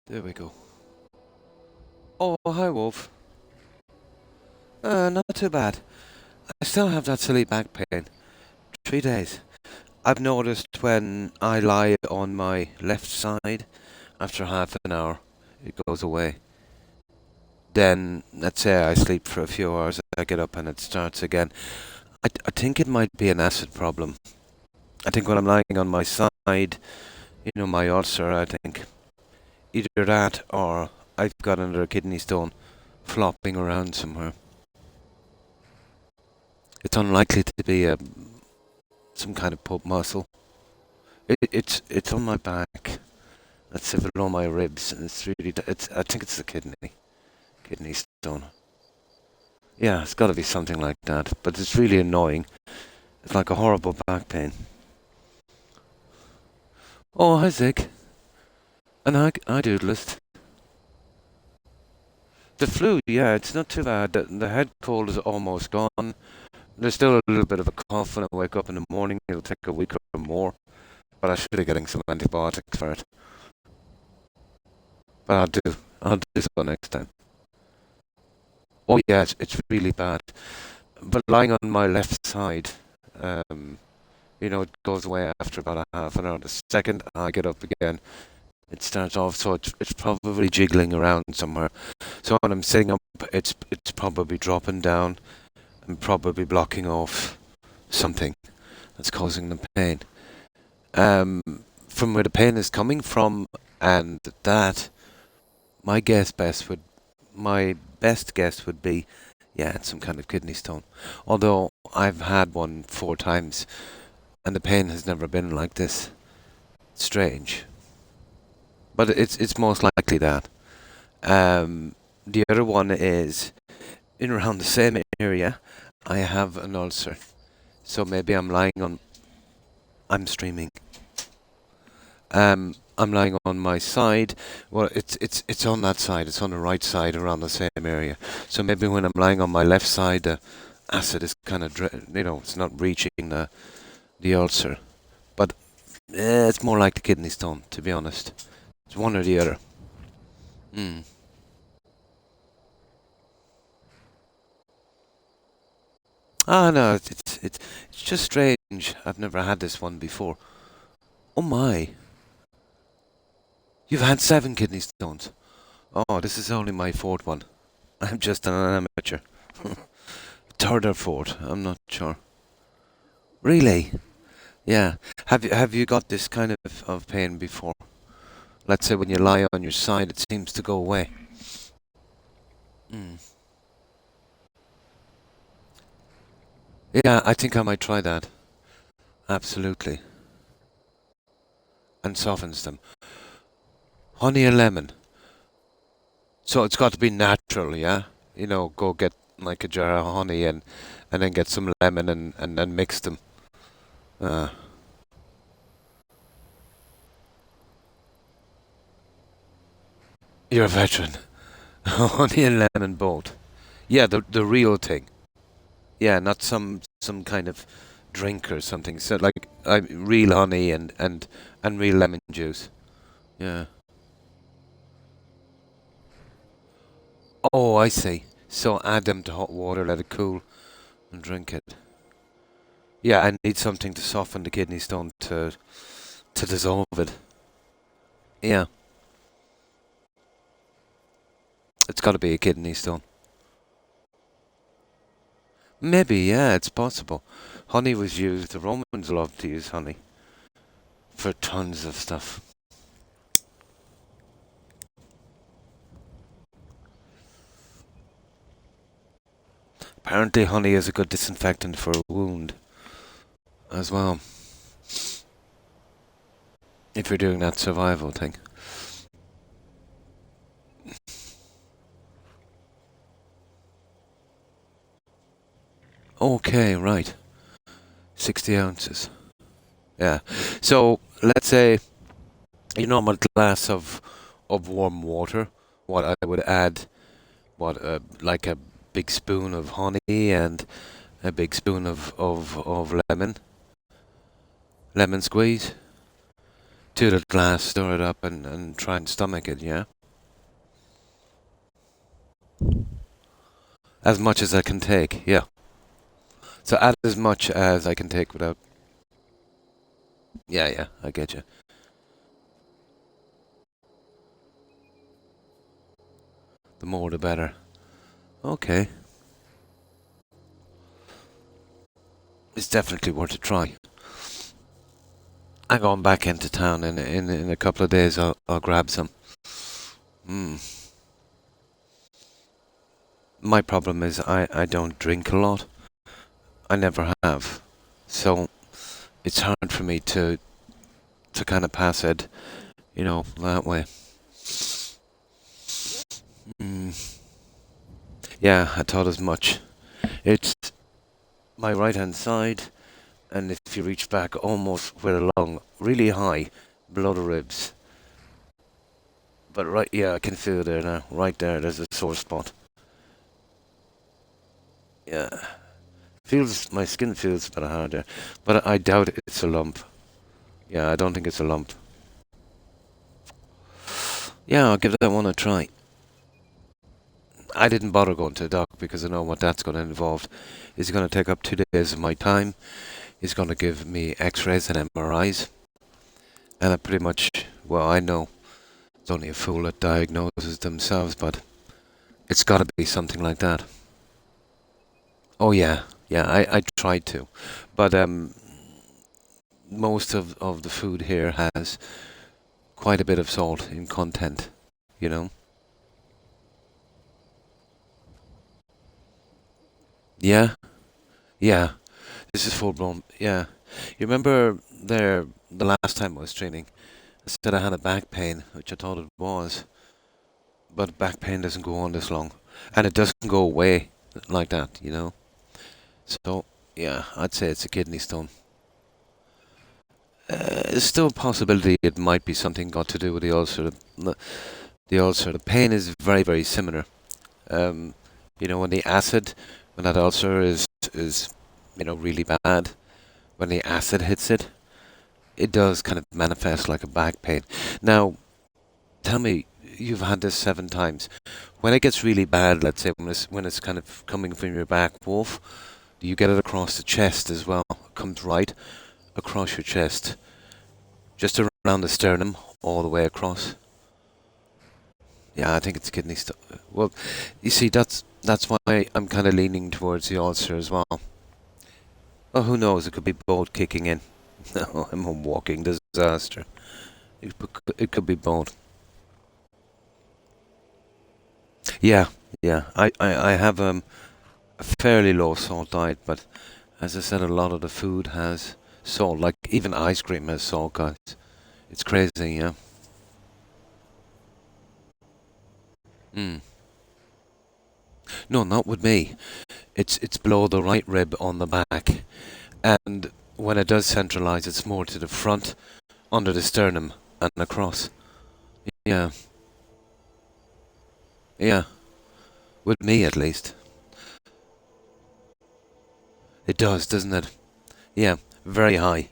There we go. Oh, hi, Wolf. Not too bad. I still have that silly back pain. 3 days. I've noticed when I lie on my left side, after half an hour, it goes away. Then, let's say I sleep for a few hours, I get up and it starts again. I think it might be an acid problem. I think when I'm lying on my side, my ulcer, I think either that or I've got another kidney stone flopping around somewhere. It's unlikely to be some kind of pub muscle. It's on my back. That's below my ribs, and it's really. I think it's the kidney stone. Yeah, it's got to be something like that. But it's really annoying. It's like a horrible back pain. Oh, hi Zig. And I doodlist. The flu, yeah, it's not too bad. The head cold is almost gone. There's still a little bit of a cough when I wake up in the morning. It'll take a week or more. But I should be getting some antibiotics for it. But I'll do so next time. Oh yeah, it's really bad. But lying on my left side, it goes away after about a half an hour. The second I get up again, it starts off. So it's probably jiggling around somewhere. So when I'm sitting up, it's probably dropping down and probably blocking off something that's causing the pain. From where the pain is coming from, and that my my best guess would be, yeah, it's some kind of kidney stone. Although I've had one 4 times, and the pain has never been like this. Strange, but it's most likely that. The other one is in around the same area. I have an ulcer, so maybe I'm lying on. I'm streaming. I'm lying on my side. Well, it's on that side. It's on the right side, around the same area. So maybe when I'm lying on my left side, the acid is kind of, it's not reaching the ulcer. But it's more like the kidney stone, to be honest. It's one or the other. Mm. Ah, no, it's just strange. I've never had this one before. Oh my! You've had 7 kidney stones. Oh, this is only my 4th one. I'm just an amateur. 3rd or 4th, I'm not sure. Really? Yeah. Have you got this kind of pain before? Let's say when you lie on your side, it seems to go away. Mm. Yeah, I think I might try that. Absolutely. And softens them. Honey and lemon. So it's got to be natural, yeah? Go get like a jar of honey and then get some lemon and then mix them. Uh, you're a veteran. Honey and lemon both. Yeah, the real thing. Yeah, not some kind of drink or something. So like real honey and real lemon juice. Yeah. Oh, I see. So add them to hot water, let it cool, and drink it. Yeah, I need something to soften the kidney stone to dissolve it. Yeah, it's got to be a kidney stone. Maybe, yeah, it's possible. Honey was used. The Romans loved to use honey for tons of stuff. Apparently, honey is a good disinfectant for a wound as well. If you're doing that survival thing. Okay, right. 60 ounces. Yeah. So let's say a normal glass of warm water. What I would add, like a big spoon of honey and a big spoon of lemon squeeze to the glass, stir it up and try and stomach it. Yeah. As much as I can take, yeah. So add as much as I can take without. Yeah, yeah, I get you. The more the better. Okay. It's definitely worth a try. I'm going back into town in a couple of days. I'll grab some. Mm. My problem is I don't drink a lot. I never have. So it's hard for me to kind of pass it, that way. Mm. Yeah, I thought as much. It's my right hand side, and if you reach back almost where along, really high, below the ribs. But right, yeah, I can feel there now. Right there, there's a sore spot. Yeah, my skin feels a bit harder, but I doubt it's a lump. Yeah, I don't think it's a lump. Yeah, I'll give that one a try. I didn't bother going to the doc because I know what that's going to involve. It's going to take up 2 days of my time. He's going to give me X-rays and MRIs, and I pretty much, well, I know it's only a fool that diagnoses themselves, but it's got to be something like that. Oh yeah, yeah. I tried to, but most of the food here has quite a bit of salt in content. You know. Yeah, yeah. This is full blown. Yeah. You remember the last time I was training? I said I had a back pain, which I thought it was, but back pain doesn't go on this long, and it doesn't go away like that. So yeah, I'd say it's a kidney stone. There's still a possibility it might be something got to do with the ulcer. The ulcer, the pain is very, very similar. Um, when the acid, when that ulcer is really bad, when the acid hits it, it does kind of manifest like a back pain. Now, tell me, you've had this 7 times. When it gets really bad, let's say when it's kind of coming from your back, Wolf, do you get it across the chest as well? It comes right across your chest, just around the sternum, all the way across. Yeah, I think it's kidney stone. Well, you see, that's why I'm kind of leaning towards the ulcer as well. Oh, who knows? It could be both kicking in. No, I'm a walking disaster. It could be both. Yeah, yeah. I have a fairly low salt diet, but as I said, a lot of the food has salt. Like even ice cream has salt, guys. It's crazy, yeah. Mm. No, not with me. It's below the right rib on the back, and when it does centralize, it's more to the front, under the sternum, and across. Yeah, yeah. With me, at least. It does, doesn't it? Yeah, very high.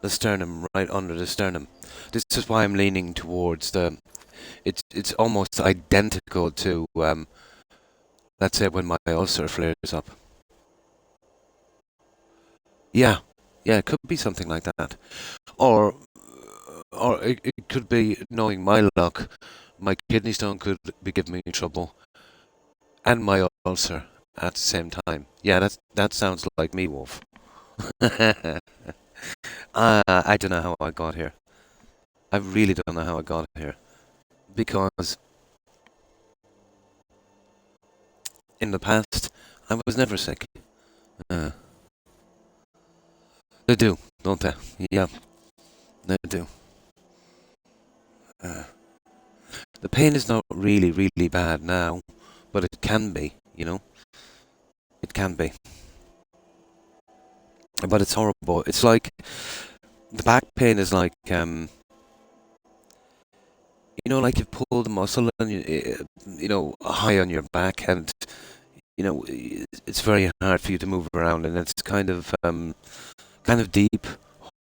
The sternum, right under the sternum. This is why I'm leaning towards the. It's almost identical to let's say when my ulcer flares up. Yeah, yeah, it could be something like that, or it could be, knowing my luck, my kidney stone could be giving me trouble, and my ulcer at the same time. Yeah, that sounds like me, Wolf. I don't know how I got here. I really don't know how I got here because in the past I was never sick. Uh, they do, don't they? Yeah, they do. Uh, the pain is not really, really bad now, but it can be. It can be. But it's horrible. It's like the back pain is like like you pulled a muscle and high on your back, and it's very hard for you to move around, and it's kind of deep,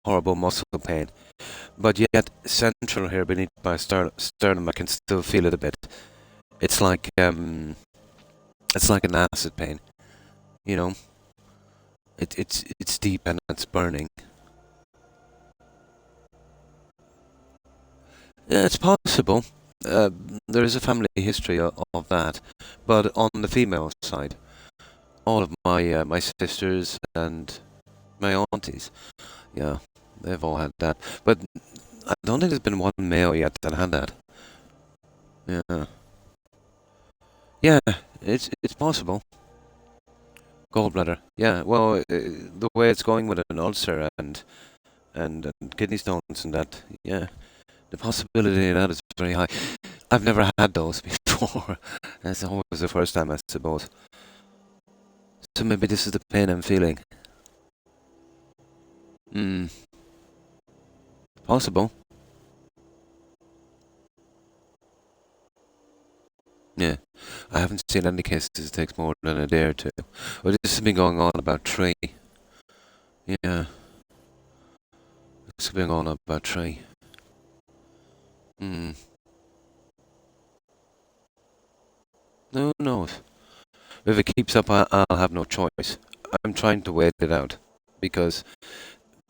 horrible muscle pain. But yet central here beneath my sternum, I can still feel it a bit. It's like It's like an acid pain, you know. It's deep and it's burning. Yeah, it's possible. Uh, there is a family history of that, but on the female side, all of my sisters and my aunties, yeah, they've all had that. But I don't think there's been one male yet that had that. Yeah, yeah, it's possible. Gallbladder. Yeah, well, the way it's going with an ulcer and kidney stones and that, yeah, the possibility of that is very high. I've never had those before. That's always the first time, I suppose. So maybe this is the pain I'm feeling. Hmm, possible. Yeah, I haven't seen any cases it takes more than a day or two. But this has been going on about 3. Yeah, this has been going on about 3. Hmm, no, no. If it keeps up, I'll have no choice. I'm trying to wait it out because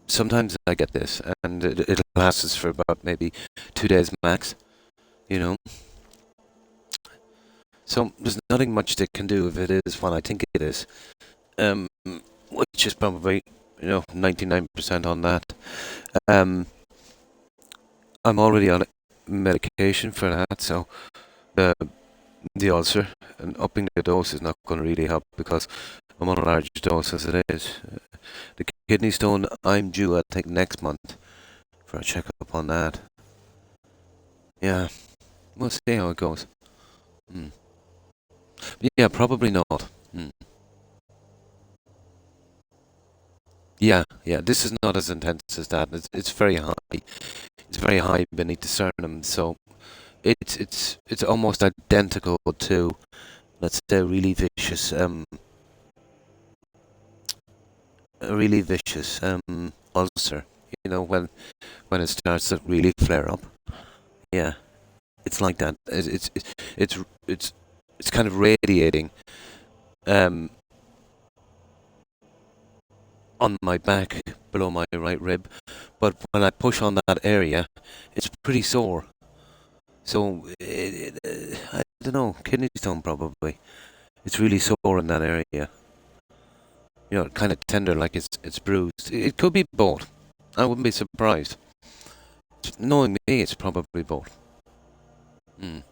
sometimes I get this and it lasts for about maybe 2 days max, you know. So there's nothing much they can do if it is what I think it is, um, which is probably 99% on that. Um, I'm already on medication for that, so the the ulcer and upping the dose is not going to really help because I'm on a large dose as it is. The kidney stone, I'm due, I think, next month for a checkup on that. Yeah, we'll see how it goes. Mm. Yeah, probably not. Mm. Yeah, yeah. This is not as intense as that. It's very high. It's very high beneath the sternum, so it's almost identical to, let's say, a really vicious ulcer. You know, when it starts to really flare up. Yeah, it's like that. It's it's it's kind of radiating um on my back below my right rib, but when I push on that area, it's pretty sore. So I don't know, kidney stone probably. It's really sore in that area. Kind of tender, like it's bruised. It could be both. I wouldn't be surprised. Knowing me, it's probably both. Mm.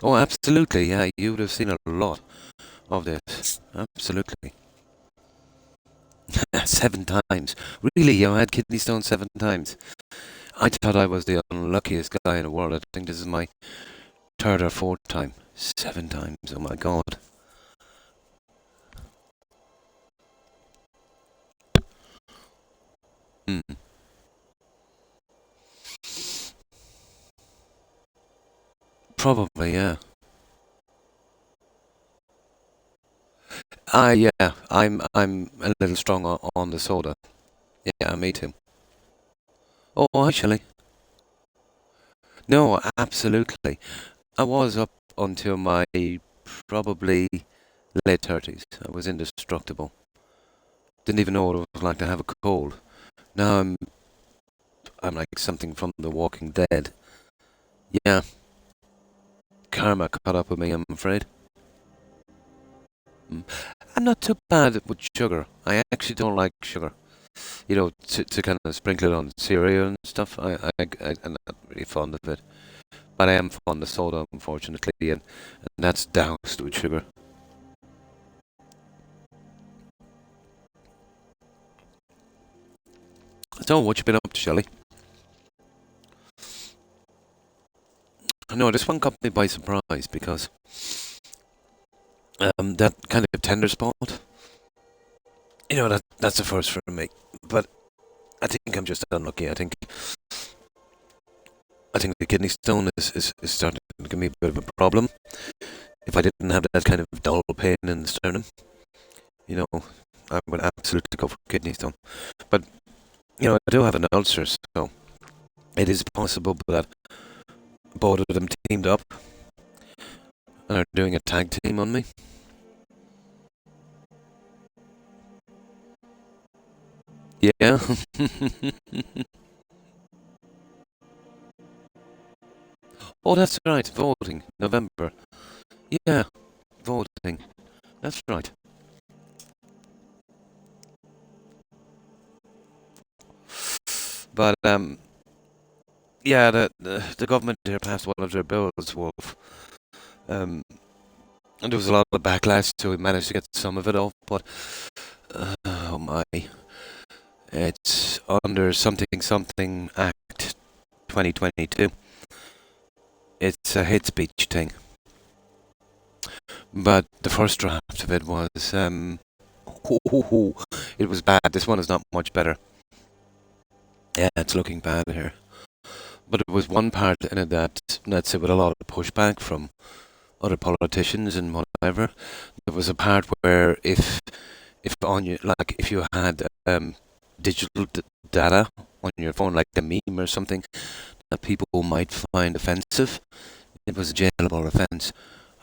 Oh, absolutely. Yeah, you would have seen a lot of this. Absolutely. 7 times. Really, I had kidney stones 7 times. I thought I was the unluckiest guy in the world. I think this is my third or fourth time. 7 times. Oh my god. Mm. Probably, yeah. Yeah. I'm a little strong on the soda. Yeah, me too. Oh, actually, no, absolutely. I was up until my probably late 30s. I was indestructible. Didn't even know what it was like to have a cold. Now I'm like something from The Walking Dead. Yeah, karma caught up with me, I'm afraid. Mm. I'm not too bad with sugar. I actually don't like sugar. To kind of sprinkle it on cereal and stuff. I'm not really fond of it. But I am fond of soda, unfortunately, and that's doused with sugar. So, what you been up to, Shelley? No, this one caught me by surprise because that kind of tender spot, that's the first for me. But I think I'm just unlucky. I think the kidney stone is starting to give me a bit of a problem. If I didn't have that kind of dull pain in the sternum, you know, I would absolutely go for kidney stone. But I do have an ulcer, so It is possible that both of them teamed up and are doing a tag team on me. Yeah. Oh, that's right. Voting. November. Yeah. Voting. That's right. But, yeah, the government here passed one of their bills, Wolf. Um, and there was a lot of backlash, so we managed to get some of it off. But, oh my. It's under something something Act 2022. It's a hate speech thing. But the first draft of it was, it was bad. This one is not much better. Yeah, it's looking bad here. But it was one part in it that, let's say, with a lot of pushback from other politicians and whatever. There was a part where if on you like if you had digital data on your phone, like a meme or something that people might find offensive, it was a jailable offence.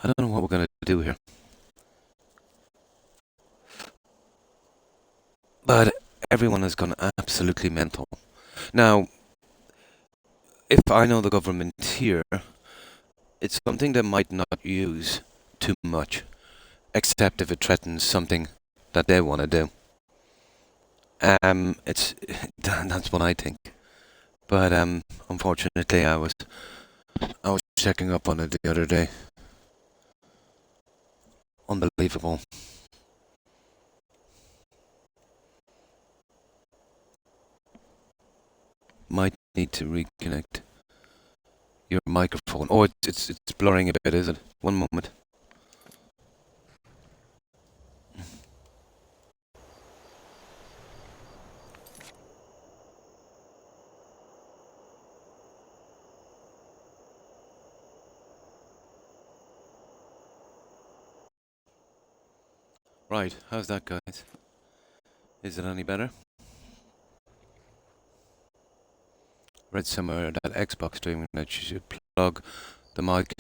I don't know what we're going to do here. But everyone has gone absolutely mental. Now, if I know the government here, it's something they might not use too much, except if it threatens something that they want to do. It's that's what I think. But unfortunately, I was checking up on it the other day. Unbelievable. Might need to reconnect your microphone. Oh, it's blurring a bit, is it? One moment. Right, how's that, guys? Is it any better? Read somewhere that Xbox streaming that you should plug the mic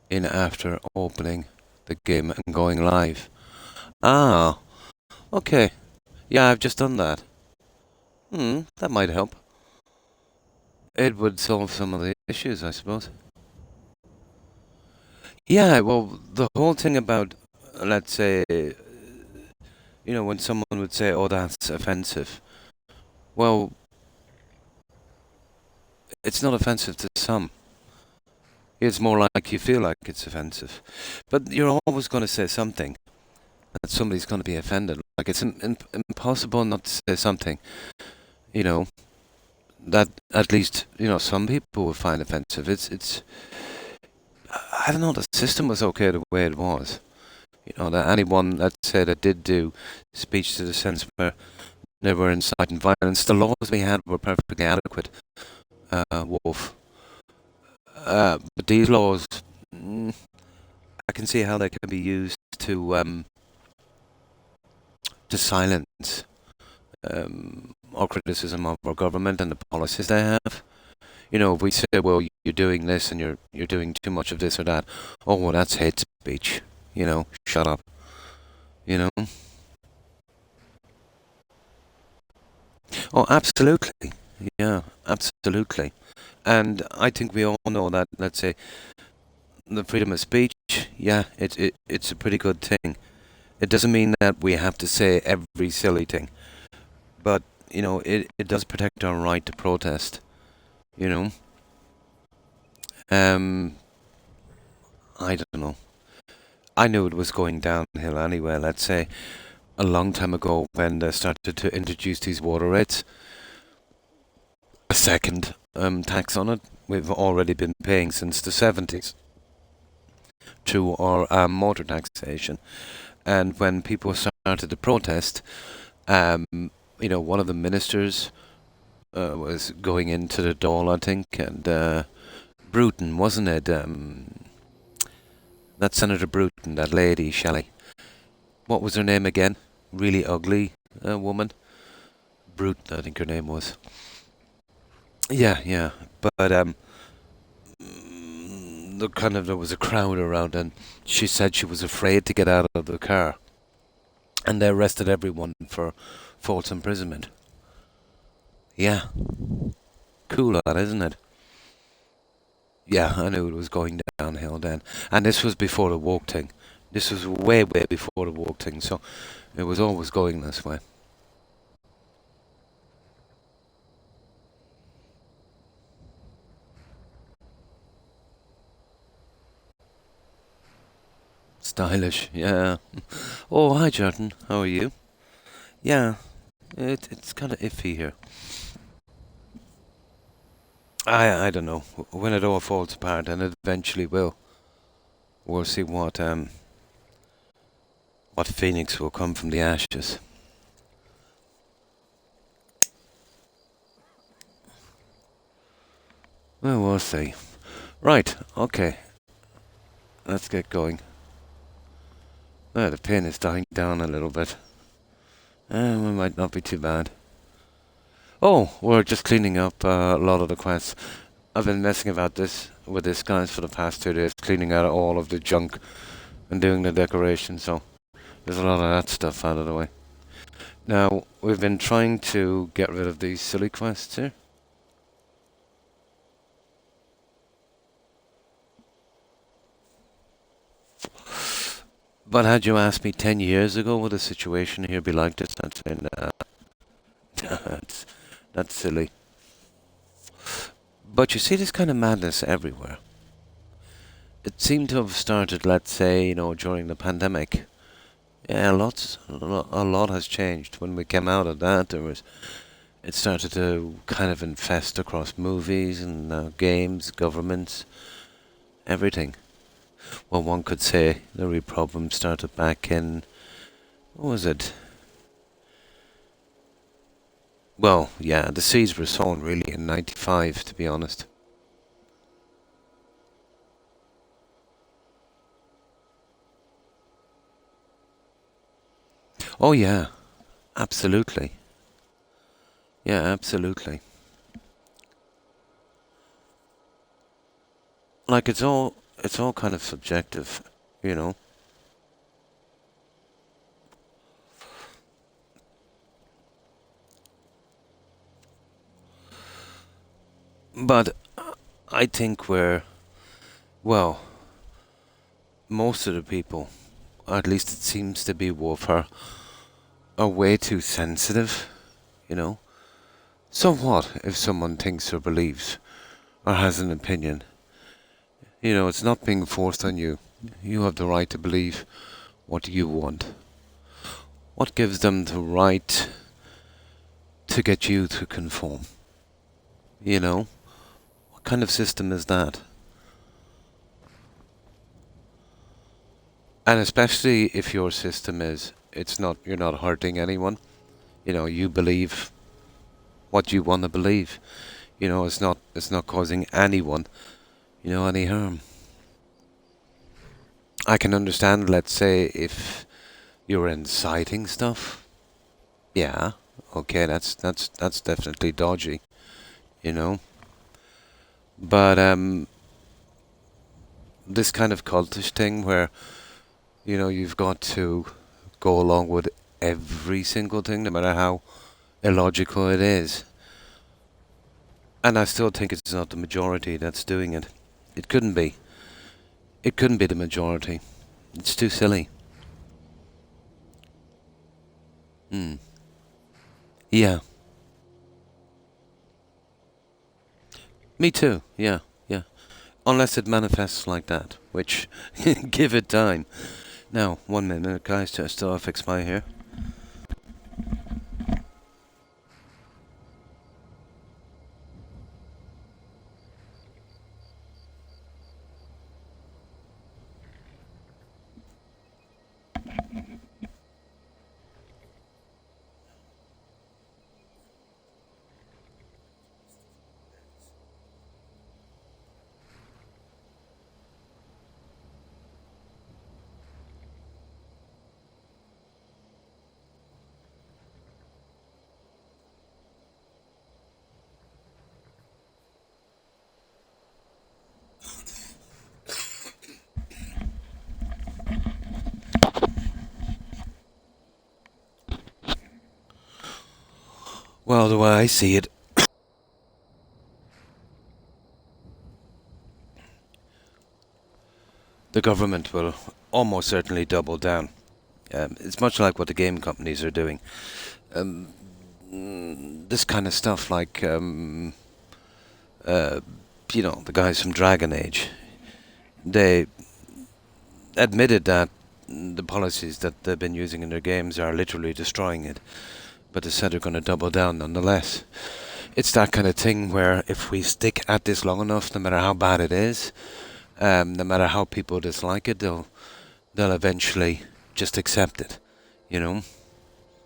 in after opening the game and going live. Ah, okay. Yeah, I've just done that. That might help. It would solve some of the issues, I suppose. Yeah, well, the whole thing about, let's say, when someone would say, oh, that's offensive. Well, it's not offensive to some. It's more like you feel like it's offensive. But you're always going to say something that somebody's going to be offended. Like, it's impossible not to say something, you know, that at least, some people will find offensive. I don't know, the system was okay the way it was. That anyone, let's say, that did do speech to the sense where they were inciting violence, the laws we had were perfectly adequate, Wolf. But these laws, I can see how they can be used to silence our criticism of our government and the policies they have. If we say, well, you're doing this and you're doing too much of this or that, oh, well, that's hate speech. Shut up. You know? Oh, absolutely. Yeah, absolutely. And I think we all know that, let's say, the freedom of speech, yeah, it's a pretty good thing. It doesn't mean that we have to say every silly thing, but, it does protect our right to protest, you know? I don't know. I knew it was going downhill anyway, let's say, a long time ago when they started to introduce these water rates. A second tax on it. We've already been paying since the 70s through our motor taxation. And when people started to protest, one of the ministers was going into the Dáil, I think, and Bruton, wasn't it? That Senator Bruton, that lady, Shelley. What was her name again? Really ugly woman. Bruton, I think her name was. Yeah, yeah. But there was a crowd around, and she said she was afraid to get out of the car, and they arrested everyone for false imprisonment. Yeah, cool, that isn't it? Yeah, I knew it was going downhill then, and this was before the woke thing. This was way, way before the woke thing, so it was always going this way. Stylish, yeah. Oh, hi, Jordan. How are you? Yeah, it's kind of iffy here. I don't know. When it all falls apart, and it eventually will, we'll see what phoenix will come from the ashes. Well, we'll see. Right, okay, let's get going. The pain is dying down a little bit. We might not be too bad. Oh, we're just cleaning up a lot of the quests. I've been messing about this with this guys for the past 2 days, cleaning out all of the junk and doing the decoration, so there's a lot of that stuff out of the way. Now, we've been trying to get rid of these silly quests here. But had you asked me 10 years ago would a situation here be like this, I'd say, nah, that's, that's silly. But you see this kind of madness everywhere. It seemed to have started, let's say, during the pandemic. Yeah, a lot has changed. When we came out of that, it started to kind of infest across movies and games, governments, everything. Well, one could say the real problem started back in, what was it? Well, yeah, the seeds were sown really in '95, to be honest. Oh yeah, absolutely. Yeah, absolutely. Like it's all kind of subjective, you know. But I think well, most of the people, or at least it seems to be with her, are way too sensitive, you know. So what if someone thinks or believes or has an opinion? It's not being forced on you. You have the right to believe what you want. What gives them the right to get you to conform? You know? What kind of system is that? And especially if your system is, you're not hurting anyone. You believe what you want to believe. It's not causing anyone, any harm. I can understand, let's say, if you're inciting stuff. Yeah, okay, that's definitely dodgy, you know. But this kind of cultish thing where you've got to go along with every single thing, no matter how illogical it is. And I still think it's not the majority that's doing it. It couldn't be. It couldn't be the majority. It's too silly. Hmm. Yeah. Me too. Yeah. Yeah. Unless it manifests like that, which give it time. Now, 1 minute, guys. Just still fix my hair. Well, the way I see it, the government will almost certainly double down. It's much like what the game companies are doing. Um, this kind of stuff, like uh, the guys from Dragon Age, they admitted that the policies that they've been using in their games are literally destroying it, but they said they're going to double down nonetheless. It's that kind of thing where if we stick at this long enough, no matter how bad it is, no matter how people dislike it, they'll eventually just accept it, you know.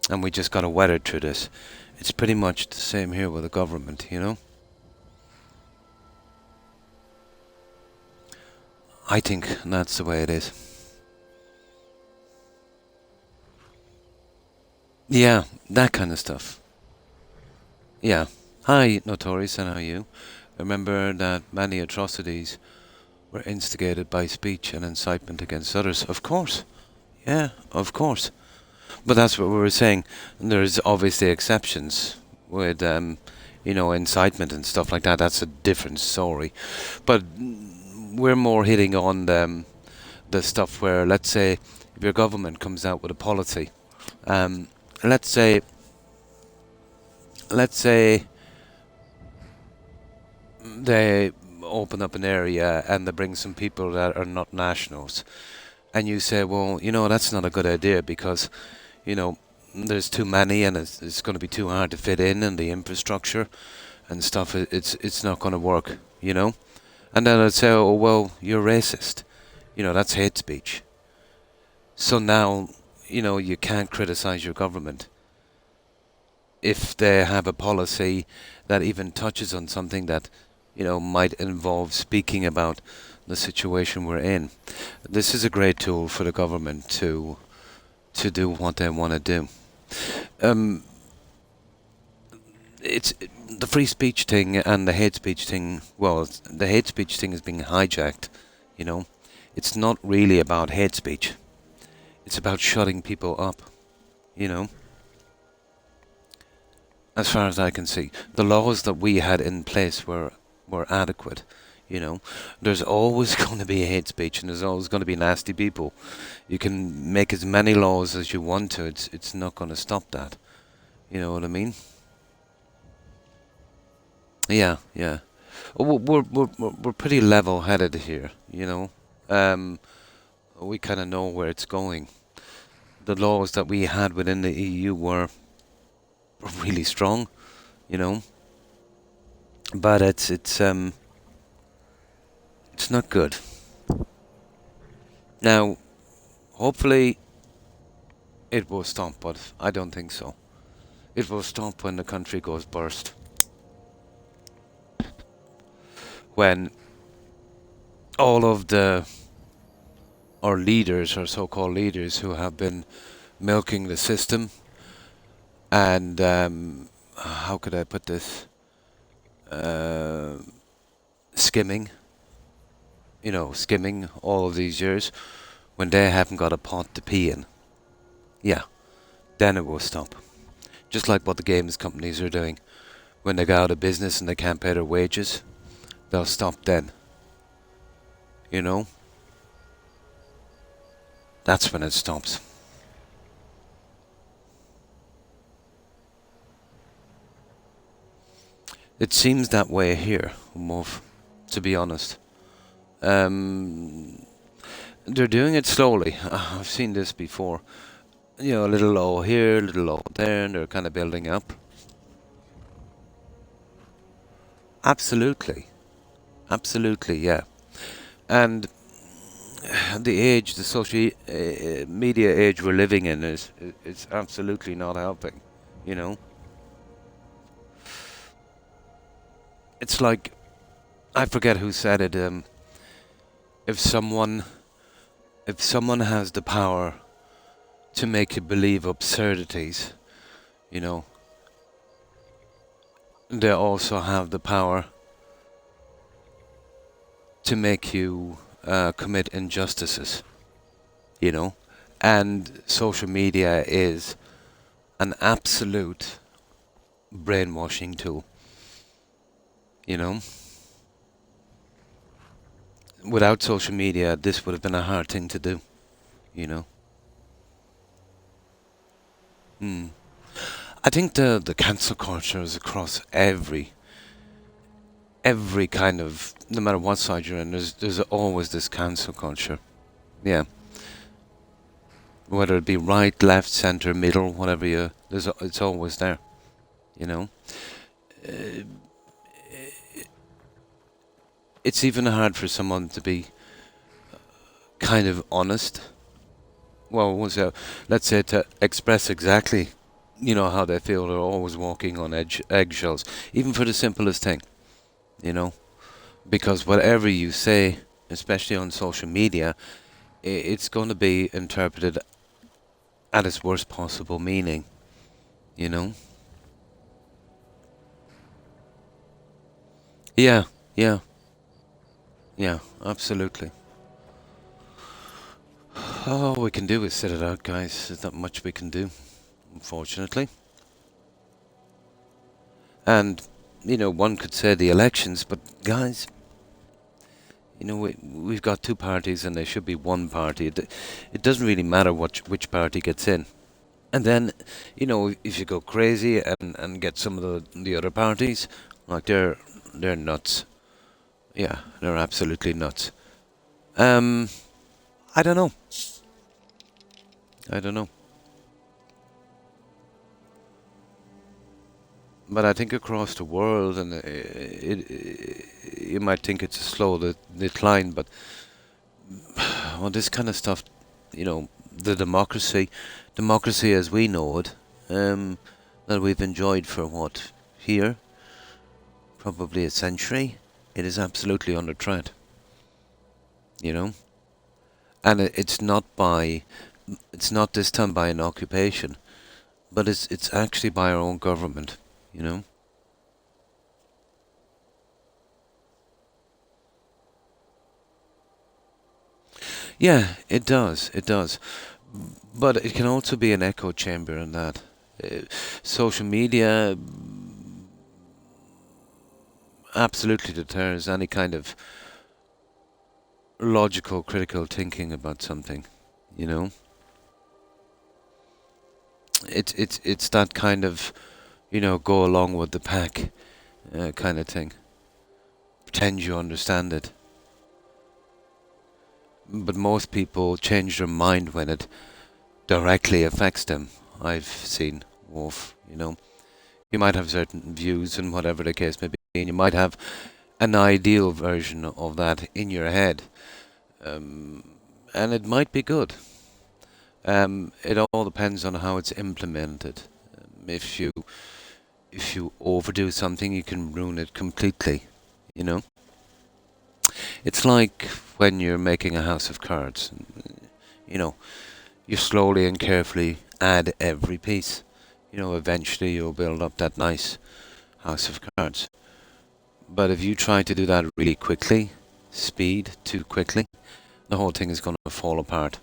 And we just got to weather through this. It's pretty much the same here with the government, you know. I think that's the way it is. Yeah, that kind of stuff. Yeah. Hi, Notorious, and how are you? Remember that many atrocities were instigated by speech and incitement against others? Of course. Yeah, of course. But that's what we were saying. There's obviously exceptions with, incitement and stuff like that. That's a different story. But we're more hitting on the stuff where, let's say, if your government comes out with a policy, um, let's say, let's say they open up an area and they bring some people that are not nationals, and you say, well, that's not a good idea because, you know, there's too many and it's going to be too hard to fit in the infrastructure and stuff. It's not going to work, you know. And then I'd say, oh well, you're racist. That's hate speech. So now, you can't criticize your government if they have a policy that even touches on something that, might involve speaking about the situation we're in. This is a great tool for the government to do what they want to do. Um, it's the free speech thing and the hate speech thing. Well, the hate speech thing is being hijacked. It's not really about hate speech. It's about shutting people up. As far as I can see, the laws that we had in place were adequate. There's always going to be hate speech, and there's always going to be nasty people. You can make as many laws as you want to. It's not going to stop that. You know what I mean? Yeah, yeah. We're pretty level-headed here. Um, we kind of know where it's going. The laws that we had within the EU were really strong, but it's not good. Now, hopefully, it will stop, but I don't think so. It will stop when the country goes burst. When all of our leaders, our so-called leaders, who have been milking the system and how could I put this? Skimming, skimming all of these years, when they haven't got a pot to pee in. Yeah, then it will stop. Just like what the games companies are doing. When they go out of business and they can't pay their wages, they'll stop then. That's when it stops. It seems that way here, Mov, to be honest. They're doing it slowly. I've seen this before. A little low here, a little low there, and they're kind of building up. Absolutely. Absolutely, yeah. And the social media age we're living in is absolutely not helping, It's like, I forget who said it, if someone has the power to make you believe absurdities, they also have the power to make you commit injustices, and social media is an absolute brainwashing tool. You know, without social media, this would have been a hard thing to do. You know. Hmm. I think the cancel culture is across every kind of, no matter what side you're in, there's always this cancel culture. Yeah, whether it be right, left, center, middle, whatever it's always there. You know, uh, it's even hard for someone to be kind of honest. Well, let's say to express exactly, how they feel. They're always walking on eggshells, even for the simplest thing. You know, because whatever you say, especially on social media, it's going to be interpreted at its worst possible meaning. You know. Yeah. Yeah. Yeah. Absolutely. All we can do is sit it out, guys. There's not much we can do, unfortunately. And, one could say the elections, but guys, we've got two parties and there should be one party. It doesn't really matter which party gets in. And then, if you go crazy and get some of the other parties, like they're nuts. Yeah, they're absolutely nuts. Um, I don't know. I don't know. But I think across the world, and you might think it's a slow decline, but well, this kind of stuff, the democracy as we know it, that we've enjoyed for what here, probably a century, it is absolutely under threat. You know, and it's not this time by an occupation, but it's actually by our own government. You know. Yeah, it does. It does. But it can also be an echo chamber in that. Uh, Social media absolutely deters any kind of logical, critical thinking about something. You know, it's that kind of, go along with the pack kind of thing. Pretend you understand it. But most people change their mind when it directly affects them. I've seen Wolf. You might have certain views and whatever the case may be, and you might have an ideal version of that in your head, um, and it might be good. It all depends on how it's implemented. If you overdo something, you can ruin it completely. You know, it's like when you're making a house of cards. You know, you slowly and carefully add every piece. Eventually you'll build up that nice house of cards. But if you try to do that really quickly, speed too quickly, the whole thing is going to fall apart.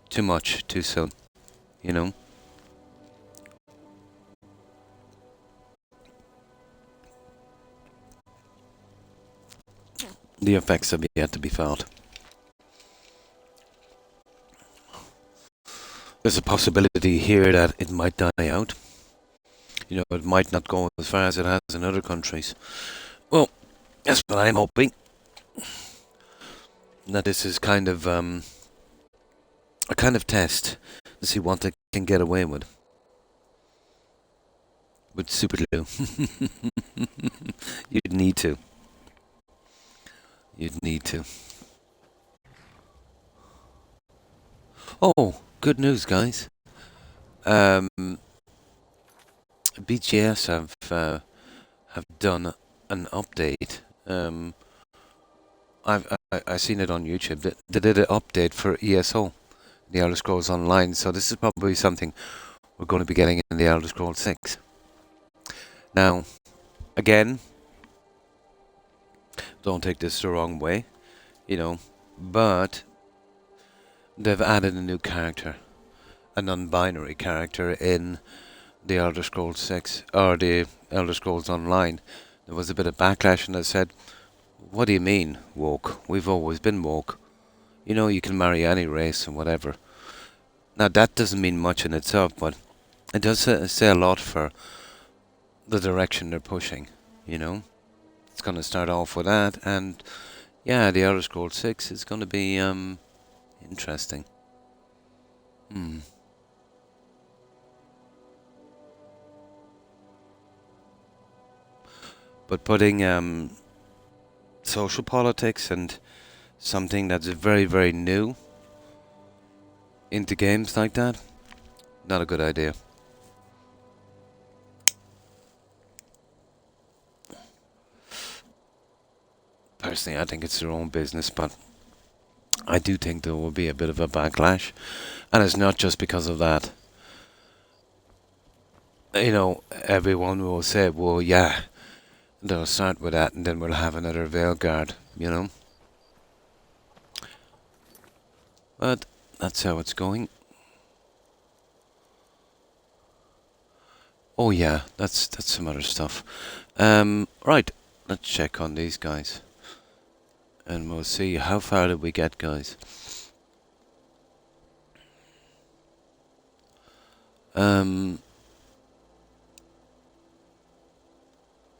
Too much, too soon, you know? The effects have yet to be felt. There's a possibility here that it might die out. It might not go as far as it has in other countries. Well, that's what I'm hoping. That this is kind of a kind of test to see what they can get away with super glue. You'd need to. You'd need to. Oh, good news, guys. Um, BGS have done an update. I seen it on YouTube. They did an update for ESO, the Elder Scrolls Online. So this is probably something we're going to be getting in the Elder Scrolls 6. Now, again, don't take this the wrong way, but they've added a new character, a non-binary character in the Elder Scrolls 6 or the Elder Scrolls Online, there was a bit of backlash, and I said, "What do you mean woke? We've always been woke. You know, you can marry any race and whatever." Now that doesn't mean much in itself, but it does say a lot for the direction they're pushing. You know, it's going to start off with that, and yeah, the Elder Scrolls 6 is going to be interesting. Hmm. But putting social politics and something that's very, very new into games like that, not a good idea. Personally, I think it's their own business, but I do think there will be a bit of a backlash. And it's not just because of that. You know, everyone will say, well, yeah, they'll start with that and then we'll have another Veilguard, you know. But that's how it's going. Oh yeah, that's some other stuff. Right, let's check on these guys. And we'll see how far did we get, guys.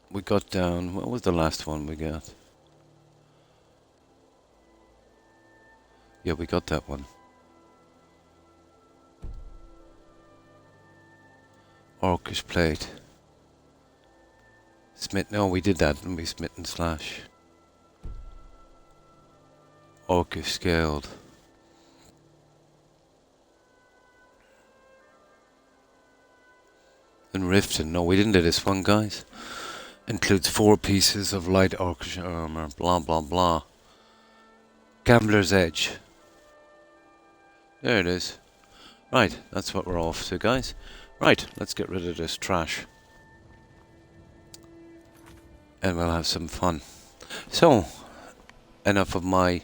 We got down, what was the last one we got? Yeah, we got that one. Orcish plate. Smith, no, we did that, didn't we? Smitten slash. Orcish scaled. And Riften, no, we didn't do this one, guys. Includes 4 pieces of light orcish armor, blah blah blah. Gambler's Edge. There it is. Right, that's what we're off to, guys. Right, let's get rid of this trash. And we'll have some fun. So, enough of my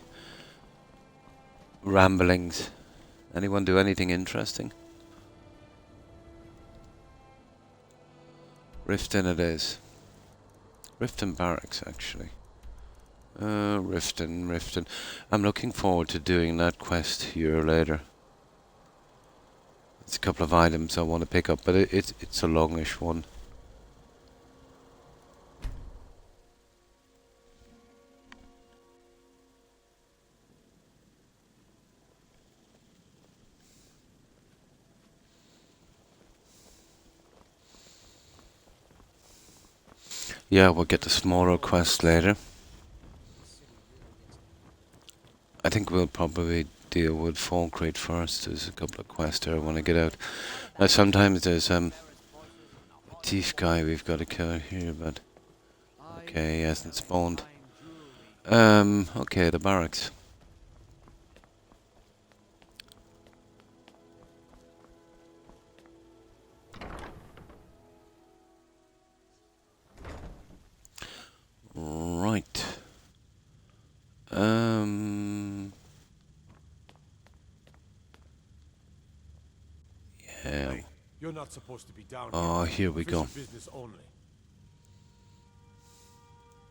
ramblings. Anyone do anything interesting? Riften it is. Riften Barracks, actually. Riften. I'm looking forward to doing that quest here later. It's a couple of items I want to pick up, but it's a longish one. Yeah, we'll get the smaller quest later. I think we'll probably deal with Falkreath first. There's a couple of quests there I want to get out. Now sometimes there's a thief guy we've got to kill here, but okay, he hasn't spawned. Okay, the barracks. Right. Yeah. You're not supposed to be down Oh, here we go. Business only.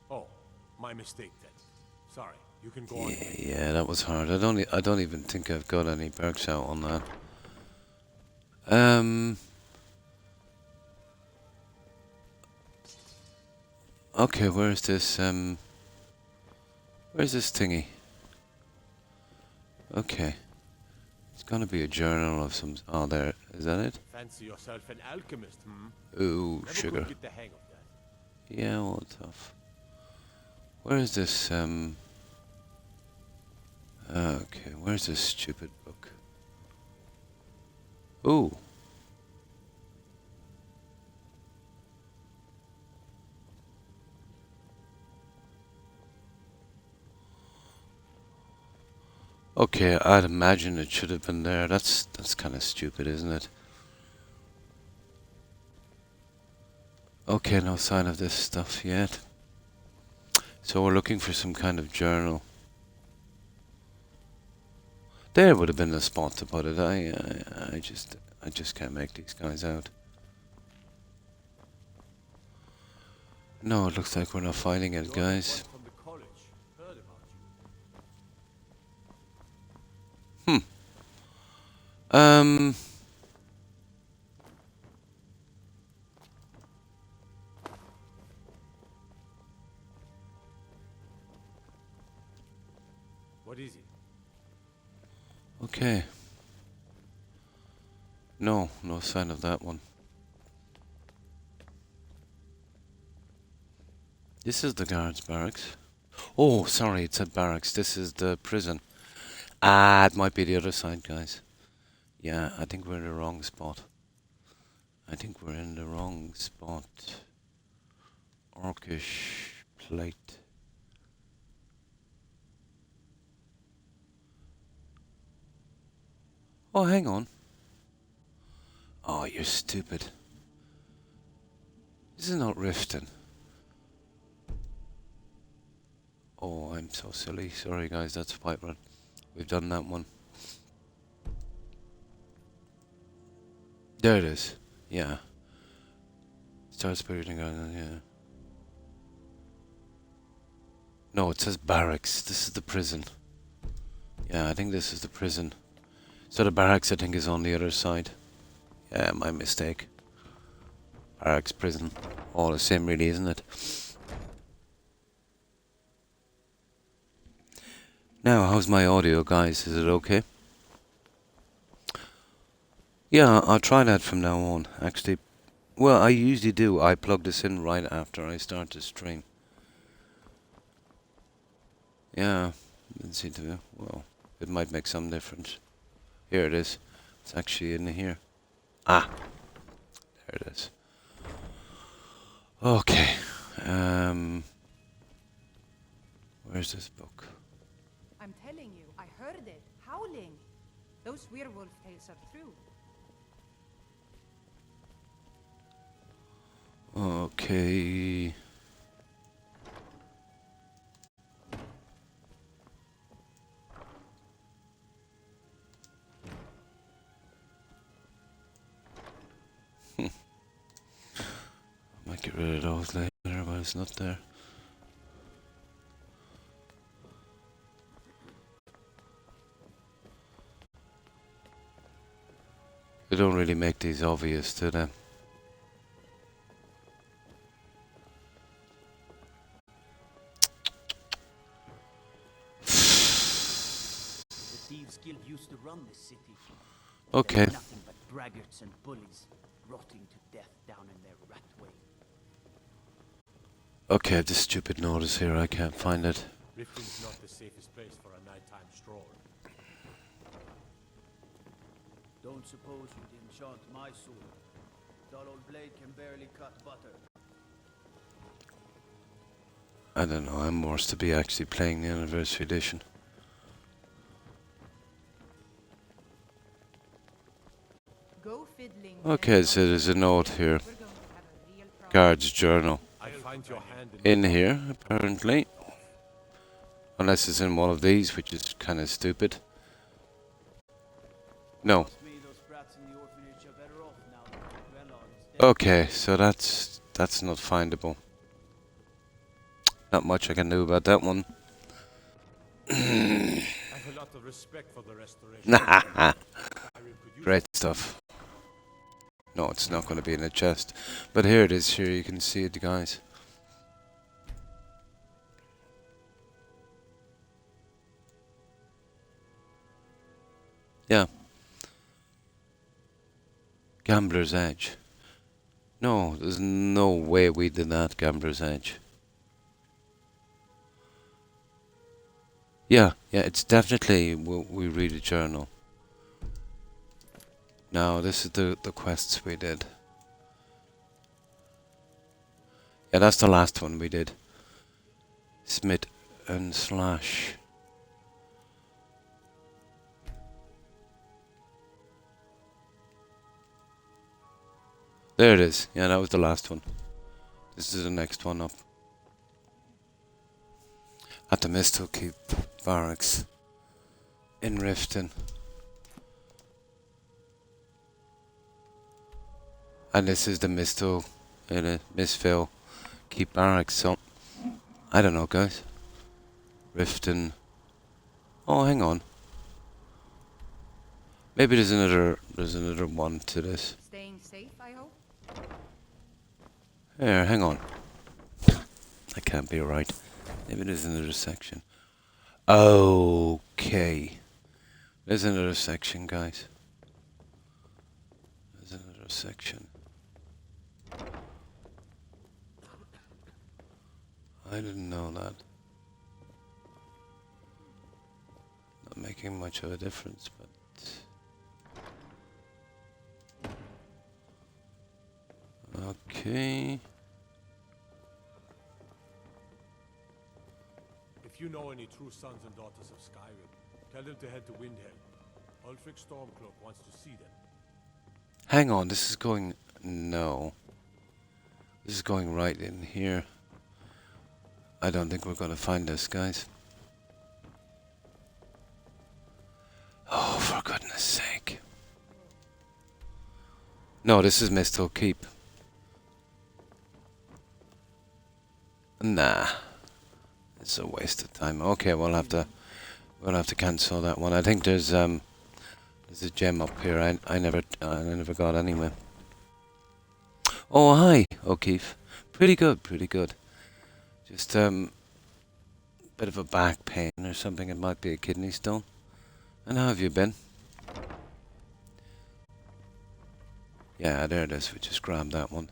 Oh, my mistake then. Sorry, you can go on. Yeah, that was hard. I don't even think I've got any perks out on that. Okay, where's this thingy? Okay. It's gonna be a journal of some... Oh, there. Is that it? Fancy yourself an alchemist, Ooh, Never sugar. could get the hang of that. Yeah, well, tough. Where is this, Okay, where's this stupid book? Ooh. Okay, I'd imagine it should have been there. That's kind of stupid, isn't it? Okay, no sign of this stuff yet. So we're looking for some kind of journal. There would have been the spot to put it. I just can't make these guys out. No, it looks like we're not finding it, guys. From the college. Heard about you. Um, What is it? okay. No, no sign of that one. This is the guards' barracks. Oh, sorry, it said barracks. This is the prison. Ah, it might be the other side, guys. Yeah, I think we're in the wrong spot. I think we're in the wrong spot. Orcish plate. Oh, hang on. Oh, you're stupid. This is not Riften. Oh, I'm so silly. Sorry, guys, that's Whiterun. We've done that one. There it is. Yeah. Start spiriting on, yeah. No, it says barracks. This is the prison. Yeah, I think this is the prison. So the barracks, I think, is on the other side. Yeah, my mistake. Barracks, prison. All the same, really, isn't it? Now, how's my audio, guys? Is it okay? Yeah, I'll try that from now on, actually. Well, I usually do. I plug this in right after I start the stream. Yeah, didn't seem to. Well, it might make some difference. Here it is. It's actually in here. Ah, there it is. Okay. Where's this book? I'm telling you, I heard it. Howling. Those werewolf tales are true. Okay. Might get rid of those later, but it's not there. They don't really make these obvious, do they? The thieves guild used to run this city. Okay. They're nothing but braggarts and bullies, rotting to death down in their rat way. Okay, this stupid notice here, I can't find it. Riften's not the safest place for a nighttime stroll. Don't suppose you'd enchant my sword. Dull old blade can barely cut butter. I don't know, I'm worse to be actually playing the anniversary edition. Go fiddling. Okay, so there's a note here. We're going to have a real problem. Guard's journal. I find your hand In here, apparently. Unless it's in one of these, which is kind of stupid. No. Trust me, those brats in the orphanage are better off now that Grelon is dead. Okay, so that's not findable. Not much I can do about that one. I have a lot of respect for the restoration. Skyrim could use Great stuff. No, it's not going to be in a chest. But here it is, here you can see it, guys. Yeah. Gambler's Edge. No, there's no way we did that, Gambler's Edge. Yeah, it's definitely we read a journal. Now, this is the quests we did. Yeah, that's the last one we did. Smith and Slash. There it is. Yeah, that was the last one. This is the next one up. At the Mistle Keep Barracks. In Riften. And this is the Mistle, Mistville Keep barracks, so... I don't know, guys. Riften... Oh, hang on. Maybe there's another one to this. Staying safe, I hope. Here, hang on. That can't be right. Maybe there's another section. Okay. There's another section, guys. There's another section. I didn't know that. Not making much of a difference, but... Okay. If you know any true sons and daughters of Skyrim, tell them to head to Windhelm. Ulfric Stormcloak wants to see them. Hang on, this is going... No. This is going right in here. I don't think we're going to find this, guys. Oh, for goodness sake. No, this is Misthill Keep. Nah. It's a waste of time. Okay, we'll have to cancel that one. I think there's a gem up here. I never got anywhere. Oh, hi, O'Keefe. Pretty good, pretty good. Just bit of a back pain or something. It might be a kidney stone. And how have you been? Yeah, there it is. We just grabbed that one.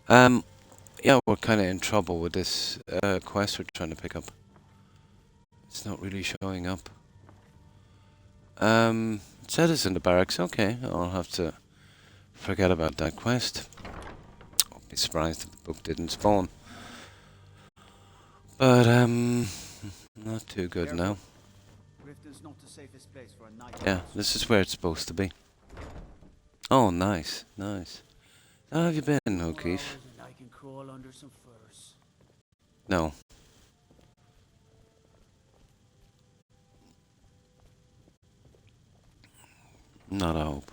Yeah, we're kind of in trouble with this quest we're trying to pick up. It's not really showing up. It said it's in the barracks. Okay, I'll have to forget about that quest. I'll be surprised if the book didn't spawn. But, not too good now. Riften's not the safest place for a night. Yeah, this is where it's supposed to be. Oh, nice, nice. How have you been, O'Keefe? I can crawl under some furs. No. Not a hope.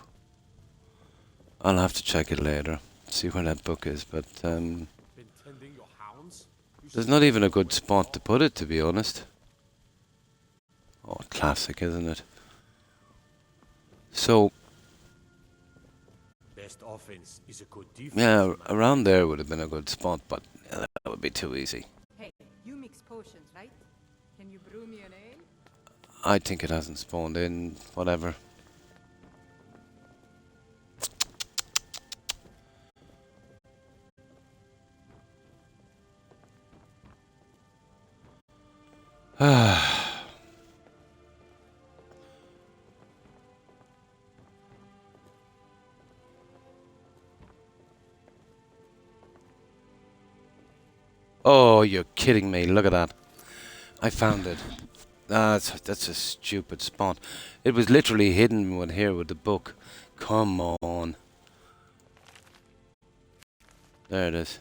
I'll have to check it later. See where that book is, but Been tending your hounds? there's not even a good spot to put it, to be honest. Oh, classic, isn't it? So, Best offense is a good defense. yeah, around there would have been a good spot, but yeah, that would be too easy. Hey, you mix potions, right? Can you brew me an ale? I think it hasn't spawned in, whatever. Oh, you're kidding me. Look at that. I found it. That's a stupid spot. It was literally hidden with here with the book. Come on. There it is.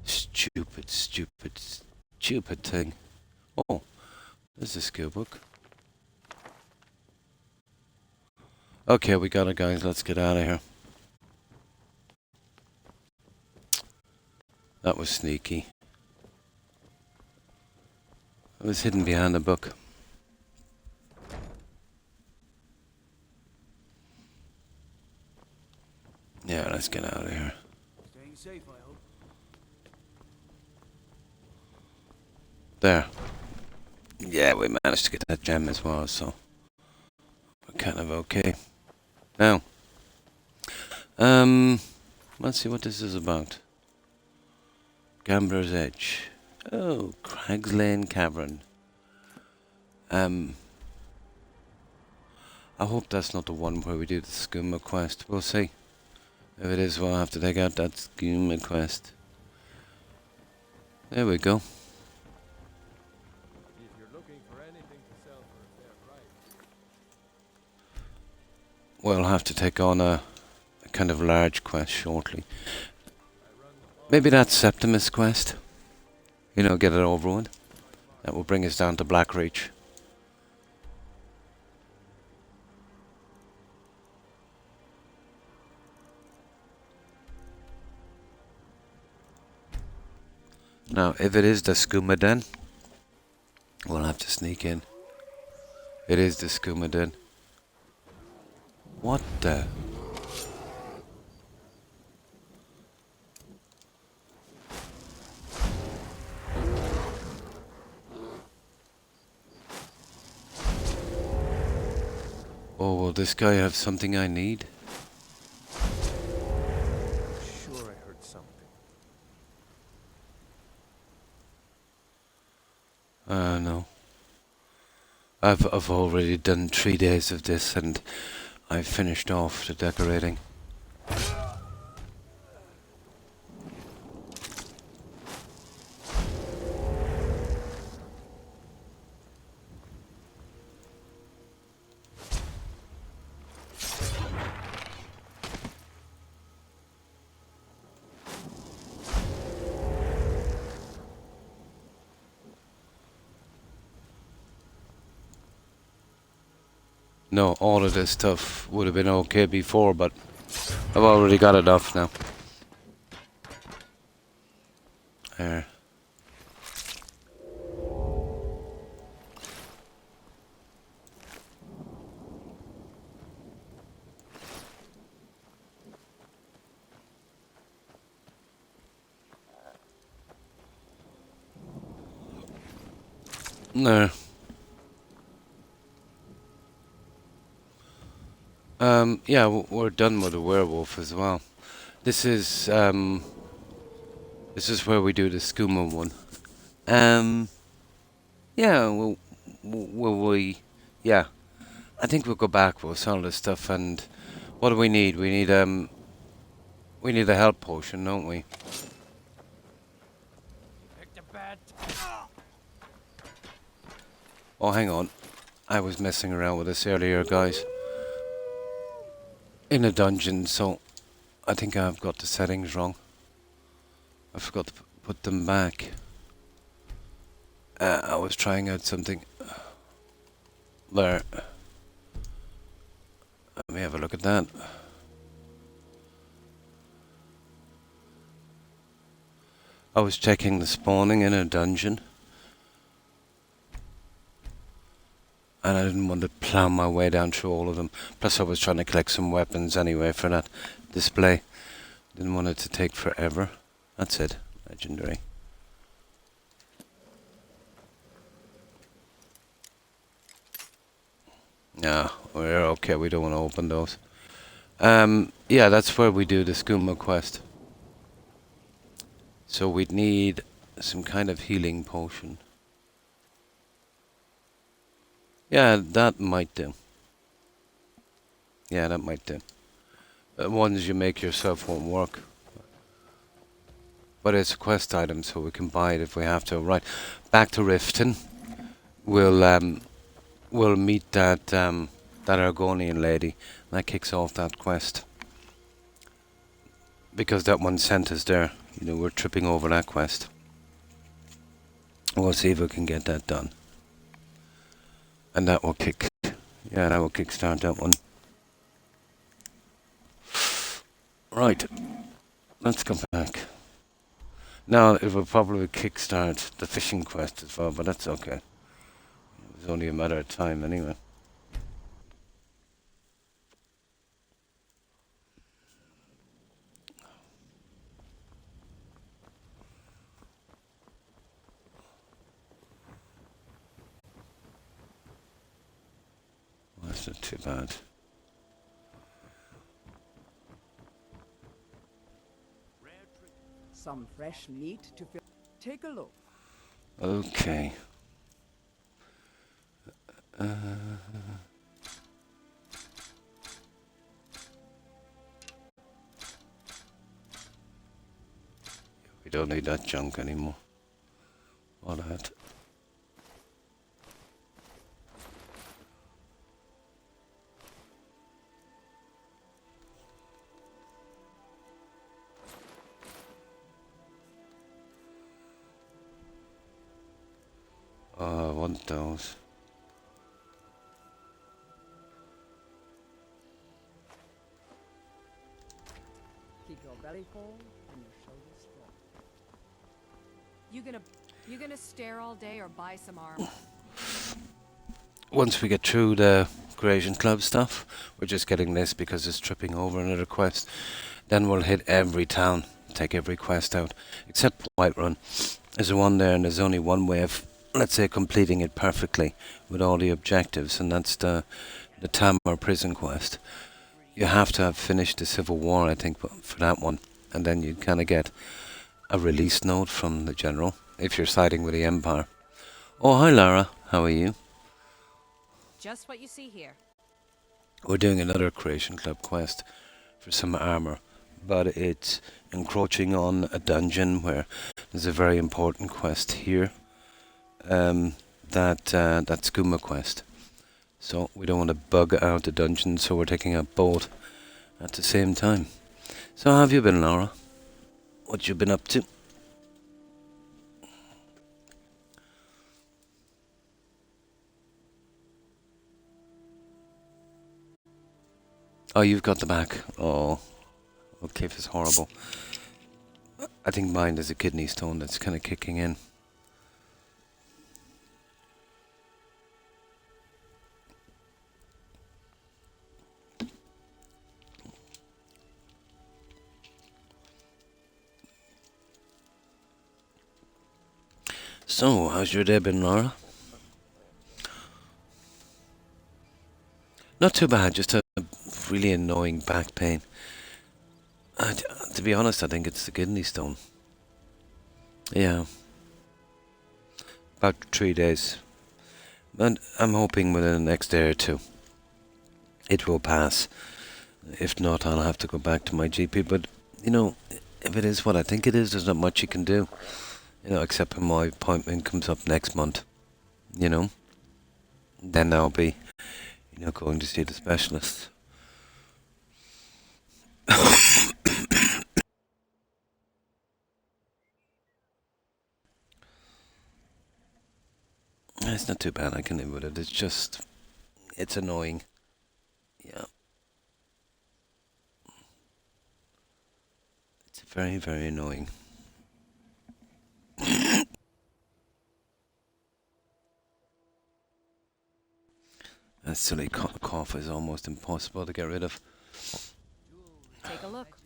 Stupid, stupid, stupid thing. Oh, there's a skill book. Okay, we got it, guys. Let's get out of here. That was sneaky. It was hidden behind the book. Yeah, let's get out of here. Staying safe, I hope. There. Yeah, we managed to get that gem as well, so we're kind of okay. Now, let's see what this is about. Gambler's Edge. Oh, Crag's Lane Cavern. I hope that's not the one where we do the skooma quest. We'll see. If it is, we'll have to take out that skooma quest. There we go. If you're looking for anything to sell for a fair price. We'll have to take on a kind of large quest shortly. Maybe that Septimus quest. You know, get it over with. That will bring us down to Blackreach. Now, if it is the skooma den, we'll have to sneak in. It is the skooma den. What the? Oh, will this guy have something I need? Sure, I heard something. No. I've already done 3 days of this and I've finished off the decorating. No, all of this stuff would have been okay before, but I've already got enough now. There. There. Yeah, we're done with the werewolf as well. This is where we do the skooma one. Yeah, yeah. I think we'll go back with all this stuff, and what do we need? We need a health potion, don't we? Oh, hang on. I was messing around with this earlier, guys. In a dungeon, so I think I've got the settings wrong. I forgot to put them back. I was trying out something. There. Let me have a look at that. I was checking the spawning in a dungeon. And I didn't want to plow my way down through all of them. Plus I was trying to collect some weapons anyway for that display. Didn't want it to take forever. That's it. Legendary. No, we're okay. We don't want to open those. Yeah, that's where we do the skooma quest. So we'd need some kind of healing potion. Yeah, that might do. Yeah, that might do. The ones you make yourself won't work. But it's a quest item, so we can buy it if we have to. Right, back to Riften. We'll meet that Argonian lady. That kicks off that quest. Because that one sent us there. You know, we're tripping over that quest. We'll see if we can get that done. And that will that will kickstart that one. Right, let's come back. Now it will probably kickstart the fishing quest as well, but that's okay. It was only a matter of time anyway. Well, that's not too bad. Some fresh meat to fill. Take a look. Okay. We don't need that junk anymore. All that. I want those. Keep your belly full and your shoulders strong. You gonna stare all day or buy some armor? Once we get through the Creation Club stuff, we're just getting this because it's tripping over another quest. Then we'll hit every town, take every quest out, except Whiterun. There's one there, and there's only one way of, let's say, completing it perfectly with all the objectives, and that's the Tamar prison quest. You have to have finished the Civil War, I think, for that one, and then you kind of get a release note from the general if you're siding with the Empire. Oh, hi Lara, how are you? Just what you see here. We're doing another Creation Club quest for some armor, but it's encroaching on a dungeon where there's a very important quest here. That skooma quest. So we don't want to bug out the dungeon, so we're taking out both at the same time. So how have you been, Laura? What you been up to? Oh, you've got the back. Oh, okay, it's horrible. I think mine is a kidney stone that's kind of kicking in. So, how's your day been, Laura? Not too bad, just a really annoying back pain. To be honest, I think it's the kidney stone. Yeah. About 3 days. And I'm hoping within the next day or two it will pass. If not, I'll have to go back to my GP. But, you know, if it is what I think it is, there's not much you can do. You know, except when my appointment comes up next month. You know? Then I'll be, you know, going to see the specialist. It's not too bad, I can live with it. It's just, it's annoying. Yeah. It's very, very annoying. That silly cough is almost impossible to get rid of. Take a look.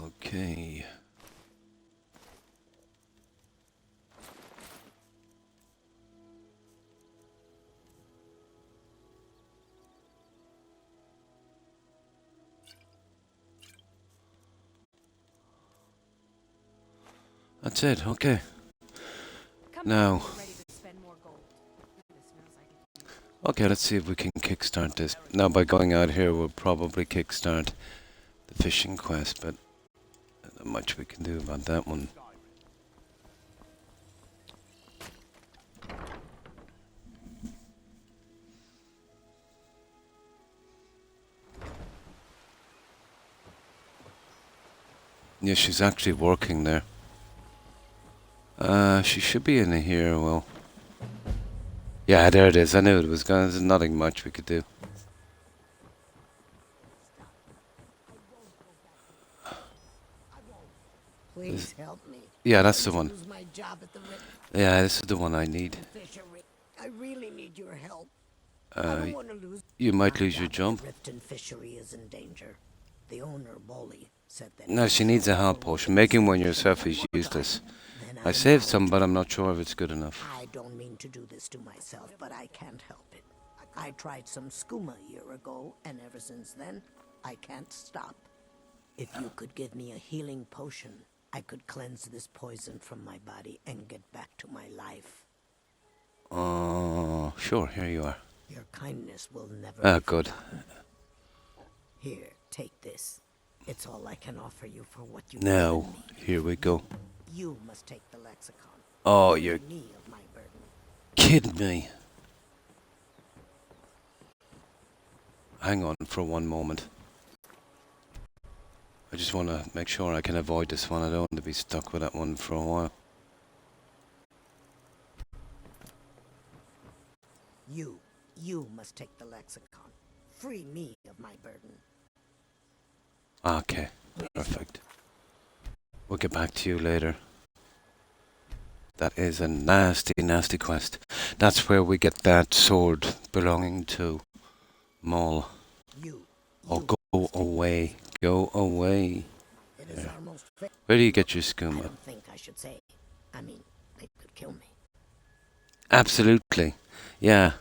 Okay. That's it, okay. Come Now, ready to spend more gold. This smells like okay, let's see if we can kickstart this. Now, by going out here, we'll probably kickstart the fishing quest, but not much we can do about that one. Yeah, she's actually working there. She should be in here, well. Yeah, there it is. I knew it was gonna. There's nothing much we could do. Please help me. Yeah, that's the one. Lose my job at the Yeah, this is the one I need. fishery. I really need your help. I Uh, don't want to lose. you might lose your job. The Riften fishery is in danger. The owner, Bolly, said that. No, she needs a health potion. Making one yourself is useless. Then I saved some, but I'm not sure if it's good enough. I don't mean to do this to myself, but I can't help it. I tried some skooma a year ago, and ever since then, I can't stop. If you could give me a healing potion, I could cleanse this poison from my body and get back to my life. Oh, sure, here you are. Your kindness will never Ah, be good. forgotten. Here, take this. It's all I can offer you for what you've Now, given me. here we go. You must take the lexicon. Oh, Free you're me of my burden. kidding me. Hang on for one moment. I just want to make sure I can avoid this one. I don't want to be stuck with that one for a while. You must take the lexicon. Free me of my burden. Okay, perfect. we'll get back to you later. That is a nasty, nasty quest. That's where we get that sword belonging to Maul. Oh, go away. Go away. It is our most Where do you get your I skooma? don't think I should say. I mean, they could kill me. Absolutely. Yeah.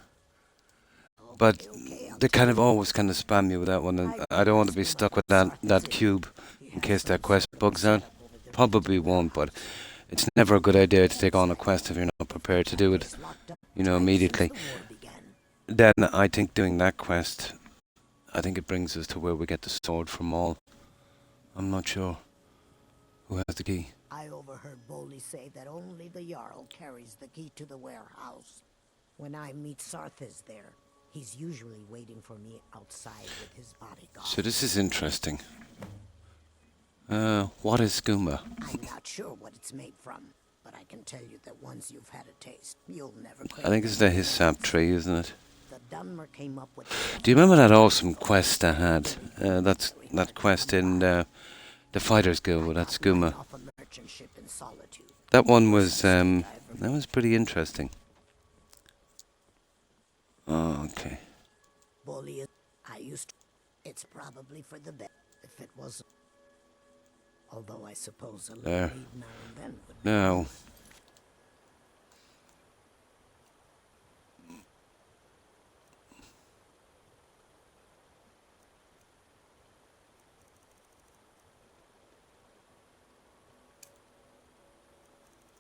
But Okay, they kind of always kind of spam you with that one, and I don't want to be stuck with that cube in case that quest bugs out. Probably won't, but it's never a good idea to take on a quest if you're not prepared to do it, immediately. Then I think doing that quest, I think it brings us to where we get the sword from Maul. I'm not sure. Who has the key? I overheard Boley say that only the Jarl carries the key to the warehouse. When I meet Sarthis there, he's usually waiting for me outside with his bodyguard. So this is interesting. What is skooma? I'm not sure what it's made from, but I can tell you that once you've had a taste, you'll never crave I think it's the hyssop tree, isn't it? The Dunmer came up with. Do you remember that awesome quest I had? That's that quest in the Fighters Guild with that skooma. Off a merchant ship in Solitude. That one was that was pretty interesting. Oh, okay. Boley, I used to. It's probably for the best if it wasn't. Although I suppose a little There. lead now and then would be. Now,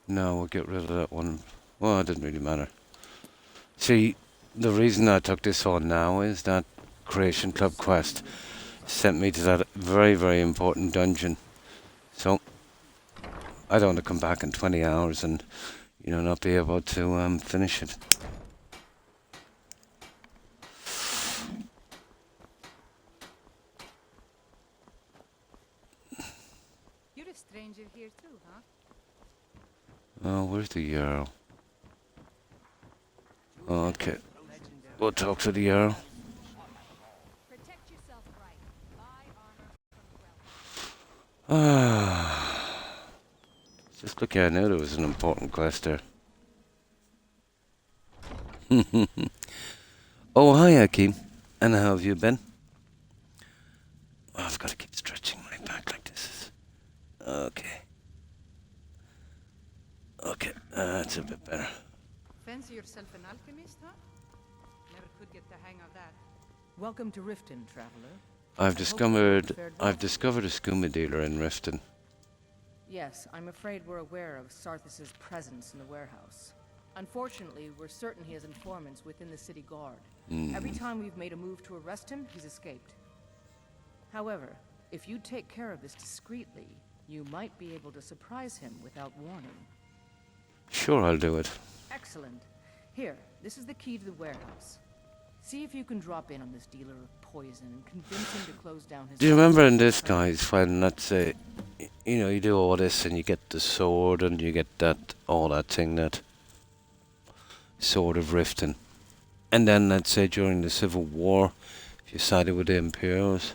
no, we'll get rid of that one. Well, it didn't really matter. See, the reason I took this on now is that Creation Club quest sent me to that very, very important dungeon. So, I don't want to come back in 20 hours and, not be able to finish it. You're a stranger here too, huh? Oh, where's the Jarl? Okay. We'll talk to the Jarl. Protect yourself right. Buy armor from the realm. Ah. Just look, I knew there was an important quest there. Oh, hi, Akeem. And how have you been? Oh, I've got to keep stretching my back like this. Okay. Okay, that's a bit better. Fancy yourself an alchemist, huh? Never could get the hang of that. Welcome to Riften, traveler. I've I hope you fared well. discovered a skooma dealer in Riften. Yes, I'm afraid we're aware of Sarthis' presence in the warehouse. Unfortunately, we're certain he has informants within the city guard. Every time we've made a move to arrest him, he's escaped. However, if you take care of this discreetly, you might be able to surprise him without warning. Sure, I'll do it. Excellent. Here, this is the key to the warehouse. See if you can drop in on this dealer of poison and convince him to close down his... Do you remember in this, guys, when, let's say, you do all this and you get the sword and you get all that thing, that Sword of Riften. And then, let's say, during the Civil War, if you sided with the Imperials,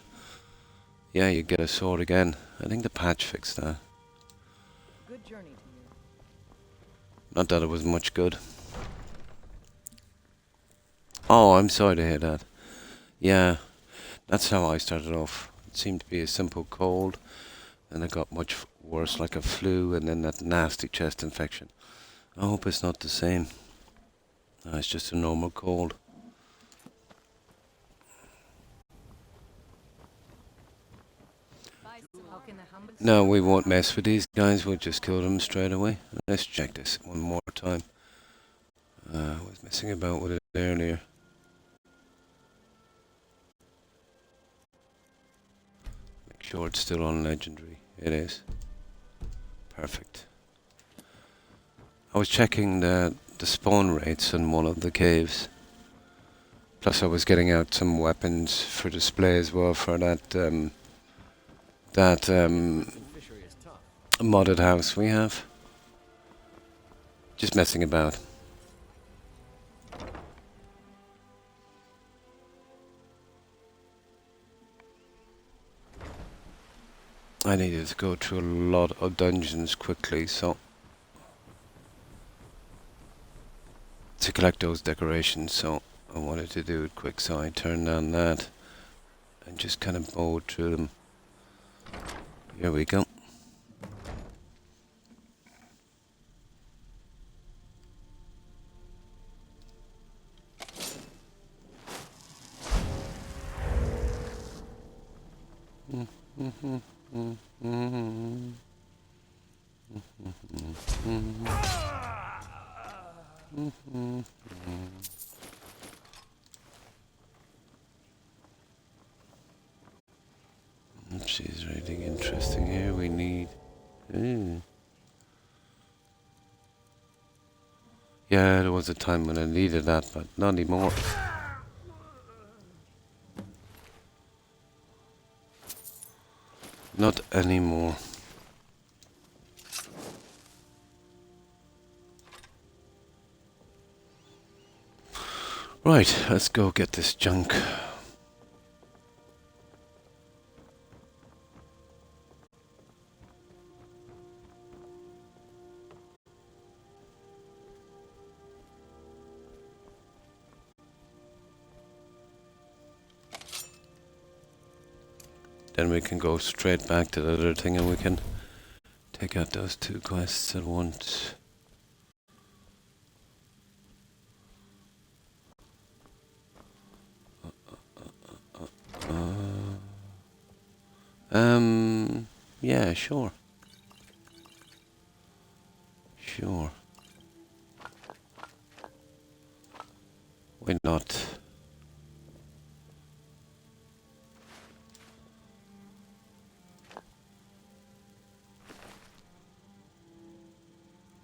yeah, you get a sword again. I think the patch fixed that. Good journey to you. Not that it was much good. Oh, I'm sorry to hear that. Yeah, that's how I started off. It seemed to be a simple cold, and it got much worse, like a flu, and then that nasty chest infection. I hope it's not the same. No, it's just a normal cold. How can a humble No, we won't mess with these guys. We'll just kill them straight away. Let's check this one more time. I was messing about with it earlier. Make sure it's still on legendary. It is. Perfect. I was checking the spawn rates in one of the caves. Plus I was getting out some weapons for display as well for that Fishery is tough. modded house we have. Just messing about. I needed to go through a lot of dungeons quickly, so to collect those decorations, so I wanted to do it quick, so I turned on that and just kind of mowed through them. Here we go. She's writing interesting here. We need. Yeah, there was a time when I needed that, but not anymore. Not anymore. Right, let's go get this junk. Then we can go straight back to the other thing and we can take out those two quests at once. Yeah, sure. Sure. Why not?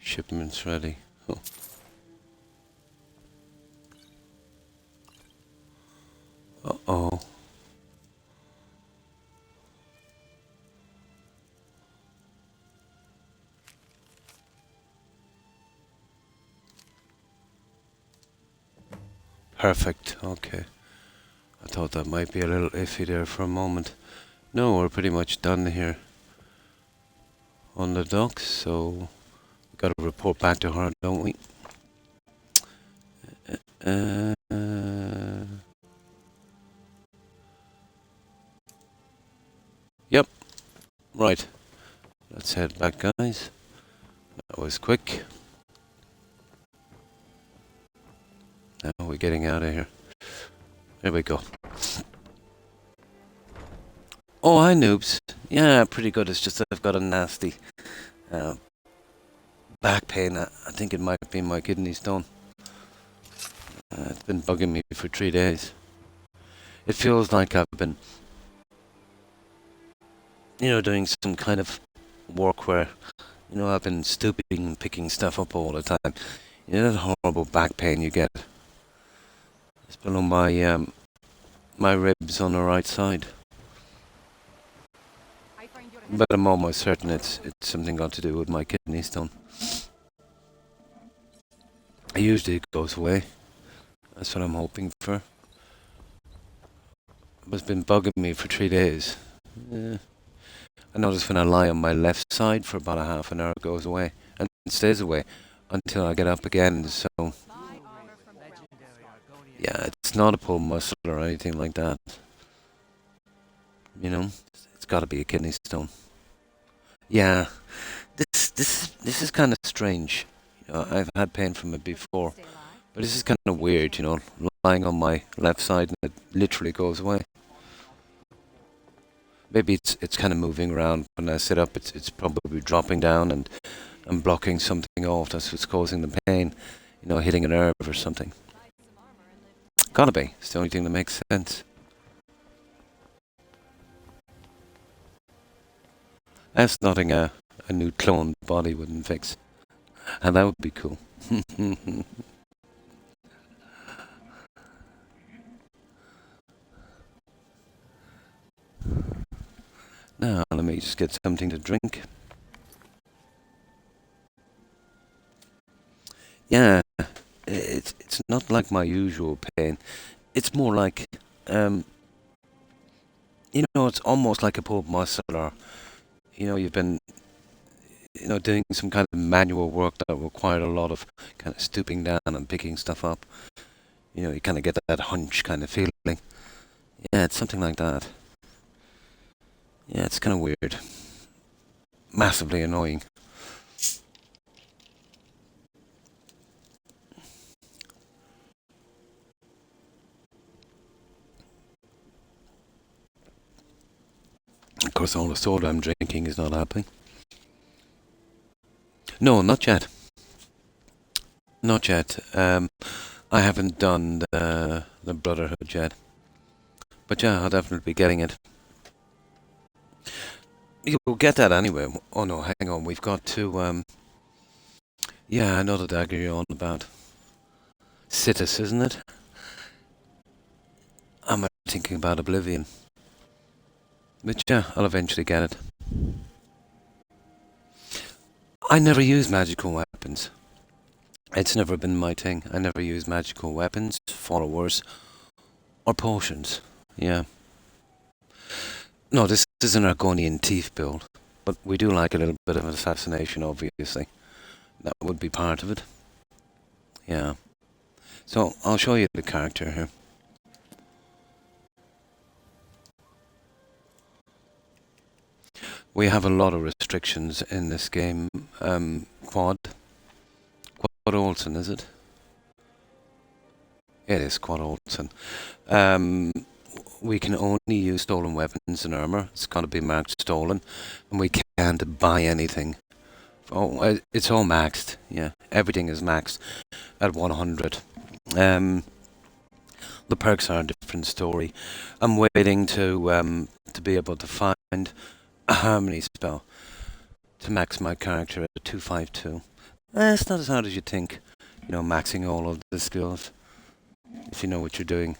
Shipment's ready. Oh. Uh-oh. Perfect, okay. I thought that might be a little iffy there for a moment. No, we're pretty much done here on the docks, so we gotta report back to her, don't we? Yep. Right. Let's head back, guys. That was quick. Now we're getting out of here. There we go. Oh, hi, noobs. Yeah, pretty good. It's just that I've got a nasty back pain. I think it might be my kidney stone. It's been bugging me for 3 days. It feels like I've been, doing some kind of work where, I've been stooping and picking stuff up all the time. You know that horrible back pain you get? It's below my my ribs on the right side. But I'm almost certain it's something got to do with my kidney stone. Usually it goes away. That's what I'm hoping for. But it's been bugging me for 3 days. I notice when I lie on my left side for about a half an hour it goes away. And it stays away until I get up again. So yeah, it's not a pulled muscle or anything like that. It's got to be a kidney stone. Yeah, this is kind of strange. I've had pain from it before, but this is kind of weird. Lying on my left side and it literally goes away. Maybe it's kind of moving around. When I sit up, it's probably dropping down and I'm blocking something off. That's what's causing the pain. Hitting a nerve or something. Gotta be. It's the only thing that makes sense. That's nothing a new cloned body wouldn't fix. And that would be cool. Now, let me just get something to drink. Yeah, it's not like my usual pain. It's more like, it's almost like a pulled muscle or, you've been, doing some kind of manual work that required a lot of kind of stooping down and picking stuff up. You kind of get that hunch kind of feeling. Yeah, it's something like that. Yeah, it's kind of weird. Massively annoying. Of course, all the soda I'm drinking is not happening. No, not yet. Not yet. I haven't done the Brotherhood yet. But yeah, I'll definitely be getting it. You'll get that anyway. Oh no, hang on. We've got to... yeah, another dagger you're on about. Situs, isn't it? I'm thinking about Oblivion. But yeah, I'll eventually get it. I never use magical weapons. It's never been my thing. I never use magical weapons, followers, or potions. Yeah. No, this is an Argonian thief build. But we do like a little bit of assassination, obviously. That would be part of it. Yeah. So, I'll show you the character here. We have a lot of restrictions in this game. Quad Olsen, is it? It is Quad Olsen. We can only use stolen weapons and armor. It's got to be marked stolen. And we can't buy anything. Oh, it's all maxed. Yeah, everything is maxed at 100. The perks are a different story. I'm waiting to be able to find a harmony spell to max my character at 252. It's not as hard as you think, maxing all of the skills. If you know what you're doing,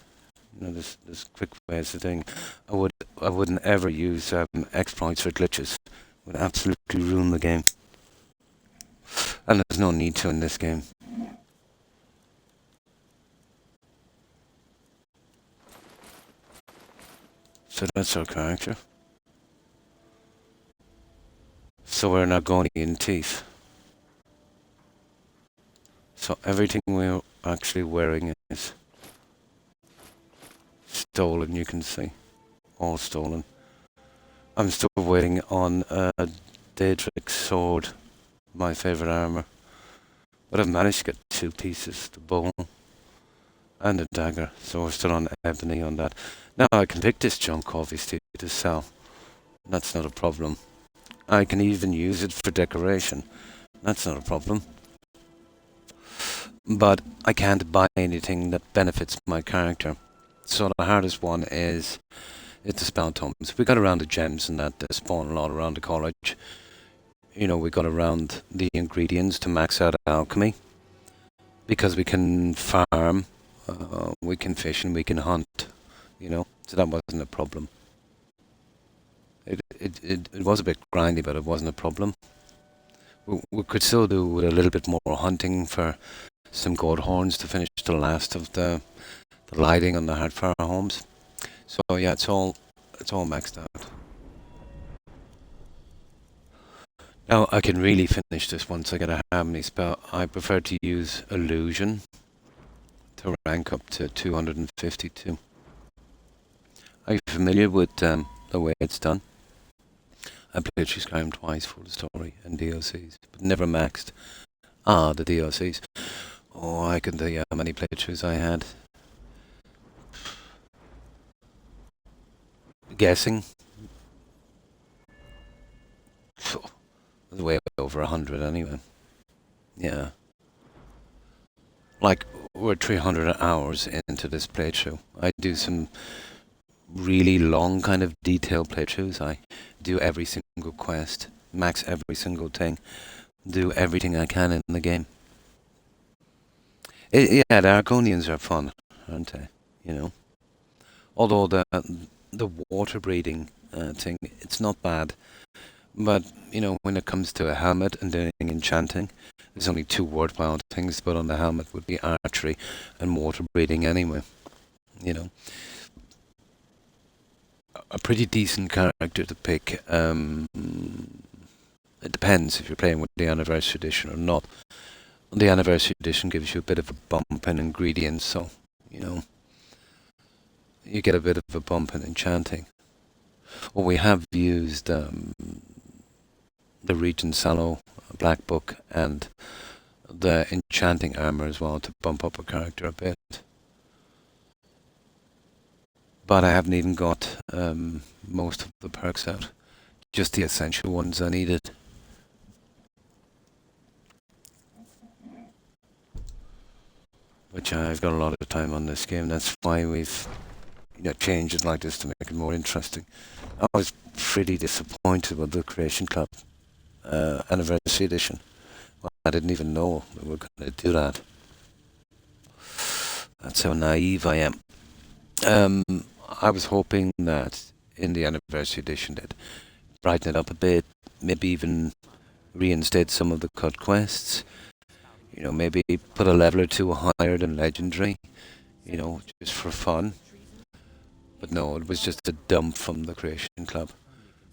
there's quick ways of doing. I wouldn't ever use exploits or glitches. It would absolutely ruin the game, and there's no need to in this game. So that's our character. So we're an Argonian thief. So everything we're actually wearing is stolen, you can see. All stolen. I'm still waiting on Daedric's sword, my favourite armour. But I've managed to get 2 pieces, the bow and the dagger, so we're still on ebony on that. Now I can pick this junk obviously to sell. That's not a problem. I can even use it for decoration. That's not a problem. But I can't buy anything that benefits my character. So the hardest one is the spell tomes. We got around the gems and that spawn a lot around the college. We got around the ingredients to max out alchemy. Because we can farm, we can fish and we can hunt. So that wasn't a problem. It was a bit grindy, but it wasn't a problem. We could still do with a little bit more hunting for some gold horns to finish the last of the lighting on the Hardfire homes. So yeah, it's all maxed out. Now I can really finish this once I get a harmony spell. I prefer to use illusion to rank up to 252. Are you familiar with the way it's done? I played through Skyrim twice for the story and DLCs, but never maxed. The DLCs. Oh, I can tell you how many playthroughs I had. Guessing. Way over 100 anyway. Yeah. Like, we're 300 hours into this playthrough. I do some really long kind of detailed playthroughs. I do every single quest, max every single thing, do everything I can in the game. Yeah, the Argonians are fun, aren't they? Although the water breathing thing, it's not bad. But, when it comes to a helmet and doing enchanting, there's only 2 worthwhile things, but on the helmet would be archery and water breathing anyway. a pretty decent character to pick. It depends if you're playing with the Anniversary Edition or not. The Anniversary Edition gives you a bit of a bump in ingredients, so, you know, you get a bit of a bump in enchanting. Well, we have used the Regent Sallow Black Book and the enchanting armor as well to bump up a character a bit. But I haven't even got most of the perks out. Just the essential ones I needed. Which I've got a lot of time on this game. That's why we've changed it like this to make it more interesting. I was pretty disappointed with the Creation Club Anniversary Edition. Well, I didn't even know we were going to do that. That's how naive I am. I was hoping that in the Anniversary Edition they'd brighten it up a bit, maybe even reinstate some of the cut quests. Maybe put a level or two higher than Legendary, just for fun. But no, it was just a dump from the Creation Club.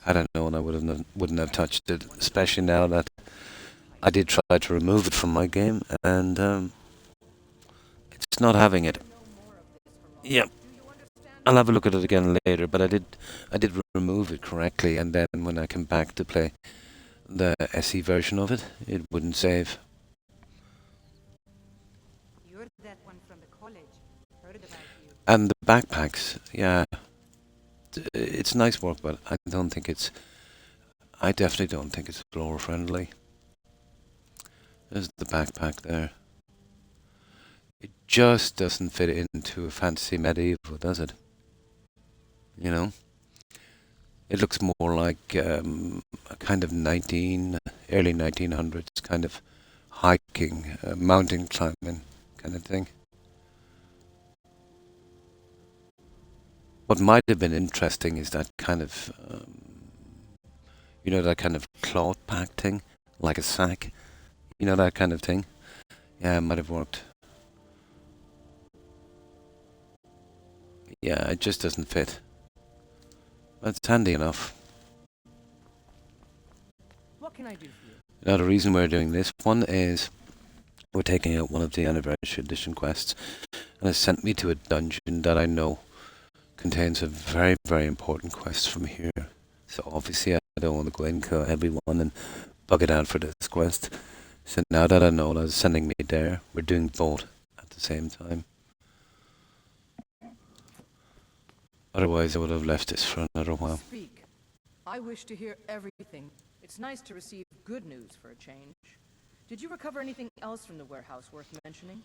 Had I known, I wouldn't have touched it, especially now that I did try to remove it from my game, and it's not having it. Yep. I'll have a look at it again later, but I did remove it correctly, and then when I came back to play the SE version of it, it wouldn't save. You're that one from the college. Heard about you. And the backpacks, yeah, it's nice work, but I definitely don't think it's explorer friendly. There's the backpack there. It just doesn't fit into a fantasy medieval, does it? It looks more like a kind of early 1900s kind of hiking, mountain climbing kind of thing. What might have been interesting is that kind of, that kind of cloth pack thing, like a sack, that kind of thing. Yeah, it might have worked. Yeah, it just doesn't fit. But it's handy enough. What can I do for you? Now, the reason we're doing this one is we're taking out one of the Anniversary Edition quests, and it sent me to a dungeon that I know contains a very, very important quest from here. So obviously I don't want to go and kill everyone and bug it out for this quest. So now that I know that it's sending me there, we're doing both at the same time. Otherwise I would have left this for another while. Speak. I wish to hear everything. It's nice to receive good news for a change. Did you recover anything else from the warehouse worth mentioning?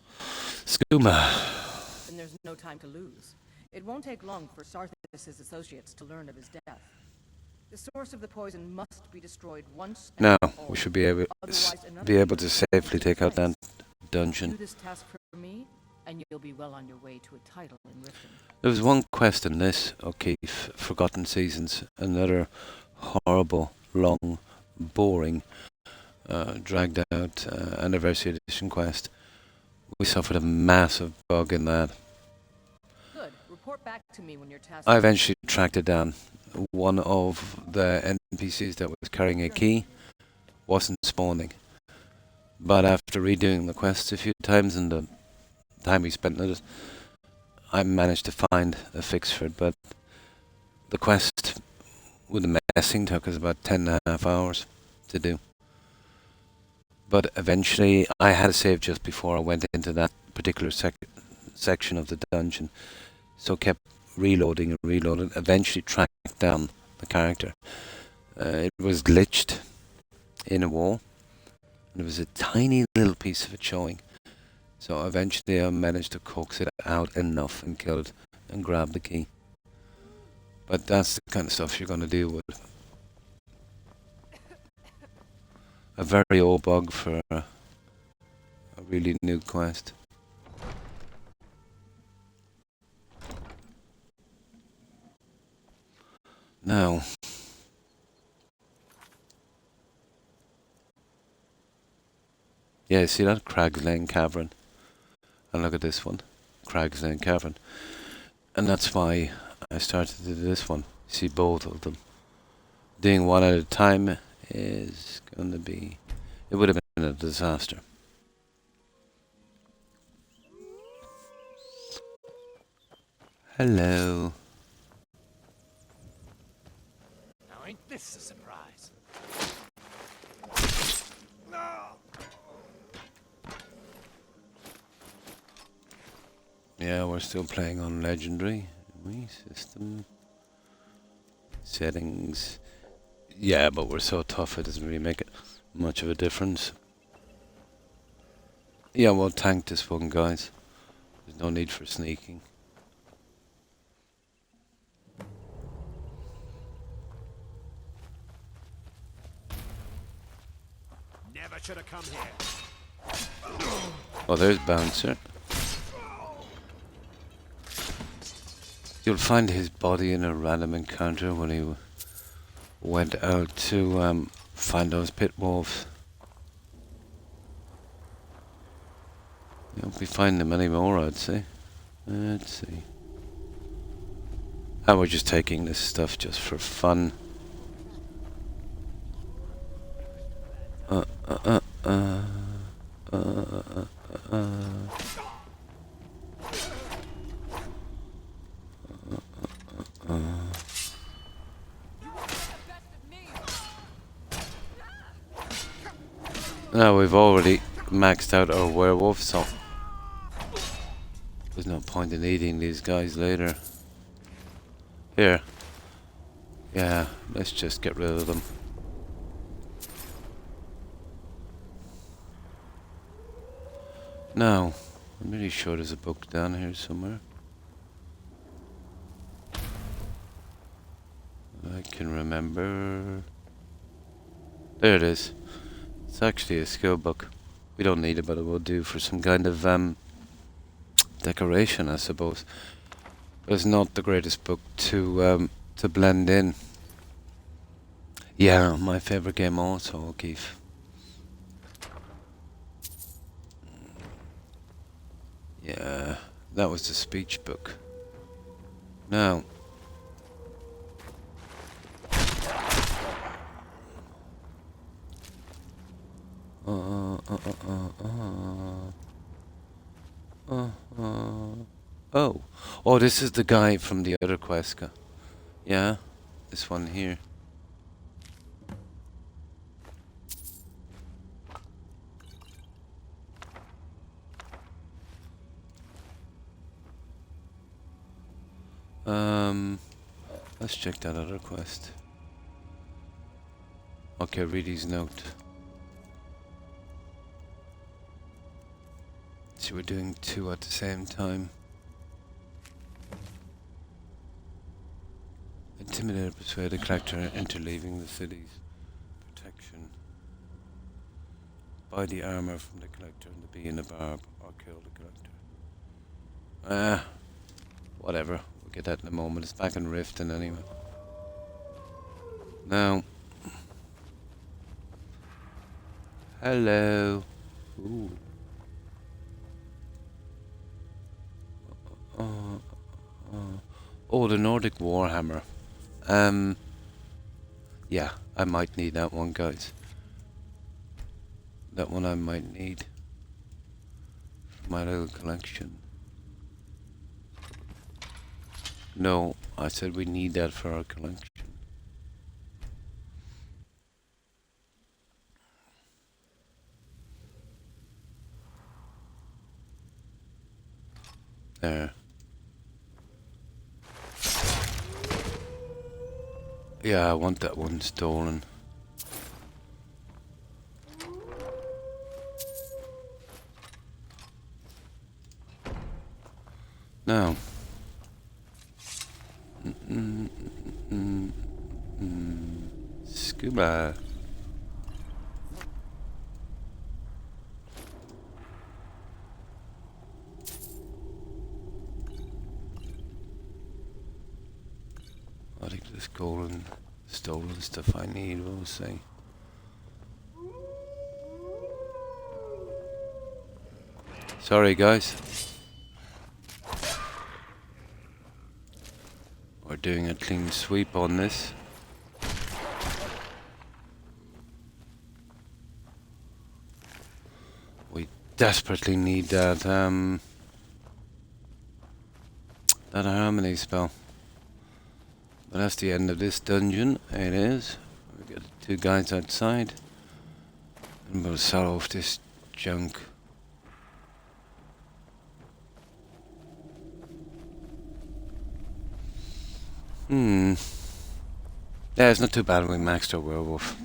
Skooma. Then there's no time to lose. It won't take long for Sarthis' associates to learn of his death. The source of the poison must be destroyed once and Now for all. we should be able to safely take out that dungeon. Do this task for me, and you'll be well on your way to a title in Riften. There was one quest in this, O'Keefe, Forgotten Seasons, another horrible, long, boring, dragged out Anniversary Edition quest. We suffered a massive bug in that. Good. Report back to me when your task. I eventually tracked it down. One of the NPCs that was carrying a key wasn't spawning. But after redoing the quest a few times and the time we spent on it, I managed to find a fix for it. But the quest with the messing took us about 10.5 hours to do. But eventually I had a save just before I went into that particular section of the dungeon. So kept reloading and reloading, eventually tracked down the character. It was glitched in a wall, and there was a tiny little piece of it showing. So eventually I managed to coax it out enough and kill it and grab the key. But that's the kind of stuff you're going to deal with. A very old bug for a really new quest. Now, yeah, see that? Crag's Lane Cavern. And look at this one. Crag's Lane Cavern. And that's why I started to do this one. See both of them. Doing one at a time is going to be... It would have been a disaster. Hello. Now ain't this a surprise? Yeah, we're still playing on Legendary. System. Settings. Yeah, but we're so tough it doesn't really make it much of a difference. Yeah, we'll tank this one, guys. There's no need for sneaking. Never should have come here. Oh, there's Bouncer. You'll find his body in a random encounter when he went out to find those pit wolves. You won't be finding them anymore, I'd say. Let's see. And we're just taking this stuff just for fun. Now we've already maxed out our werewolf, so there's no point in eating these guys later. Here. Yeah, let's just get rid of them. Now, I'm really sure there's a book down here somewhere. I can remember. There it is. It's actually a skill book. We don't need it, but it will do for some kind of decoration, I suppose. But it's not the greatest book to blend in. Yeah, my favorite game also, O'Keefe. Yeah, that was the speech book. Now. Oh, this is the guy from the other quest. Yeah, this one here. Let's check that other quest. Okay, read his note. So we're doing two at the same time. Intimidate or persuade a collector into leaving the city's protection. Buy the armor from the collector and the bee in the barb, or kill the collector. Whatever. We'll get that in a moment. It's back in Riften anyway. Now. Hello. Ooh. Oh, the Nordic Warhammer. Yeah, I might need that one, guys. That one I might need for my little collection. No, I said we need that for our collection. There. Yeah, I want that one stolen. Now. Scuba. I think this golden, stolen stuff I need, we'll see. Sorry, guys. We're doing a clean sweep on this. We desperately need that that harmony spell. But that's the end of this dungeon. It is. We got 2 guys outside. And we'll sell off this junk. Yeah, it's not too bad when we maxed our werewolf.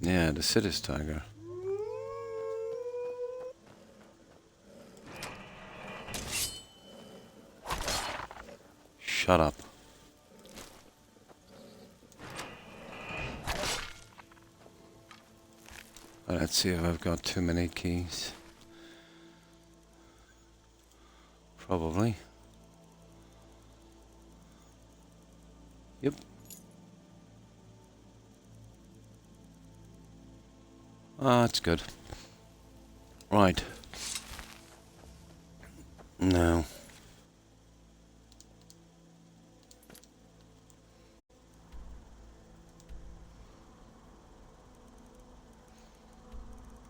Yeah, the Citus tiger. Shut up. Let's see if I've got too many keys. Probably. Yep. Ah, that's good. Right. Now.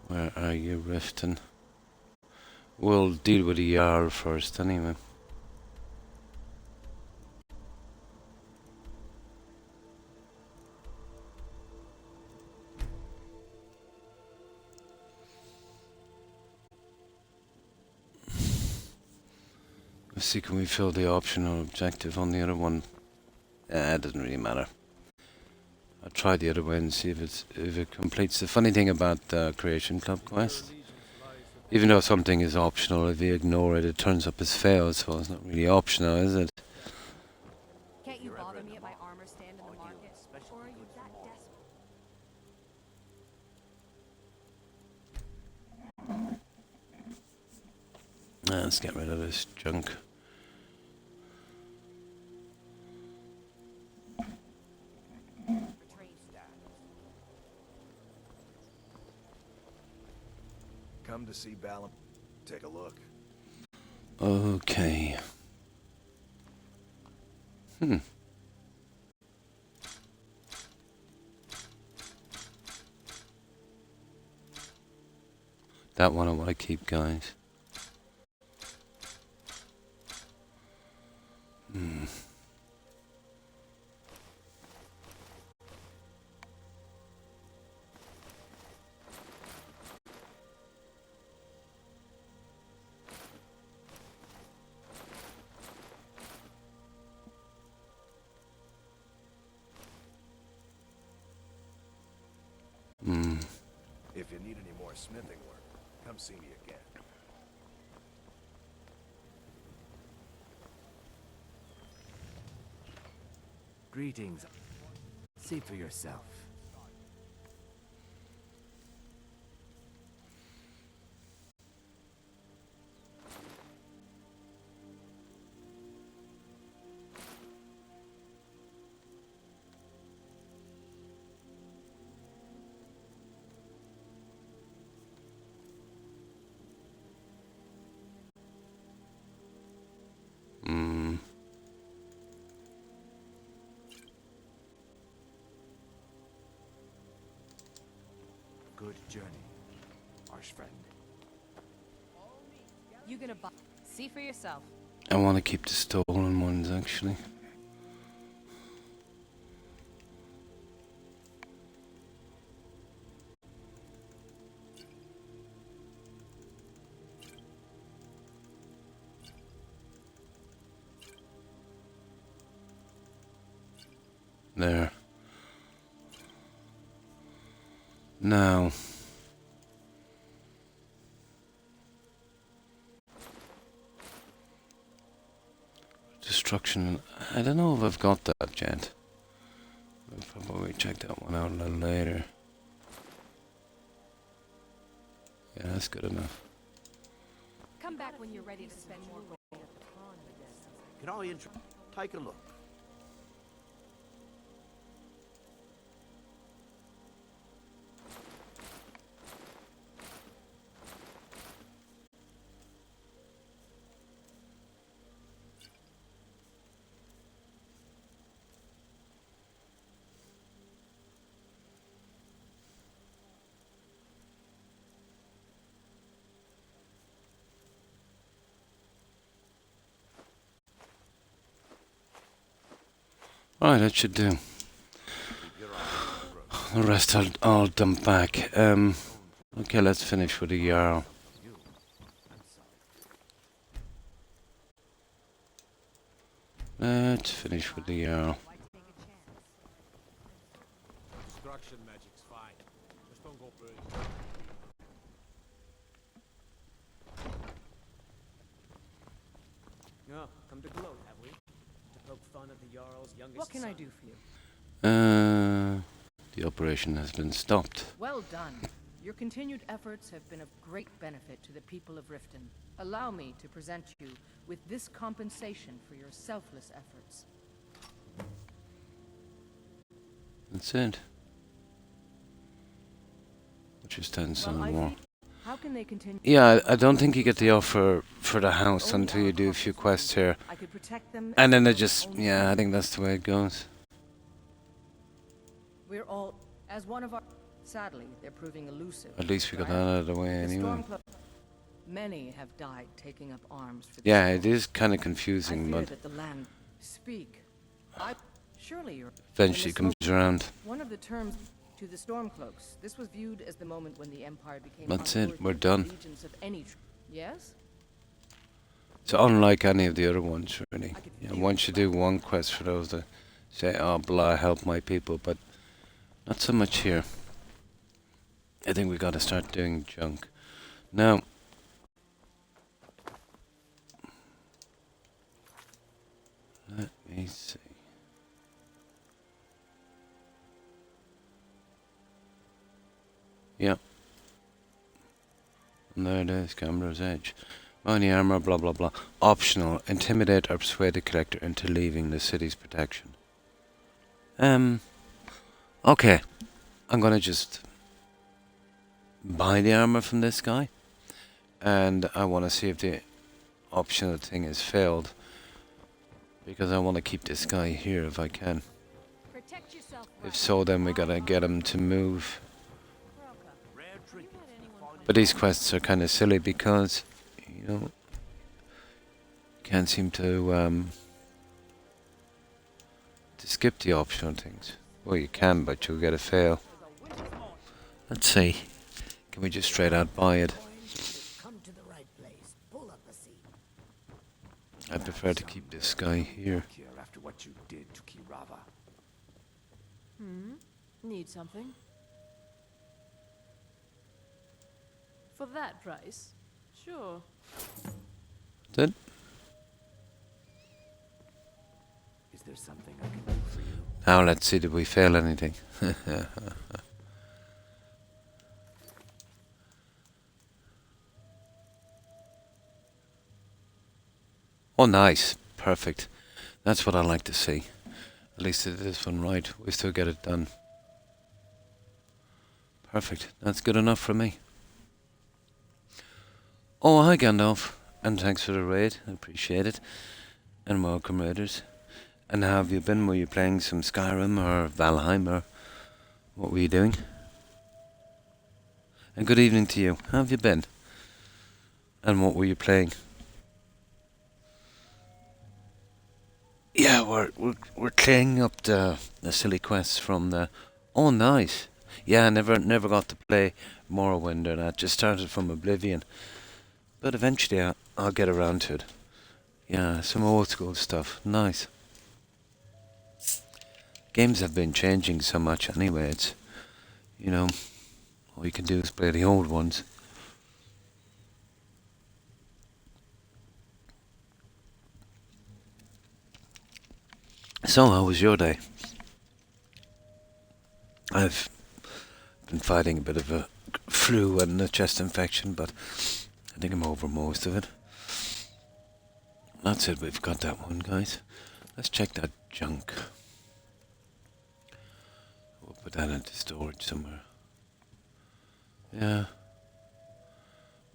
Where are you, Rifton? We'll deal with the Jarl first, anyway. Let's see, can we fill the optional objective on the other one? It doesn't really matter. I'll try the other way and see if it completes. The funny thing about Creation Club quest, even though something is optional, if you ignore it, it turns up as failed, so it's not really optional, is it? Can't you bother me at my armor stand in the market? Or are you that desperate? Let's get rid of this junk. Come to see Balam. Take a look. Okay. That one I want to keep, guys. If you need any more smithing work, come see me again. Greetings. See for yourself. Good journey, harsh friend. You gonna buy? See for yourself. I want to keep the stolen ones, actually. There. Now. Destruction. I don't know if I've got that yet. We'll probably check that one out a little later. Yeah, that's good enough. Come back when you're ready to spend more gold. Can I take a look? Right, that should do. The rest I'll dump back. Okay, let's finish with the Jarl. Let's finish with the Jarl. Destruction magic's fine. Just don't go burning. Oh, come to gloat, have we? To poke fun at the Jarl's youngest What can I son. do for you? The operation has been stopped. Well done. Your continued efforts have been of great benefit to the people of Riften. Allow me to present you with this compensation for your selfless efforts. That's it. Just stand some Well, more. How can they continue? Yeah, I don't think you get the offer for the house until you do a few quests here. I could protect them. And then they just, yeah, I think that's the way it goes. We're all, as one of our. Sadly, they're proving elusive. At least we got that out of the way The anyway. Many have died taking up arms for. Yeah, this it is kind of I confusing, fear but that the land. Speak. Surely you're. eventually comes around. One of the terms to the Stormcloaks. This was viewed as the moment when the Empire became. That's it, unworthy we're of done. allegiance of any yes. So unlike any of the other ones, really. You know, once you do one quest for those that say, oh, blah, help my people, but not so much here. I think we got to start doing junk. Now, let me see. Yep. And there it is, Gambler's Edge. Money, armor, blah blah blah. Optional. Intimidate or persuade the collector into leaving the city's protection. Okay. I'm gonna just buy the armor from this guy. And I want to see if the optional thing is failed. Because I want to keep this guy here if I can. Protect yourself. If so, then we gotta get him to move. Rare trinkets. But these quests are kind of silly because, you know, can't seem to skip the optional things. Well, you can, but you'll get a fail. Let's see. Can we just straight out buy it? Come to the right place. Pull up a seat. I prefer to keep this guy here. Here after what you did to Kirava. Need something? For that price? Sure. That's it. Is there something I can do for you? Now let's see, did we fail anything? Oh, nice. Perfect. That's what I like to see. At least it is one right. We still get it done. Perfect. That's good enough for me. Oh, hi Gandalf. And thanks for the raid. I appreciate it. And welcome, raiders. And how have you been? Were you playing some Skyrim or Valheim or what were you doing? And good evening to you. How have you been? And what were you playing? Yeah, we're cleaning up the silly quests from the. Oh, nice. Yeah, I never got to play Morrowind or that. Just started from Oblivion, but eventually I'll get around to it. Yeah, some old school stuff. Nice. Games have been changing so much anyway. It's, you know, all you can do is play the old ones. So, how was your day? I've been fighting a bit of a flu and a chest infection, but I think I'm over most of it. That's it, we've got that one, guys. Let's check that junk. We'll put that into storage somewhere. Yeah.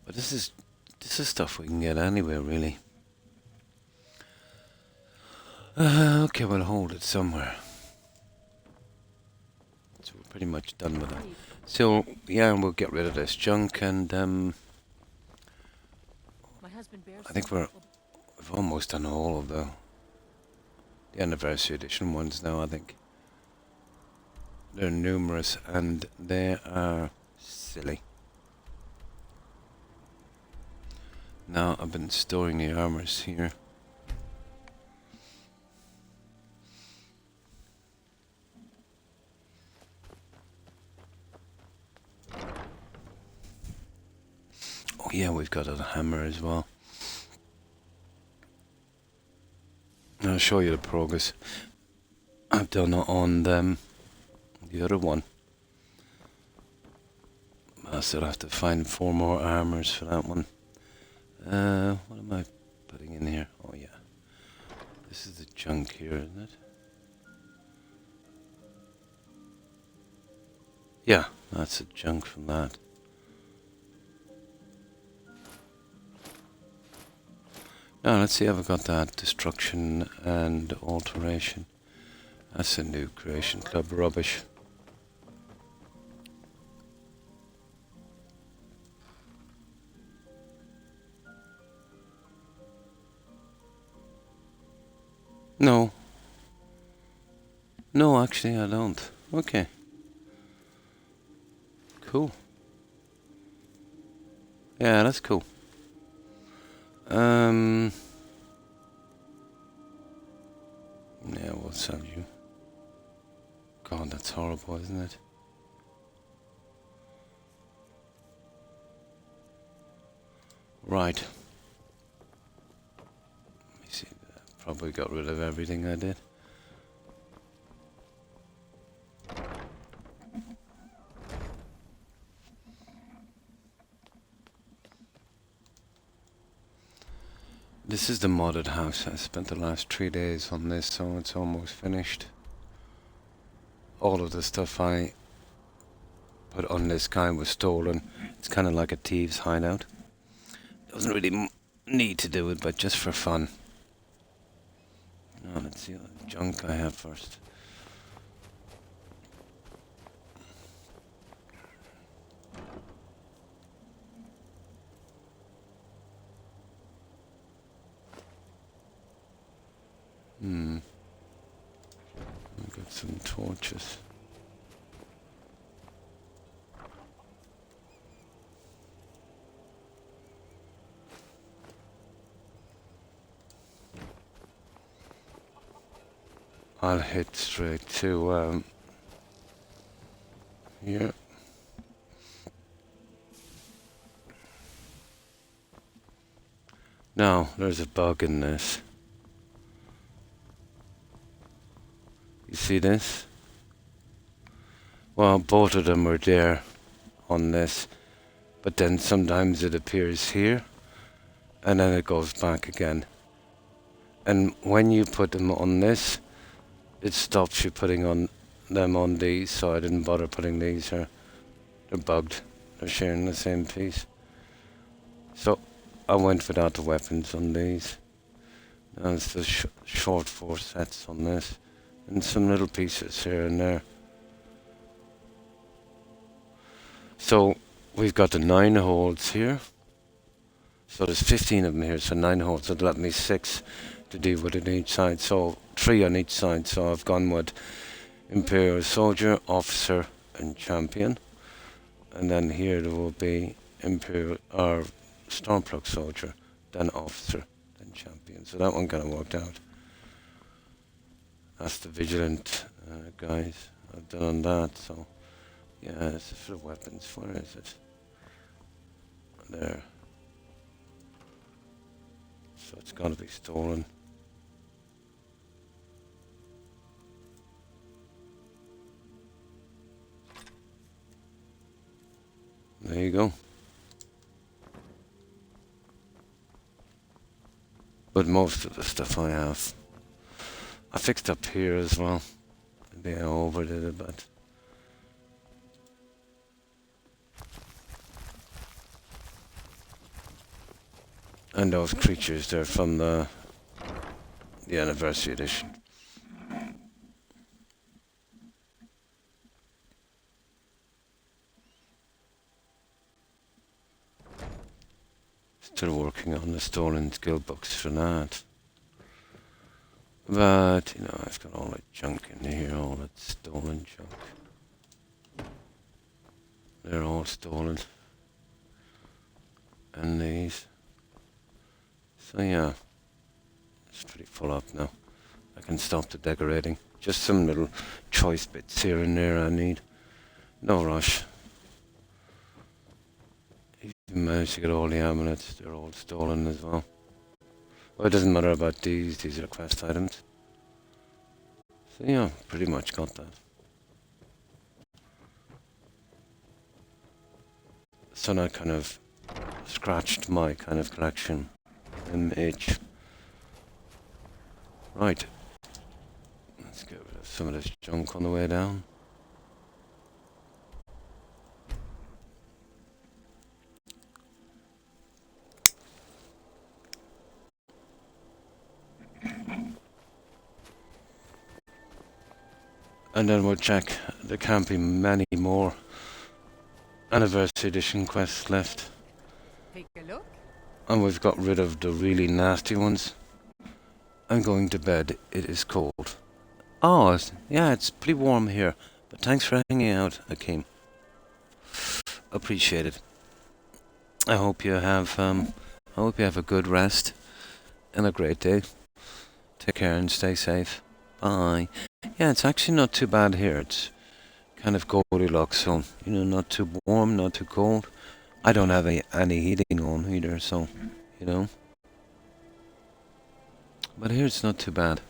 But this is stuff we can get anywhere, really. Okay, we'll hold it somewhere. So we're pretty much done with that. So, yeah, we'll get rid of this junk and, My husband bears I think we've almost done all of the the anniversary edition ones now, I think. They're numerous and they are silly. Now I've been storing the armors here. Oh yeah, we've got a hammer as well. I'll show you the progress I've done on the other one. I still have to find 4 more armors for that one. What am I putting in here? Oh yeah. This is the junk here, isn't it? Yeah, that's the junk from that. Now let's see if I've got that. Destruction and alteration. That's a new Creation Club rubbish. No. No, actually I don't. Okay. Cool. Yeah, that's cool. Yeah, we'll sell you. God, that's horrible, isn't it? Right. Let me see. I probably got rid of everything I did. This is the modded house. I spent the last 3 days on this, so it's almost finished. All of the stuff I put on this guy was stolen. It's kind of like a thieves' hideout. Doesn't really need to do it, but just for fun. Now let's see what junk I have first. I've got some torches. I'll head straight to here. Now, there's a bug in this. You see this? Well, both of them are there on this, but then sometimes it appears here, and then it goes back again. And when you put them on this, it stops you putting on them on these, so I didn't bother putting these here. They're bugged. They're sharing the same piece. So I went without the weapons on these. Now it's the short 4 sets on this. And some little pieces here and there. So we've got the 9 holes here. So there's 15 of them here, so 9 holes. That'll let me 6 to deal with on each side. So 3 on each side. So I've gone with Imperial Soldier, Officer, and Champion. And then here there will be Imperial or Stormplug Soldier, then Officer, then Champion. So that one kind of worked out. That's the Vigilant guys I've done on that. So yeah, this is for the weapons. Where is it? There. So it's got to be stolen. There you go. But most of the stuff I have. I fixed up here as well. Maybe I overdid it, but... And those creatures, they're from the anniversary edition. Still working on the stolen skill books for that. But, you know, I've got all that junk in here, all that stolen junk. They're all stolen. And these. So yeah, it's pretty full up now. I can stop the decorating. Just some little choice bits here and there I need. No rush. Even managed to get all the amulets. They're all stolen as well. Well, it doesn't matter about these. These are quest items. So yeah, pretty much got that. So that kind of scratched my kind of collection. MH. Right. Let's get rid of some of this junk on the way down. And then we'll check. There can't be many more Anniversary Edition quests left. Take a look. And we've got rid of the really nasty ones. I'm going to bed. It is cold. Oh, yeah, it's pretty warm here. But thanks for hanging out, Akeem. Appreciate it. I hope you have a good rest and a great day. Take care and stay safe. Bye. Yeah, it's actually not too bad here. It's kind of Goldilocks zone. You know, not too warm, not too cold. I don't have any heating on either, so, you know. But here it's not too bad.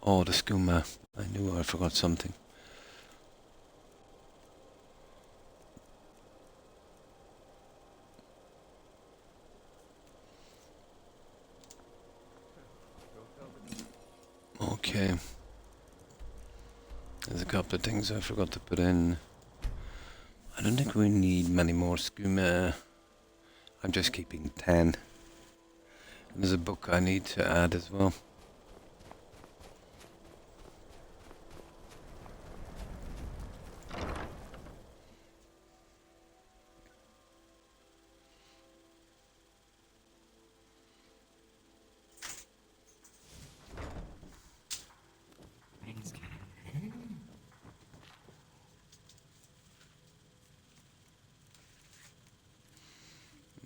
Oh, the skooma. I knew I forgot something. Okay. There's a couple of things I forgot to put in. I don't think we need many more skooma. I'm just keeping 10. And there's a book I need to add as well.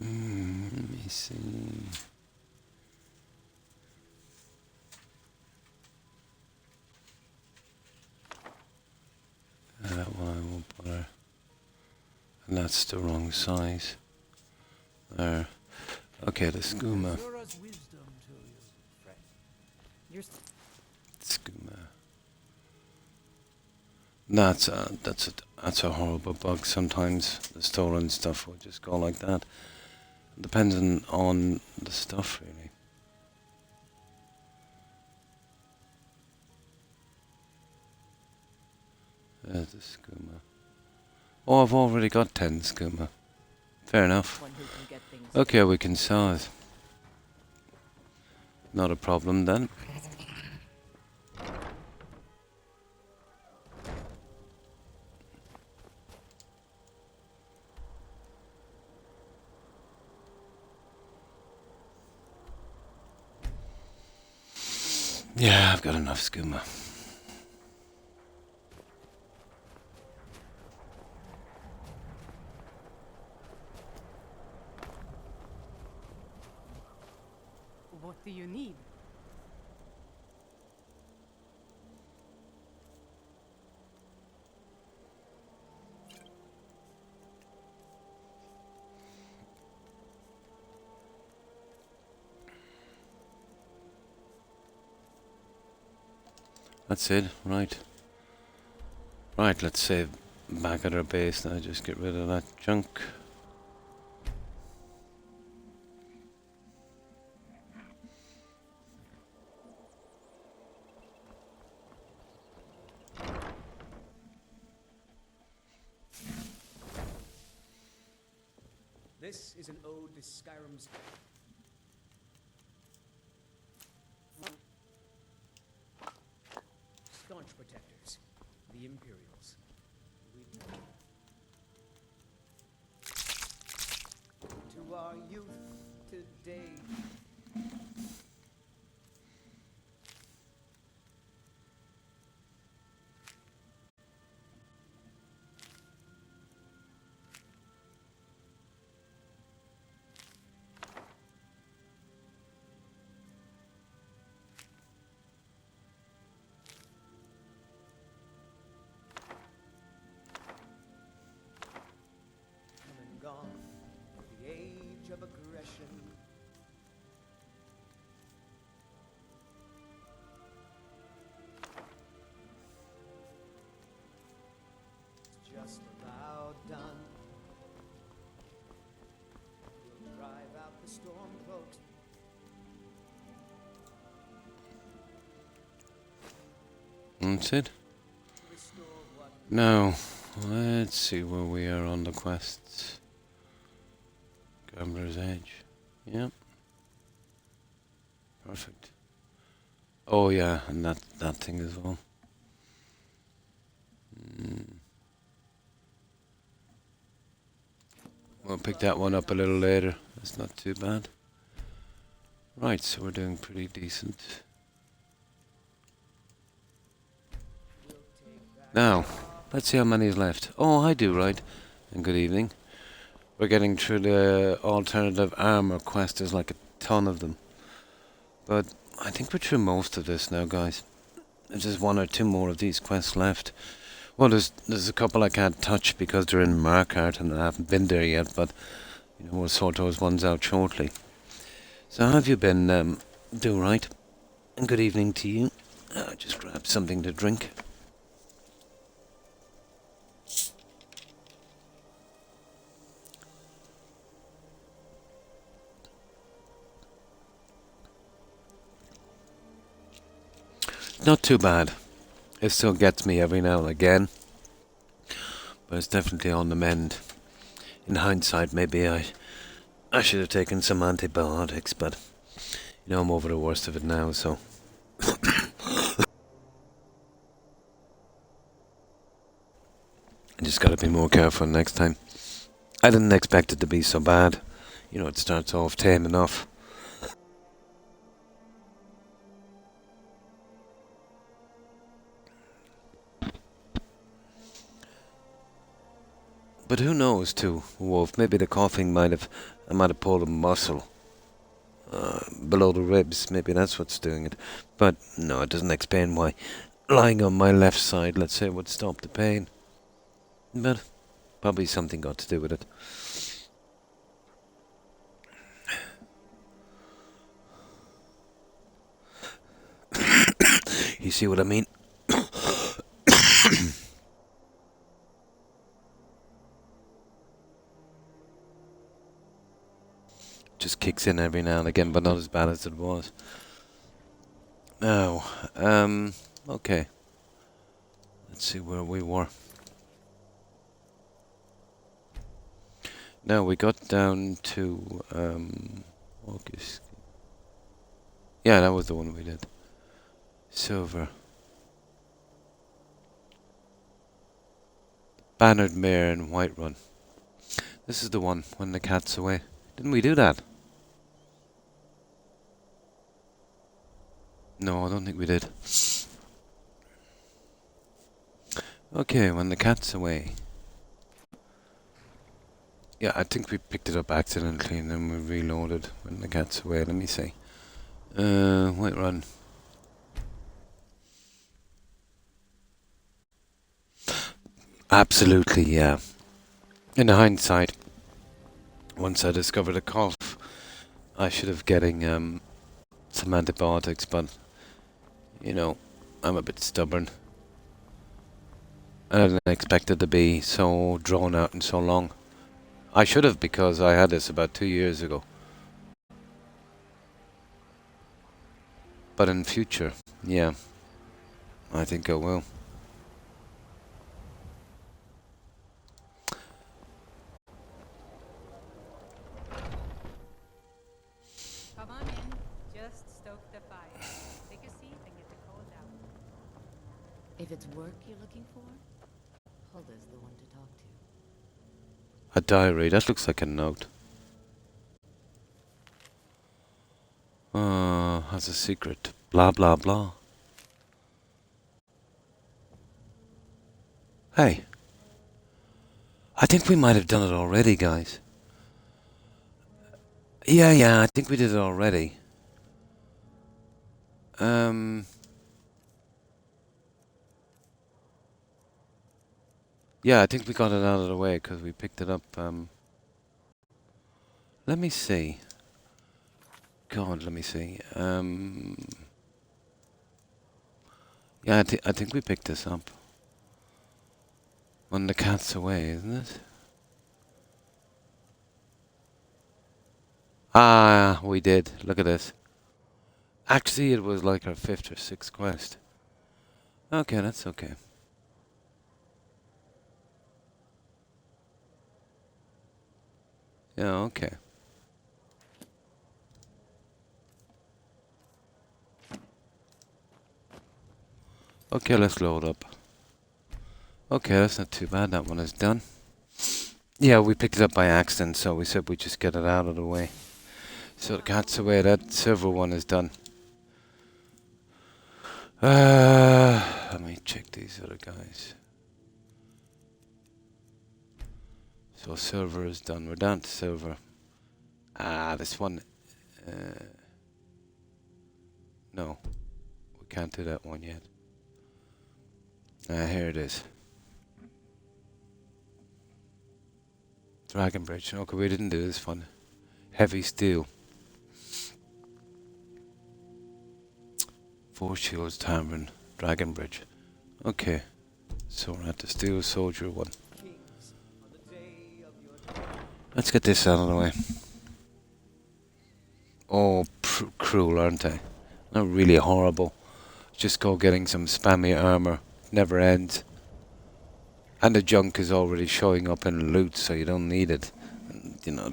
Let me see. That one I won't bother. And that's the wrong size. There. Okay, the skooma. Zura's wisdom to you, friend. You're Skooma. That's a horrible bug. Sometimes the stolen stuff will just go like that. Depending on the stuff, really. There's the skooma. Oh, I've already got 10 skooma. Fair enough. One who can get things. Okay, we can sell it. Not a problem then. Yeah, I've got enough skooma. What do you need? That's it, right. Right, let's save back at our base now, just get rid of that junk. This is an ode to Skyrim's... staunch protectors, the Imperials. our youth today. Come and gone, the age of aggression. Just about done. We'll drive out the storm cloaks. That's it. Restore what Now, let's see where we are on the quests. Gambler's Edge. Yep. Perfect. Oh yeah, and that thing as well. We'll pick that one up a little later. That's not too bad. Right, so we're doing pretty decent. Now, let's see how many is left. Oh, I do, right. And good evening. We're getting through the alternative armor quest. There's like a ton of them. But I think we're through most of this now, guys. There's just one or two more of these quests left. Well, there's a couple I can't touch because they're in Markart and I haven't been there yet, but you know, we'll sort those ones out shortly. So how have you been, do right? And good evening to you. Just grab something to drink. Not too bad. It still gets me every now and again, but it's definitely on the mend. In hindsight, maybe I should have taken some antibiotics, but you know, I'm over the worst of it now, so. I just gotta be more careful next time. I didn't expect it to be so bad. You know, it starts off tame enough. But who knows, too, Wolf? Maybe the coughing I might have pulled a muscle below the ribs. Maybe that's what's doing it. But no, it doesn't explain why lying on my left side, let's say, would stop the pain. But probably something got to do with it. You see what I mean? Just kicks in every now and again, but not as bad as it was. Now, okay. Let's see where we were. Now we got down to August. Yeah, that was the one we did. Silver. Bannered Mare and Whiterun. This is the one when the cat's away. Didn't we do that? No, I don't think we did. Okay, when the cat's away. Yeah, I think we picked it up accidentally and then we reloaded when the cat's away. Let me see. Whiterun. Absolutely, yeah. In hindsight, once I discovered a cough, I should have getting some antibiotics, but you know, I'm a bit stubborn. I didn't expect it to be so drawn out and so long. I should have, because I had this about 2 years ago. But in future, yeah, I think I will. Come on in. Just stoke the fire. Take a seat and get the cold out. If it's work you're looking for, Hulda's the one to talk to. A diary, that looks like a note. has a secret. Blah, blah, blah. Hey. I think we might have done it already, guys. Yeah, I think we did it already. Yeah, I think we got it out of the way because we picked it up. Let me see. God, let me see. Yeah, I think we picked this up. When the cat's away, isn't it? Ah, we did. Look at this. Actually, it was like our 5th or 6th quest. Okay, that's okay. Yeah, okay. Okay, let's load up. Okay, that's not too bad. That one is done. Yeah, we picked it up by accident, so we said we'd just get it out of the way. So the cat's away. That silver one is done. Let me check these other guys. So silver is done. We're down to silver. Ah, this one. No, we can't do that one yet. Here it is. Dragon Bridge. Okay, we didn't do this one. Heavy steel. Four Shields Tavern. Dragon Bridge. Okay. So we're at the Steel Soldier one. Let's get this out of the way. Oh, cruel, aren't they? Not really horrible. Just go getting some spammy armor. Never ends. And the junk is already showing up in loot, so you don't need it. You know,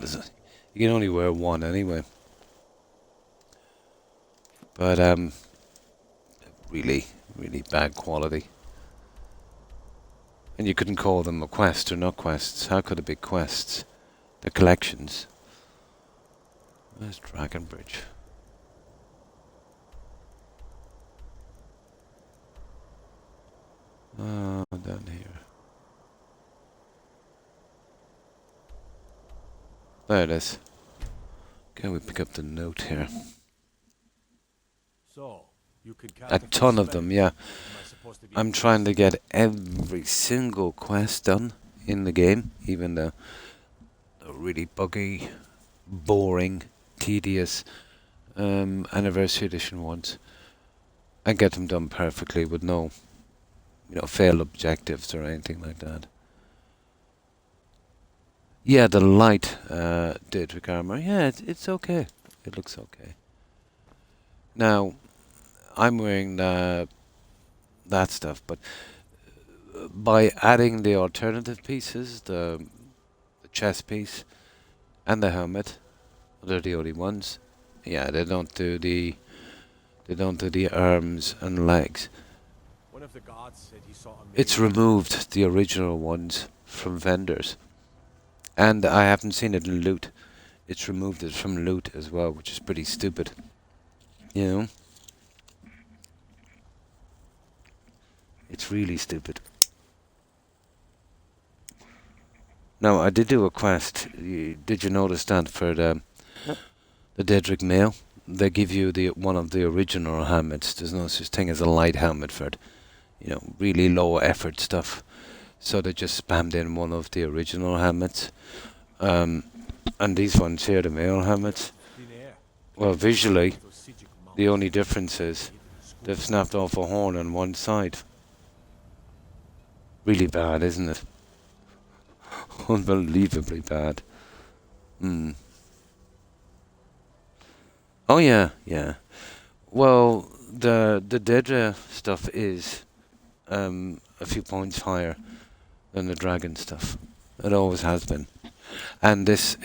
you can only wear one anyway. But really, really bad quality. And you couldn't call them a quest or not quests. How could it be quests? They're collections. Where's Dragon Bridge? Oh, down here. There it is. Okay, we pick up the note here. So, you can A ton of them, yeah. I'm trying to get every single quest done in the game, even the really buggy, boring, tedious Anniversary Edition ones, and get them done perfectly with no, failed objectives or anything like that. Yeah, the light Daedric armor. Yeah, it's okay. It looks okay. Now, I'm wearing that stuff, but by adding the alternative pieces, the chest piece and the helmet, they're the only ones. Yeah, they don't do the arms and legs. One of the guards said he saw a It's removed the original ones from vendors. And I haven't seen it in loot. It's removed it from loot as well, which is pretty stupid. You know? It's really stupid. Now, I did do a quest. Did you notice that for the Daedric Mail? They give you one of the original helmets. There's no such thing as a light helmet for it. Really low effort stuff. So they just spammed in one of the original helmets. And these ones here, the male helmets. Well, visually, the only difference is they've snapped off a horn on one side. Really bad, isn't it? Unbelievably bad. Oh yeah. Well, the Daedra stuff is a few points higher than the dragon stuff. It always has been. And this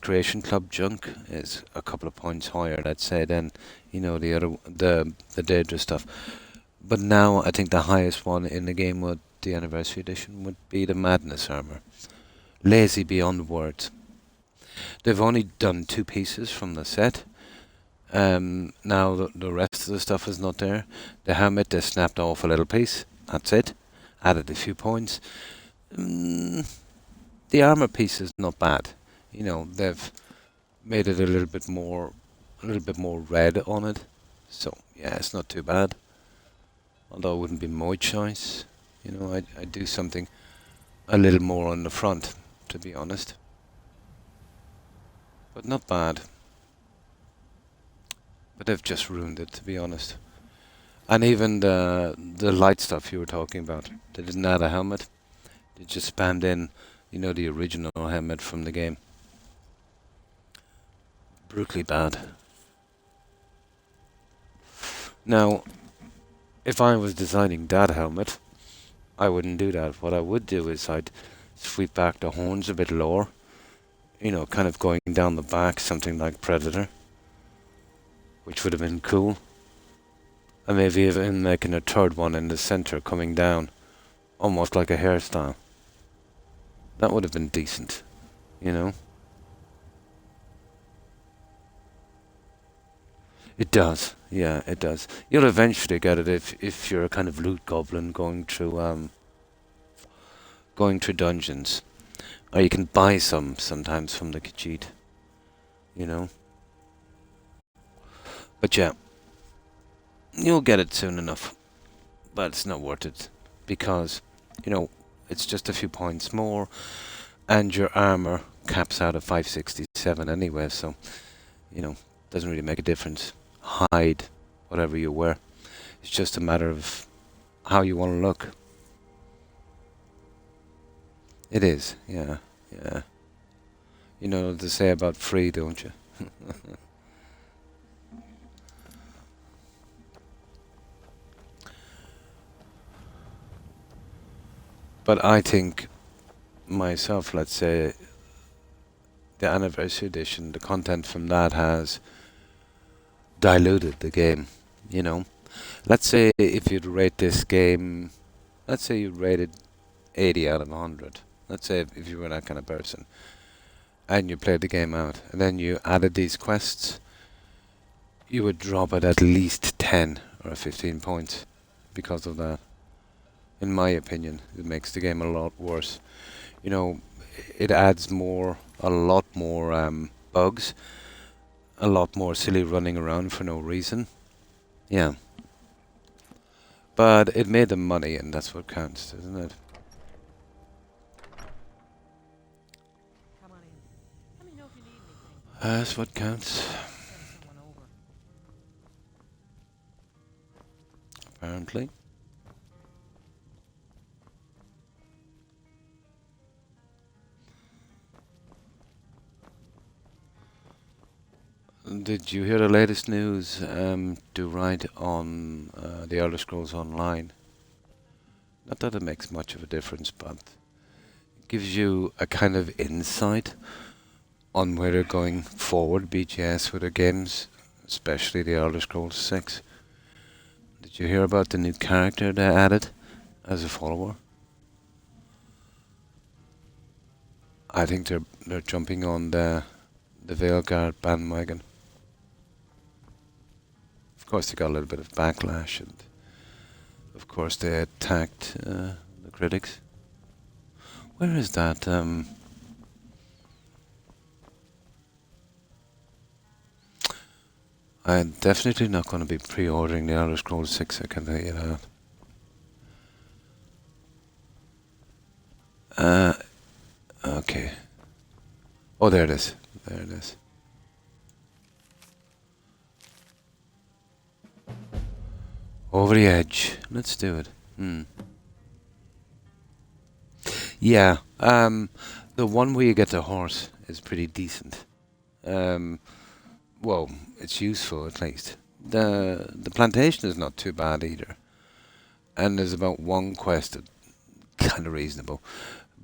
Creation Club junk is a couple of points higher, let's say, than the Daedra stuff. But now I think the highest one in the game with the Anniversary Edition would be the Madness armor. Lazy beyond words. They've only done 2 pieces from the set, Now the rest of the stuff is not there. The helmet, they snapped off a little piece. That's it. Added a few points. Mm, the armor piece is not bad. You know, they've made it a little bit more red on it. So yeah, it's not too bad. Although it wouldn't be my choice. You know, I'd do something a little more on the front, to be honest. But not bad. But they've just ruined it, to be honest. And even the light stuff you were talking about, they didn't add a helmet. They just spammed in, you know, the original helmet from the game. Brutally bad. Now, if I was designing that helmet, I wouldn't do that. What I would do is I'd sweep back the horns a bit lower. You know, kind of going down the back, something like Predator. Which would have been cool. And maybe even making a third one in the center coming down. Almost like a hairstyle. That would have been decent. You know? It does. Yeah, it does. You'll eventually get it if you're a kind of loot goblin going through dungeons. Or you can buy some sometimes from the Khajiit. You know? But yeah. You'll get it soon enough. But it's not worth it. Because, you know, it's just a few points more. And your armor caps out at 567 anyway, so, you know, doesn't really make a difference. Hide whatever you wear. It's just a matter of how you want to look. It is, yeah, yeah. You know what to say about free, don't you? But I think myself, let's say, the anniversary edition, the content from that has diluted the game, you know. Let's say if you'd rate this game, let's say you rated 80 out of 100. Let's say if you were that kind of person. And you played the game out, and then you added these quests, you would drop it at least 10 or 15 points because of that. In my opinion, it makes the game a lot worse. You know, it adds a lot more bugs, a lot more silly running around for no reason. Yeah. But it made them money, and that's what counts, isn't it? Come on in. Let me know if you need anything. That's what counts, Send someone over. apparently. Did you hear the latest news to write on the Elder Scrolls Online? Not that it makes much of a difference, but it gives you a kind of insight on where they're going forward, BGS, with their games, especially the Elder Scrolls 6. Did you hear about the new character they added as a follower? I think they're jumping on the Veilguard bandwagon. Of course, they got a little bit of backlash, and of course they attacked the critics. Where is that? I'm definitely not going to be pre-ordering the Elder Scrolls 6, I can tell you that. Okay. Oh, there it is. There it is. Over the edge. Let's do it. Yeah. The one where you get the horse is pretty decent. Well, it's useful at least. The plantation is not too bad either. And there's about one quest that kind of reasonable.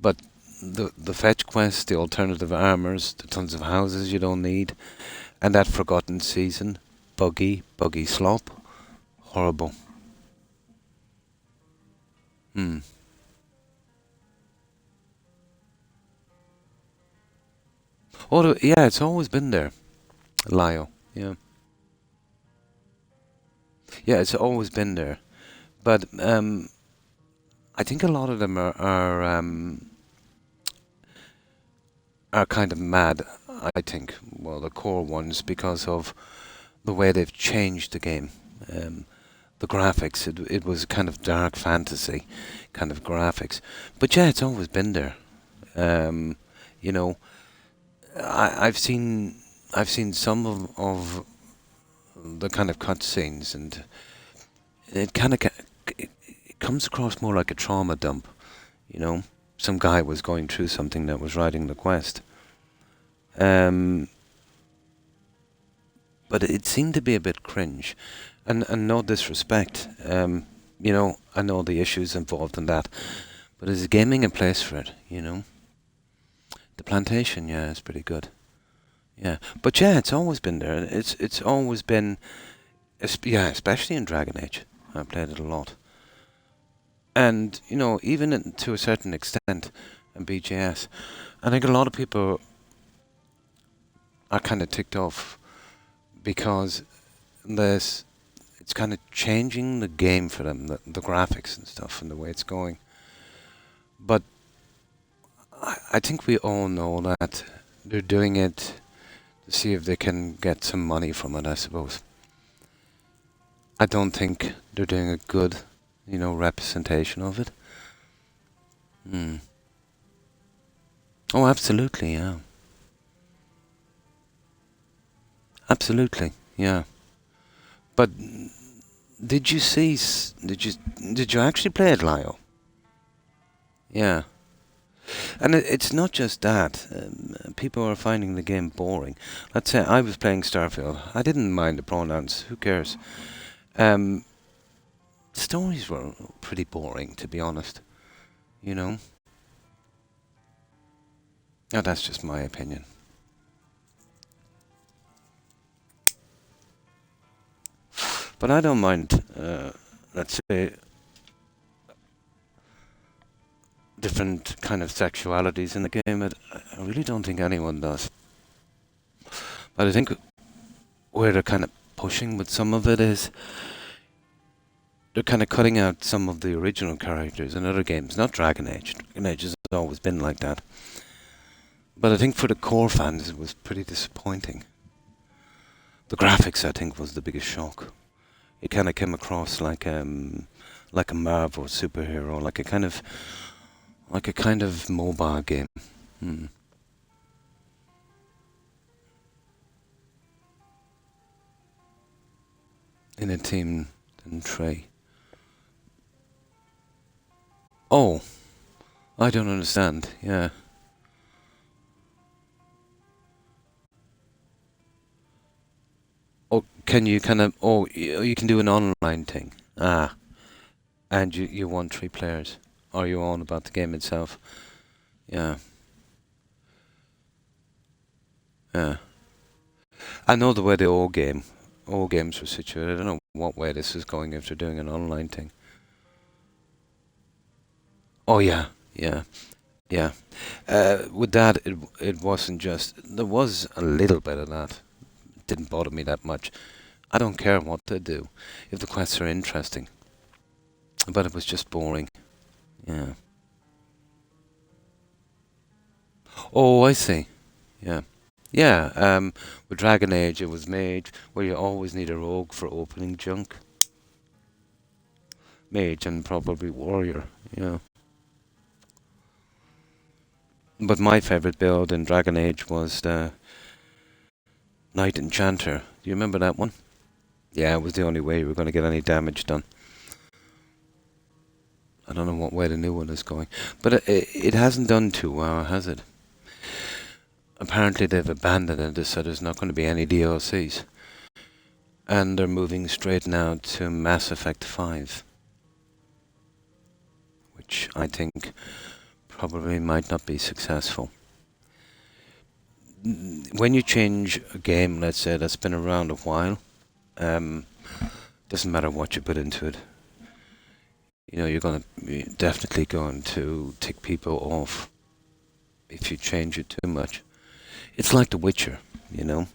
But the fetch quest, the alternative armors, the tons of houses you don't need, and that forgotten season, buggy slop, horrible. Oh, yeah, it's always been there, Lyle. Yeah. Yeah, it's always been there. But I think a lot of them are kind of mad, I think. Well, the core ones, because of the way they've changed the game. The graphics, it was kind of dark fantasy kind of graphics. But yeah, it's always been there. You know, I've seen some of the kind of cutscenes, and it kind of it comes across more like a trauma dump. You know, some guy was going through something that was writing the quest. But it seemed to be a bit cringe, and no disrespect. You know, I know the issues involved in that, but is gaming a place for it? You know, the plantation, yeah, is pretty good. Yeah, but yeah, it's always been there. It's always been, yeah, especially in Dragon Age. I played it a lot, and you know, even to a certain extent, in BGS, I think a lot of people are kind of ticked off because it's kind of changing the game for them, the graphics and stuff, and the way it's going. But I think we all know that they're doing it to see if they can get some money from it, I suppose. I don't think they're doing a good, you know, representation of it. Oh, absolutely, yeah. Absolutely, yeah. But did you see? Did you actually play it, Lyle? Yeah. And it's not just that. People are finding the game boring. Let's say I was playing Starfield. I didn't mind the pronouns. Who cares? Stories were pretty boring, to be honest. You know. Now that's just my opinion. But I don't mind, let's say, different kind of sexualities in the game. I really don't think anyone does. But I think where they're kind of pushing with some of it is they're kind of cutting out some of the original characters in other games. Not Dragon Age. Dragon Age has always been like that. But I think for the core fans it was pretty disappointing. The graphics, I think, was the biggest shock. It kind of came across like a Marvel superhero, like a kind of mobile game. In a team and Trey. Oh, I don't understand. Yeah. Oh, can you kind of? Oh, you can do an online thing. Ah, and you want 3 players. Are you on about the game itself? Yeah. Yeah. I know the way the all games were situated. I don't know what way this is going if they're doing an online thing. Oh yeah, yeah, yeah. With that, it wasn't just. There was a little bit of that. It didn't bother me that much. I don't care what they do, if the quests are interesting. But it was just boring. Yeah. Oh, I see. Yeah. Yeah, with Dragon Age it was mage, where you always need a rogue for opening junk. Mage and probably warrior, yeah. But my favourite build in Dragon Age was the Knight Enchanter. Do you remember that one? Yeah, it was the only way you were going to get any damage done. I don't know what way the new one is going. But it hasn't done too well, has it? Apparently they've abandoned it, so there's not going to be any DLCs. And they're moving straight now to Mass Effect 5. Which I think probably might not be successful. When you change a game, let's say, that's been around a while, doesn't matter what you put into it. You know, you're definitely going to tick people off if you change it too much. It's like The Witcher, you know,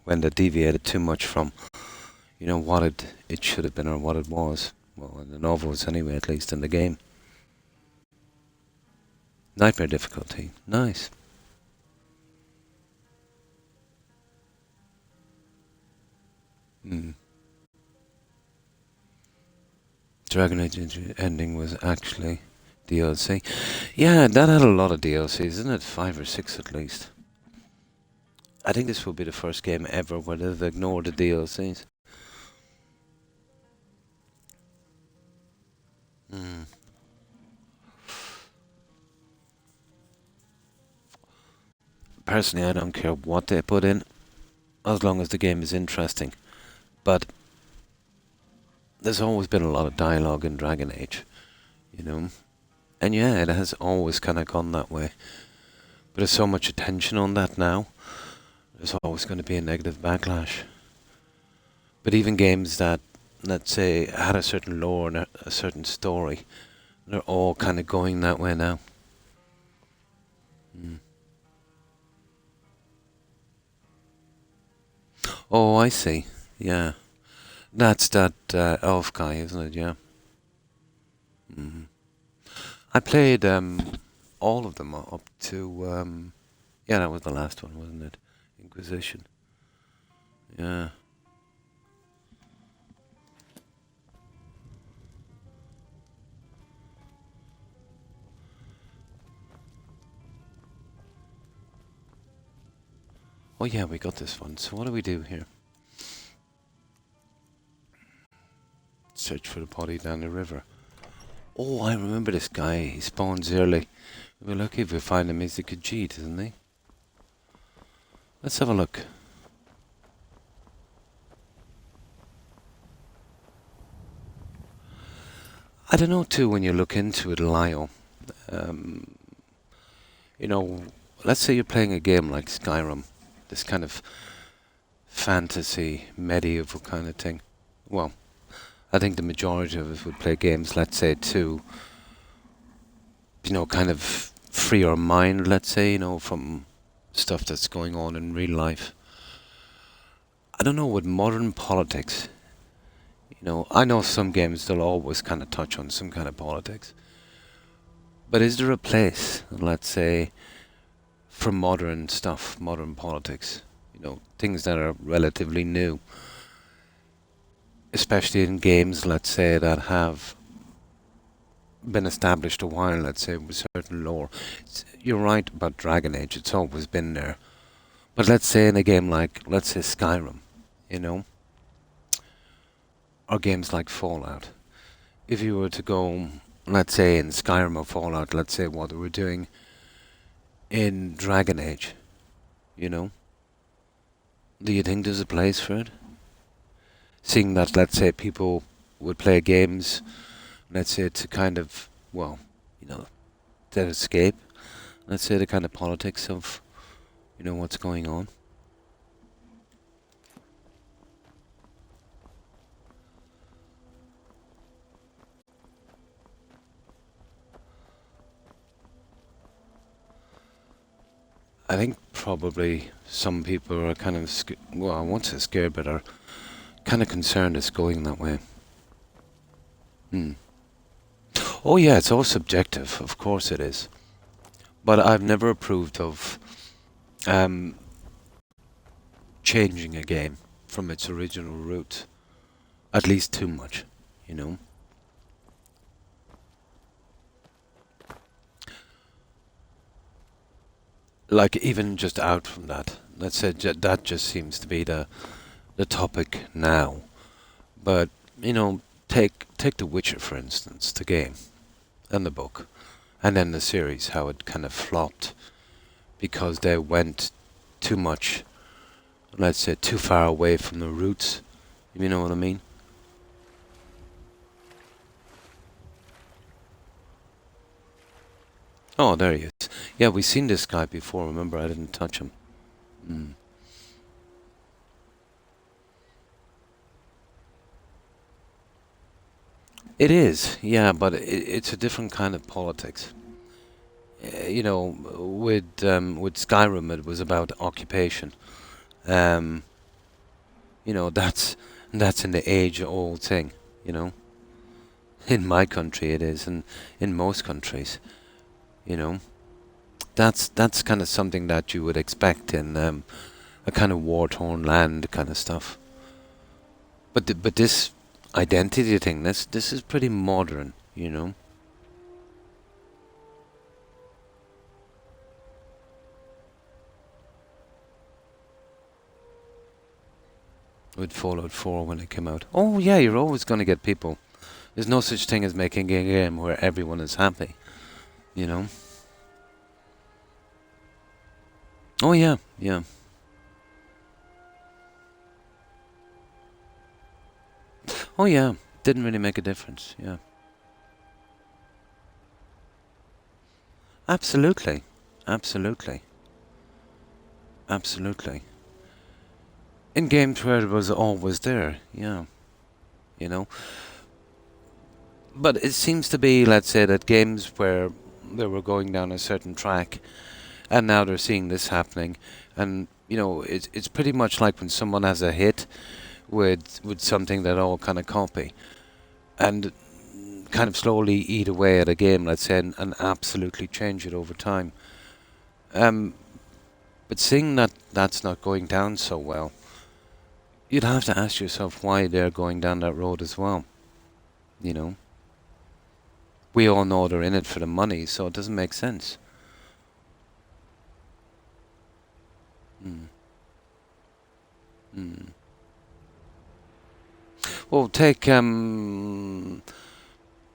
when they deviated too much from, you know, what it should have been or what it was. Well, in the novels anyway, at least in the game. Nightmare difficulty. Nice. Hmm. Dragon Age ending was actually DLC. Yeah, that had a lot of DLCs, isn't it? 5 or 6 at least. I think this will be the first game ever where they've ignored the DLCs. Hmm. Personally, I don't care what they put in, as long as the game is interesting. But there's always been a lot of dialogue in Dragon Age, you know? And yeah, it has always kind of gone that way. But there's so much attention on that now, there's always going to be a negative backlash. But even games that, let's say, had a certain lore and a certain story, they're all kind of going that way now. Mm. Oh, I see. Yeah. That's that elf guy, isn't it? Yeah. Mm. I played all of them up to... yeah, that was the last one, wasn't it? Inquisition. Yeah. Oh yeah, we got this one. So what do we do here? Search for the body down the river. Oh, I remember this guy. He spawns early. We're lucky if we find him. He's the Khajiit, isn't he? Let's have a look. I don't know too when you look into it, Lyle. You know, let's say you're playing a game like Skyrim. This kind of fantasy, medieval kind of thing. Well, I think the majority of us would play games, let's say, to, you know, kind of free our mind, let's say, you know, from stuff that's going on in real life. I don't know, with modern politics, you know, I know some games they'll always kind of touch on some kind of politics. But is there a place, let's say, for modern stuff, modern politics, you know, things that are relatively new? Especially in games, let's say, that have been established a while, let's say, with certain lore. You're right about Dragon Age, it's always been there. But let's say in a game like, let's say, Skyrim, you know, or games like Fallout. If you were to go, let's say, in Skyrim or Fallout, let's say what they were doing in Dragon Age, you know, do you think there's a place for it? Seeing that, let's say, people would play games, let's say, to kind of, well, you know, to escape, let's say, the kind of politics of, you know, what's going on. I think probably some people are kind of, well, I won't say scared, but are kind of concerned it's going that way. Hmm. Oh yeah, it's all subjective, of course it is. But I've never approved of changing a game from its original route. At least too much, you know. Like even just out from that, let's say that just seems to be the topic now. But you know, take The Witcher for instance, the game and the book, and then the series, how it kind of flopped because they went too much, let's say, too far away from the roots. You know what I mean? Oh, there he is. Yeah, we've seen this guy before. Remember, I didn't touch him. Mm. It is, yeah, but it's a different kind of politics. You know, with Skyrim, it was about occupation. You know, That's in the age-old thing, you know. In my country it is, and in most countries, you know. That's kind of something that you would expect in a kind of war-torn land kind of stuff. But this identity thing, this is pretty modern, you know. With Fallout 4 when it came out. Oh yeah, you're always going to get people. There's no such thing as making a game where everyone is happy, you know. Oh yeah, yeah. Oh yeah, didn't really make a difference, yeah. Absolutely. Absolutely. Absolutely. In games where it was always there, yeah. You know. But it seems to be, let's say, that games where they were going down a certain track and now they're seeing this happening, and you know, it's pretty much like when someone has a hit with something that all kind of copy and kind of slowly eat away at a game, let's say, and absolutely change it over time. But seeing that that's not going down so well, you'd have to ask yourself why they're going down that road as well. You know, we all know they're in it for the money, so it doesn't make sense. Mm. Mm. Well, take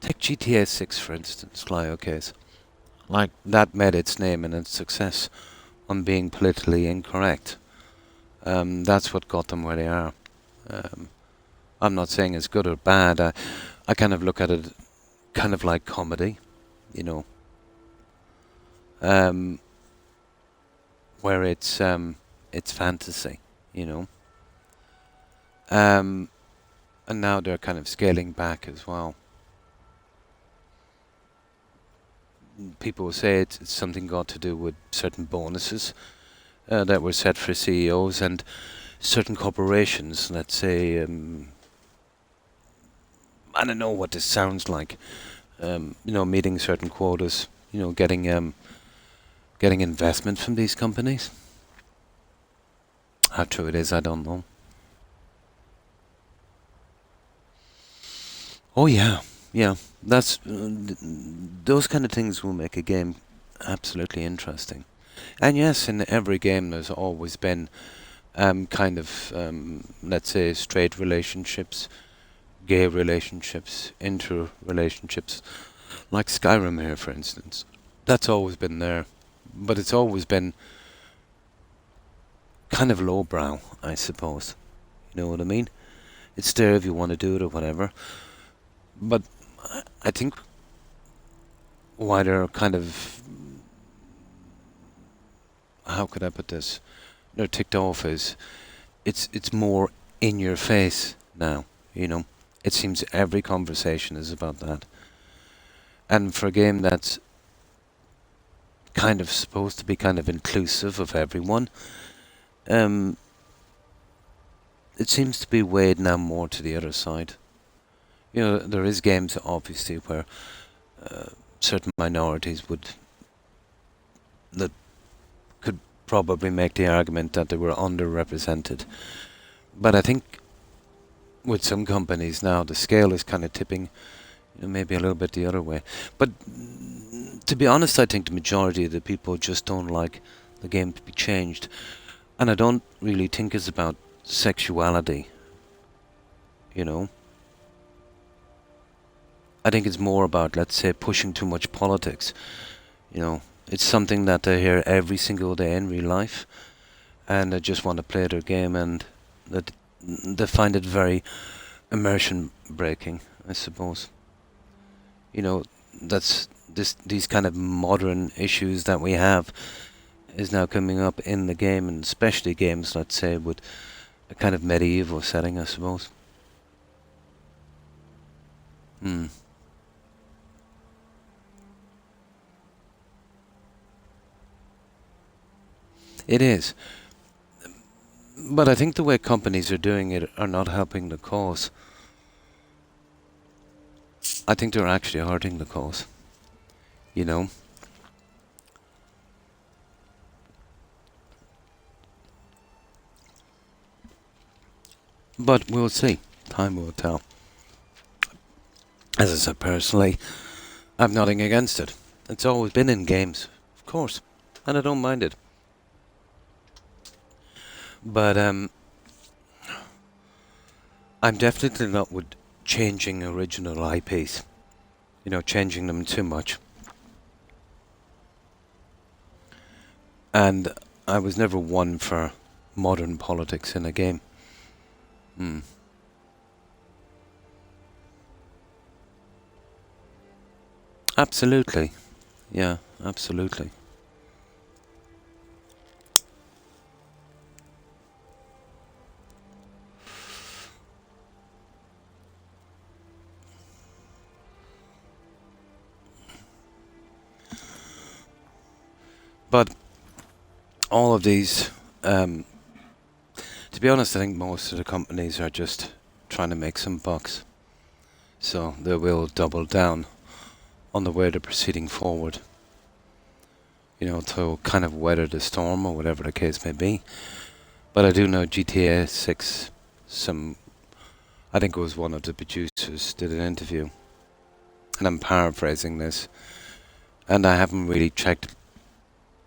GTA 6 for instance, Clio case. Like that made its name and its success on being politically incorrect. That's what got them where they are. I'm not saying it's good or bad. I kind of look at it kind of like comedy, you know, where it's fantasy, you know. And now they're kind of scaling back as well. People will say it's something got to do with certain bonuses that were set for CEOs and certain corporations. Let's say, I don't know what this sounds like. You know, meeting certain quotas. You know, getting investment from these companies. How true it is, I don't know. Oh yeah, yeah. That's those kind of things will make a game absolutely interesting. And yes, in every game there's always been kind of let's say straight relationships, gay relationships, interrelationships, like Skyrim here, for instance. That's always been there, but it's always been kind of lowbrow, I suppose. You know what I mean? It's there if you want to do it or whatever. But I think why they're kind of, how could I put this? They're ticked off is it's more in your face now. You know, it seems every conversation is about that. And for a game that's kind of supposed to be kind of inclusive of everyone, it seems to be weighed now more to the other side. You know, there is games obviously where certain minorities would that could probably make the argument that they were underrepresented. But I think with some companies now the scale is kind of tipping, you know, maybe a little bit the other way. But to be honest, I think the majority of the people just don't like the game to be changed. And I don't really think it's about sexuality, you know. I think it's more about, let's say, pushing too much politics. You know, it's something that they hear every single day in real life, and they just want to play their game, and that they find it very immersion breaking, I suppose. You know, that's these kind of modern issues that we have is now coming up in the game, and especially games, let's say, with a kind of medieval setting, I suppose. Hmm. It is. But I think the way companies are doing it are not helping the cause. I think they're actually hurting the cause. You know? But we'll see. Time will tell. As I said personally, I've nothing against it. It's always been in games, of course. And I don't mind it. But I'm definitely not with changing original IPs. You know, changing them too much. And I was never one for modern politics in a game. Absolutely. Yeah, absolutely. But all of these, to be honest, I think most of the companies are just trying to make some bucks. So they will double down on the way they're proceeding forward. You know, to kind of weather the storm or whatever the case may be. But I do know GTA 6, I think it was one of the producers did an interview. And I'm paraphrasing this. And I haven't really checked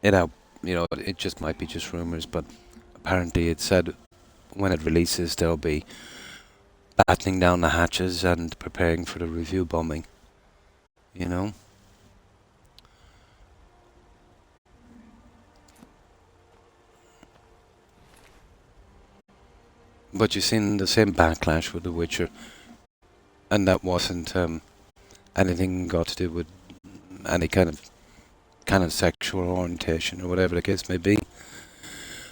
it out. You know, it just might be just rumours, but apparently it said when it releases they'll be battening down the hatches and preparing for the review bombing. You know? But you've seen the same backlash with The Witcher, and that wasn't anything got to do with any kind of sexual orientation or whatever the case may be.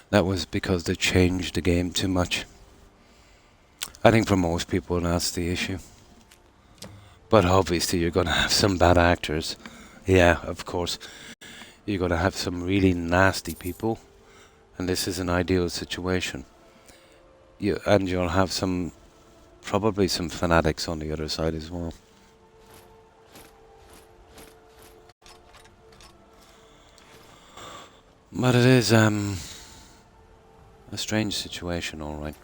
That was because they changed the game too much. I think for most people that's the issue. But obviously you're going to have some bad actors. Yeah, of course. You're going to have some really nasty people, and this is an ideal situation. And you'll have probably some fanatics on the other side as well. But it is a strange situation, all right.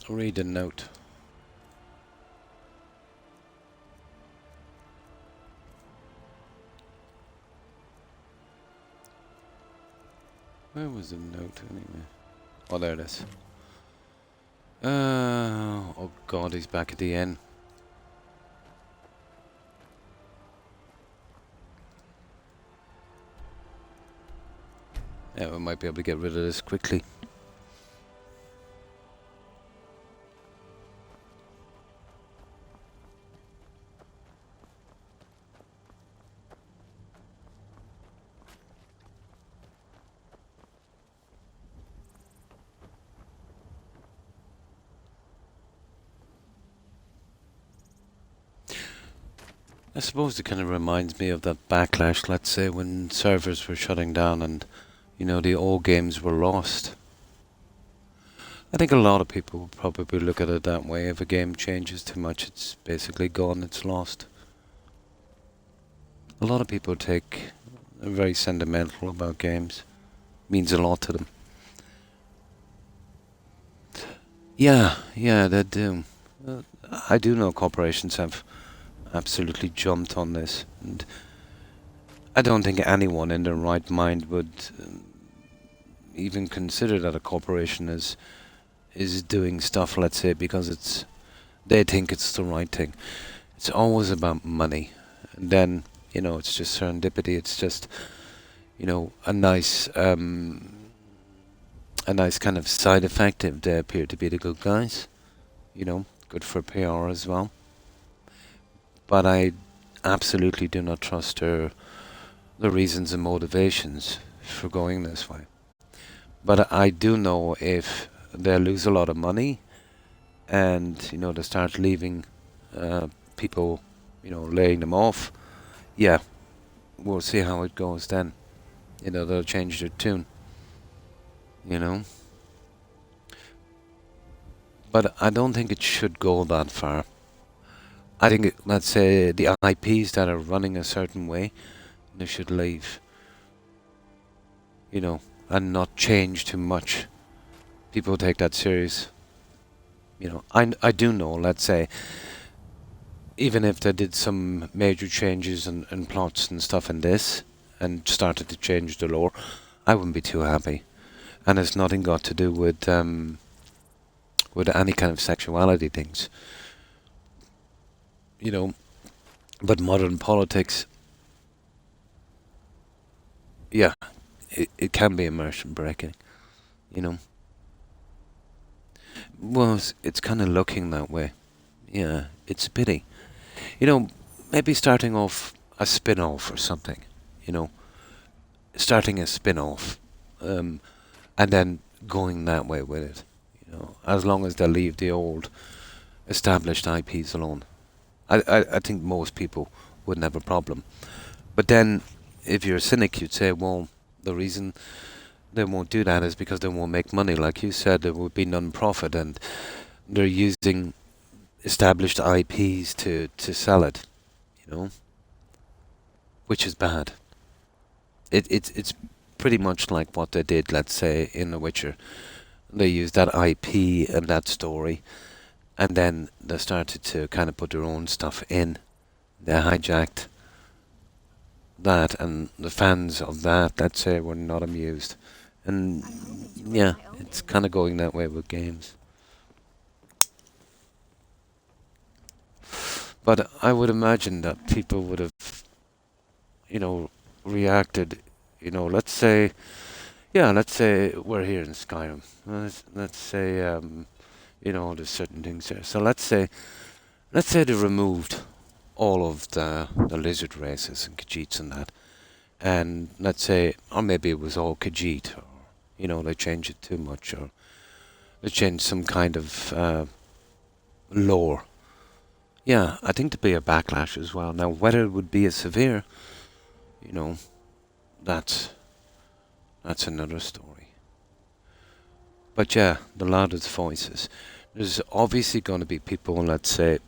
Read a note. Where was the note anyway? Oh, there it is. Oh God, he's back at the end. Yeah, we might be able to get rid of this quickly. I suppose it kind of reminds me of that backlash, let's say, when servers were shutting down and, you know, the old games were lost. I think a lot of people will probably look at it that way. If a game changes too much, it's basically gone, it's lost. A lot of people are very sentimental about games. Means a lot to them. Yeah, they do. I do know corporations have absolutely jumped on this, and I don't think anyone in their right mind would even consider that a corporation is doing stuff, let's say, because they think it's the right thing. It's always about money, and then, you know, it's just serendipity. It's just, you know, a nice kind of side effect if they appear to be the good guys. You know, good for PR as well. But I absolutely do not trust the reasons and motivations for going this way. But I do know if they lose a lot of money and, you know, they start leaving people, you know, laying them off, yeah, we'll see how it goes then. You know, they'll change their tune. You know, but I don't think it should go that far. I think, let's say, the IPs that are running a certain way, they should leave. You know, and not change too much. People take that serious. You know, I do know, let's say, even if they did some major changes and plots and stuff in this, and started to change the lore, I wouldn't be too happy. And it's nothing got to do with any kind of sexuality things. You know, but modern politics, yeah, it can be immersion breaking. You know, well, it's kind of looking that way. Yeah, it's a pity. You know, maybe starting off a spin-off or something. You know, starting a spin-off, and then going that way with it. You know, as long as they leave the old established IPs alone. I think most people wouldn't have a problem. But then, if you're a cynic, you'd say, well, the reason they won't do that is because they won't make money. Like you said, there would be non-profit, and they're using established IPs to sell it. You know, which is bad. It's pretty much like what they did, let's say, in The Witcher. They used that IP and that story, and then they started to kind of put their own stuff in. They hijacked that, and the fans of that, let's say, were not amused. And yeah, it's kind of going that way with games. But I would imagine that people would have, you know, reacted, you know, let's say we're here in Skyrim. Let's say, you know, there's certain things there. So let's say they removed all of the lizard races and Khajiits and that. And let's say, or maybe it was all Khajiit, or, you know, they changed it too much, or they changed some kind of lore. Yeah, I think there'd be a backlash as well. Now, whether it would be as severe, you know, that's another story. But yeah, the loudest voices. There's obviously going to be people, let's say,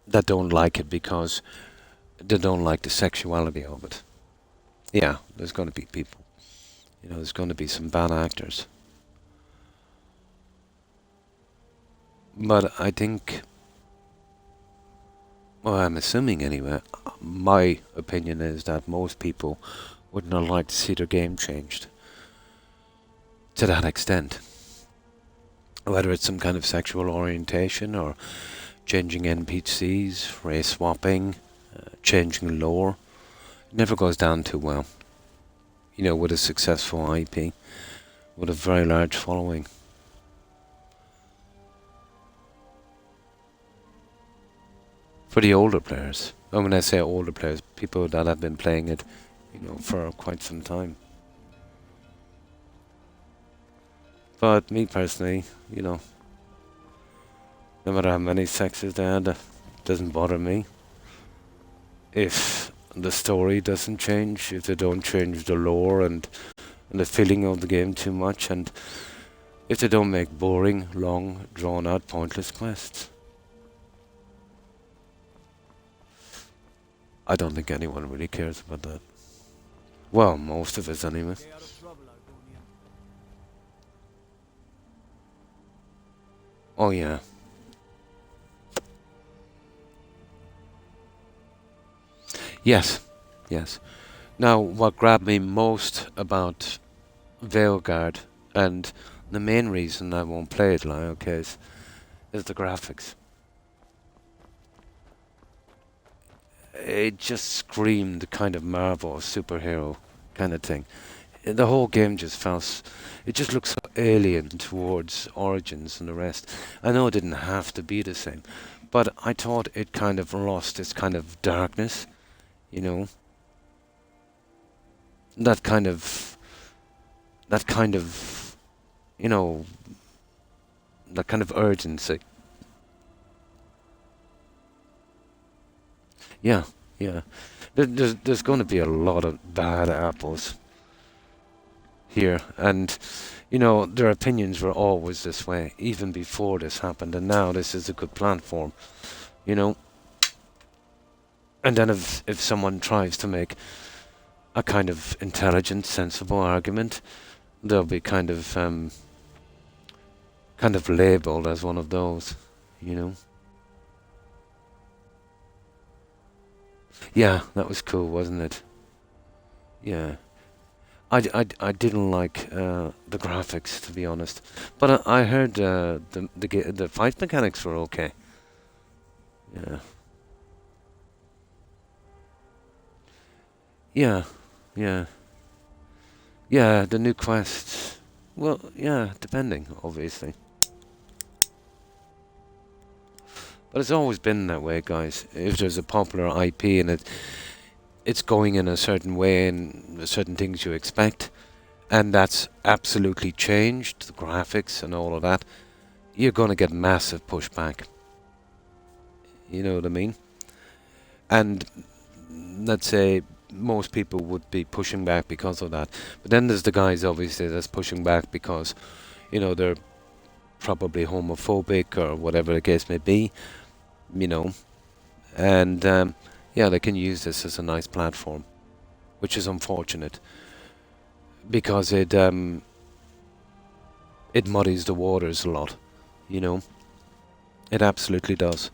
that don't like it because they don't like the sexuality of it. Yeah, there's going to be people. You know, there's going to be some bad actors. But I think, well, I'm assuming anyway, my opinion is that most people would not like to see their game changed to that extent. Whether it's some kind of sexual orientation or changing NPCs, race swapping, changing lore, it never goes down too well. You know, with a successful IP, with a very large following. For the older players, and when I say older players, people that have been playing it, you know, for quite some time. But me personally, you know, no matter how many sexes they had, that doesn't bother me. If the story doesn't change, if they don't change the lore and the feeling of the game too much, and if they don't make boring, long, drawn-out, pointless quests. I don't think anyone really cares about that. Well, most of us anyway. Stay out of trouble, Argonian. Oh yeah. Yes, yes. Now, what grabbed me most about Veilguard, and the main reason I won't play it, like, okay, is the graphics. It just screamed kind of Marvel superhero kind of thing. The whole game just felt, it just looks so alien towards Origins and the rest. I know it didn't have to be the same, but I thought it kind of lost its kind of darkness, you know. That kind of, you know, that kind of urgency. Yeah, Yeah. There's going to be a lot of bad apples here, and their opinions were always this way, even before this happened, and now this is a good platform, you know. And then if someone tries to make a kind of intelligent, sensible argument, they'll be kind of labeled as one of those, you know. Yeah, that was cool, wasn't it? Yeah. I didn't like the graphics, to be honest, but I heard the fight mechanics were okay. Yeah. Yeah. Yeah. Yeah, the new quests. Well, yeah, depending, obviously. But it's always been that way, guys. If there's a popular IP and it's going in a certain way and certain things you expect, and that's absolutely changed, the graphics and all of that, you're going to get massive pushback. You know what I mean? And let's say most people would be pushing back because of that. But then there's the guys, obviously, that's pushing back because, they're probably homophobic or whatever the case may be, And, yeah, they can use this as a nice platform, which is unfortunate because it muddies the waters a lot, It absolutely does.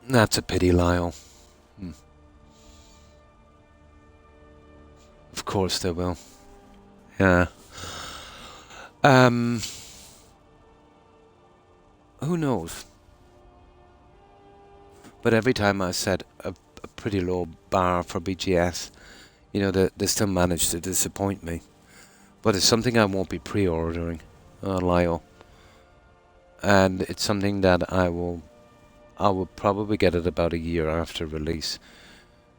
That's a pity, Lyle. Of course they will. Yeah. Who knows? But every time I set a pretty low bar for BGS, they still manage to disappoint me. But it's something I won't be pre-ordering, Lyle. And it's something that I will probably get it about a year after release,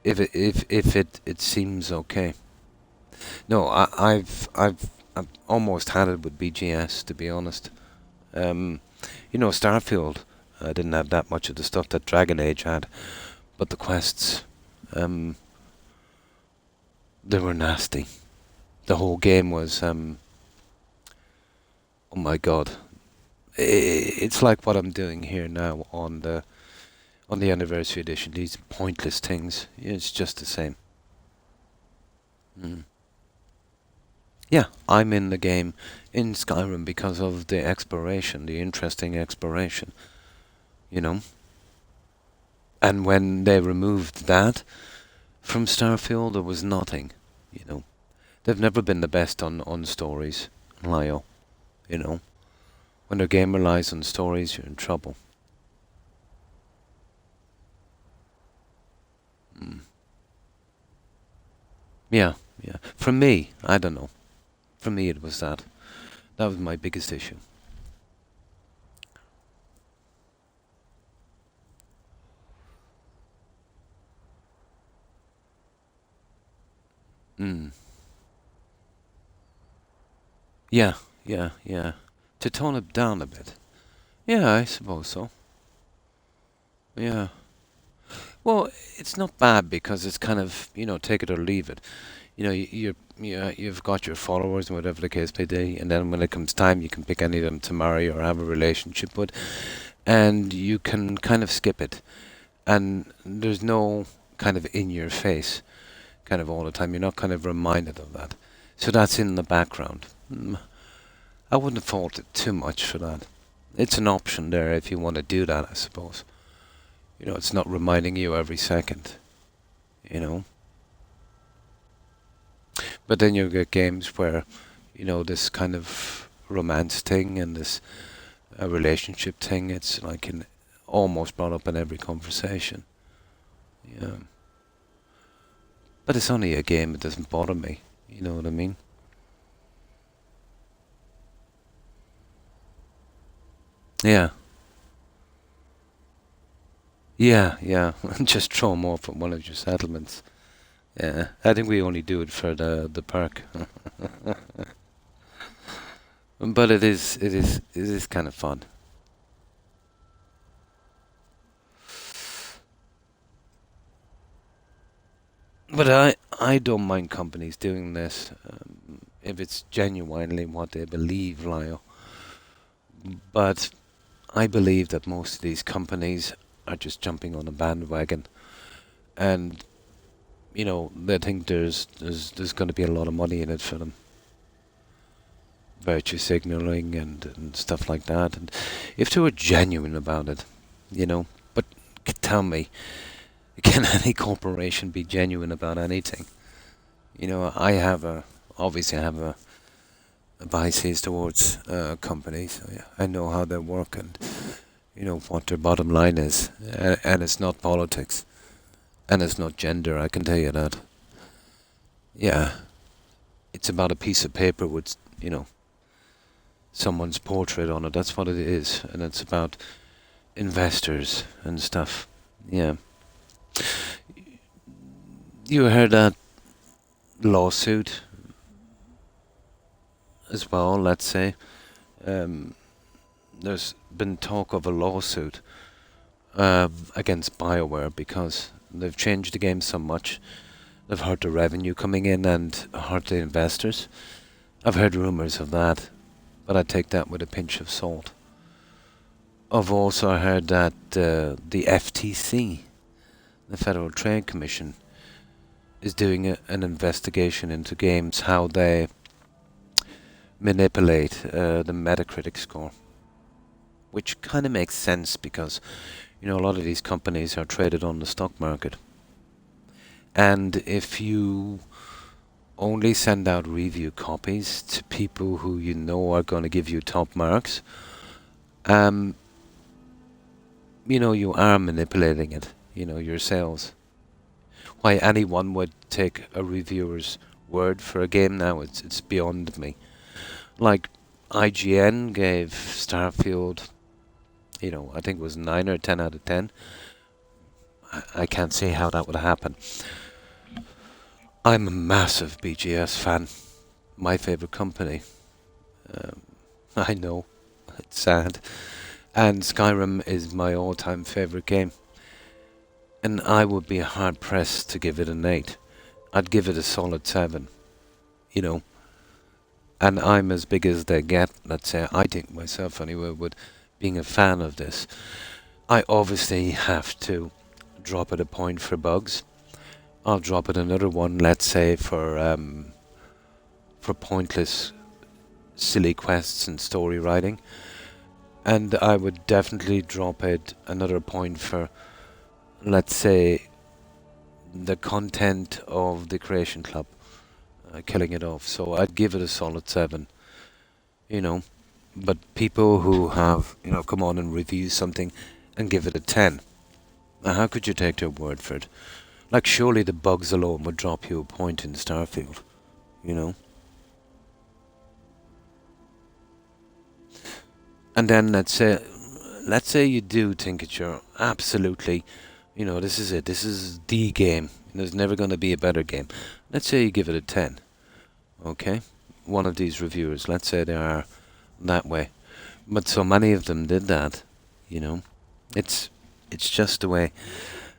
if it seems okay. No, I've almost had it with BGS, to be honest. Starfield didn't have that much of the stuff that Dragon Age had, but the quests, they were nasty. The whole game was, oh my god, it's like what I'm doing here now on the anniversary edition. These pointless things, it's just the same. Yeah, I'm in the game in Skyrim because of the exploration, the interesting exploration, And when they removed that from Starfield, there was nothing, They've never been the best on stories, Lyle, When a game relies on stories, you're in trouble. Yeah. For me, I don't know. For me, it was that. That was my biggest issue. Yeah. To tone it down a bit. Yeah, I suppose so. Yeah. Well, it's not bad because it's kind of, take it or leave it. You've got your followers, whatever the case may be, and then when it comes time, you can pick any of them to marry or have a relationship with, and you can kind of skip it. And there's no kind of in your face kind of all the time. You're not kind of reminded of that. So that's in the background. I wouldn't have faulted too much for that. It's an option there if you want to do that, I suppose. It's not reminding you every second, But then you get games where, this kind of romance thing and this relationship thing, it's like almost brought up in every conversation. Yeah. But it's only a game, it doesn't bother me. You know what I mean? Yeah. Yeah. Just throw them off at one of your settlements. Yeah, I think we only do it for the perk. But it is kind of fun. But I don't mind companies doing this if it's genuinely what they believe, Lyle. But I believe that most of these companies are just jumping on a bandwagon, and they think there's going to be a lot of money in it for them. Virtue signaling and stuff like that. And if they were genuine about it, but tell me, can any corporation be genuine about anything? Obviously I have a biases towards companies. I know how they work and what their bottom line is, and it's not politics, and it's not gender. I can tell you that. Yeah, it's about a piece of paper with someone's portrait on it. That's what it is, and it's about investors and stuff. Yeah. You heard that lawsuit as well, let's say. There's been talk of a lawsuit against BioWare because they've changed the game so much. They've hurt the revenue coming in and hurt the investors. I've heard rumours of that, but I take that with a pinch of salt. I've also heard that the FTC, the Federal Trade Commission, is doing an investigation into games, how they manipulate the Metacritic score. Which kind of makes sense because, a lot of these companies are traded on the stock market. And if you only send out review copies to people who are going to give you top marks, you are manipulating it, your sales. Why anyone would take a reviewer's word for a game now, it's beyond me. Like, IGN gave Starfield, I think it was 9 or 10 out of 10. I can't see how that would happen. I'm a massive BGS fan. My favourite company. I know, it's sad. And Skyrim is my all-time favourite game. And I would be hard-pressed to give it an 8. I'd give it a solid 7. And I'm as big as they get, let's say, I think myself anyway, with being a fan of this. I obviously have to drop it a point for bugs. I'll drop it another one, let's say, for pointless, silly quests and story writing. And I would definitely drop it another point for, let's say, the content of the Creation Club, killing it off. So I'd give it a solid 7, But people who have, come on and review something and give it a 10, now how could you take their word for it? Like, surely the bugs alone would drop you a point in Starfield, And then let's say you do think it's your absolutely, this is it. This is the game. There's never going to be a better game. Let's say you give it a 10. Okay? One of these reviewers, let's say they are that way. But so many of them did that, It's just the way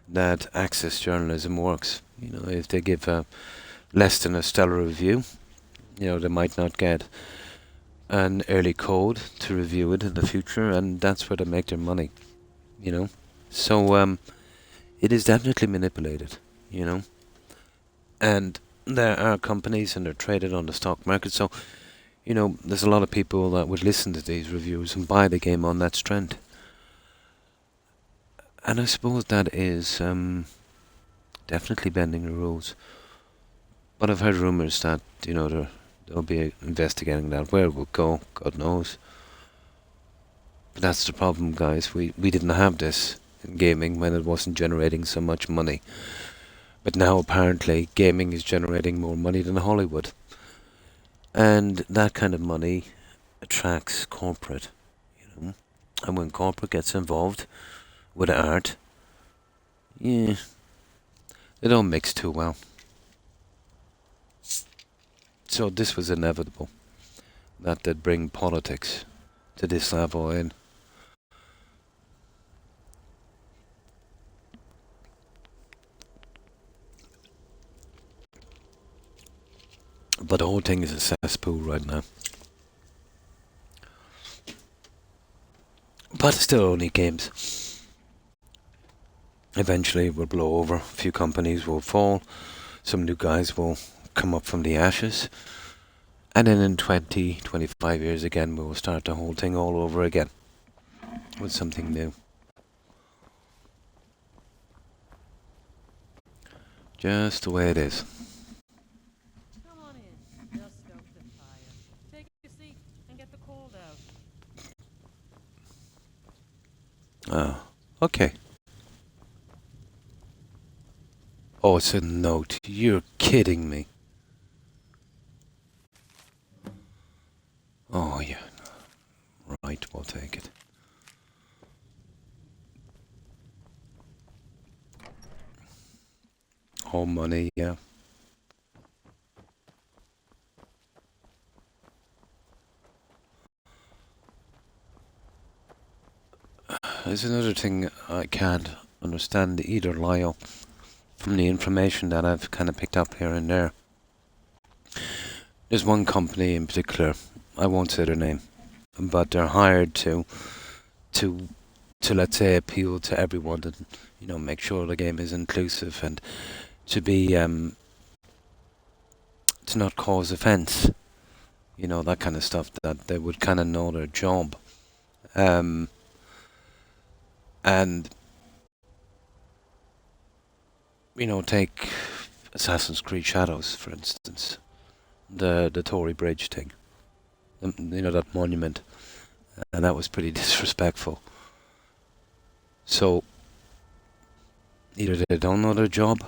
that access journalism works. If they give less than a stellar review, they might not get an early code to review it in the future, and that's where they make their money, So it is definitely manipulated, And there are companies and they're traded on the stock market, so, there's a lot of people that would listen to these reviews and buy the game on that strength. And I suppose that is definitely bending the rules. But I've heard rumours that, they'll be investigating that. Where it will go, God knows. But that's the problem, guys. We didn't have this in gaming when it wasn't generating so much money. But now apparently gaming is generating more money than Hollywood. And that kind of money attracts corporate, And when corporate gets involved with art, they don't mix too well. So this was inevitable, that they'd bring politics to this level in. But the whole thing is a cesspool right now. But still only games. Eventually it will blow over, a few companies will fall, some new guys will come up from the ashes, and then in 20, 25 years again we will start the whole thing all over again with something new. Just the way it is. Come on in. Just stoke the fire. Take a seat and get the cold out. Ah, okay. Oh, it's a note. You're kidding me. Oh, yeah. Right, we'll take it. All money, yeah. There's another thing I can't understand either, Lyle, from the information that I've kind of picked up here and there. There's one company in particular, I won't say their name, but they're hired to let's say appeal to everyone and, you know, make sure the game is inclusive and to be to not cause offense, you know, that kind of stuff, that they would kind of know their job. And you know, take Assassin's Creed Shadows, for instance, the Tory Bridge thing, you know, that monument, and that was pretty disrespectful. So either they don't know their job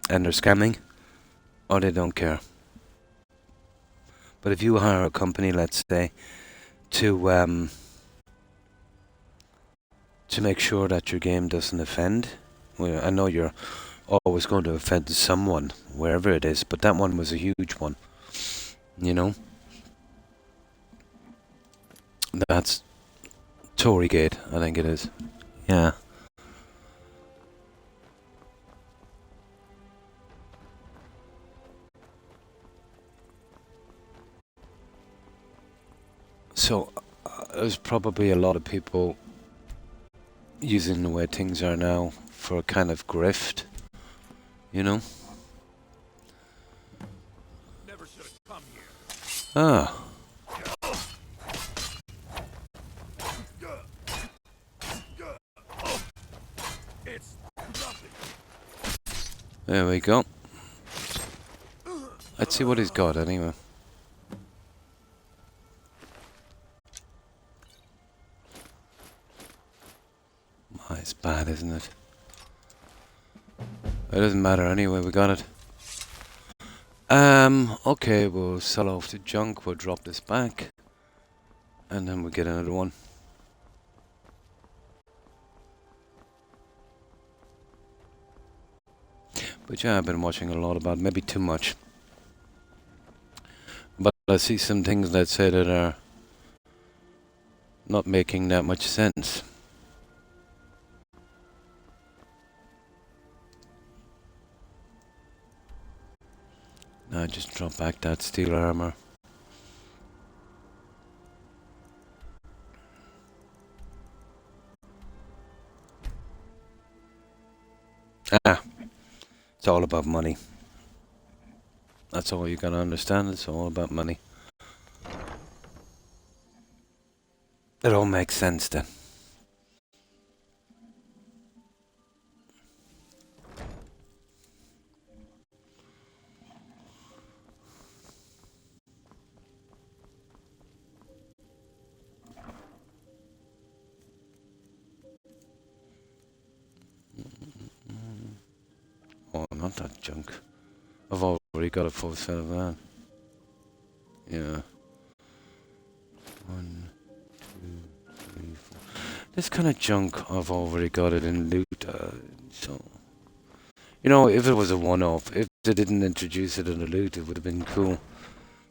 and they're scamming, or they don't care. But if you hire a company, let's say, to make sure that your game doesn't offend, well, I know you're always going to offend someone, wherever it is, but that one was a huge one, you know? That's Torygate, I think it is. Yeah. So, there's probably a lot of people using the way things are now for a kind of grift, you know? Never should have come here. Ah. It's nothing. There we go. Let's see what he's got anyway. Ah, it's bad, isn't it? It doesn't matter anyway, we got it. Okay, we'll sell off the junk, we'll drop this back, and then we'll get another one. But yeah, I've been watching a lot about, maybe too much. But I see some things that say that are not making that much sense. Now just drop back that steel armor. Ah, it's all about money. That's all you gotta understand, it's all about money. It all makes sense then. Oh, not that junk. I've already got a full set of that. Yeah. 1, 2, 3, 4. This kind of junk, I've already got it in loot. So, you know, if it was a one-off, if they didn't introduce it in the loot, it would have been cool.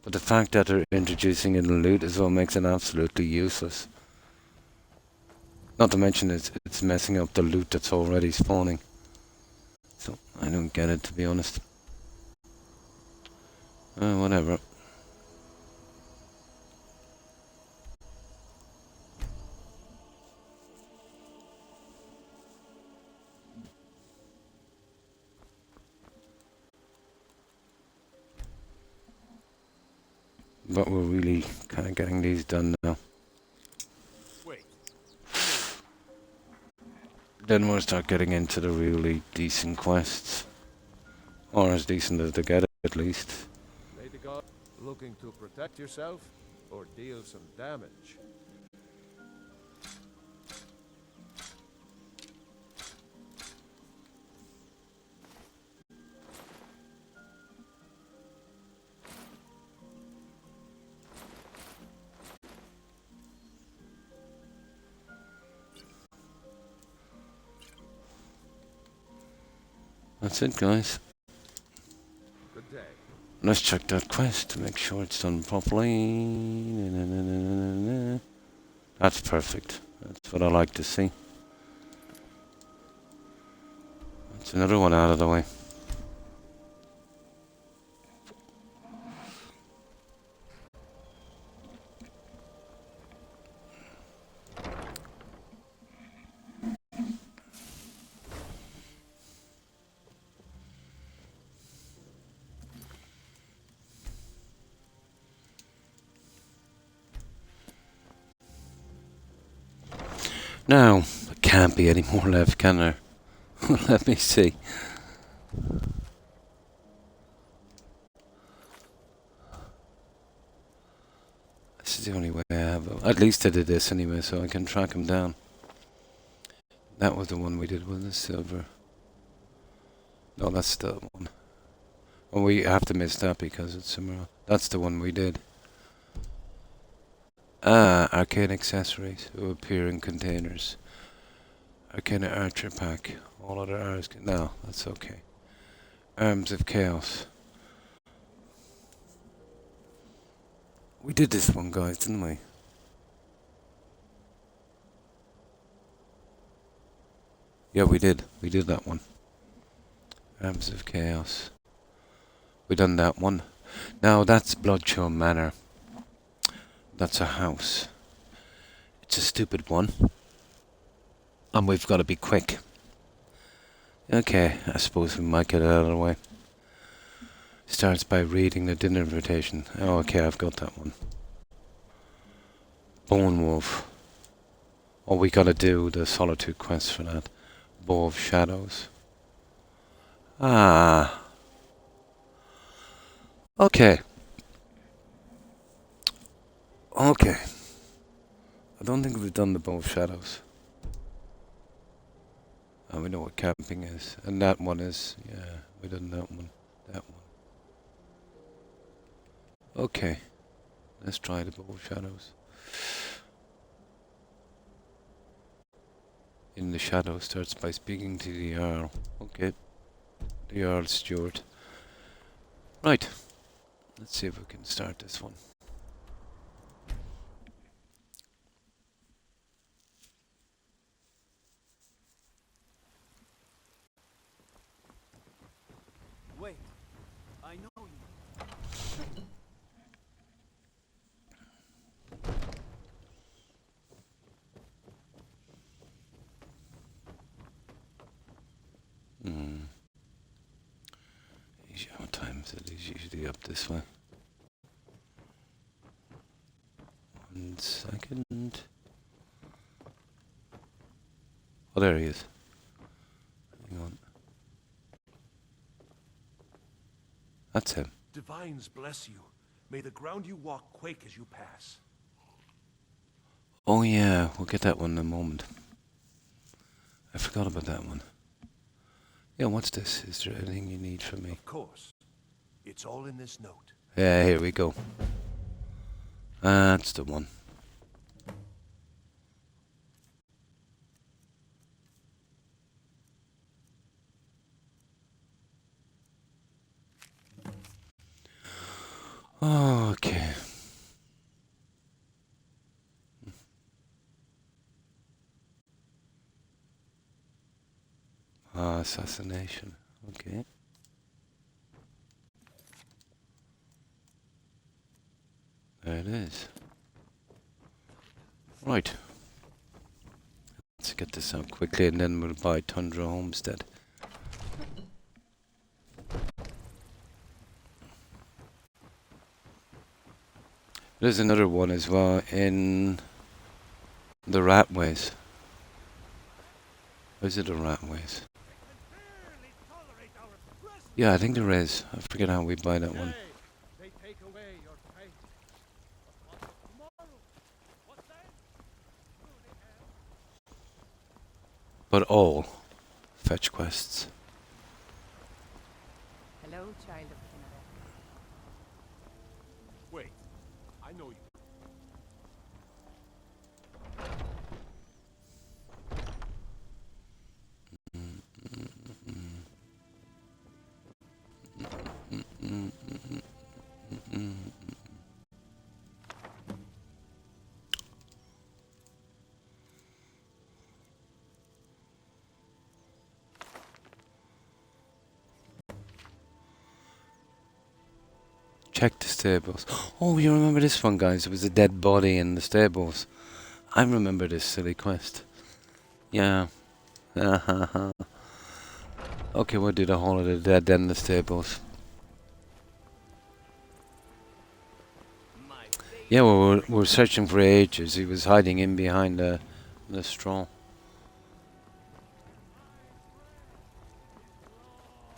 But the fact that they're introducing it in the loot is what makes it absolutely useless. Not to mention it's messing up the loot that's already spawning. So, I don't get it, to be honest. Whatever. But we're really kind of getting these done now. Wait. Then we'll start getting into the really decent quests. Or as decent as they get, at least. Lady God, looking to protect yourself or deal some damage? That's it, guys. Good day. Let's check that quest to make sure it's done properly. That's perfect. That's what I like to see. That's another one out of the way. Now, there can't be any more left, can there? Let me see. This is the only way I have. At least I did this anyway, so I can track him down. That was the one we did with the silver. No, that's the one. Oh, we have to miss that because it's somewhere else. That's the one we did. Ah, arcane accessories who appear in containers. Arcane archer pack. All other arms. No, that's okay. Arms of chaos. We did this one, guys, didn't we? Yeah, we did. We did that one. Arms of chaos. We done that one. Now that's Bloodshore Manor. That's a house. It's a stupid one. And we've got to be quick. Okay, I suppose we might get it out of the way. Starts by reading the dinner invitation. Oh, okay, I've got that one. Bone Wolf. Oh, we gotta do the Solitude quest for that. Bow of Shadows. Ah. Okay. Okay. I don't think we've done the Bow of Shadows. And we know what camping is. And that one is, yeah, we done that one. That one. Okay. Let's try the Bow of Shadows. In the shadow starts by speaking to the Earl. Okay. The Earl Steward. Right. Let's see if we can start this one. Wait, I know you. What time is it? He's usually up this way. 1 second. Oh, there he is. Hang on. That's him. Divines bless you. May the ground you walk quake as you pass. Oh yeah, we'll get that one in a moment. I forgot about that one. Yeah, what's this? Is there anything you need from me? Of course. It's all in this note. Yeah, here we go. That's the one. Okay. Assassination. Okay. There it is. Right. Let's get this out quickly and then we'll buy Tundra Homestead. There's another one as well in the Ratways. Is it the Ratways? Yeah, I think there is. I forget how we buy that one. They take away your faith. But what of tomorrow? What then? Truly hell. But all fetch quests. Hello, child of Canada. Wait, I know you. Check the stables. Oh, you remember this one, guys? There was a dead body in the stables. I remember this silly quest. Yeah. Okay, we'll do the whole of the dead in the stables. Yeah, well, we're searching for ages. He was hiding in behind the straw.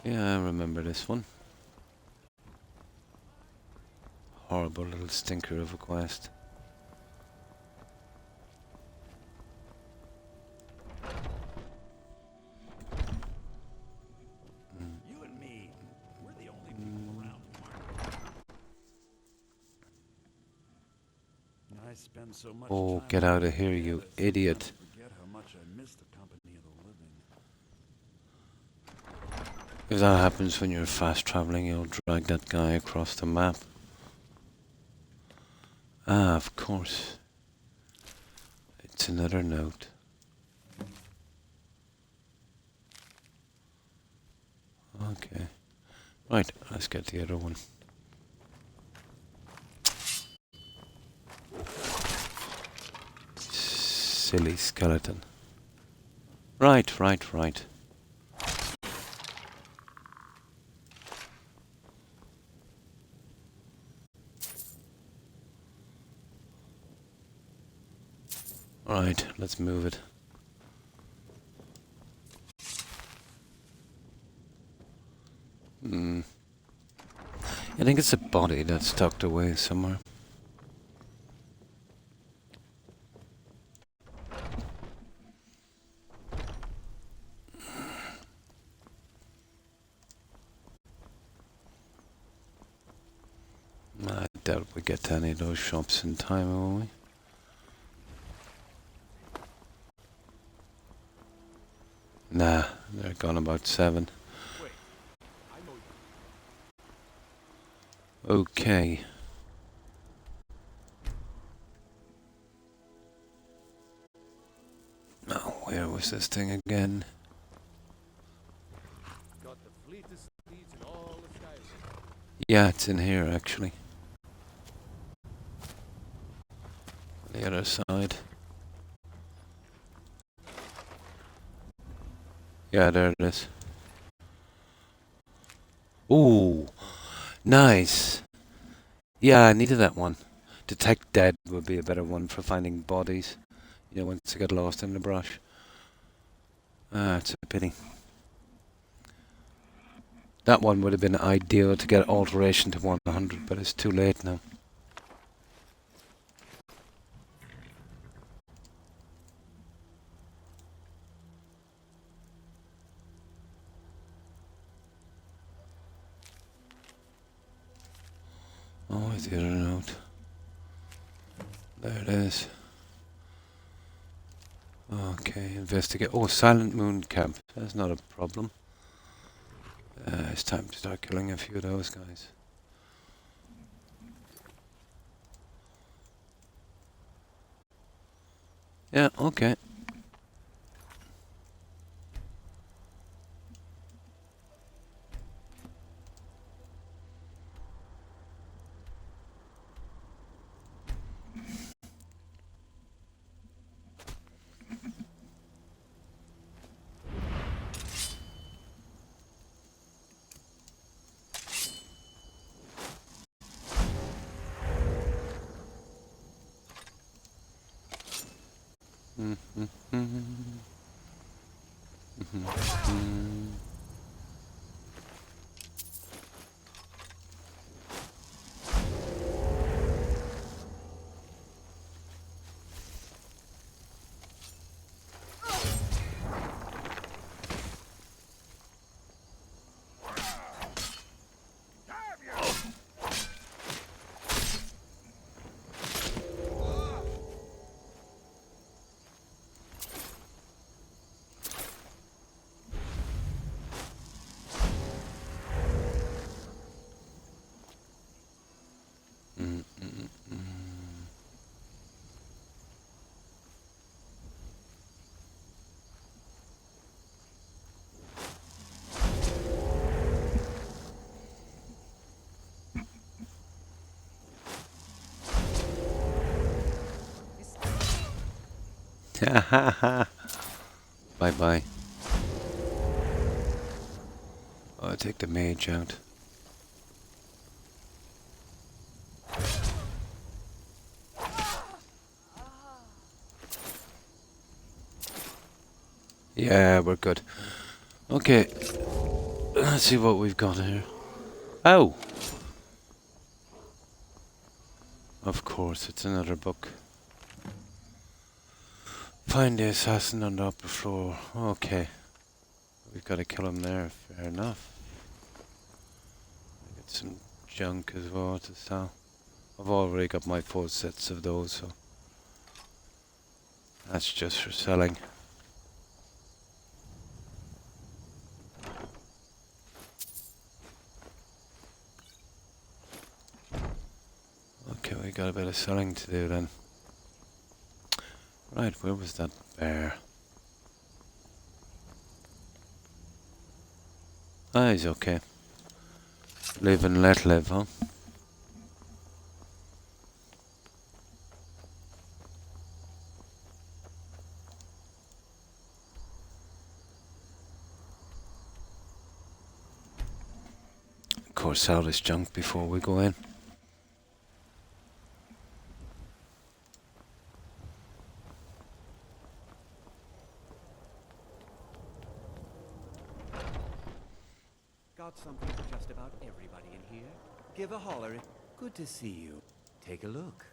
Yeah, I remember this one. Horrible little stinker of a quest. You and me, we're the only people around who aren't. I spend so much Oh, time get out of in here, bed, you I sometimes idiot. forget how much I miss the company of the living. If that happens when you're fast traveling, you'll drag that guy across the map. Ah, of course. It's another note. Okay. Right, let's get the other one. Silly skeleton. Right. Alright, let's move it. I think it's a body that's tucked away somewhere. I doubt we get to any of those shops in time, will we? Nah, they're gone about 7. Wait, I know you. Okay. Now, where was this thing again? Got the fleetest steeds in all of Skyrim. Yeah, it's in here actually. The other side. Yeah, there it is. Ooh, nice. Yeah, I needed that one. Detect dead would be a better one for finding bodies. You know, once they get lost in the brush. Ah, it's a pity. That one would have been ideal to get alteration to 100, but it's too late now. Oh, where's the other note? There it is. Okay, investigate. Oh, Silent Moon Camp. That's not a problem. It's time to start killing a few of those guys. Yeah, okay. Bye bye. I'll take the mage out. Yeah, we're good. Okay, let's see what we've got here. Oh! Of course, it's another book. Find the assassin on the upper floor. Okay. We've got to kill him there, fair enough. Get some junk as well to sell. I've already got my 4 sets of those, so that's just for selling. Okay, we got a bit of selling to do then. Right, where was that bear? Ah, he's okay. Live and let live, huh? Of course, sell this junk before we go in. Got something for just about everybody in here. Give a holler. Good to see you. Take a look.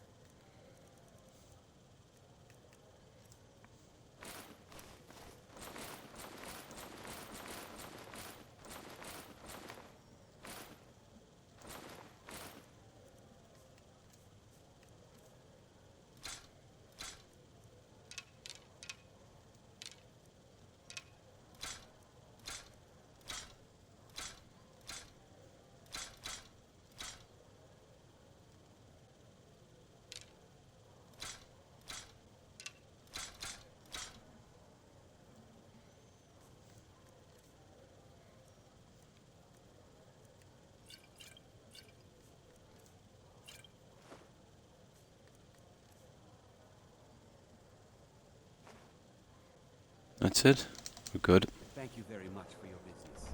That's it. We're good. Thank you very much for your business.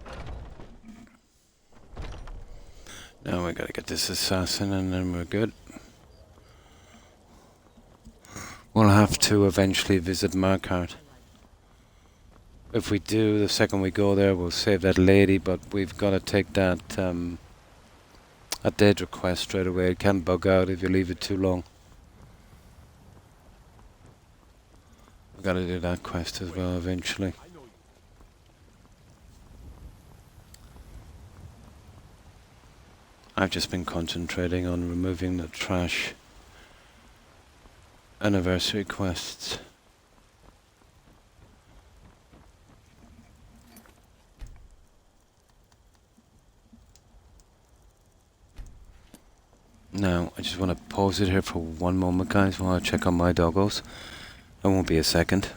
Now we gotta get this assassin and then we're good. We'll have to eventually visit Marquardt. If we do, the second we go there, we'll save that lady, but we've got to take that a dead request straight away. It can bug out if you leave it too long. We've got to do that quest as well eventually. I've just been concentrating on removing the trash anniversary quests. Now, I just want to pause it here for one moment, guys, while I check on my doggos. It won't be a second.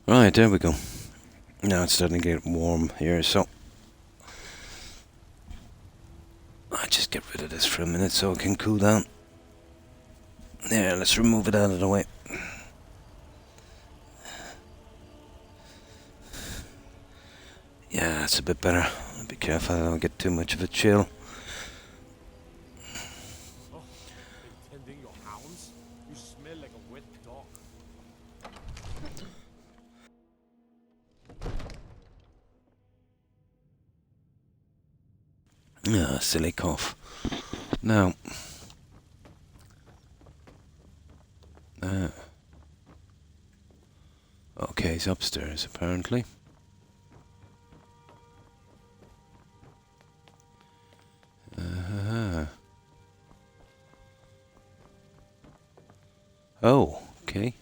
Right, there we go. Now it's starting to get warm here, so I'll just get rid of this for a minute so it can cool down. There, let's remove it out of the way. Yeah, it's a bit better. Be careful I don't get too much of a chill. Oh, been tending your hounds? You smell like a wet dog. Ah, silly cough. Now. Okay, he's upstairs apparently. Oh, okay.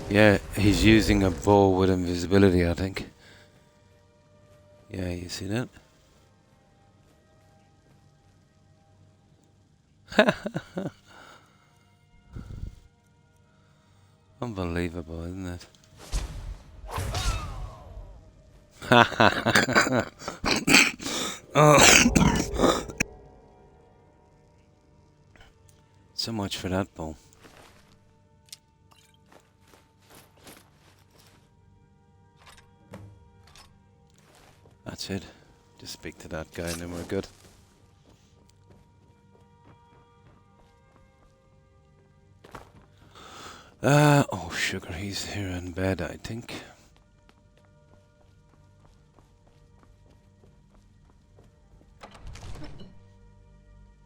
Yeah, he's using a bow with invisibility, I think. Yeah, you see that? Unbelievable, isn't it? Oh. So much for that bow. That's it. Just speak to that guy and then we're good. Oh sugar, he's here in bed, I think.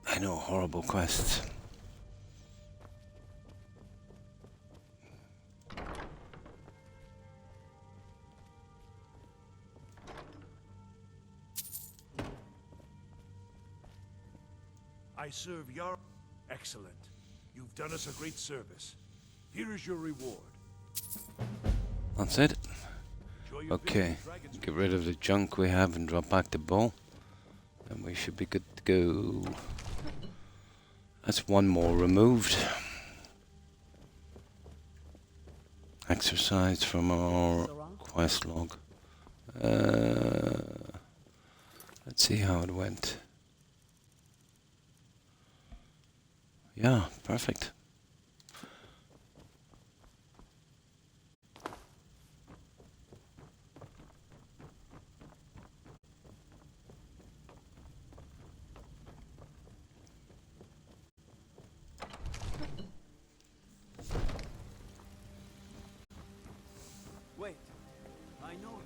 I know, horrible quests. I serve your... Excellent. You've done us a great service. Here is your reward. That's it. Enjoy your Okay, visit to Dragon's get rid of the junk we have and drop back the bow. And we should be good to go. That's one more removed. Exercise from our quest log. Let's see how it went. Yeah, perfect. Wait, I know you.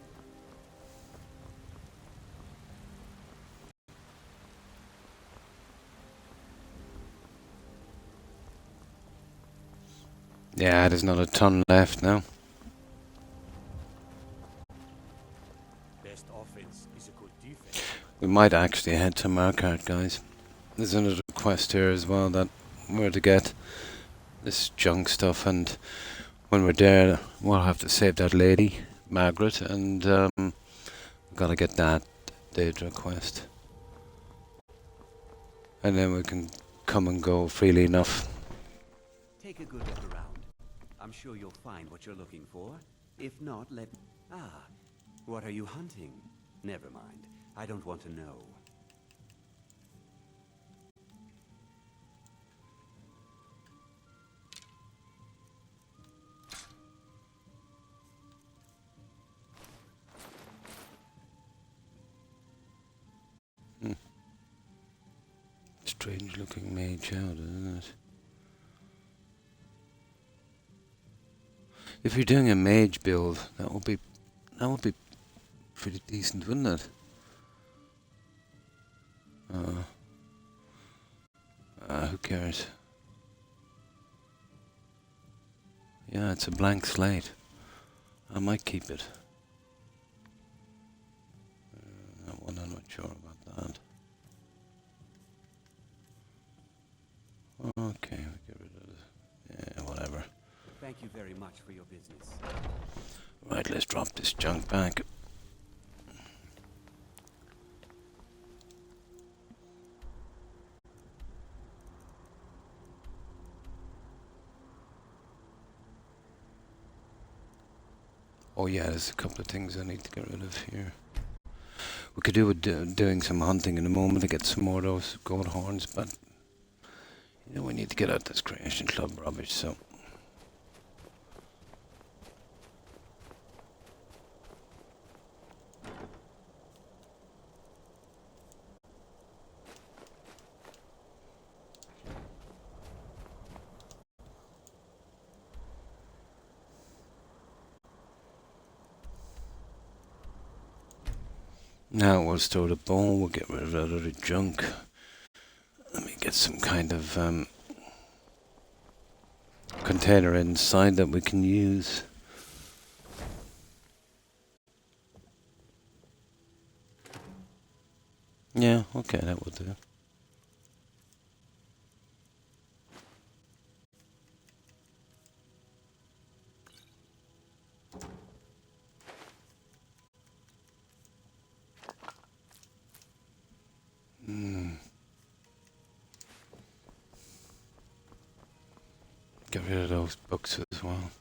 Yeah, there's not a ton left now. best offense is a good defense. We might actually head to Marquardt, guys. There's another quest here as well that we're to get this junk stuff, and when we're there, we'll have to save that lady, Margaret, and we've got to get that Daedra quest. And then we can come and go freely enough. Take a good look around. I'm sure you'll find what you're looking for. If not, let... Ah, what are you hunting? Never mind. I don't want to know. Strange looking mage out, isn't it? If you're doing a mage build, that would be pretty decent, wouldn't it? Who cares? Yeah, it's a blank slate. I might keep it. That one, I'm not sure about that. Okay, we get rid of it. Yeah, whatever. Thank you very much for your business. Right, let's drop this junk back. Oh yeah, there's a couple of things I need to get rid of here. We could do with doing some hunting in a moment to get some more of those goat horns, but you know we need to get out this Creation Club rubbish, so. Now we'll store the bone, we'll get rid of the junk. Let me get some kind of container inside that we can use. Yeah, okay, that will do. Get rid of those books as well.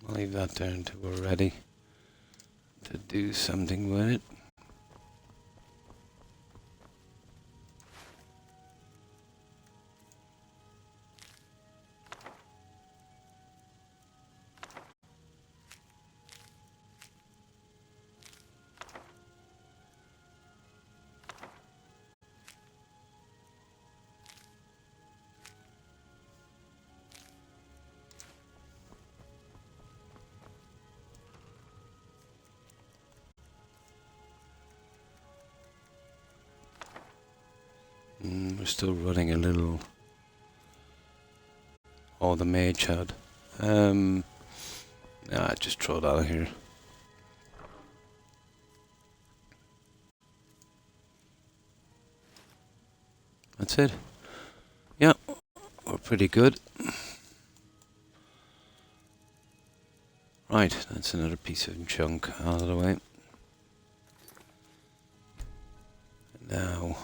I'll leave that there until we're ready to do something with it. We're still running a little. Oh, the mage had. Just throw it out of here. That's it. Yeah, we're pretty good. Right, that's another piece of junk out of the way. Now,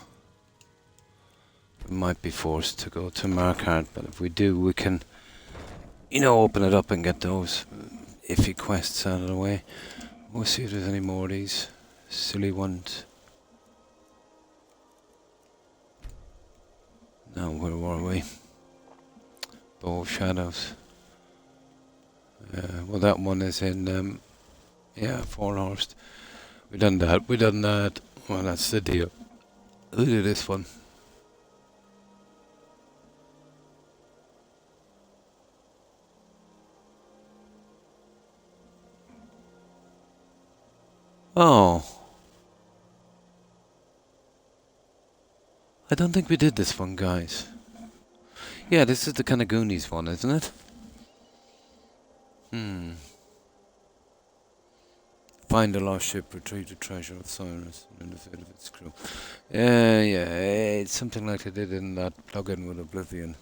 we might be forced to go to Markarth, but if we do, we can, open it up and get those iffy quests out of the way. We'll see if there's any more of these silly ones. Now, where were we? Bow of Shadows. Well, that one is in, Forhorst. We done that. Well, that's the deal. Look at this one. Oh. I don't think we did this one, guys. Yeah, this is the kind of Goonies one, isn't it? Find the lost ship, retrieve the treasure of Cyrus, and the fate of its crew. Yeah, it's something like I did in that plugin with Oblivion.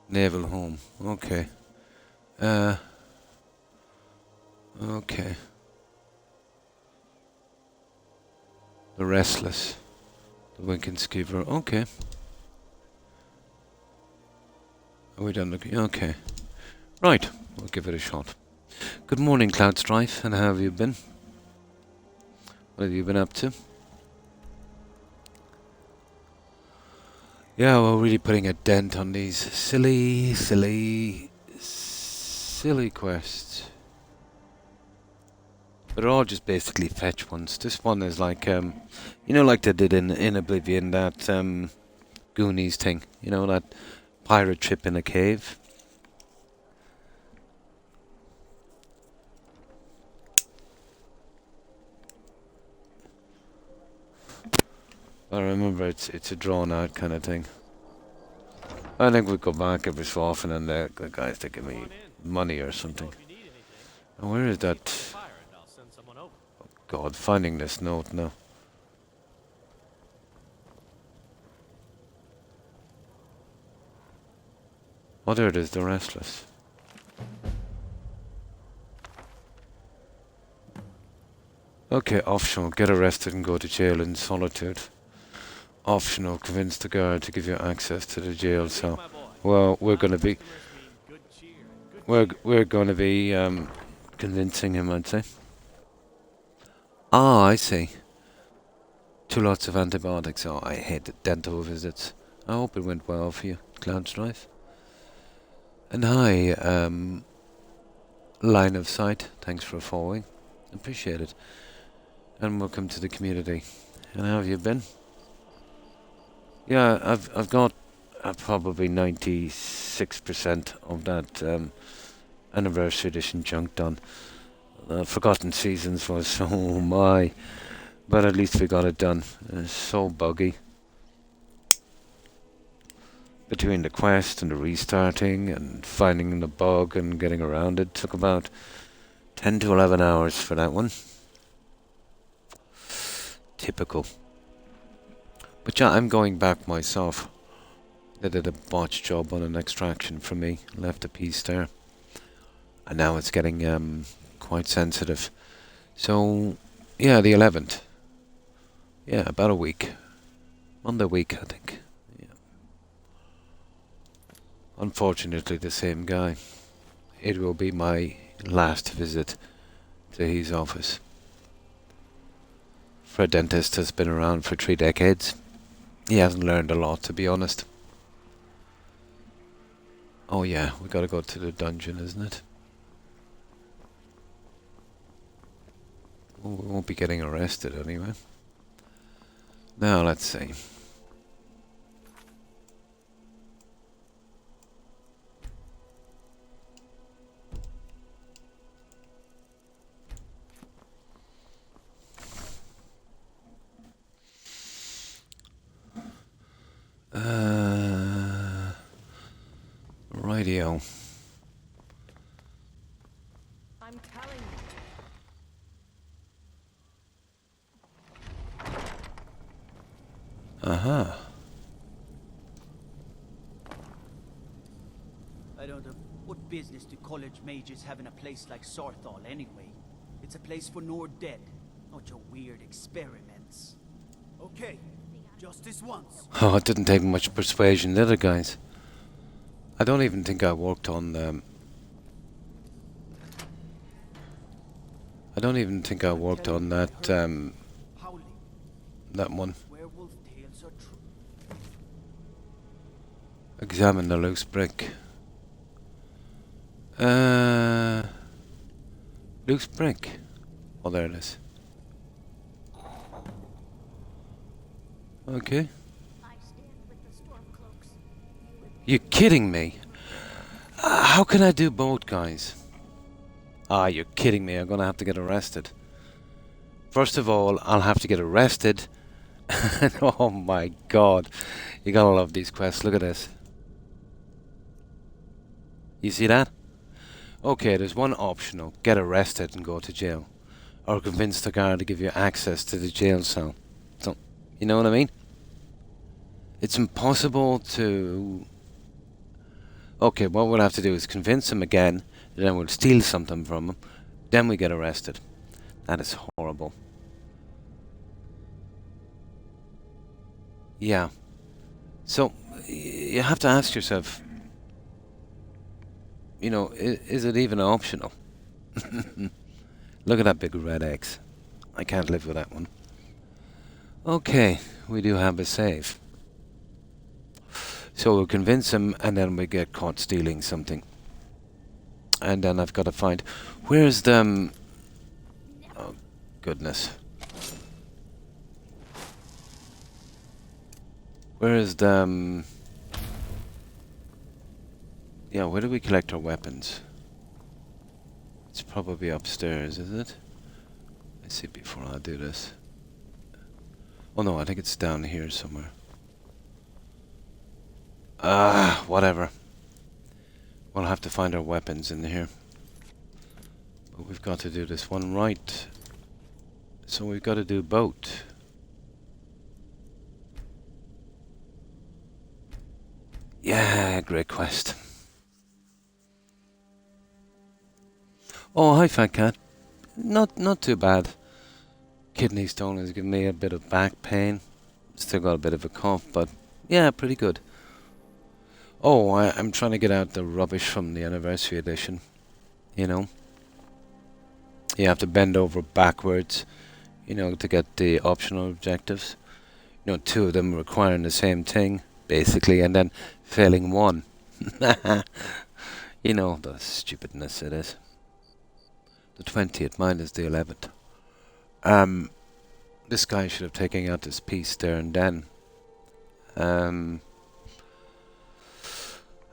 Naval Home. Okay. Okay. The Restless. The Winking Skeever. Okay. Are we done looking? Okay. Right. We'll give it a shot. Good morning, Cloud Strife, and how have you been? What have you been up to? Yeah, we're really putting a dent on these silly quests. But they're all just basically fetch ones. This one is like, like they did in Oblivion, that Goonies thing. That pirate ship in a cave. I remember it's a drawn out kind of thing. I think we go back every so often and the guys to give me money or something. And where is that? Oh God, finding this note now. Oh, there it is, the Restless. Okay, optional. Get arrested and go to jail in solitude. Optional, convince the guard to give you access to the jail cell. Well, we're going to be... we're going to be convincing him, I'd say. Ah, I see. 2 lots of antibiotics. Oh, I hate the dental visits. I hope it went well for you, Cloud Strife. And hi, Line of Sight. Thanks for following. Appreciate it. And welcome to the community. And how have you been? Yeah, I've got probably 96% of that anniversary edition junk done. Forgotten Seasons was, oh my, but at least we got it done. It's so buggy. Between the quest and the restarting and finding the bug and getting around it, took about 10 to 11 hours for that one. Typical. But yeah, I'm going back myself. They did a botch job on an extraction for me, left a piece there. And now it's getting quite sensitive. So, yeah, the 11th. Yeah, about a week. Monday week, I think. Yeah. Unfortunately, the same guy. It will be my last visit to his office. For a dentist has been around for 3 decades. He hasn't learned a lot, to be honest. Oh yeah, we gotta go to the dungeon, isn't it? Well, we won't be getting arrested anyway. Now, let's see. Radio. I'm telling you. Uh-huh. I don't know. What business do college mages have in a place like Sarthal anyway? It's a place for Nord dead, not your weird experiments. Okay, justice once. Oh, it didn't take much persuasion, did it, guys? I don't even think I worked on I don't even think I worked on that that one. Werewolf tales are true. Examine the loose brick. Loose brick. Oh, there it is. Okay. You're kidding me? How can I do both, guys? Ah, you're kidding me. I'm gonna have to get arrested. First of all, I'll have to get arrested. Oh my god. You gotta love these quests. Look at this. You see that? Okay, there's one optional. Get arrested and go to jail. Or convince the guard to give you access to the jail cell. So, you know what I mean? It's impossible to... Okay, what we'll have to do is convince him again, then we'll steal something from him, then we get arrested. That is horrible. Yeah. So, you have to ask yourself, you know, is it even optional? Look at that big red X. I can't live with that one. Okay, we do have a save. So we'll convince him and then we get caught stealing something. And then I've got to find... Where's the... Oh, goodness. Where is the... Yeah, where do we collect our weapons? It's probably upstairs, is it? Let's see before I do this. Oh no, I think it's down here somewhere. Whatever. We'll have to find our weapons in here. But we've got to do this one right. So we've got to do both. Yeah, great quest. Oh, hi, Fat Cat. Not too bad. Kidney stone has given me a bit of back pain. Still got a bit of a cough, but yeah, pretty good. Oh, I'm trying to get out the rubbish from the anniversary edition. You know, you have to bend over backwards, you know, to get the optional objectives. You know, two of them requiring the same thing, basically, and then failing one. You know, the stupidness it is. The 20th, mine is the 11th. This guy should have taken out this piece there and then.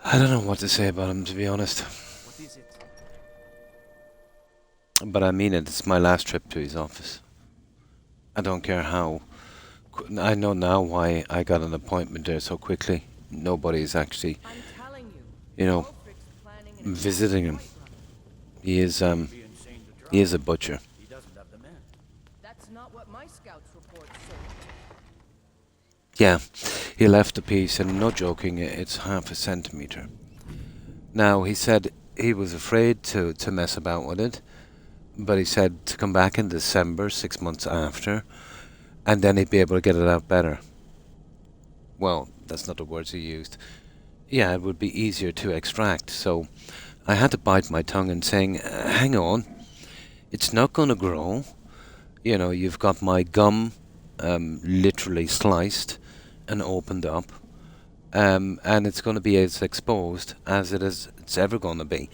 I don't know what to say about him, to be honest. What is it? But I mean it, it's my last trip to his office. I don't care how. I know now why I got an appointment there so quickly. Nobody's actually, I'm telling you, you know, Ulfric's planning an visiting him. exploit run. He is a butcher. He doesn't have the men. That's not what my scouts report say. Yeah, he left the piece, and no joking, it's half a centimeter. Now, he said he was afraid to mess about with it, but he said to come back in December, 6 months after, and then he'd be able to get it out better. Well, that's not the words he used. Yeah, it would be easier to extract, so I had to bite my tongue and saying, hang on, it's not going to grow. You know, you've got my gum literally sliced and opened up, and it's going to be as exposed as it's ever going to be.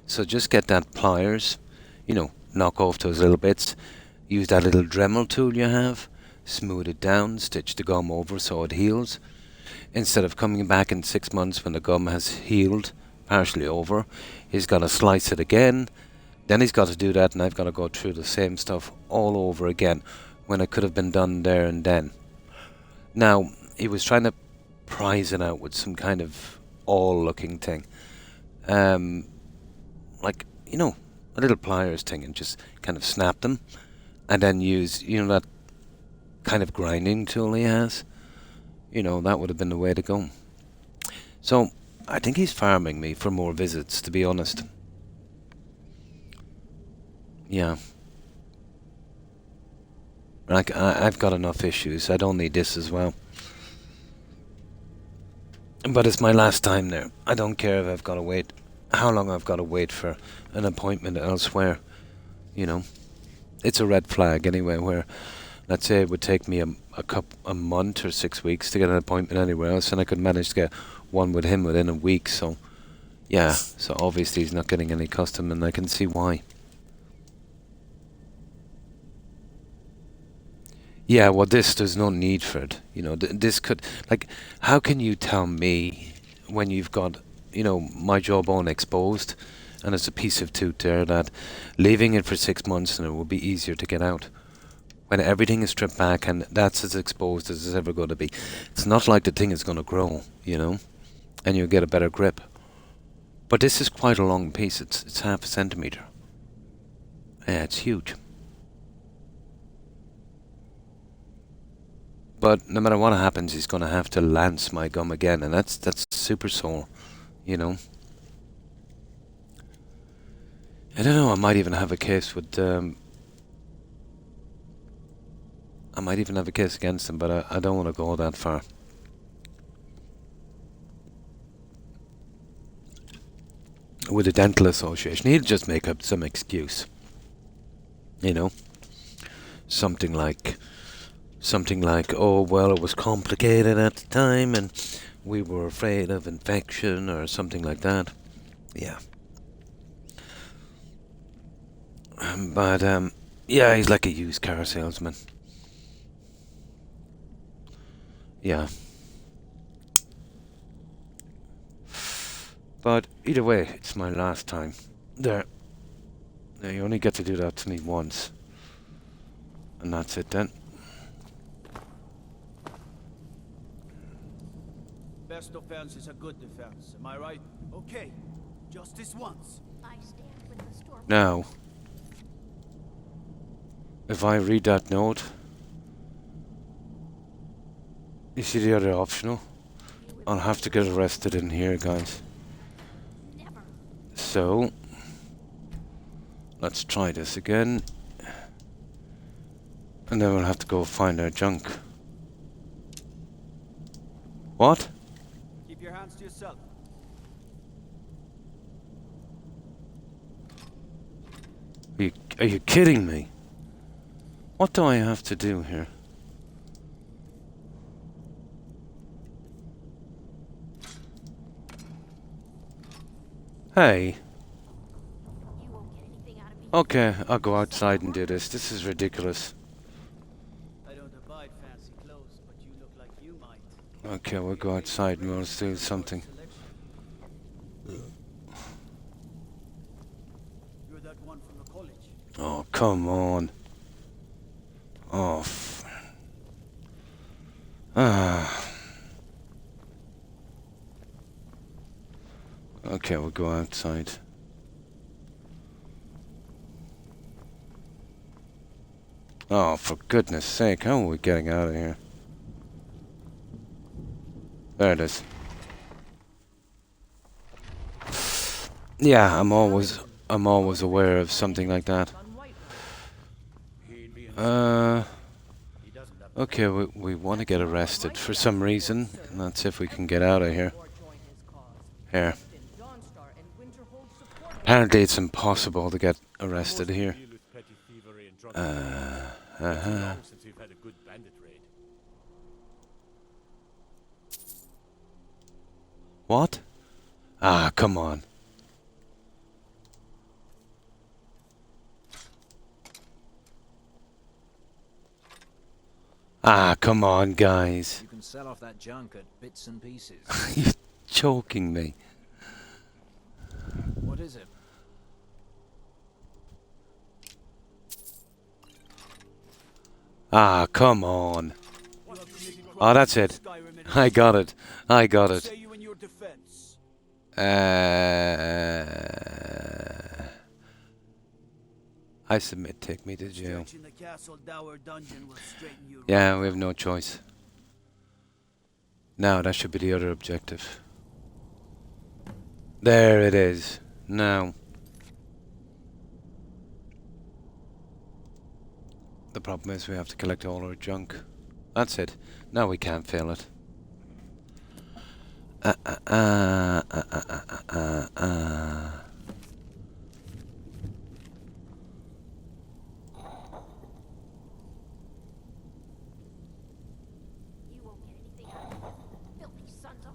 So just get that pliers, you know, knock off those little bits, use that little Dremel tool you have, smooth it down, stitch the gum over so it heals. Instead of coming back in 6 months when the gum has healed partially over, he's got to slice it again. Then he's got to do that, and I've got to go through the same stuff all over again when it could have been done there and then. Now, he was trying to prise it out with some kind of awl-looking thing. Like, you know, a little pliers thing, and just kind of snap them, and then use, you know, that kind of grinding tool he has. You know, that would have been the way to go. So, I think he's farming me for more visits, to be honest. Yeah. Like, I've got enough issues. I don't need this as well. But it's my last time there. I don't care if I've got to wait, how long I've got to wait for an appointment elsewhere. You know, it's a red flag anyway, where, let's say it would take me a month or 6 weeks to get an appointment anywhere else, and I could manage to get one with him within a week. So, yeah, so obviously he's not getting any custom, and I can see why. Yeah, well, there's no need for it. You know, this could, like, how can you tell me when you've got, you know, my jawbone exposed and there's a piece of tooth there, that leaving it for 6 months and it will be easier to get out? When everything is stripped back and that's as exposed as it's ever going to be. It's not like the thing is going to grow, you know, and you'll get a better grip. But this is quite a long piece. It's half a centimeter. Yeah, it's huge. But no matter what happens, he's going to have to lance my gum again, and that's super sore, you know. I don't know, I might even have a case with, I might even have a case against him, but I don't want to go that far. With the dental association, he'll just make up some excuse. You know, something like, oh, well, it was complicated at the time and we were afraid of infection or something like that. Yeah. But, yeah, he's like a used car salesman. Yeah. But either way, it's my last time. There. Now, you only get to do that to me once. And that's it then. Best offense is a good defense, am I right? Okay, just this once. I stand with the storm. Now, if I read that note, you see the other optional? I'll have to get arrested in here, guys. Never. So, let's try this again. And then we'll have to go find our junk. What? Keep your hands to yourself. Are you kidding me? What do I have to do here? Hey. Okay, I'll go outside and do this. This is ridiculous. I don't abide fancy clothes, but you look like you might. Okay, we'll go outside and we'll do something. You're that one from the college. Oh, come on. Oh, Okay, we'll go outside. Oh, for goodness sake, how are we getting out of here? There it is. Yeah, I'm always aware of something like that. Okay, we want to get arrested for some reason, and that's if we can get out of here. Here. Apparently it's impossible to get arrested here. What? Ah, come on. Ah, come on, guys. You can sell off that junk at bits and pieces. You're choking me. What is it? Ah, come on. Oh, that's it. I got it. I got it. I submit, take me to jail. Yeah, we have no choice. Now, that should be the other objective. There it is. Now. The problem is we have to collect all our junk. That's it. Now we can't fail it.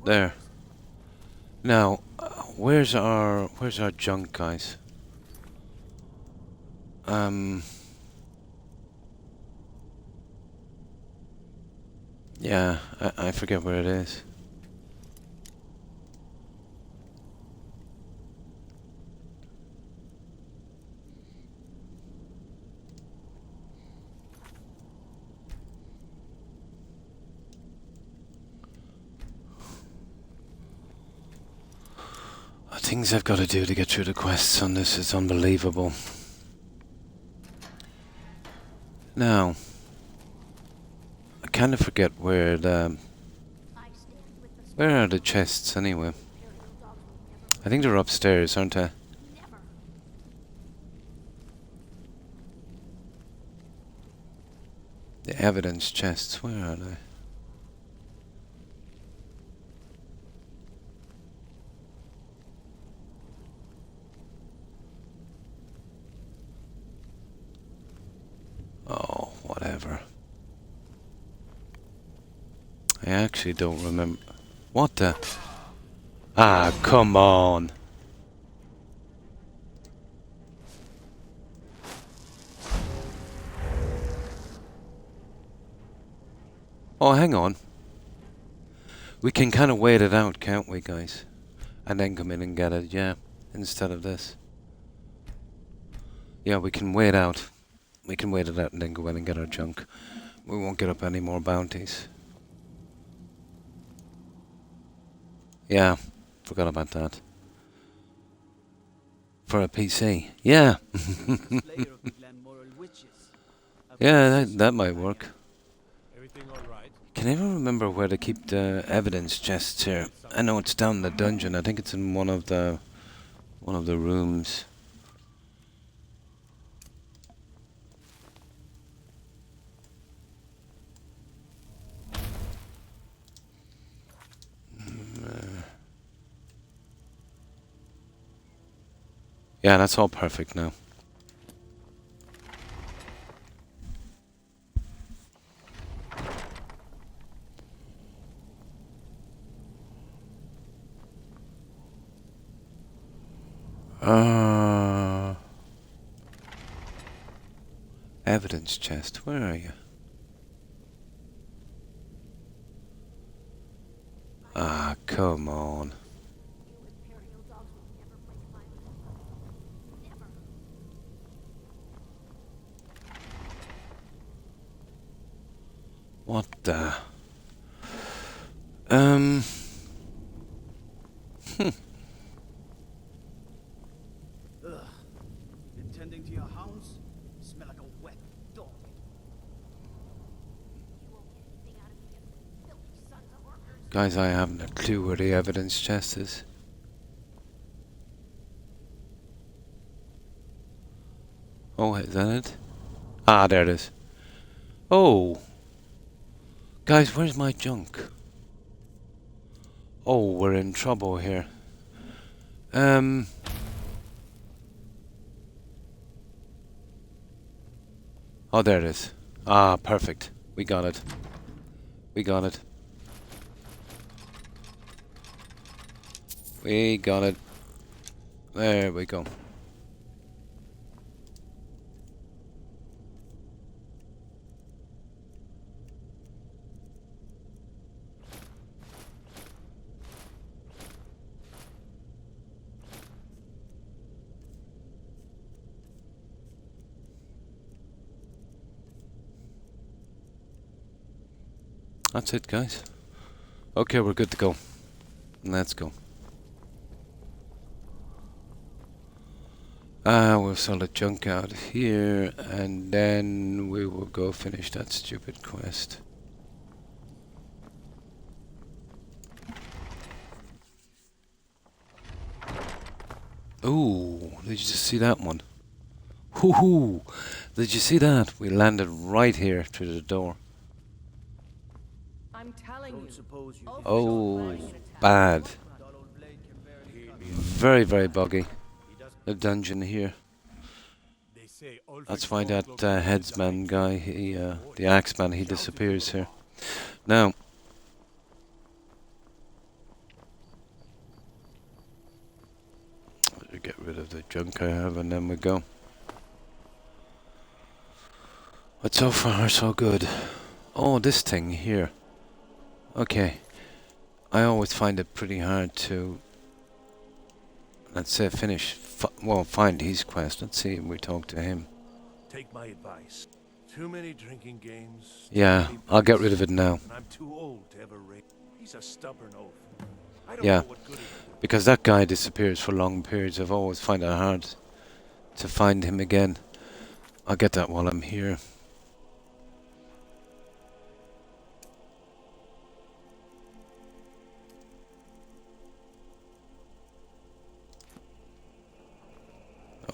There. Now, where's our junk, guys? Yeah, I forget where it is. Things I've got to do to get through the quests on this is unbelievable. Now, I kind of forget where where are the chests anyway? I think they're upstairs, aren't they? The evidence chests, where are they? Oh, whatever. I actually don't remember. What the? Ah, come on. Oh, hang on. We can kind of wait it out, can't we, guys? And then come in and get it, yeah, instead of this. Yeah, we can wait out. We can wait it out and then go in and get our junk. We won't get up any more bounties. Yeah, forgot about that. For a PC. Yeah. Yeah, that might work. Can anyone remember where to keep the evidence chests here? I know it's down in the dungeon. I think it's in one of the rooms. Yeah, that's all perfect now. Evidence chest. Where are you? Ah, come on. What the? Hmm. Ugh. Been tending to your hounds? Smell like a wet dog. Guys, I haven't a clue where the evidence chest is. Oh, is that it? Ah, there it is. Oh! Guys, where's my junk? Oh, we're in trouble here. Oh, there it is. Ah, perfect. We got it. We got it. We got it. There we go. That's it, guys. Okay, we're good to go. Let's go. We'll sell the junk out here, and then we will go finish that stupid quest. Ooh, did you just see that one? Hoo-hoo! Did you see that? We landed right here through the door. I'm telling you. Oh, bad. Very, very buggy. The dungeon here. That's why that headsman guy, the axeman, he disappears here. Now, I'll get rid of the junk I have, and then we go. But so far, so good. Oh, this thing here. Okay. I always find it pretty hard to, let's say, find his quest. Let's see if we talk to him. Take my advice. Too many drinking games. Yeah, I'll get rid of it now. And I'm too old to ever rape. He's a stubborn oaf. I don't Yeah, know what good it will do. because that guy disappears for long periods. I've always find it hard to find him again. I'll get that while I'm here.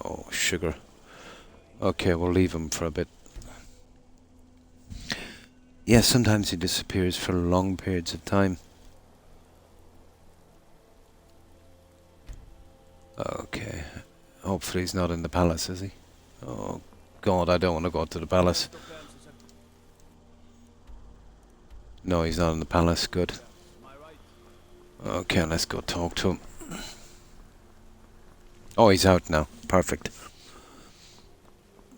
Oh, sugar. Okay, we'll leave him for a bit. Yeah, sometimes he disappears for long periods of time. Okay. Hopefully he's not in the palace, is he? Oh, God, I don't want to go to the palace. No, he's not in the palace. Good. Okay, let's go talk to him. Oh, he's out now. Perfect.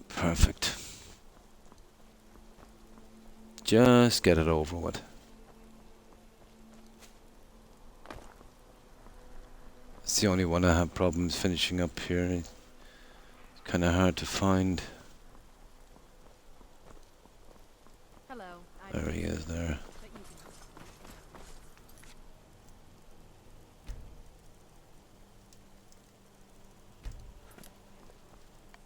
Perfect. Just get it over with. It's the only one I have problems finishing up here. It's kind of hard to find. Hello. There he is there.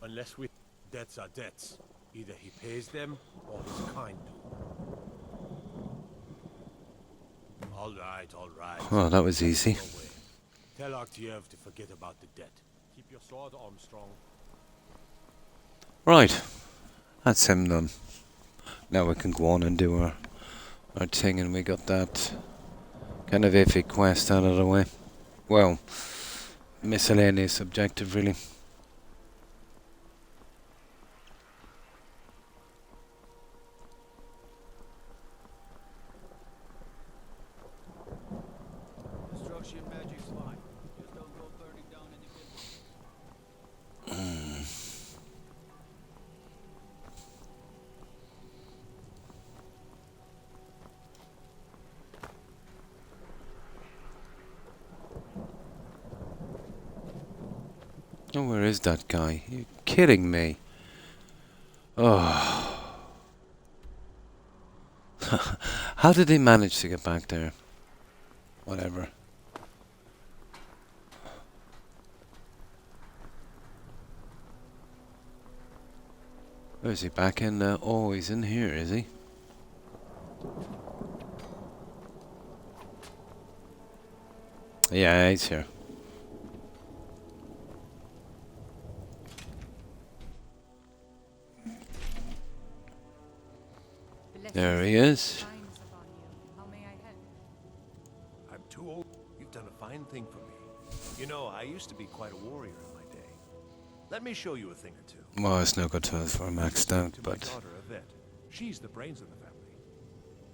Unless we... Debts are debts. Either he pays them, or his kind do. All right, all right. Oh, that was easy. Tell Artiev to forget about the debt. Keep your sword arm strong. Right. That's him done. Now we can go on and do our thing, and we got that kind of iffy quest out of the way. Well, miscellaneous objective, really. Destruction magic's fine. Just don't go burning down any buildings. Oh, where is that guy? You're kidding me. Oh. How did they manage to get back there? Whatever. Where is he? Back in there? Oh, he's in here, is he? Yeah, he's here. There he is. Shines upon you. How may I help? I'm too old. You've done a fine thing for me. You know, I used to be quite a warrior in my day. Let me show you a thing or two. Well, it's no good to us for maxed out, To my but daughter, Yvette. She's the brains of the family.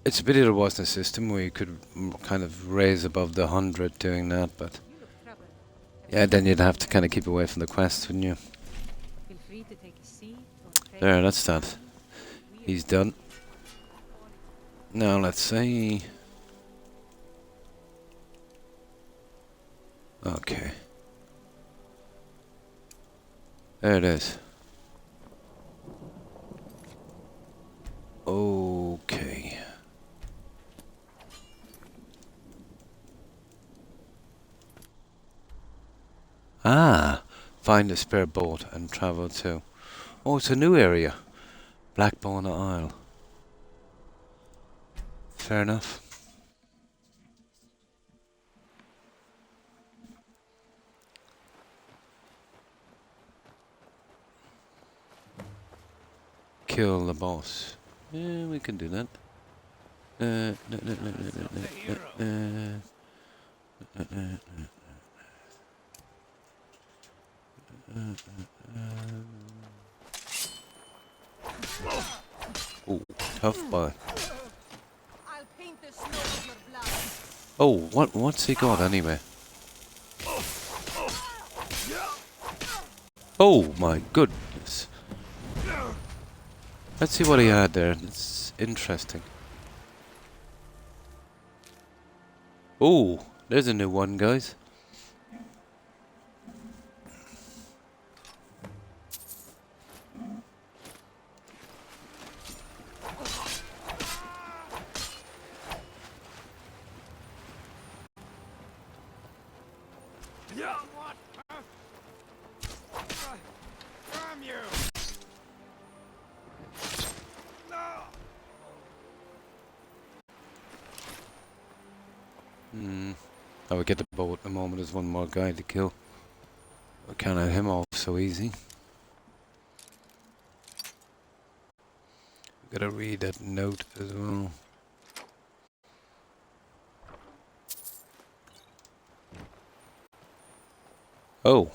it's a pity there wasn't a system where you could kind of raise above the 100 doing that, but You look troubled. yeah, then you'd have to kind of keep away from the quests, wouldn't you? Feel free to take a seat or stay. There, that's that. He's done. Now let's see. Okay. There it is. Okay. Ah, find a spare boat and travel to. Oh, it's a new area. Blackbone Isle. Fair enough. Kill the boss. Yeah, we can do that. No, no, no, no, no, no, no, Oh, tough boy. I'll paint the snow with your blood. Oh, what's he got anyway? Oh my goodness. Let's see what he had there. It's interesting. Oh, there's a new one, guys. From you! I would get the boat at the moment. There's one more guy to kill. We can't let him off so easy. Gotta read that note as well. Oh.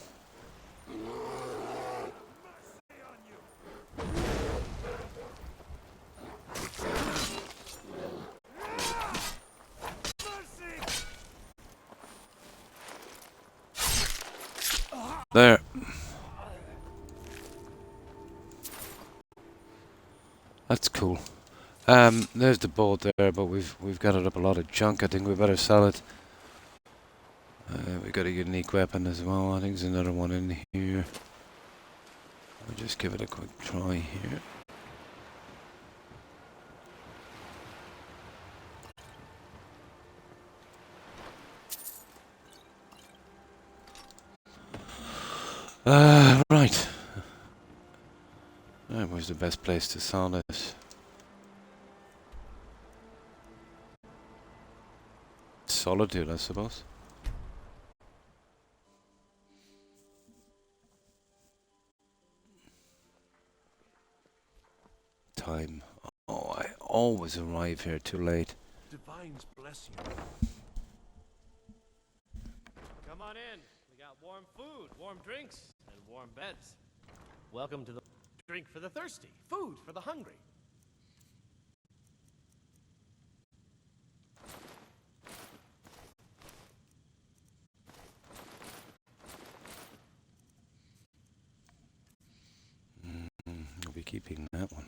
There. That's cool. There's the boat there, but we've gathered up a lot of junk. I think we better sell it. We got a unique weapon as well. I think there's another one in here. I'll just give it a quick try here. Right. Where's the best place to sell this? Solitude, I suppose. Time. Oh, I always arrive here too late. Divines bless you. Come on in. We got warm food, warm drinks, and warm beds. Welcome to the drink for the thirsty, food for the hungry. I'll be keeping that one.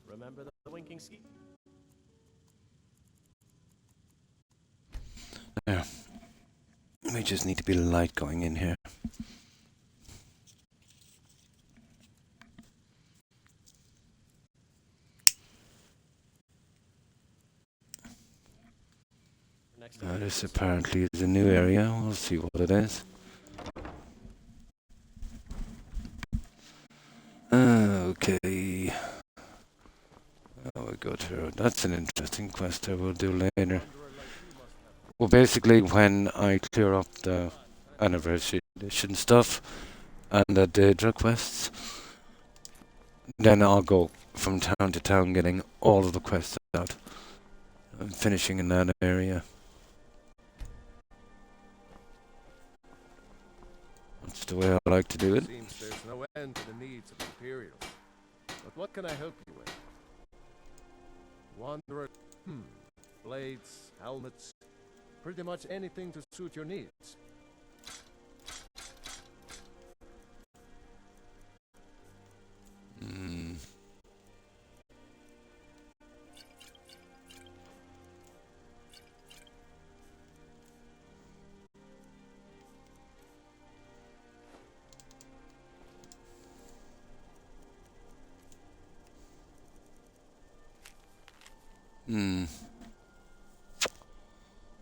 Remember the winking ski? Yeah. We just need to be light going in here. Next This apparently is a new area. We'll see what it is. Okay. Oh, we go through. That's an interesting quest I will do later. Well, basically, when I clear up the anniversary edition stuff and the Daedra quests, then I'll go from town to town getting all of the quests out. I'm finishing in that area. That's the way I like to do it. Seems there's no end to the needs of Imperials. But what can I help you with? Wanderer, blades, helmets, pretty much anything to suit your needs.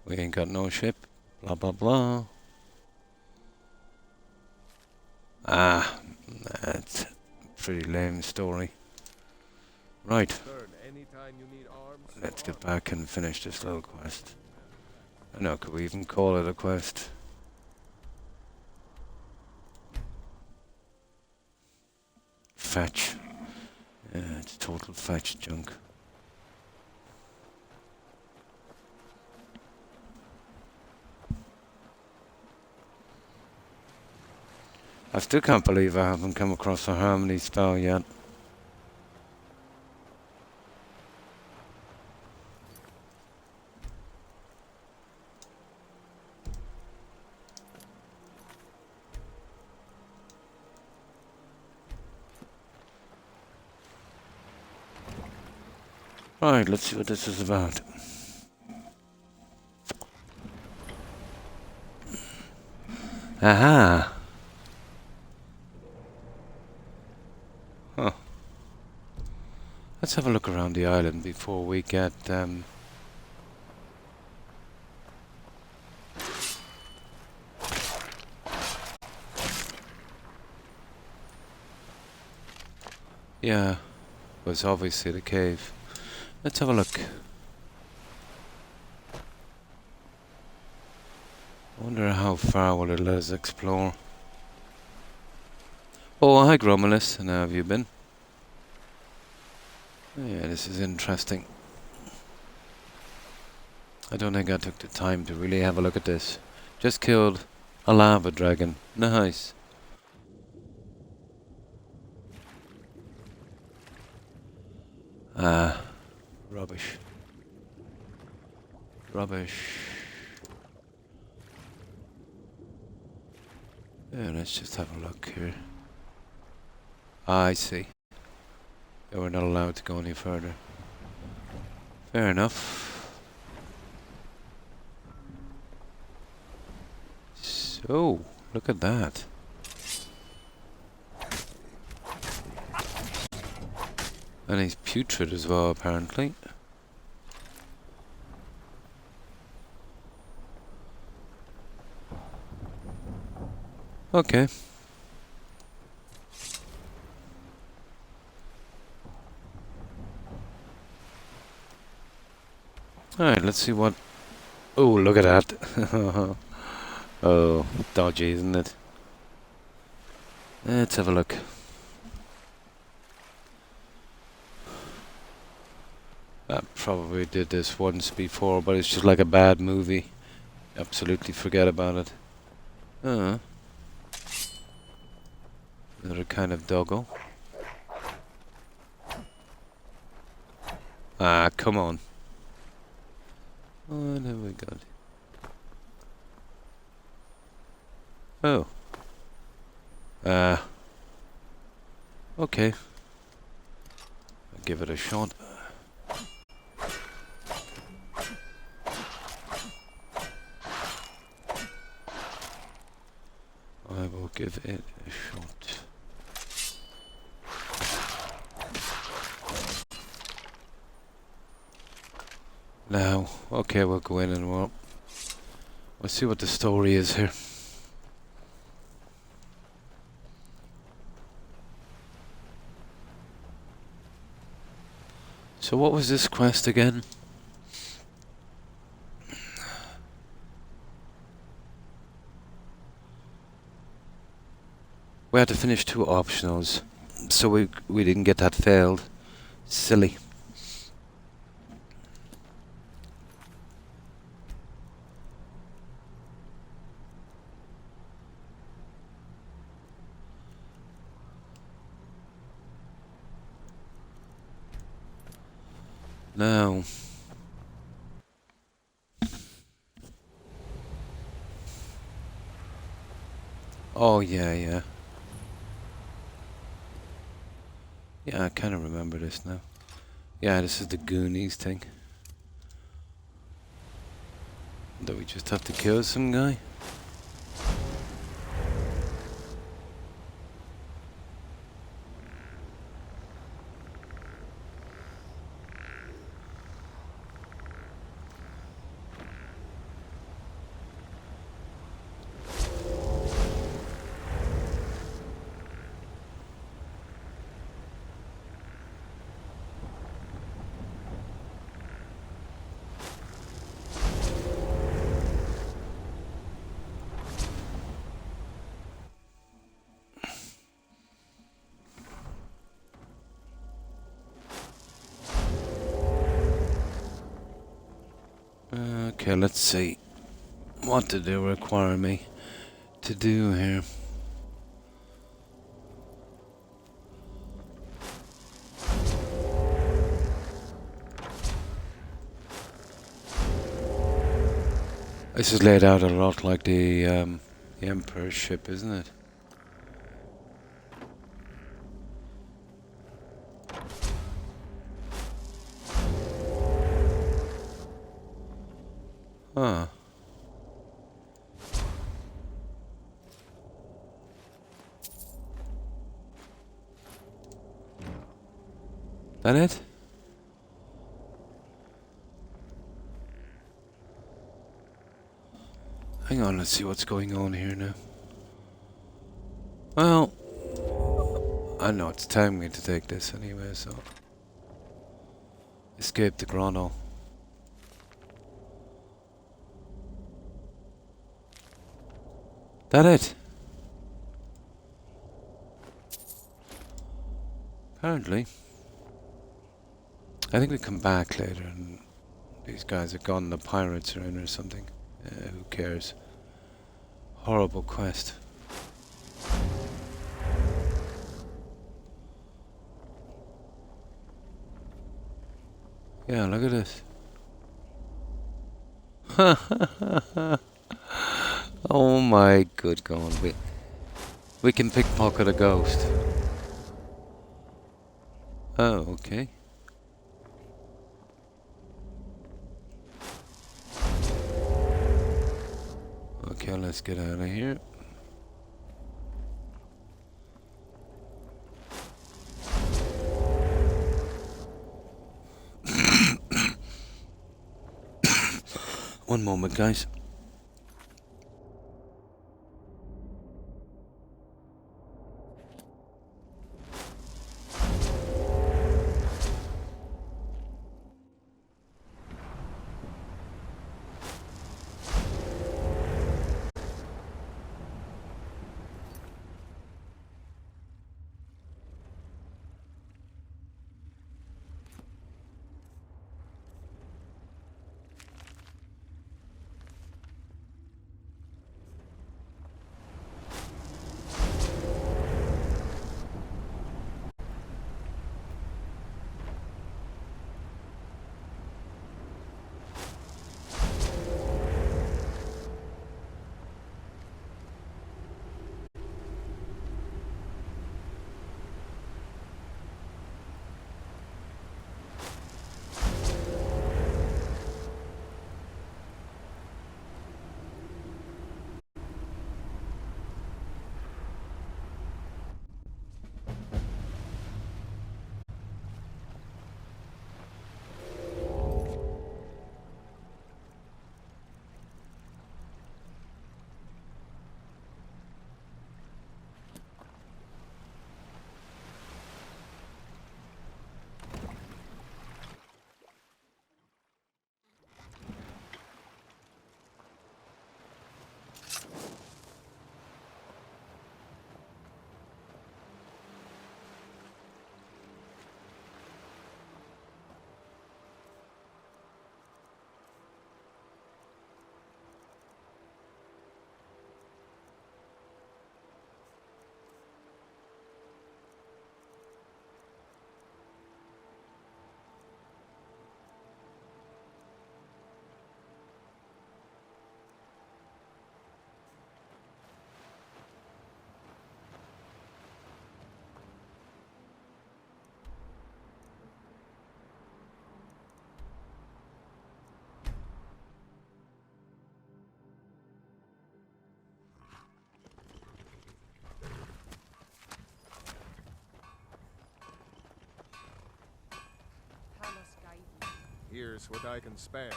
We ain't got no ship. Blah, blah, blah. Ah, that's a pretty lame story. Right. Let's get back and finish this little quest. I know, could we even call it a quest? Fetch. Yeah, it's total fetch junk. I still can't believe I haven't come across a harmony spell yet. Right, let's see what this is about. Aha! Huh. Let's have a look around the island before we get yeah, was obviously the cave. Let's have a look. I wonder how far will it let us explore. Oh, hi Gromulus, and how have you been? Yeah, this is interesting. I don't think I took the time to really have a look at this. Just killed a lava dragon. Nice. Ah, rubbish. Rubbish. Yeah, let's just have a look here. Ah, I see. Yeah, we're not allowed to go any further. Fair enough. So, look at that. And he's putrid as well, apparently. Okay. Alright, let's see what... Oh, look at that. Oh, dodgy, isn't it? Let's have a look. I probably did this once before, but it's just like a bad movie. Absolutely forget about it. Another kind of doggo. Ah, come on. Oh, there we go. Oh. Okay. I'll give it a shot. give it a shot. Now, okay, we'll go in and we'll see what the story is here. So what was this quest again? We had to finish 2 optionals, so we didn't get that failed. Silly. Now, oh yeah. Yeah, I kind of remember this now. Yeah, this is the Goonies thing. That we just have to kill some guy. Okay, let's see. What did they require me to do here? This is laid out a lot like the Emperor's ship, isn't it? Huh. That it? Hang on, let's see what's going on here now. Well, I know it's telling me to take this anyway, so... Escape the Grotto. That it? Apparently. I think we come back later and these guys are gone, the pirates are in or something. Who cares? Horrible quest. Yeah, look at this. Oh my good God. We can pickpocket a ghost. Oh, okay. Okay, let's get out of here. One moment, guys. Here's what I can spare.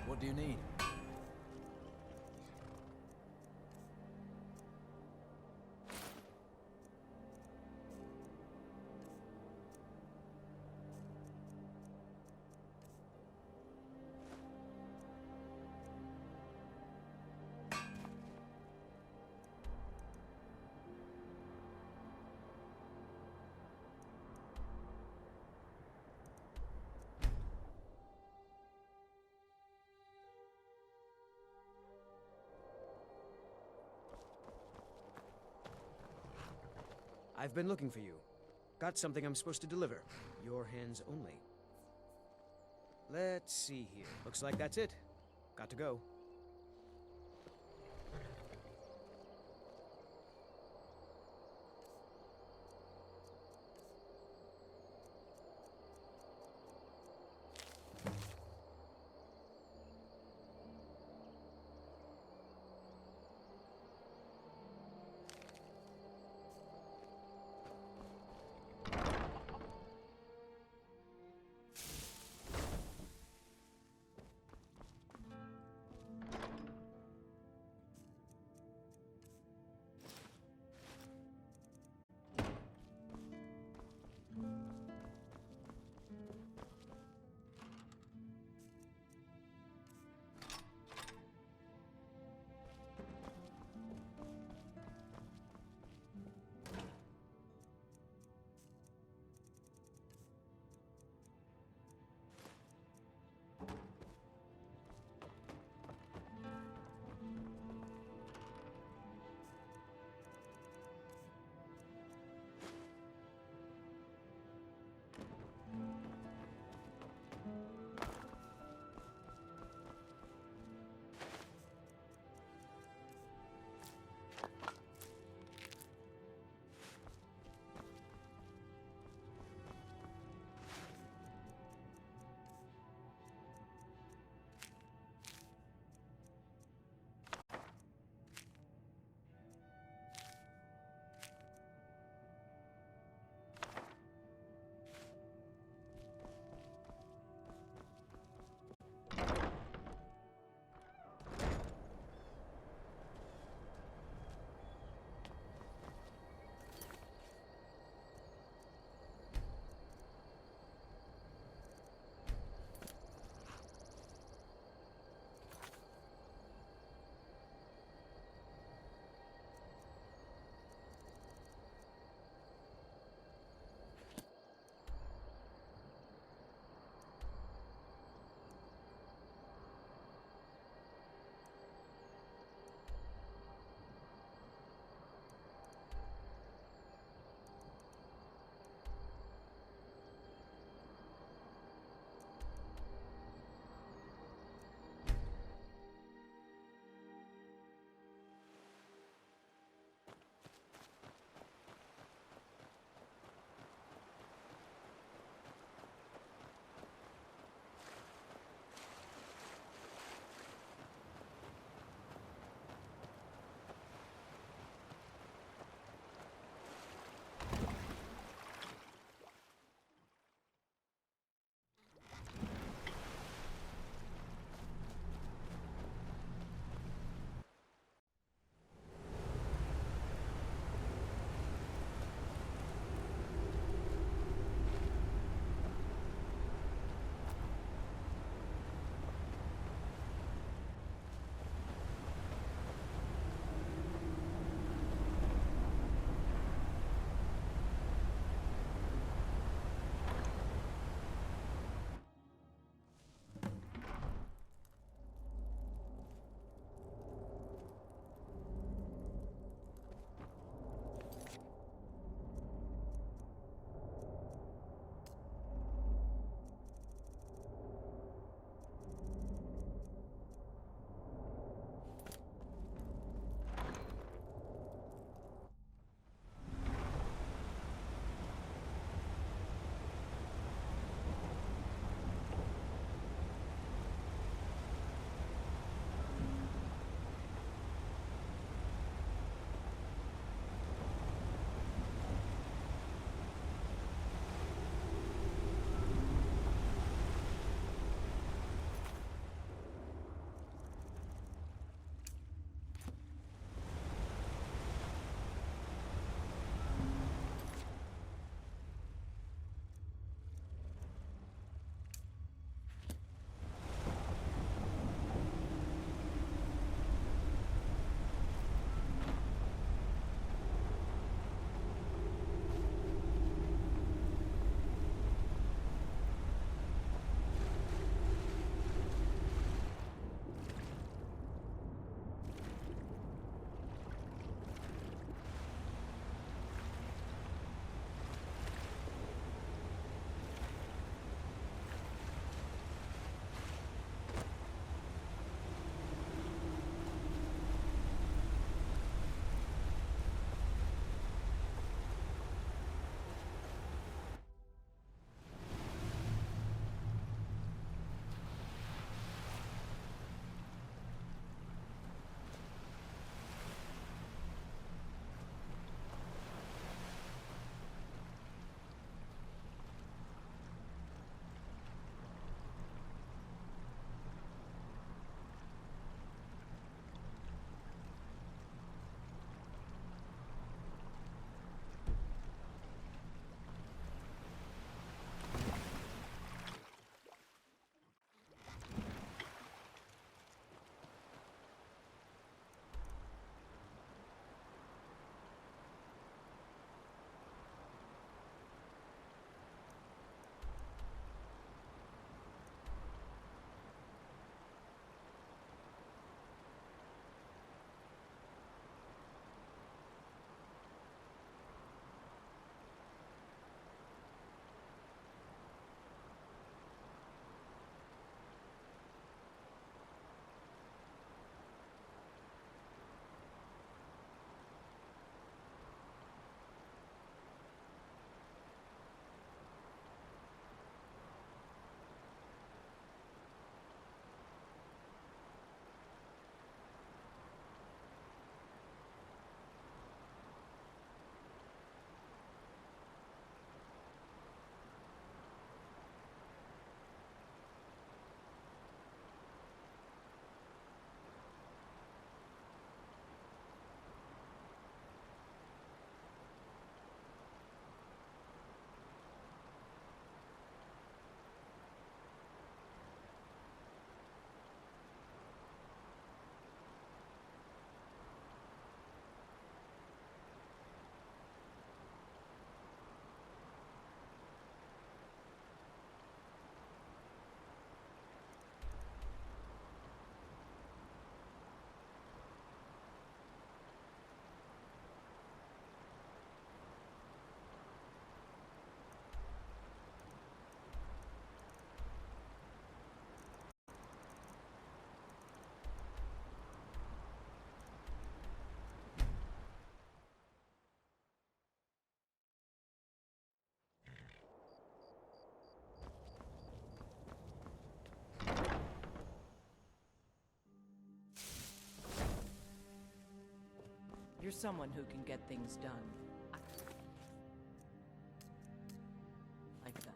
What do you need? I've been looking for you. Got something I'm supposed to deliver. Your hands only. Let's see here. Looks like that's it. Got to go. You're someone who can get things done. Like that.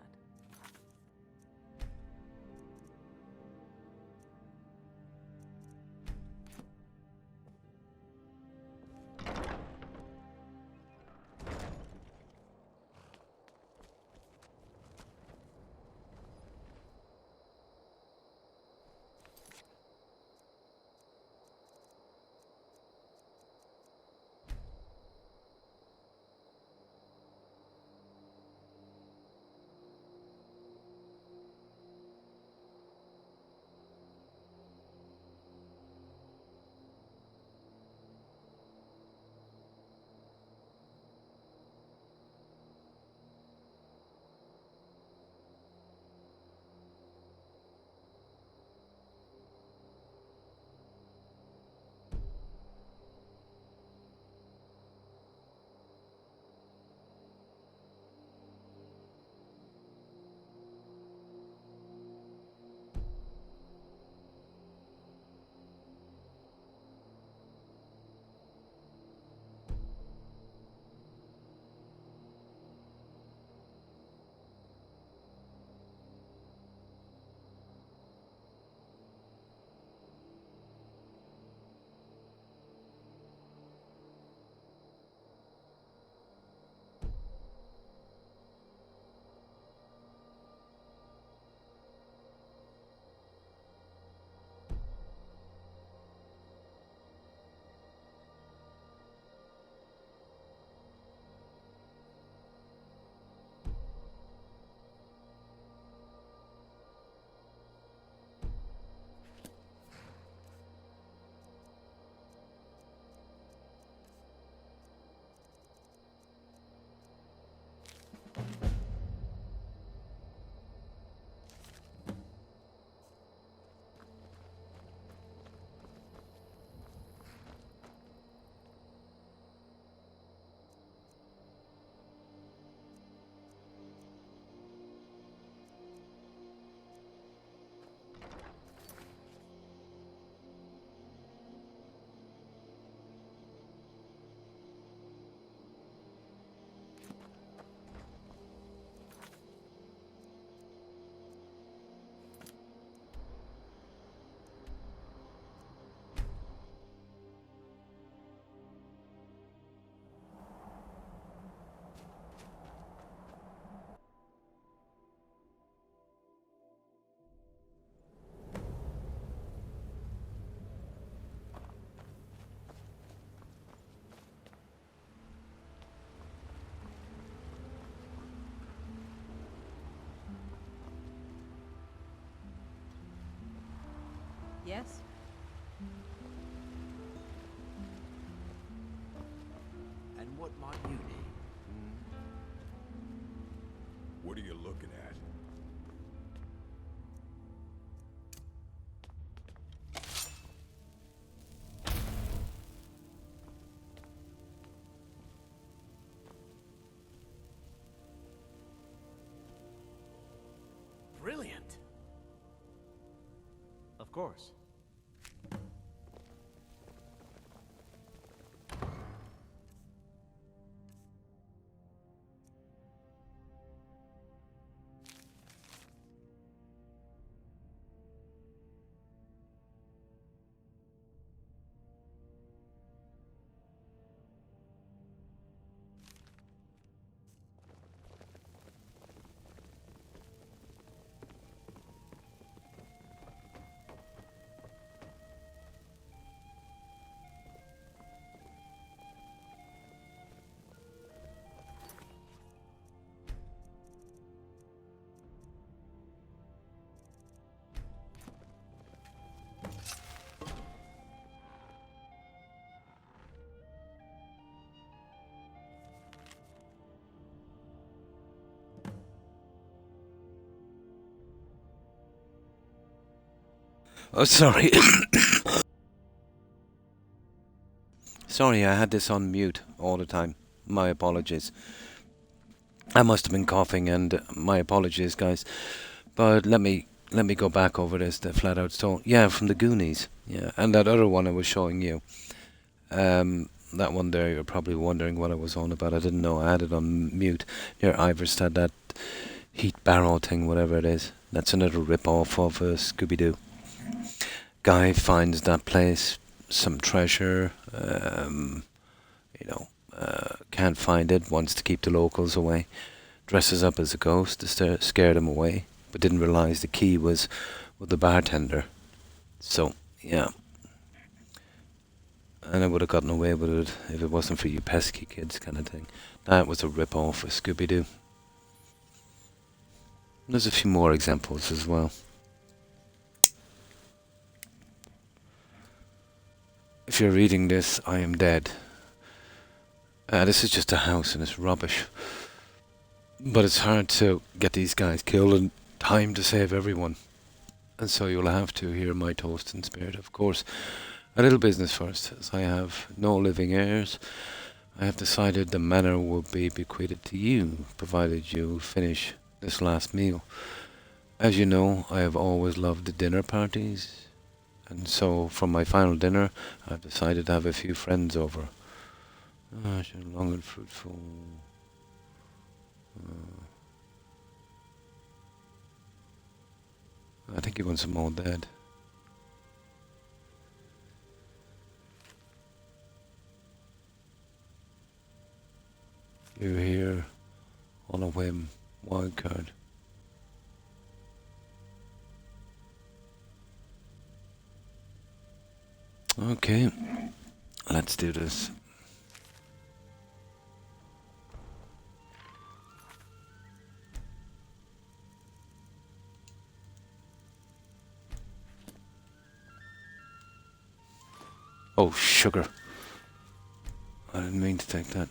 Yes? And what might you need? What are you looking at? Brilliant. Of course. Oh, sorry. Sorry, I had this on mute all the time. My apologies. I must have been coughing, and my apologies, guys. But let me go back over this. The flat out stone. Yeah, from the Goonies. Yeah, and that other one I was showing you. that one there, you're probably wondering what I was on about. I didn't know I had it on mute. Here, Iverstead, that heat barrel thing, whatever it is. That's another rip-off of Scooby-Doo. Guy finds that place, some treasure, can't find it, wants to keep the locals away, dresses up as a ghost to scare them away, but didn't realise the key was with the bartender. So, yeah. And I would have gotten away with it if it wasn't for you pesky kids, kind of thing. That was a rip-off of Scooby-Doo. There's a few more examples as well. If you're reading this, I am dead. This is just a house and it's rubbish. But it's hard to get these guys killed in time to save everyone. And so you'll have to hear my toast in spirit. Of course, a little business first, as I have no living heirs. I have decided the manor will be bequeathed to you, provided you finish this last meal. As you know, I have always loved the dinner parties. And so, for my final dinner, I've decided to have a few friends over. Long and fruitful. I think he wants them all dead. You're here on a whim, wild card. Okay, let's do this. Oh, sugar. I didn't mean to take that.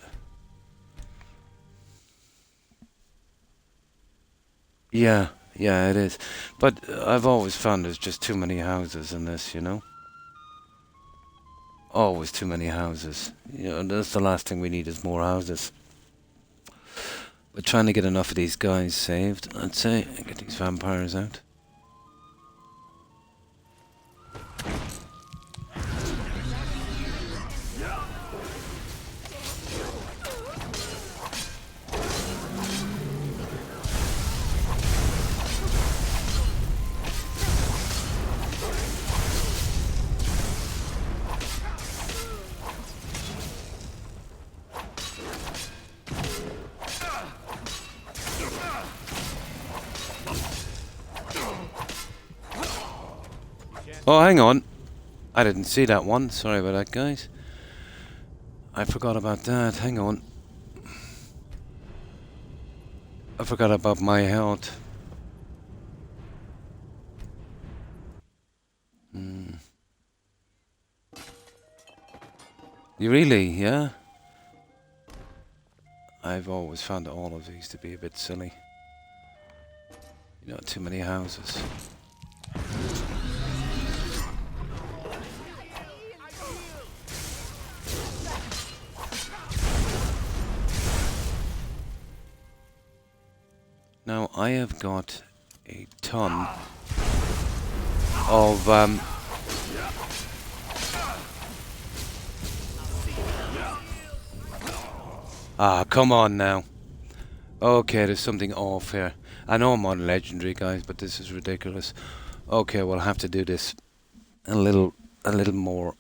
Yeah, it is. But I've always found there's just too many houses in this, you know? Always too many houses. You know, that's the last thing we need is more houses. But trying to get enough of these guys saved, I'd say, and get these vampires out. Oh, hang on. I didn't see that one. Sorry about that, guys. I forgot about that. Hang on. I forgot about my health. You really, yeah? I've always found all of these to be a bit silly. You know, too many houses. Now, I have got a ton of, come on now. Okay, there's something off here. I know I'm on Legendary, guys, but this is ridiculous. Okay, we'll have to do this a little more.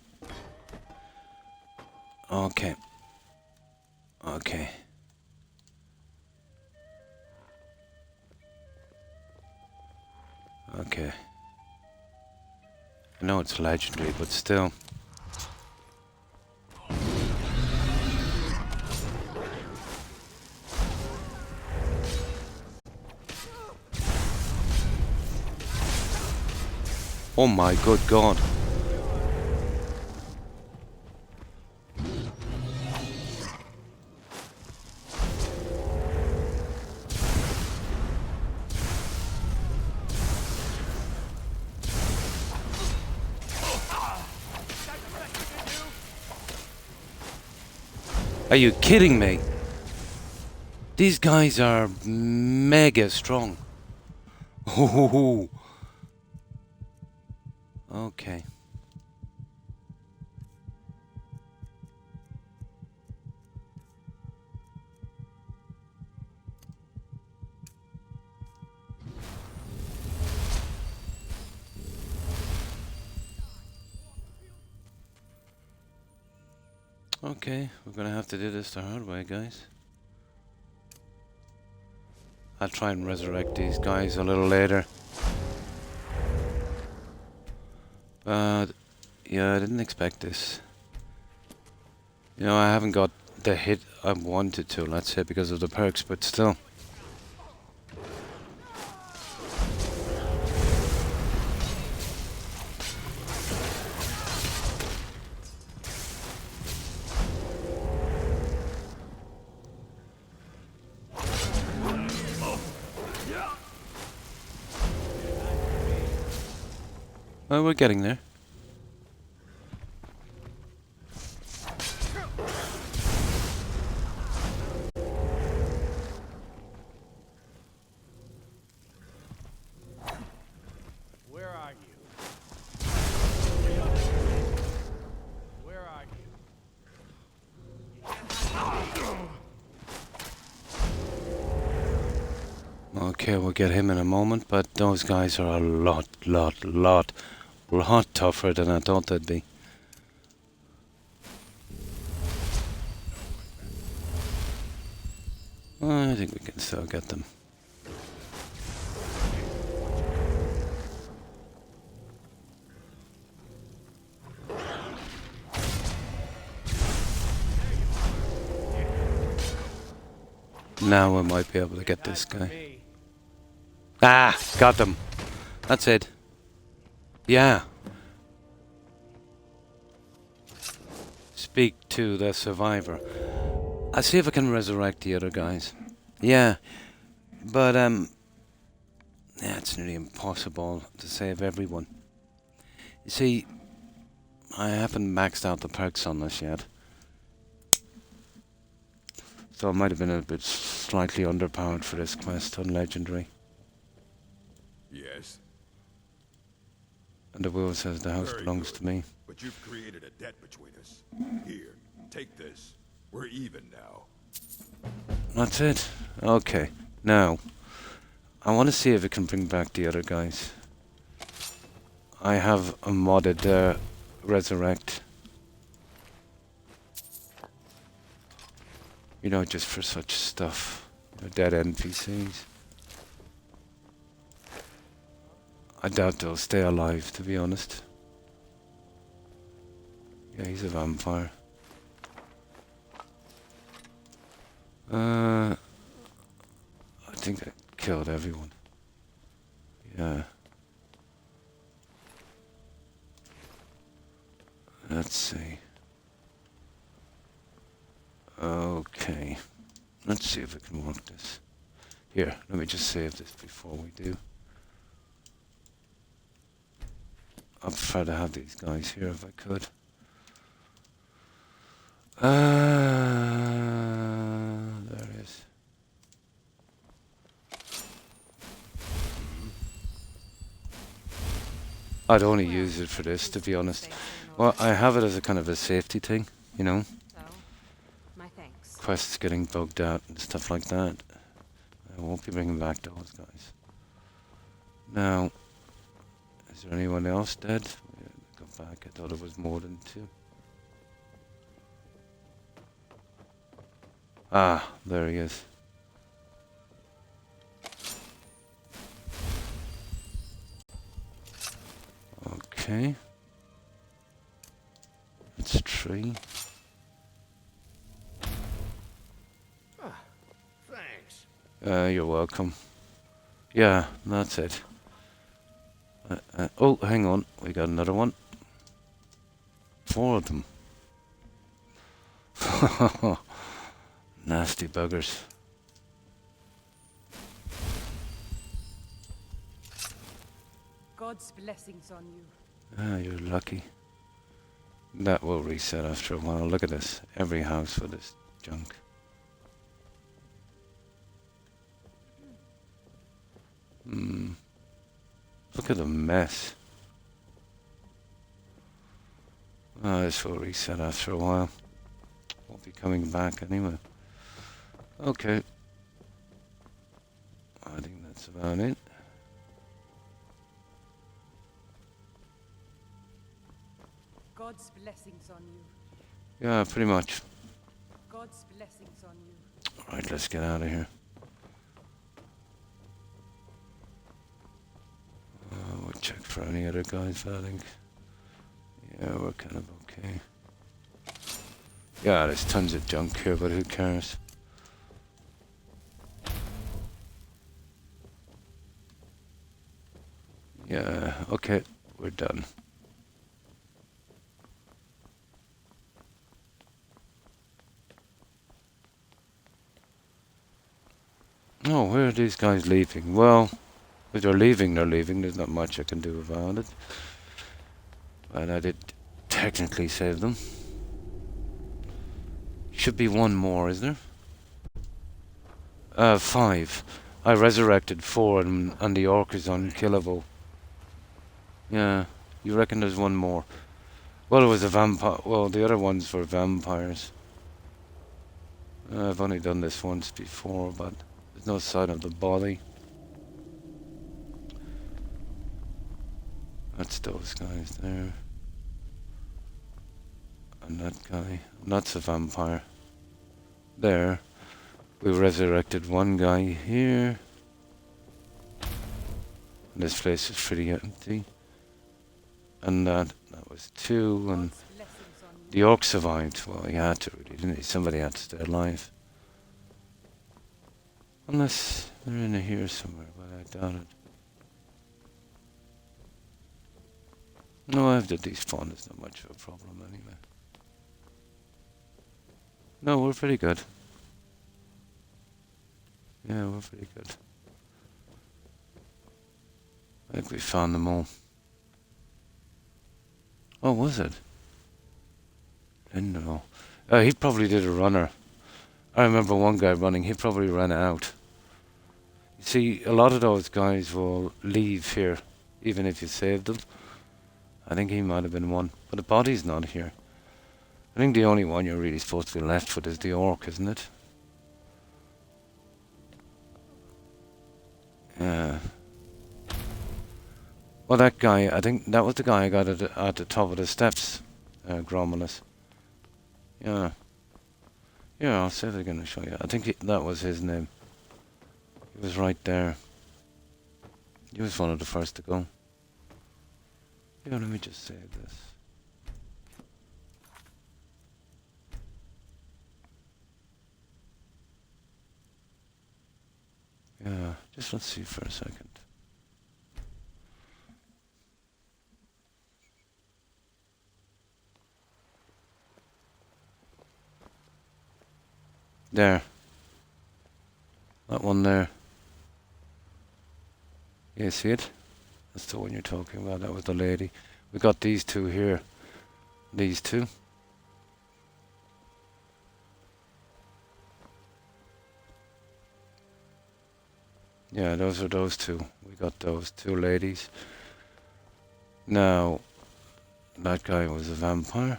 Okay. Okay. Okay. I know it's Legendary, but still. Oh my good God. Are you kidding me? These guys are mega strong. Oh. Okay. Okay, we're gonna have to do this the hard way, guys. I'll try and resurrect these guys a little later. But yeah, I didn't expect this. You know, I haven't got the hit I wanted to, let's say, because of the perks, but still. Well, we're getting there. Where are you? Where are you? Okay, we'll get him in a moment, but those guys are a lot tougher than I thought they'd be. I think we can still get them. Now we might be able to get this guy. Ah, got them. That's it. Yeah. Speak to the survivor. I'll see if I can resurrect the other guys. Yeah. But, yeah, it's nearly impossible to save everyone. You see, I haven't maxed out the perks on this yet. So I might have been a bit slightly underpowered for this quest on Legendary. Yes. And the will says the house belongs to me. But you've created a debt between us. Here, take this. We're even now. That's it. Okay. Now, I want to see if it can bring back the other guys. I have a modded resurrect. You know, just for such stuff. Dead NPCs. I doubt they'll stay alive, to be honest. Yeah, he's a vampire. I think I killed everyone. Yeah. Let's see. Okay. Let's see if I can work this. Here, let me just save this before we do. I'd prefer to have these guys here if I could. There it is. I'd only use it for this, to be honest. Well, I have it as a kind of a safety thing, you know. So, my thanks. Quests getting bugged out and stuff like that. I won't be bringing back those guys. Now, is there anyone else dead? Yeah, go back. I thought it was more than 2. Ah, there he is. Okay. It's a tree. Ah, thanks. You're welcome. Yeah, that's it. Oh, hang on. We got another one. 4 of them. Nasty buggers. God's blessings on you. Ah, you're lucky. That will reset after a while. Look at this. Every house for this junk. Look at the mess. Ah, this will reset after a while. Won't be coming back anyway. Okay. I think that's about it. God's blessings on Yeah, pretty much. God's blessings on you. Alright, let's get out of here. We'll check for any other guys, but I think... Yeah, we're kind of okay. Yeah, there's tons of junk here, but who cares? Yeah, okay, we're done. Oh, where are these guys leaving? Well, if they're leaving, they're leaving. There's not much I can do about it. But I did technically save them. Should be one more, isn't there? 5. I resurrected 4 and the orc is unkillable. Yeah, you reckon there's one more? Well, it was a vampire. Well, the other ones were vampires. I've only done this once before, but there's no sign of the body. That's those guys there. And that guy. And that's a vampire. There. We resurrected one guy here. And this place is pretty empty. And that was 2, and the orc survived. Well, he had to, really, didn't he? Somebody had to stay alive. Unless they're in here somewhere, but I doubt it. No, I've did despawn. It's not much of a problem anyway. No, we're pretty good. Yeah, we're pretty good. I think we found them all. Oh, was it? I don't know. He probably did a runner. I remember one guy running. He probably ran out. You see, a lot of those guys will leave here, even if you saved them. I think he might have been one. But the body's not here. I think the only one you're really supposed to be left with is the orc, isn't it? Yeah. Well, that guy, I think that was the guy I got at the top of the steps, Gromulus. Yeah. Yeah, I'll see if I can show you. I think that was his name. He was right there. He was one of the first to go. Yeah, let me just save this. Yeah, just let's see for a second. There. That one there. You see it? That's the one you're talking about. That was the lady. We got these two here. These two. Yeah, those are those two. We got those 2 ladies. Now, that guy was a vampire.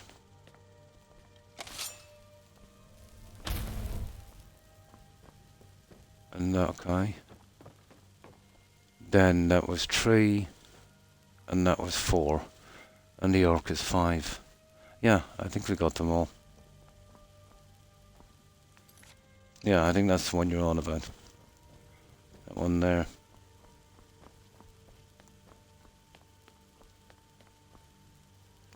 And that guy. Then that was 3. And that was 4. And the orc is 5. Yeah, I think we got them all. Yeah, I think that's the one you're on about. That one there.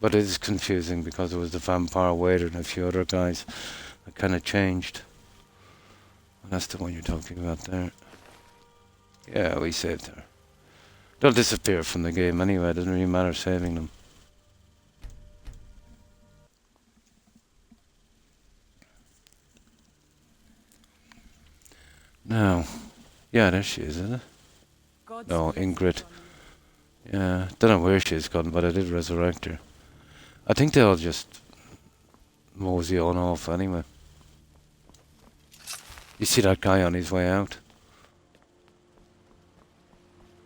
But it is confusing because it was the vampire waiter and a few other guys that kind of changed. And that's the one you're talking about there. Yeah, we saved her. They'll disappear from the game anyway. It doesn't really matter saving them. Now, yeah, there she is, isn't it? No, Ingrid. Yeah, don't know where she's gone, but I did resurrect her. I think they'll just mosey on off anyway. You see that guy on his way out?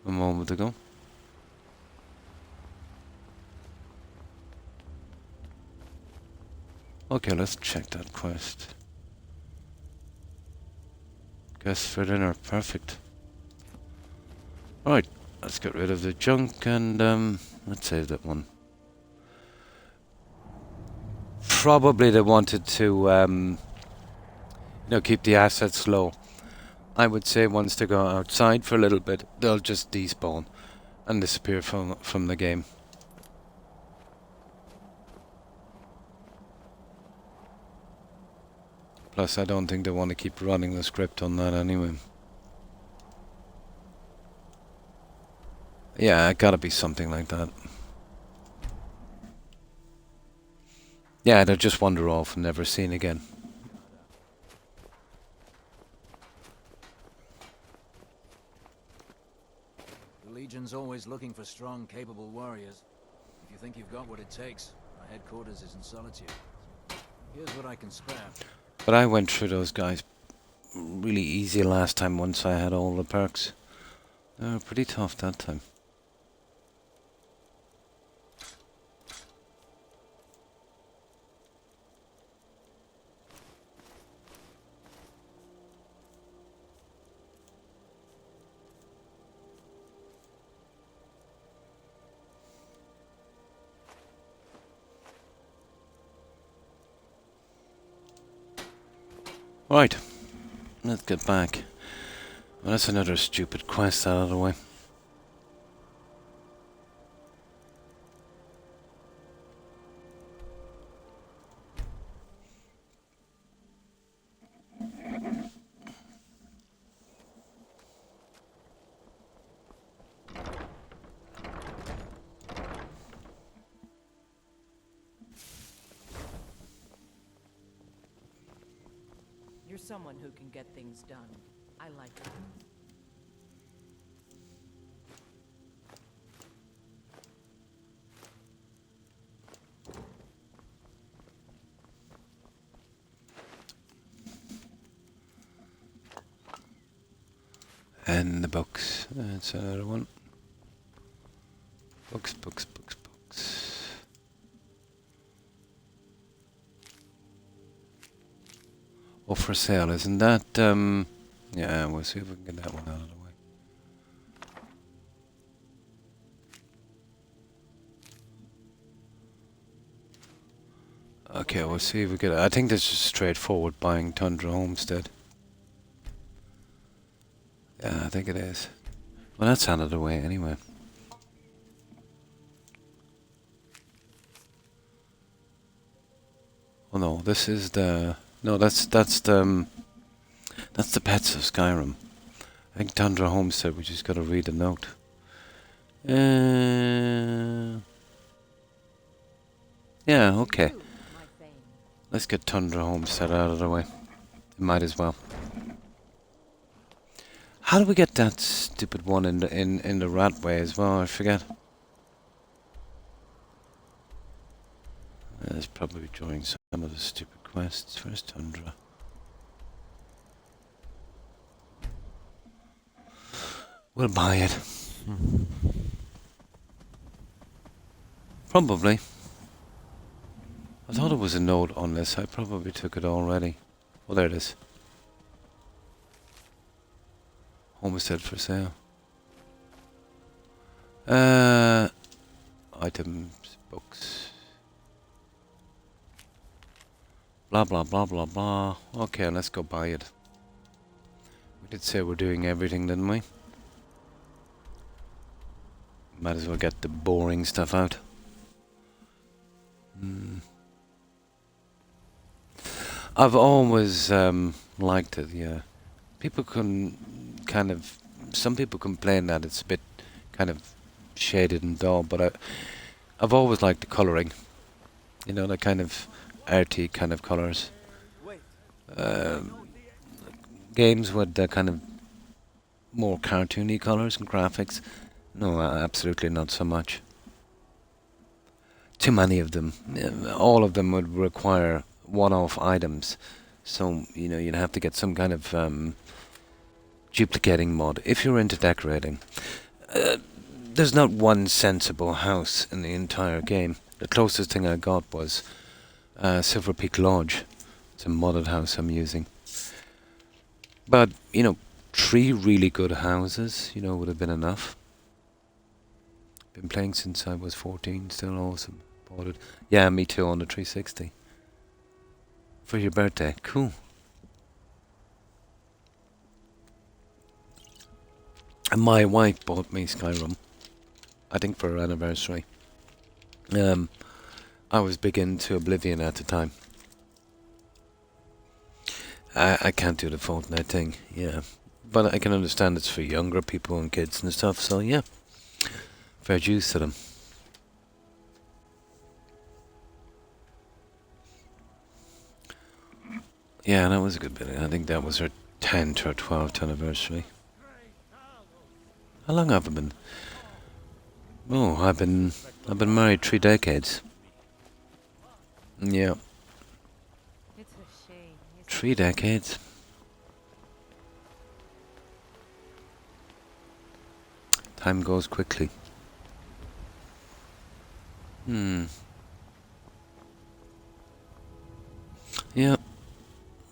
A moment ago. Okay, let's check that quest. Guess for dinner, perfect. Alright, let's get rid of the junk and let's save that one. probably they wanted to, keep the assets low. I would say once they go outside for a little bit, they'll just despawn and disappear from the game. Plus, I don't think they want to keep running the script on that anyway. Yeah, it gotta be something like that. Yeah, they'll just wander off and never seen again. The Legion's always looking for strong, capable warriors. If you think you've got what it takes, our headquarters is in Solitude. Here's what I can spare. But I went through those guys really easy last time once I had all the perks. They were pretty tough that time. Right, let's get back. Well, that's another stupid quest out of the way. You're someone who can get things done. I like that. And the books. That's another one. Books. Oh, for sale, isn't that, yeah, we'll see if we can get that one out of the way. Okay, we'll see if we get, I think this is straightforward buying Tundra Homestead. Yeah, I think it is. Well, that's out of the way anyway. Oh no, this is the... No, that's the pets of Skyrim. I think Tundra Homestead, we just gotta read the note. Yeah, okay. Let's get Tundra Homestead out of the way. Might as well. How do we get that stupid one in the rat way as well? I forget. That's probably during some of the stupid quests. Where's Tundra? We'll buy it. Probably. I thought it was a note on this. I probably took it already. Oh, there it is. Homestead for sale. Items, books. Blah, blah, blah, blah, blah. Okay, let's go buy it. We did say we're doing everything, didn't we? Might as well get the boring stuff out. I've always liked it, yeah. People can kind of... Some people complain that it's a bit kind of shaded and dull, but I've always liked the colouring. You know, the kind of arty kind of colours. Games with the kind of more cartoony colours and graphics. No, absolutely not so much. Too many of them. All of them would require one-off items. So, you know, you'd have to get some kind of duplicating mod if you're into decorating. There's not one sensible house in the entire game. The closest thing I got was Silver Peak Lodge. It's a modded house I'm using. But, you know, 3 really good houses, you know, would have been enough. Been playing since I was 14, still awesome. Bought it. Yeah, me too, on the 360. For your birthday. Cool. And my wife bought me Skyrim. I think for her anniversary. I was big into Oblivion at the time. I can't do the Fortnite thing, yeah. But I can understand it's for younger people and kids and stuff, so yeah. Fair dues to them. Yeah, that was a good bit. I think that was her 10th or 12th anniversary. How long have I been? Oh, I've been married 3 decades. Yeah. It's a shame. 3 decades. Time goes quickly. Yeah.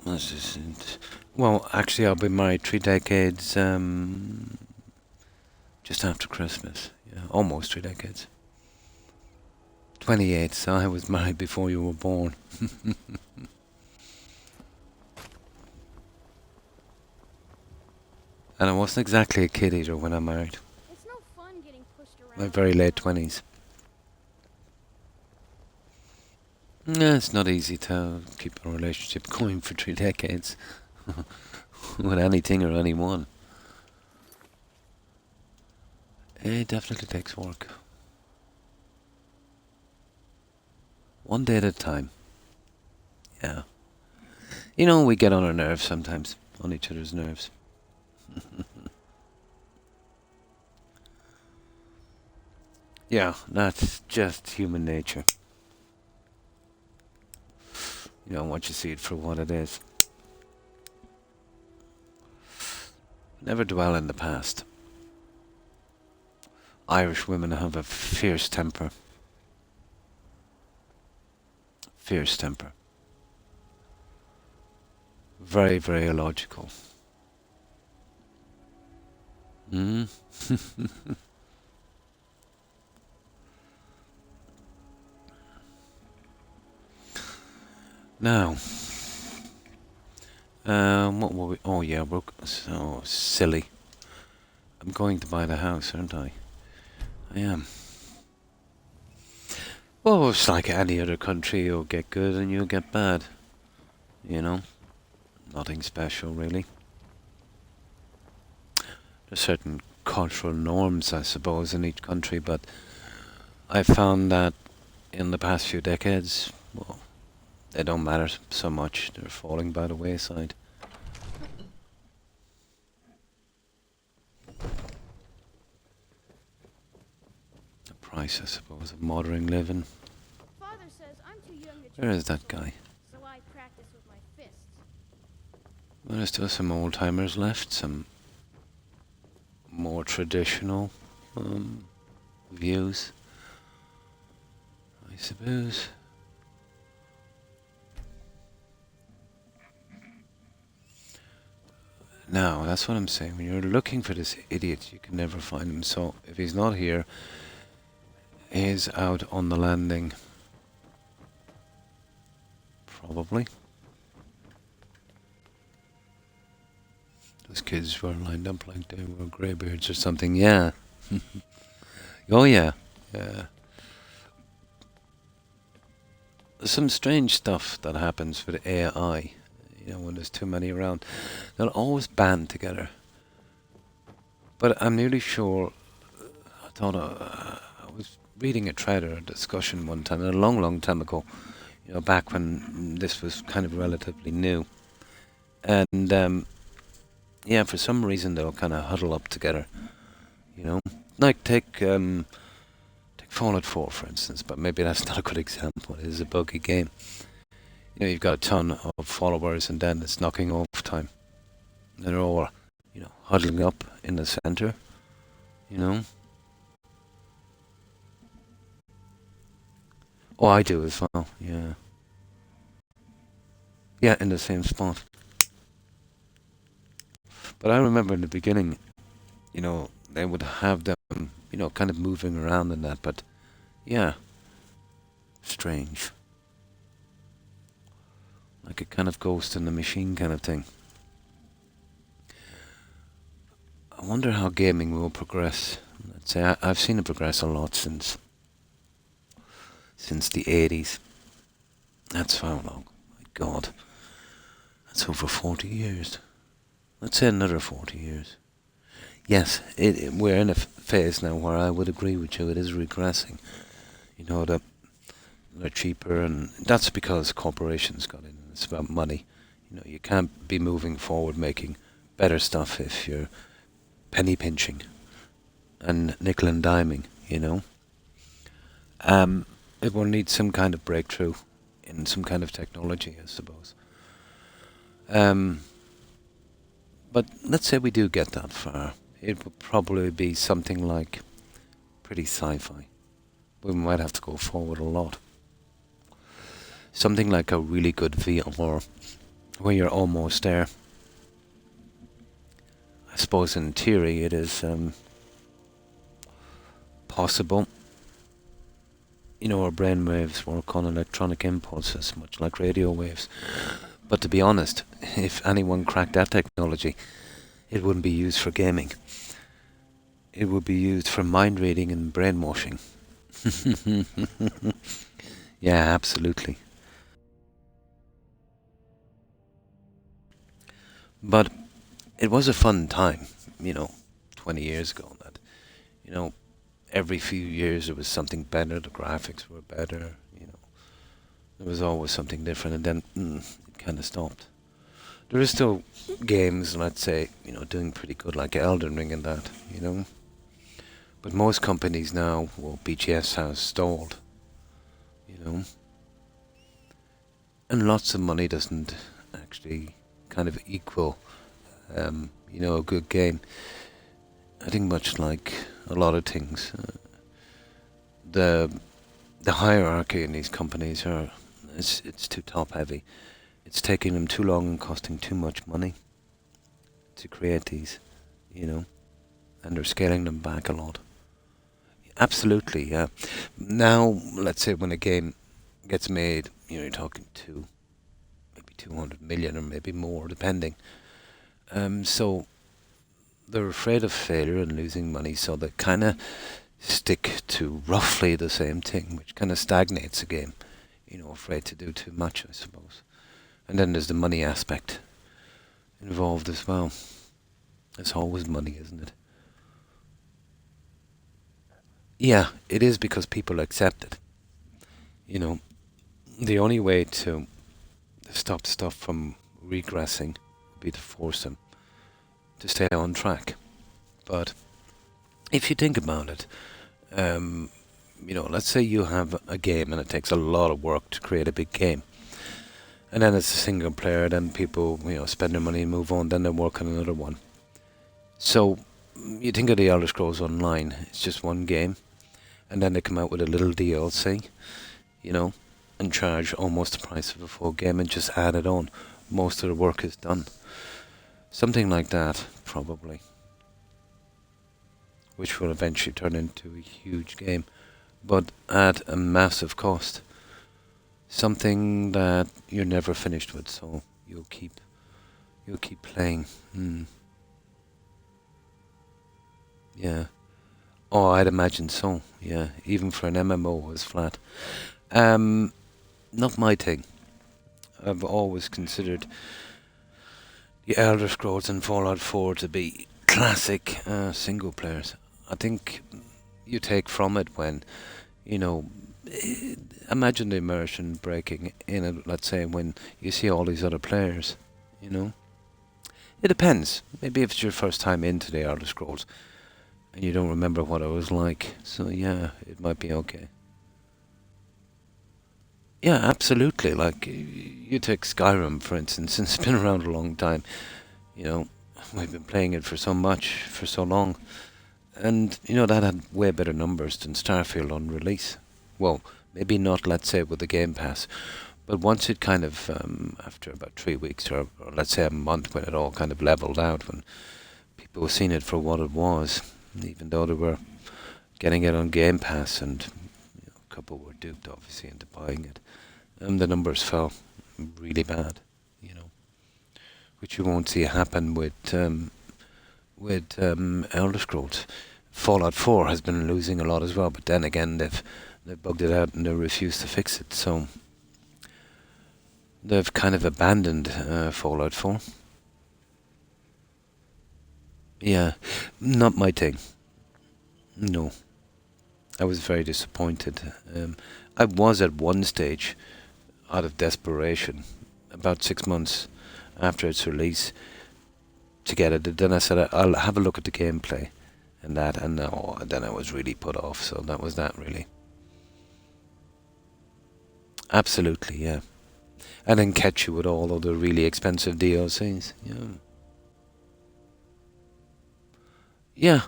That's just it. Well, actually, I'll be married 3 decades. Just after Christmas. Yeah, almost 3 decades. 28. So I was married before you were born. And I wasn't exactly a kid either when I married. It's no fun getting pushed around. My very late 20s. Yeah, it's not easy to keep a relationship going for 3 decades. With anything or anyone. It definitely takes work. One day at a time. Yeah. You know, we get on our nerves sometimes. On each other's nerves. Yeah, that's just human nature. You know, once you see it for what it is. Never dwell in the past. Irish women have a fierce temper. Fierce temper. Very, very illogical. Now, what were we? Oh yeah, we're so silly. I'm going to buy the house, aren't I? I am. Well, it's like any other country. You'll get good and you'll get bad. You know, nothing special really. There's certain cultural norms, I suppose, in each country, but I found that in the past few decades, well, they don't matter so much. They're falling by the wayside. The price, I suppose, of modern living. Father says I'm too young to Where is that guy? so I practice with my fists. Well, there's still some old timers left, some more traditional views, I suppose. Now, that's what I'm saying. When you're looking for this idiot, you can never find him. So, if he's not here, he's out on the landing. Probably. Those kids were lined up like they were greybeards or something. Yeah. Oh, yeah. Yeah. There's some strange stuff that happens with AI. You know, when there's too many around. They'll always band together. But I'm nearly sure... I thought... I was reading a thread or a discussion one time, a long, long time ago. You know, back when this was kind of relatively new. And... yeah, for some reason they'll kind of huddle up together, you know. Like take Fallout 4, for instance, but maybe that's not a good example. It is a buggy game. You know, you've got a ton of followers, and then it's knocking off time. And they're all, you know, huddling up in the center, you know. Oh, I do as well, yeah. Yeah, in the same spot. But I remember in the beginning, you know, they would have them, you know, kind of moving around and that, but yeah, strange. like a kind of ghost in the machine kind of thing. I wonder how gaming will progress. Let's say I've seen it progress a lot since the 80s. That's how long. My God. That's over 40 years. Let's say another 40 years. Yes, we're in a phase now where I would agree with you. It is regressing. You know, they're cheaper, and that's because corporations got in. It's about money. You know, you can't be moving forward making better stuff if you're penny pinching and nickel and diming, you know. It will need some kind of breakthrough in some kind of technology, I suppose. But let's say we do get that far. It would probably be something like pretty sci-fi. We might have to go forward a lot. Something like a really good VR, where you're almost there. I suppose in theory it is possible. You know, our brainwaves work on electronic impulses, much like radio waves. But to be honest, if anyone cracked that technology, it wouldn't be used for gaming. It would be used for mind reading and brainwashing. Yeah, absolutely. But it was a fun time, 20 years ago. That, every few years there was something better. The graphics were better. There was always something different, and then it kind of stopped. There is still games, let's say, doing pretty good, like Elden Ring and that, But most companies now, BGS has stalled, And lots of money doesn't actually kind of equal, a good game. I think much like a lot of things, the hierarchy in these companies it's too top heavy. It's taking them too long and costing too much money to create these, and they're scaling them back a lot. Absolutely, yeah. Now, let's say when a game gets made, you're talking maybe 200 million or maybe more, depending. So they're afraid of failure and losing money, so they kind of stick to roughly the same thing, which kind of stagnates a game. Afraid to do too much, I suppose. And then there's the money aspect involved as well. It's always money, isn't it? Yeah, it is because people accept it. The only way to stop stuff from regressing would be to force them to stay on track. But if you think about it, let's say you have a game and it takes a lot of work to create a big game. And then it's a single player, then people, spend their money and move on, then they work on another one. So you think of the Elder Scrolls Online, it's just one game. And then they come out with a little DLC, and charge almost the price of a full game and just add it on. Most of the work is done. Something like that, probably. Which will eventually turn into a huge game, but at a massive cost. Something that you're never finished with, so you'll keep playing. Yeah. Oh, I'd imagine so. Yeah, even for an MMO, it's flat. Not my thing. I've always considered the Elder Scrolls and Fallout 4 to be classic single players. I think you take from it when, imagine the immersion breaking in it, let's say, when you see all these other players, It depends. Maybe if it's your first time into the Elder Scrolls and you don't remember what it was like, so yeah, it might be okay. Yeah, absolutely. Like, you take Skyrim, for instance, and it's been around a long time. We've been playing it for so long. And, that had way better numbers than Starfield on release. Well, maybe not, let's say, with the Game Pass. But once it kind of, after about 3 weeks, or let's say a month, when it all kind of leveled out, when people were seeing it for what it was, even though they were getting it on Game Pass, and a couple were duped, obviously, into buying it, the numbers fell really bad, which you won't see happen with Elder Scrolls. Fallout 4 has been losing a lot as well, but then again they've bugged it out and they refuse to fix it, so they've kind of abandoned Fallout 4. Yeah, not my thing. No. I was very disappointed. I was at one stage, out of desperation, about 6 months after its release, to get it. Then I said I'll have a look at the gameplay and that, and then I was really put off. So that was that, really. Absolutely, yeah. And then catch you with all of the really expensive DLCs. Yeah.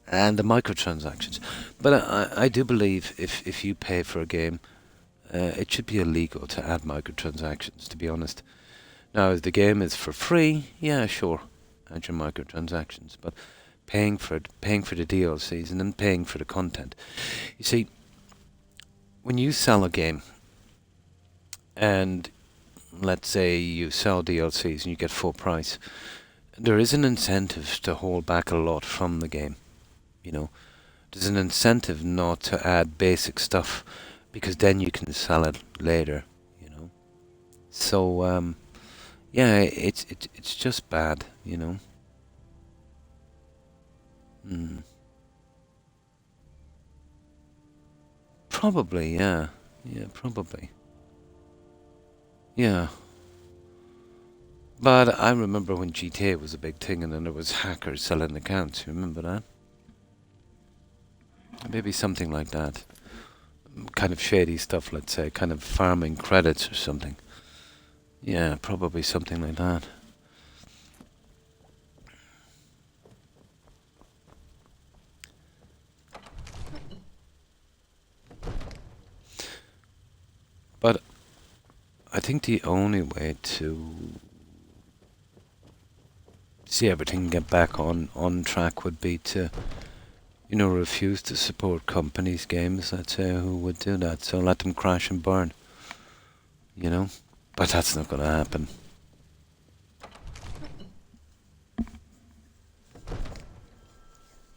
And the microtransactions. But I do believe if you pay for a game, it should be illegal to add microtransactions, to be honest. Now, if the game is for free, yeah, sure, add your microtransactions. But paying for it, paying for the DLCs, and then paying for the content. You see, when you sell a game, and let's say you sell DLCs and you get full price, there is an incentive to hold back a lot from the game. There's an incentive not to add basic stuff, because then you can sell it later. So yeah, it's just bad. Probably, yeah, probably. Yeah. But I remember when GTA was a big thing, and then there was hackers selling accounts. You remember that? Maybe something like that. Kind of shady stuff, let's say. Kind of farming credits or something. Yeah, probably something like that. But I think the only way to see everything get back on track would be to refuse to support companies' games, let's say, who would do that. So let them crash and burn. But that's not going to happen.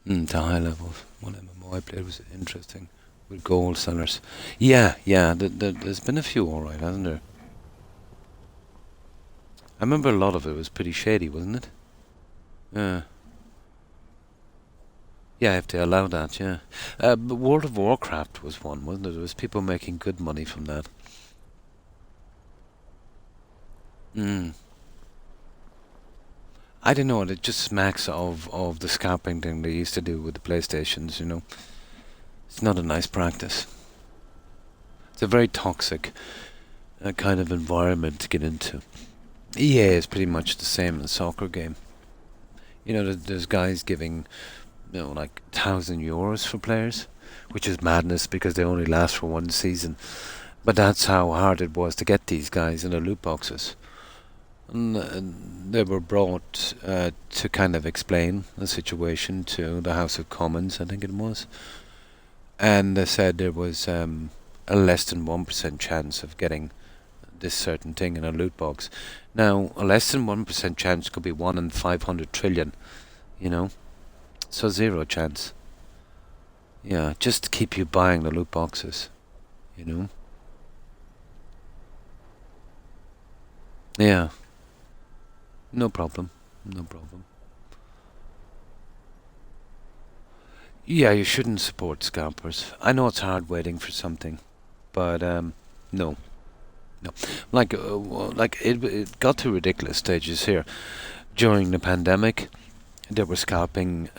To high levels. One MMO I played was interesting. With gold sellers. Yeah. There's been a few alright, hasn't there? I remember a lot of it was pretty shady, wasn't it? Yeah. Yeah, if they allow that, yeah. But World of Warcraft was one, wasn't it? There was people making good money from that. I don't know, it just smacks of the scalping thing they used to do with the PlayStations, It's not a nice practice. It's a very toxic kind of environment to get into. EA is pretty much the same in a soccer game. There's guys giving, like €1,000 for players, which is madness because they only last for one season. But that's how hard it was to get these guys in the loot boxes. And they were brought to kind of explain the situation to the House of Commons, I think it was. And they said there was a less than 1% chance of getting this certain thing in a loot box. Now, a less than 1% chance could be 1 in 500 trillion, So 0 chance. Yeah, just to keep you buying the loot boxes, Yeah. No problem. Yeah, you shouldn't support scalpers. I know it's hard waiting for something, but no. Like it got to ridiculous stages here. During the pandemic, they were scalping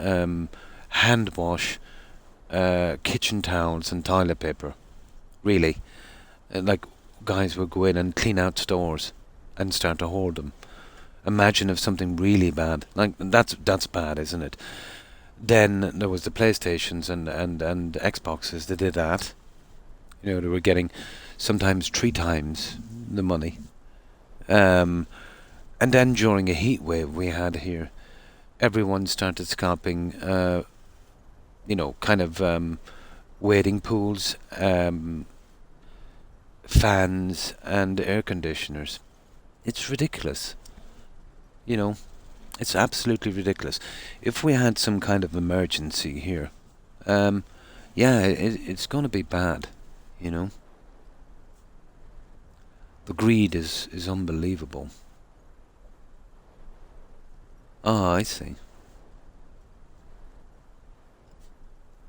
hand wash, kitchen towels and toilet paper. Really. Like, guys would go in and clean out stores and start to hoard them. Imagine if something really bad, like that's bad, isn't it? Then there was the PlayStations and Xboxes that did that. They were getting sometimes 3 times the money. And then during a heat wave we had here, everyone started scalping, kind of wading pools, fans and air conditioners. It's ridiculous. You know, it's absolutely ridiculous. If we had some kind of emergency here, yeah, it's going to be bad, you know. The greed is unbelievable. Ah, I see.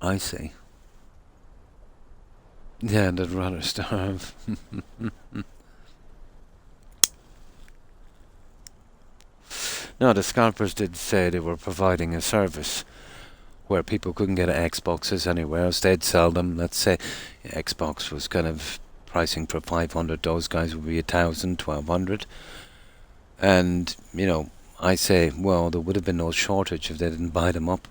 I see. Yeah, they'd rather starve. No, the scalpers did say they were providing a service where people couldn't get Xboxes anywhere else. They'd sell them. Let's say Xbox was kind of pricing for 500. Those guys would be 1,000, 1,200. And, you know, I say, well, there would have been no shortage if they didn't buy them up.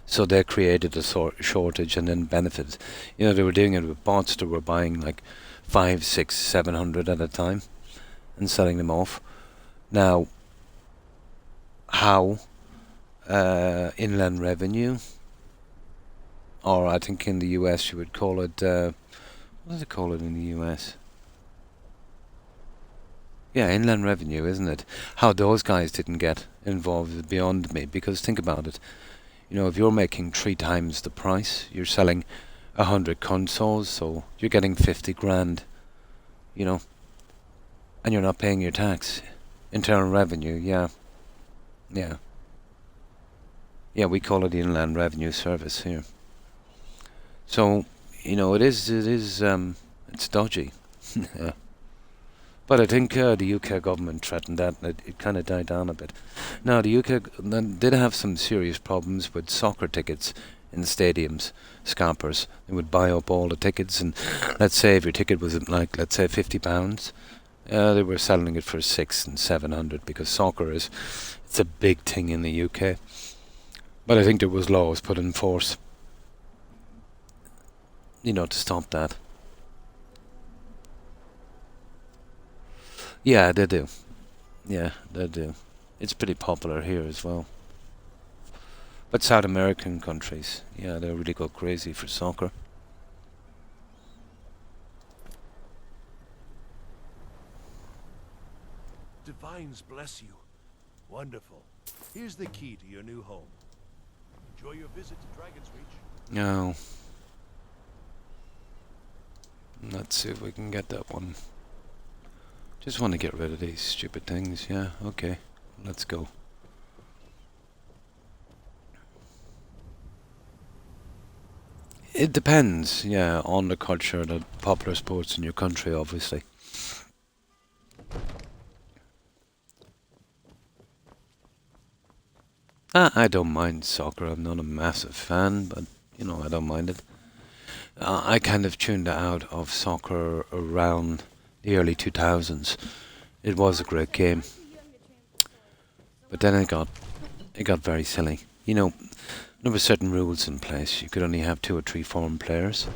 So they created a shortage and then benefited. You know, they were doing it with bots that were buying like 5, 6, 700 at a time and selling them off. Now, how inland revenue, or I think in the US you would call it, what do they call it in the US? Yeah, inland revenue, isn't it? How those guys didn't get involved is beyond me, because think about it. You know, if you're making 3 times the price, you're selling 100 consoles, so you're getting 50 grand, you know, and you're not paying your tax. Internal revenue, yeah. Yeah. Yeah, we call it the Inland Revenue Service here. So, you know, it's dodgy. Yeah. But I think the UK government threatened that, and it kind of died down a bit. Now, the UK did have some serious problems with soccer tickets in the stadiums, scalpers. They would buy up all the tickets, and let's say if your ticket was like, let's say £50, they were selling it for 600 and 700, because soccer it's a big thing in the UK. But I think there was laws put in force, you know, to stop that. Yeah, they do. Yeah, they do. It's pretty popular here as well. But South American countries, yeah, they really go crazy for soccer. Divines bless you. Wonderful. Here's the key to your new home. Enjoy your visit to Dragon's Reach. No. Let's see if we can get that one. Just want to get rid of these stupid things. Yeah, okay. Let's go. It depends, yeah, on the culture, the popular sports in your country, obviously. I don't mind soccer. I'm not a massive fan, but, you know, I don't mind it. I kind of tuned out of soccer around the early 2000s. It was a great game, but then it got very silly. You know, there were certain rules in place. You could only have 2 or 3 foreign players.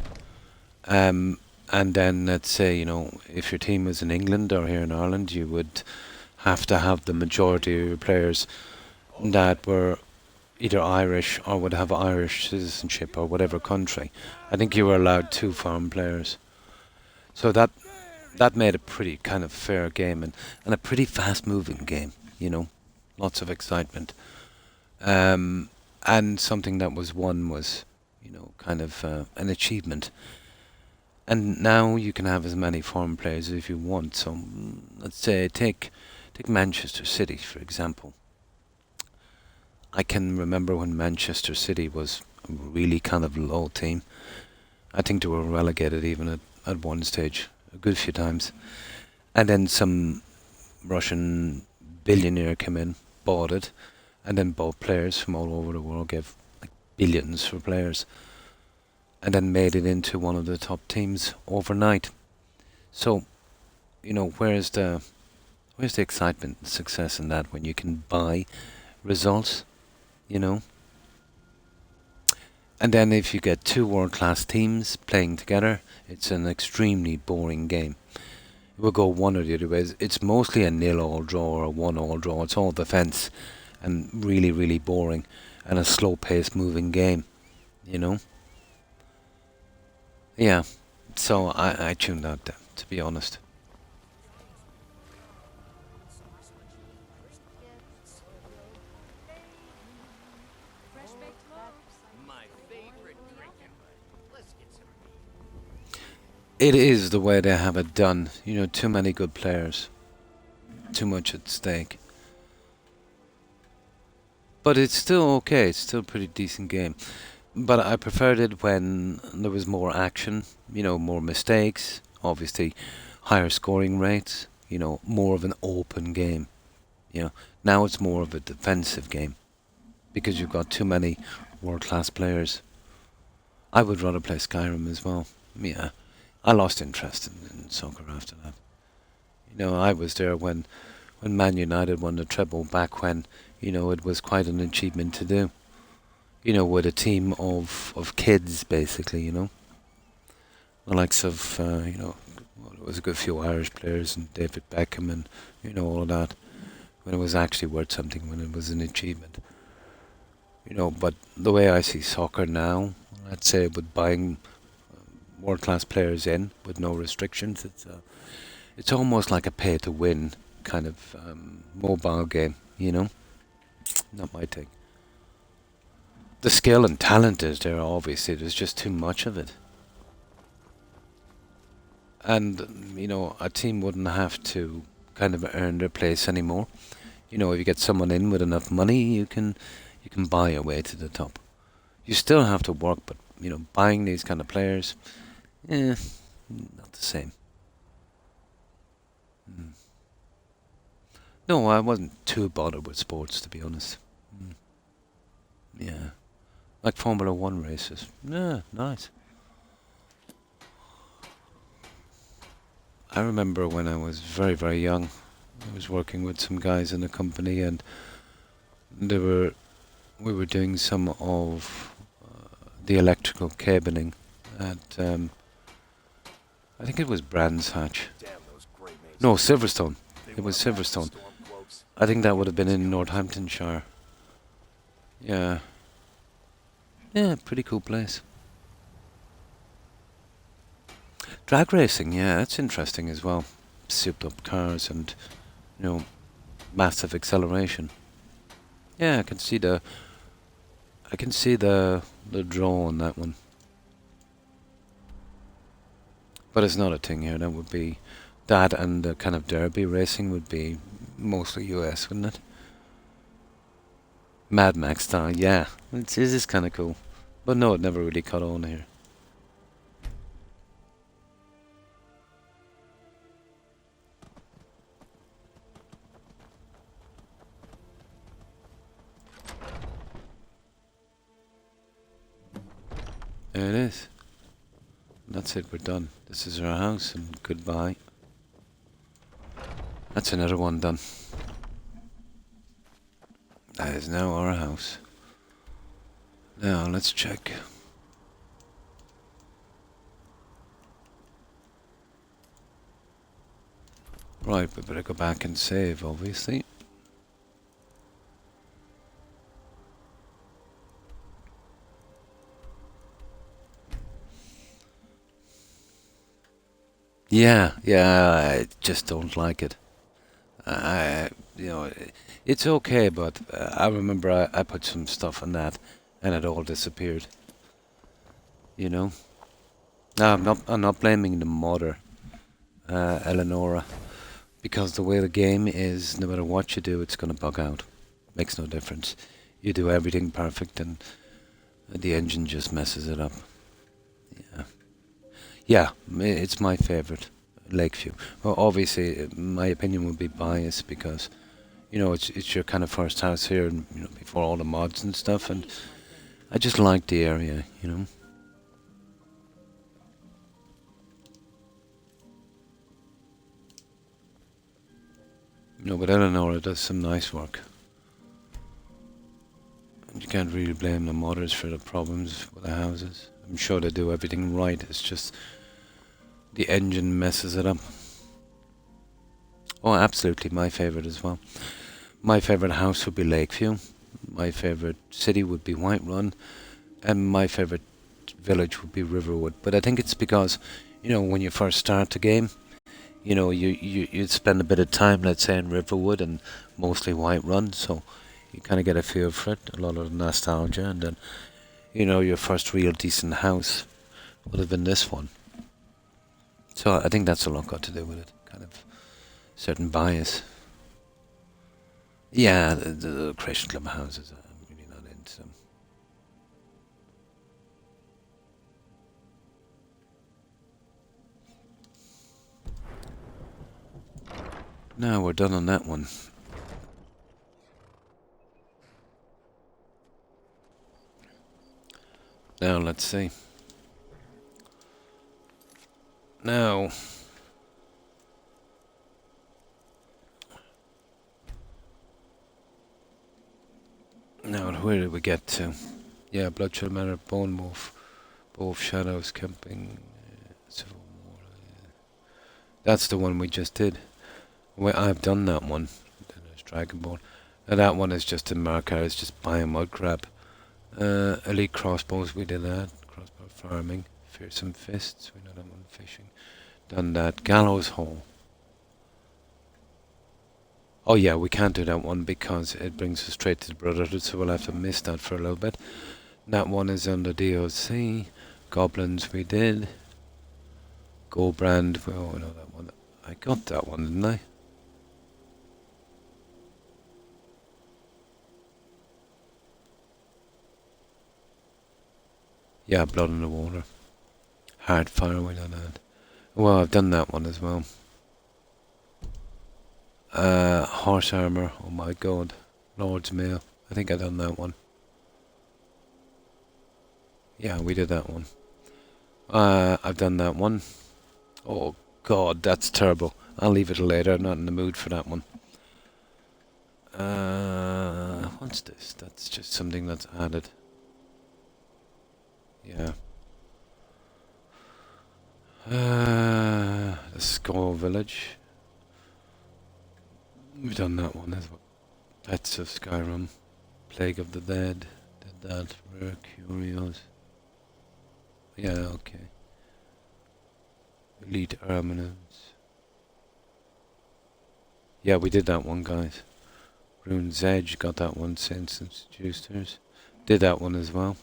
And then, let's say, you know, if your team was in England or here in Ireland, you would have to have the majority of your players that were either Irish or would have Irish citizenship or whatever country. I think you were allowed 2 foreign players. So that made a pretty kind of fair game and a pretty fast-moving game, you know. Lots of excitement. And something that was won was, you know, kind of an achievement. And now you can have as many foreign players as you want. So let's say take Manchester City, for example. I can remember when Manchester City was a really kind of low team. I think they were relegated even at one stage, a good few times. And then some Russian billionaire came in, bought it, and then bought players from all over the world, gave like billions for players, and then made it into one of the top teams overnight. So, you know, where's the excitement and success in that when you can buy results, you know? And then if you get 2 world-class teams playing together, it's an extremely boring game. It will go one or the other ways. It's mostly a 0-0 draw or a 1-1 draw. It's all defence and really, really boring and a slow-paced moving game, you know? Yeah, so I tuned out there. to be honest. My favorite drinking. Let's get some meat. It is the way they have it done. You know, too many good players. Too much at stake. But it's still okay. It's still a pretty decent game. But I preferred it when there was more action, you know, more mistakes, obviously higher scoring rates, you know, more of an open game. You know, now it's more of a defensive game because you've got too many world-class players. I would rather play Skyrim as well. Yeah, I lost interest in soccer after that. You know, I was there when Man United won the treble back when, you know, it was quite an achievement to do. You know, with a team of kids, basically, you know. The likes of, you know, well, there was a good few Irish players and David Beckham and, you know, all of that. When it was actually worth something, when it was an achievement. You know, but the way I see soccer now, I'd say with buying world-class players in with no restrictions, it's almost like a pay-to-win kind of mobile game, you know. Not my thing. The skill and talent is there, obviously. There's just too much of it. And, you know, a team wouldn't have to kind of earn their place anymore. You know, if you get someone in with enough money, you can buy your way to the top. You still have to work, but, you know, buying these kind of players, not the same. No, I wasn't too bothered with sports, to be honest. Yeah. Like Formula 1 races. Yeah, nice. I remember when I was very, very young, I was working with some guys in a company and we were doing some of the electrical cabling at, I think it was Brands Hatch. No, Silverstone. It was Silverstone. I think that would have been in Northamptonshire. Yeah. Yeah, pretty cool place. Drag racing, yeah, that's interesting as well. Souped up cars and, you know, massive acceleration. Yeah, I can see the draw on that one. But it's not a thing here. That would be that, and the kind of derby racing would be mostly US, wouldn't it? Mad Max style, yeah. It is kind of cool. But no, it never really caught on here. There it is. That's it, we're done. This is our house, and goodbye. That's another one done. That is now our house. Now, let's check. Right, we better go back and save, obviously. Yeah, I just don't like it. You know, it's okay, but I remember I put some stuff on that, and it all disappeared. You know. No, I'm not blaming the modder, Eleonora, because the way the game is, no matter what you do, it's gonna bug out. Makes no difference. You do everything perfect, and the engine just messes it up. Yeah, it's my favourite, Lakeview. Well, obviously, my opinion would be biased because, you know, it's your kind of first house here, and you know, before all the mods and stuff, and I just like the area, you know. No, but Eleonora does some nice work. And you can't really blame the modders for the problems with the houses. I'm sure they do everything right, it's just the engine messes it up. Oh, absolutely, my favourite as well. My favourite house would be Lakeview. My favourite city would be Whiterun. And my favourite village would be Riverwood. But I think it's because, you know, when you first start the game, You know, you'd spend a bit of time, let's say, in Riverwood and mostly Whiterun, so you kind of get a feel for it, a lot of nostalgia, and then, you know, your first real decent house would have been this one. So I think that's a lot got to do with it, kind of certain bias. Yeah, the Creation Club houses, I'm really not into them. Now we're done on that one. Now let's see. Now where did we get to? Yeah, Bloodshed Manor, Bone Wolf, Bow of Shadows, Camping, Civil War. That's the one we just did. Well, I've done that one. Then there's Dragonborn. And that one is just in Marker, it's just biomud crap. Elite Crossbows, we did that. Crossbow Farming, Fearsome Fists, we know that one. Fishing, done that. Gallows Hall. Oh yeah, we can't do that one because it brings us straight to the Brotherhood, so we'll have to miss that for a little bit. That one is under DOC. Goblins we did. Gobrand, oh, I know that one. I got that one, didn't I? Yeah, Blood in the Water. Hardfire, we done that. Well, I've done that one as well. Horse Armor, oh my god. Lord's Mail, I think I done that one. Yeah, we did that one. I've done that one. Oh god, that's terrible. I'll leave it later, I'm not in the mood for that one. What's this? That's just something that's added. Yeah. The Skull Village. We've done that one as well. Pets of Skyrim. Plague of the Dead. Did that. Rare Curios. Yeah, okay. Elite Armaments. Yeah, we did that one, guys. Rune's Edge, got that one. Saints and Seducers. Did that one as well.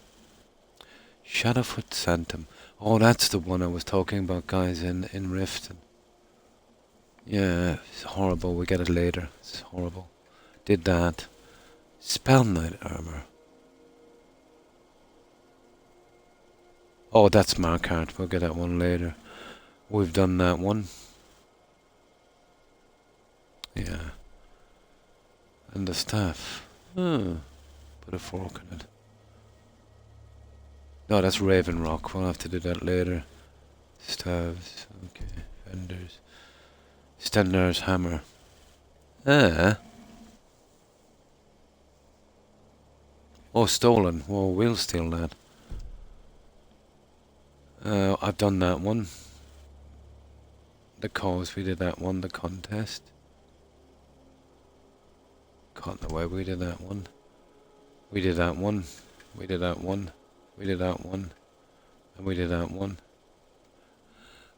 Shadowfoot Sanctum. Oh, that's the one I was talking about, guys, in Riften. Yeah, it's horrible. We get it later. It's horrible. Did that. Spell Knight Armor. Oh, that's Markart. We'll get that one later. We've done that one. Yeah. And the staff. Put a fork in it. No, that's Raven Rock. We'll have to do that later. Staves. Okay. Fenders. Stendar's Hammer. Oh, stolen. Well, we'll steal that. I've done that one. The cause, we did that one. The contest. Caught in the way, we did that one. We did that one. We did that one. We did that one. And we did that one.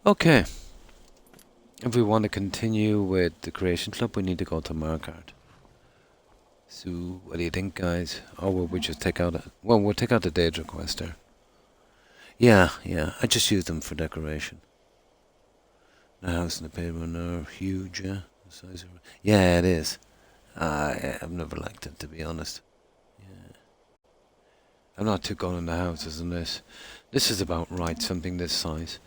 Okay. If we want to continue with the Creation Club, we need to go to Markart. So, what do you think, guys? Or will we just take out well, we'll take out the Daedra quest there. Yeah, I just use them for decoration. The house and the pavement are huge, yeah? The size of it. Yeah, it is. I've never liked it, to be honest. Yeah. I'm not too good on the houses in this. This is about right, something this size.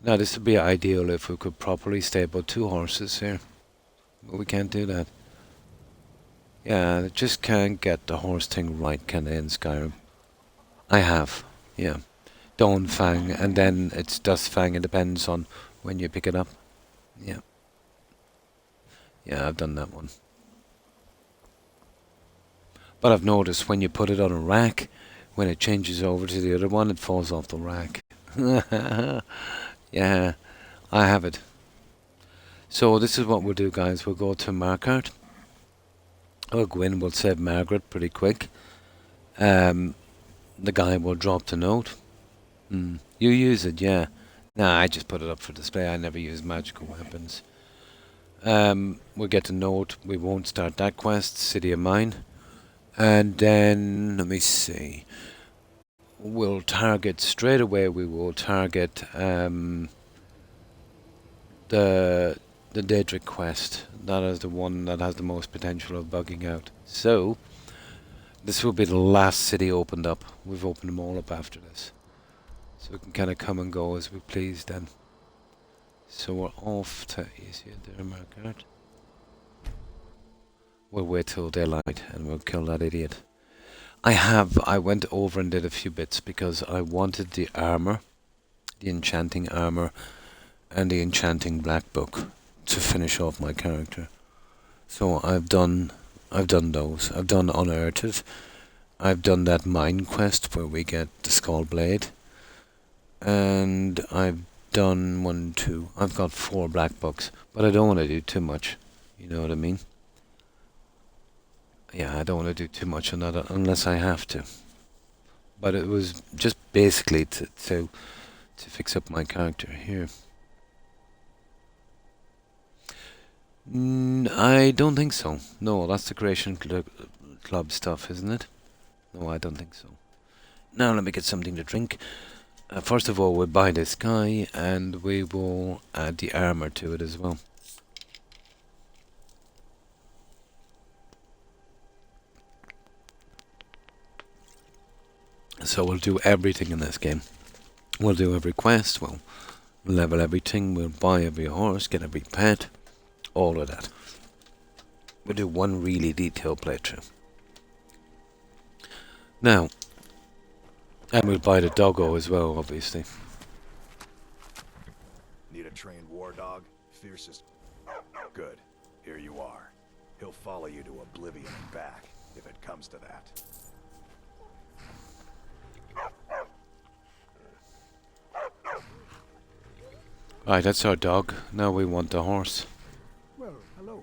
Now, this would be ideal if we could properly stable 2 horses here. But we can't do that. Yeah, I just can't get the horse thing right, can I, in Skyrim? I have, yeah. Dawn Fang, and then it's Dust Fang. It depends on when you pick it up. Yeah. Yeah, I've done that one. But I've noticed when you put it on a rack, when it changes over to the other one, it falls off the rack. Yeah, I have it. So this is what we'll do, guys. We'll go to Markart. We'll go in, we'll save Margaret pretty quick. The guy will drop the note. You use it, yeah. Nah, I just put it up for display. I never use magical weapons. We'll get a note. We won't start that quest, City of Mine. And then, let me see. We'll target, straight away we will target the Daedric quest. That is the one that has the most potential of bugging out. So, this will be the last city opened up. We've opened them all up after this. So we can kind of come and go as we please then. So we're off to, you see it there, Margaret? We'll wait till daylight and we'll kill that idiot. I went over and did a few bits because I wanted the armor, the enchanting armor, and the enchanting black book to finish off my character. So I've done those. I've done Unearthed. I've done that mine quest where we get the skull blade. And I've done 1, 2. I've got 4 black books, but I don't want to do too much. You know what I mean? Yeah, I don't want to do too much on that unless I have to. But it was just basically to fix up my character here. I don't think so. No, that's the Creation Club stuff, isn't it? No, I don't think so. Now let me get something to drink. First of all, we'll buy this guy, and we will add the armor to it as well. So we'll do everything in this game. We'll do every quest, we'll level everything, we'll buy every horse, get every pet, all of that. We'll do one really detailed playthrough. Now, and we'll buy the doggo as well, obviously. Need a trained war dog? Fiercest. Good. Here you are. He'll follow you to oblivion and back, if it comes to that. Right, that's our dog. Now we want the horse. Well, hello.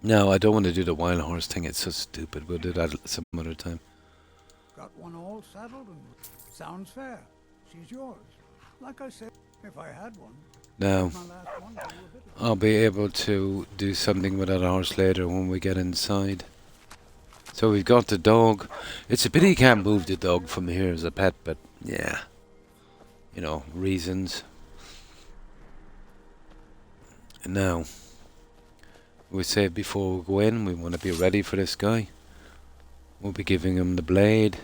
No, I don't want to do the wild horse thing. It's so stupid. We'll do that some other time. Got one all saddled and sounds fair. She's yours. Like I said, if I had one. Now, My last one, I'll be able to do something with that horse later when we get inside. So we've got the dog. It's a pity you can't move the dog from here as a pet, but yeah. You know, reasons. And now, we said before we go in, we want to be ready for this guy. We'll be giving him the blade.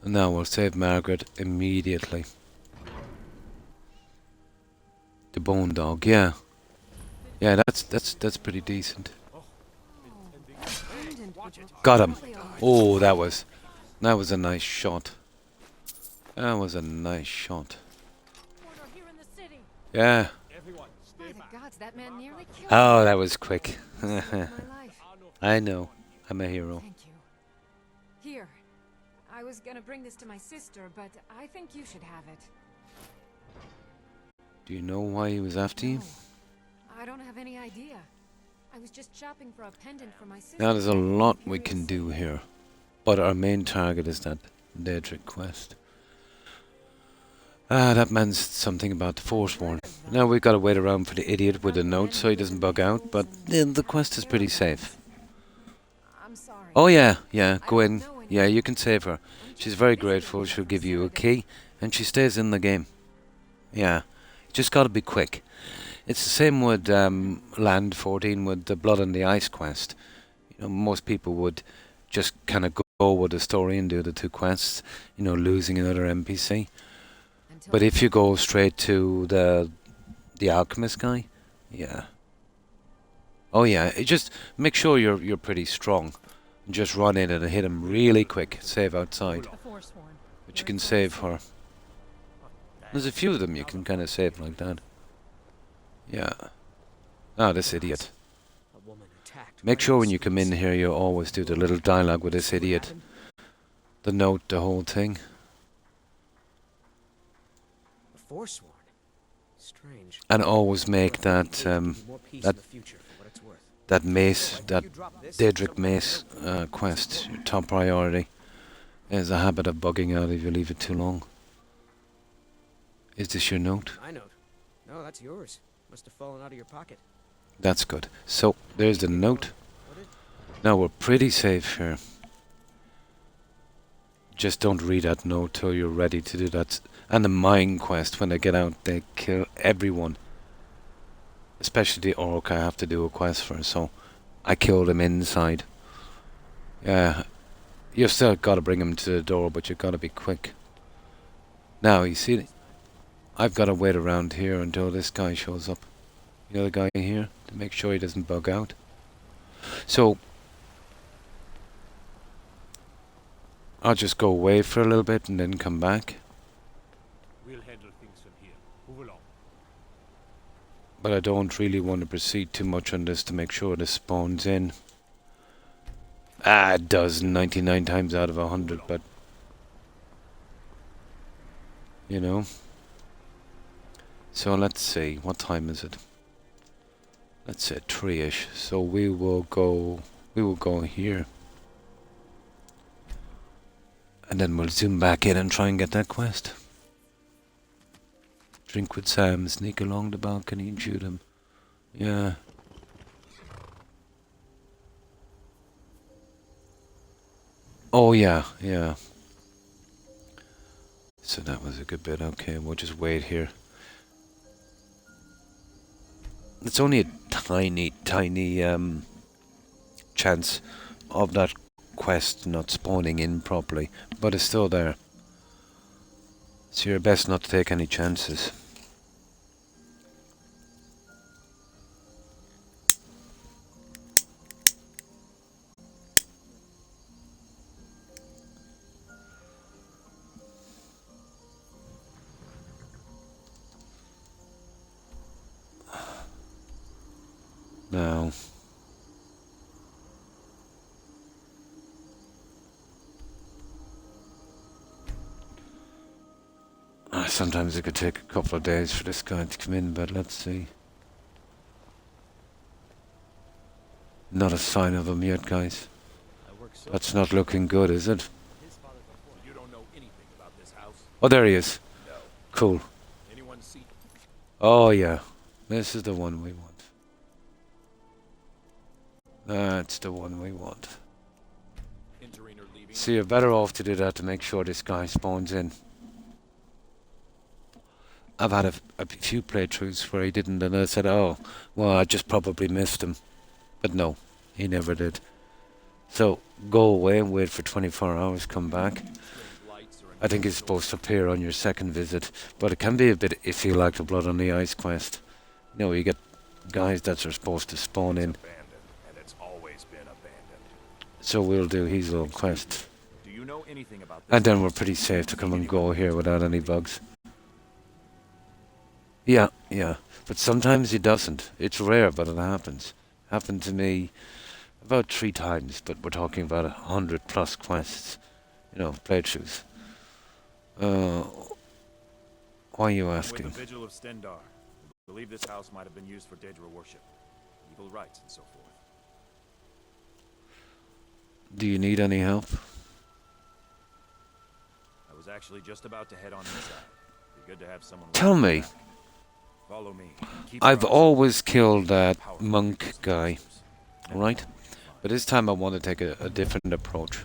And now we'll save Margaret immediately. The bone dog, yeah. Yeah, that's pretty decent. Got him. Oh, that was a nice shot. That was a nice shot. Yeah. By the gods, that man nearly killed me. Oh, that was quick. Saved my life. I know. I'm a hero. Thank you. Here. I was gonna bring this to my sister, but I think you should have it. Do you know why he was after you? No, I don't have any idea. I was just shopping for a pendant for my sister. Now, there's a lot we can do here. But our main target is that Daedric quest. Ah, that means something about the Forsworn. Now we've got to wait around for the idiot with the note so he doesn't bug out, but the quest is pretty safe. I'm sorry. Oh yeah, go in. Yeah, you can save her. She's very grateful. She'll give you a key, and she stays in the game. Yeah, just got to be quick. It's the same with Land 14 with the Blood and the Ice quest. You know, most people would just kind of go with the story and do the 2 quests. You know, losing another NPC. But if you go straight to the alchemist guy, yeah. Oh yeah, just make sure you're pretty strong. Just run in and hit him really quick. Save outside. But you can save her. There's a few of them you can kind of save like that. Yeah. Ah, this idiot. Make sure when you come in here you always do the little dialogue with this idiot. The note, the whole thing. Forsworn. Strange. And always make that that mace, that Daedric mace quest your top priority. There's a habit of bugging out if you leave it too long. Is this your note? My note? No, that's yours. Must have fallen out of your pocket. That's good. So, there's the note. Now we're pretty safe here. Just don't read that note till you're ready to do that. And the mine quest, when they get out, they kill everyone. Especially the orc I have to do a quest for, so I killed him inside. Yeah, you've still got to bring him to the door, but you've got to be quick. Now, you see, I've got to wait around here until this guy shows up. The other guy here, to make sure he doesn't bug out. So, I'll just go away for a little bit and then come back. We'll handle things from here. Move along. But I don't really want to proceed too much on this to make sure this spawns in. It does 99 times out of 100, but you know. So let's see, what time is it? Let's say 3ish. So we will go here. And then we'll zoom back in and try and get that quest. Drink with Sam, sneak along the balcony and shoot him. Yeah. Oh yeah, yeah. So that was a good bit. Okay, we'll just wait here. It's only a tiny chance of that quest not spawning in properly, but it's still there. So you're best not to take any chances. Now, sometimes it could take a couple of days for this guy to come in, but let's see. Not a sign of him yet, guys. That's not looking good, is it? You don't know anything about this house? Oh, there he is. No. Cool. Anyone see? Oh, yeah. This is the one we want. That's the one we want. Entering or leaving? So you're better off to do that to make sure this guy spawns in. I've had a few playthroughs where he didn't, and I said, oh, well, I just probably missed him. But no, he never did. So, go away and wait for 24 hours, come back. I think it's supposed to appear on your second visit, but it can be a bit iffy like the Blood on the Ice quest. You know, you get guys that are supposed to spawn in. And it's always been abandoned. So we'll do his little quest. Do you know anything about this? And then we're pretty safe to come and go here without any bugs. Yeah, yeah. But sometimes it doesn't. It's rare, but it happens. Happened to me about 3 times, but we're talking about 100 plus quests. You know, playthroughs. Why are you asking? With the Vigil of Stendar. I believe this house might have been used for Daedra worship. Evil rites and so forth. Do you need any help? I was actually just about to head on inside. Be good to have someone. Tell me. Follow me. I've always killed that monk guy, right? But this time I want to take a different approach.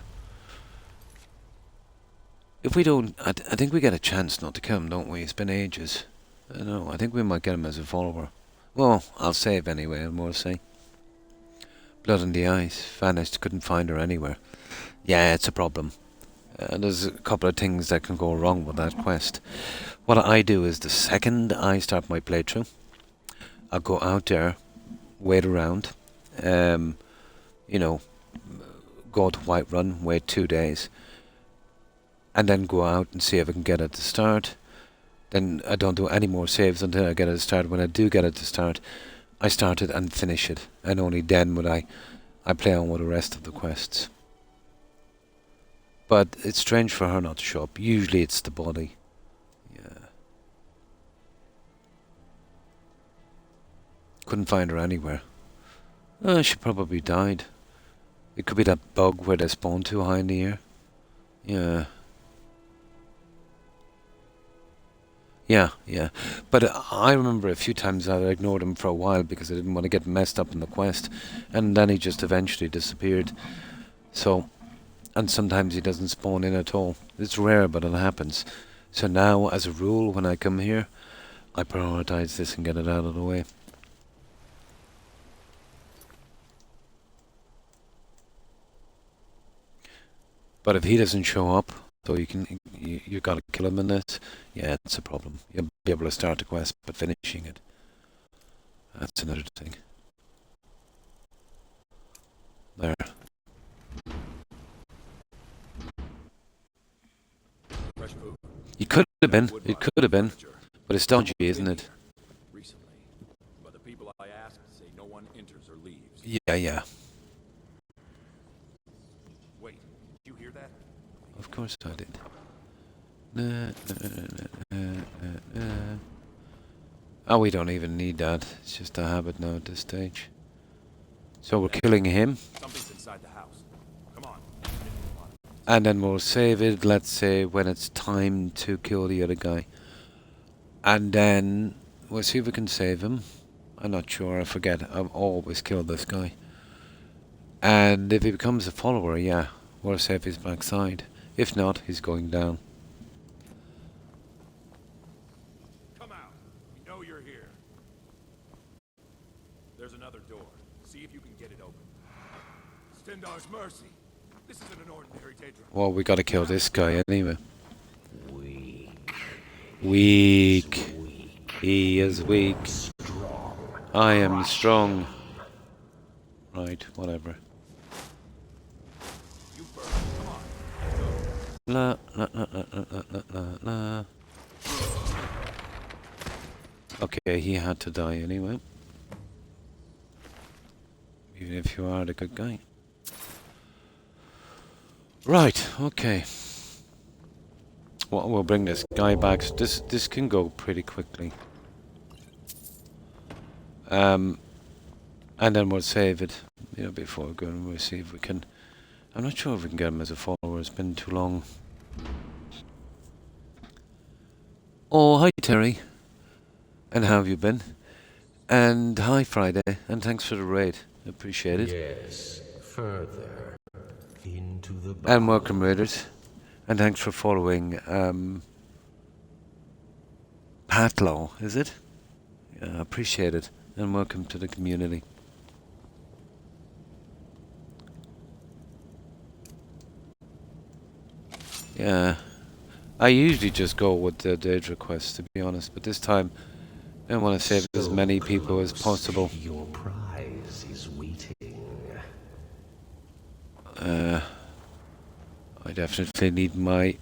If we don't, I think we get a chance not to kill him, don't we? It's been ages. I know, I think we might get him as a follower. Well, I'll save anyway, and we'll see. Blood on the Ice. Vanished, couldn't find her anywhere. Yeah, it's a problem. There's a couple of things that can go wrong with that quest. What I do is the second I start my playthrough, I'll go out there, wait around, you know, go to Whiterun, wait 2 days, and then go out and see if I can get it to start. Then I don't do any more saves until I get it to start. When I do get it to start, I start it and finish it, and only then would I play on with the rest of the quests. But it's strange for her not to show up. Usually it's the body. Yeah. Couldn't find her anywhere. She probably died. It could be that bug where they spawn too high in the air. Yeah. Yeah, yeah. But I remember a few times I ignored him for a while because I didn't want to get messed up in the quest. And then he just eventually disappeared. So, and sometimes he doesn't spawn in at all. It's rare, but it happens. So now, as a rule, when I come here, I prioritize this and get it out of the way. But if he doesn't show up, so you gotta kill him in this, yeah, it's a problem. You'll be able to start the quest, but finishing it, that's another thing. There. It could have been. It could have been. But it's dodgy, isn't it? Recently, but the people I asked say no one enters or leaves. Yeah, yeah. Wait, did you hear that? Of course I did. Oh, we don't even need that. It's just a habit now at this stage. So we're killing him. Something's inside the house. Come on. And then we'll save it, let's say, when it's time to kill the other guy. And then we'll see if we can save him. I'm not sure, I forget. I've always killed this guy. And if he becomes a follower, yeah, we'll save his backside. If not, he's going down. Come out. We know you're here. There's another door. See if you can get it open. Stendar's mercy. This isn't an ordinary Daedra. Well, we gotta kill this guy anyway. Weak. He is weak. I am strong. Right, whatever. La la la la la la la la. Okay, he had to die anyway. Even if you are the good guy. Right, okay. Well, we'll bring this guy back. This can go pretty quickly. And then we'll save it, you know, before we go and we'll see if we can. I'm not sure if we can get him as a follower. It's been too long. Oh, hi Terry. And how have you been? And hi Friday. And thanks for the raid. Appreciate it. Yes, further into the and welcome raiders. And thanks for following Patlaw, is it? Yeah, appreciate it. And welcome to the community. Yeah. I usually just go with the Daedra quest, to be honest, but this time I want to save as many people as possible. Your prize is waiting. I definitely need my...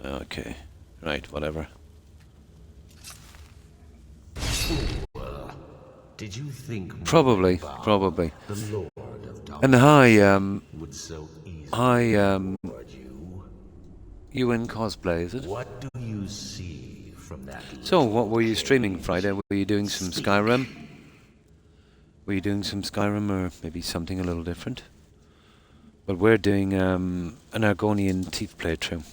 Okay. Right, whatever. Did you think probably. The Lord of and hi, would so hi, you in cosplay, is it? What do you see from that? So, what were you streaming Friday? Were you doing some Skyrim? Were you doing some Skyrim or maybe something a little different? But we're doing an Argonian Teeth playthrough.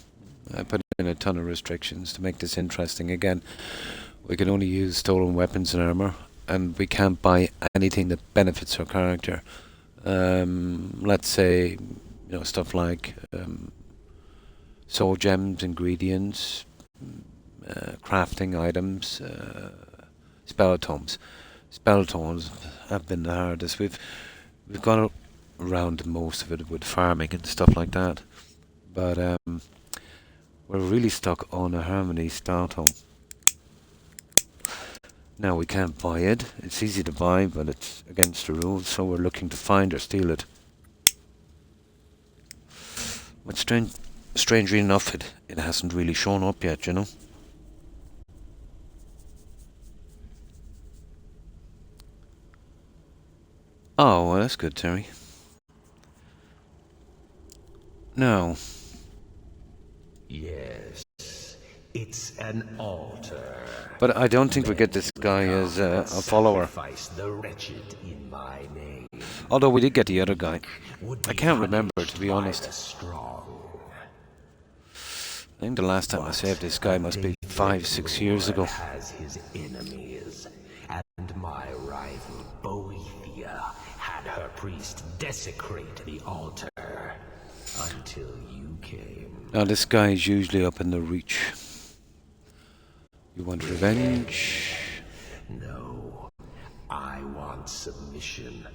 I put in a ton of restrictions to make this interesting. Again, we can only use stolen weapons and armor, and we can't buy anything that benefits our character. Let's say, you know, stuff like soul gems, ingredients, crafting items, spell tomes. Spell tomes have been the hardest. We've gone around most of it with farming and stuff like that, but we're really stuck on a Harmony spell tome. Now we can't buy it. It's easy to buy, but it's against the rules, so we're looking to find or steal it. But strangely enough, it hasn't really shown up yet, you know. Oh, well, that's good, Terry. No. Yes, it's an altar. But I don't think we get this guy as a follower. The wretched in my name. Although we did get the other guy. I can't remember, to be honest. I think the last time I saved this guy must be 5-6 years ago. Has his enemies, and my rival Boethia had her priest desecrate the altar until you came. Now this guy is usually up in the Reach. You want revenge? No, I want submission.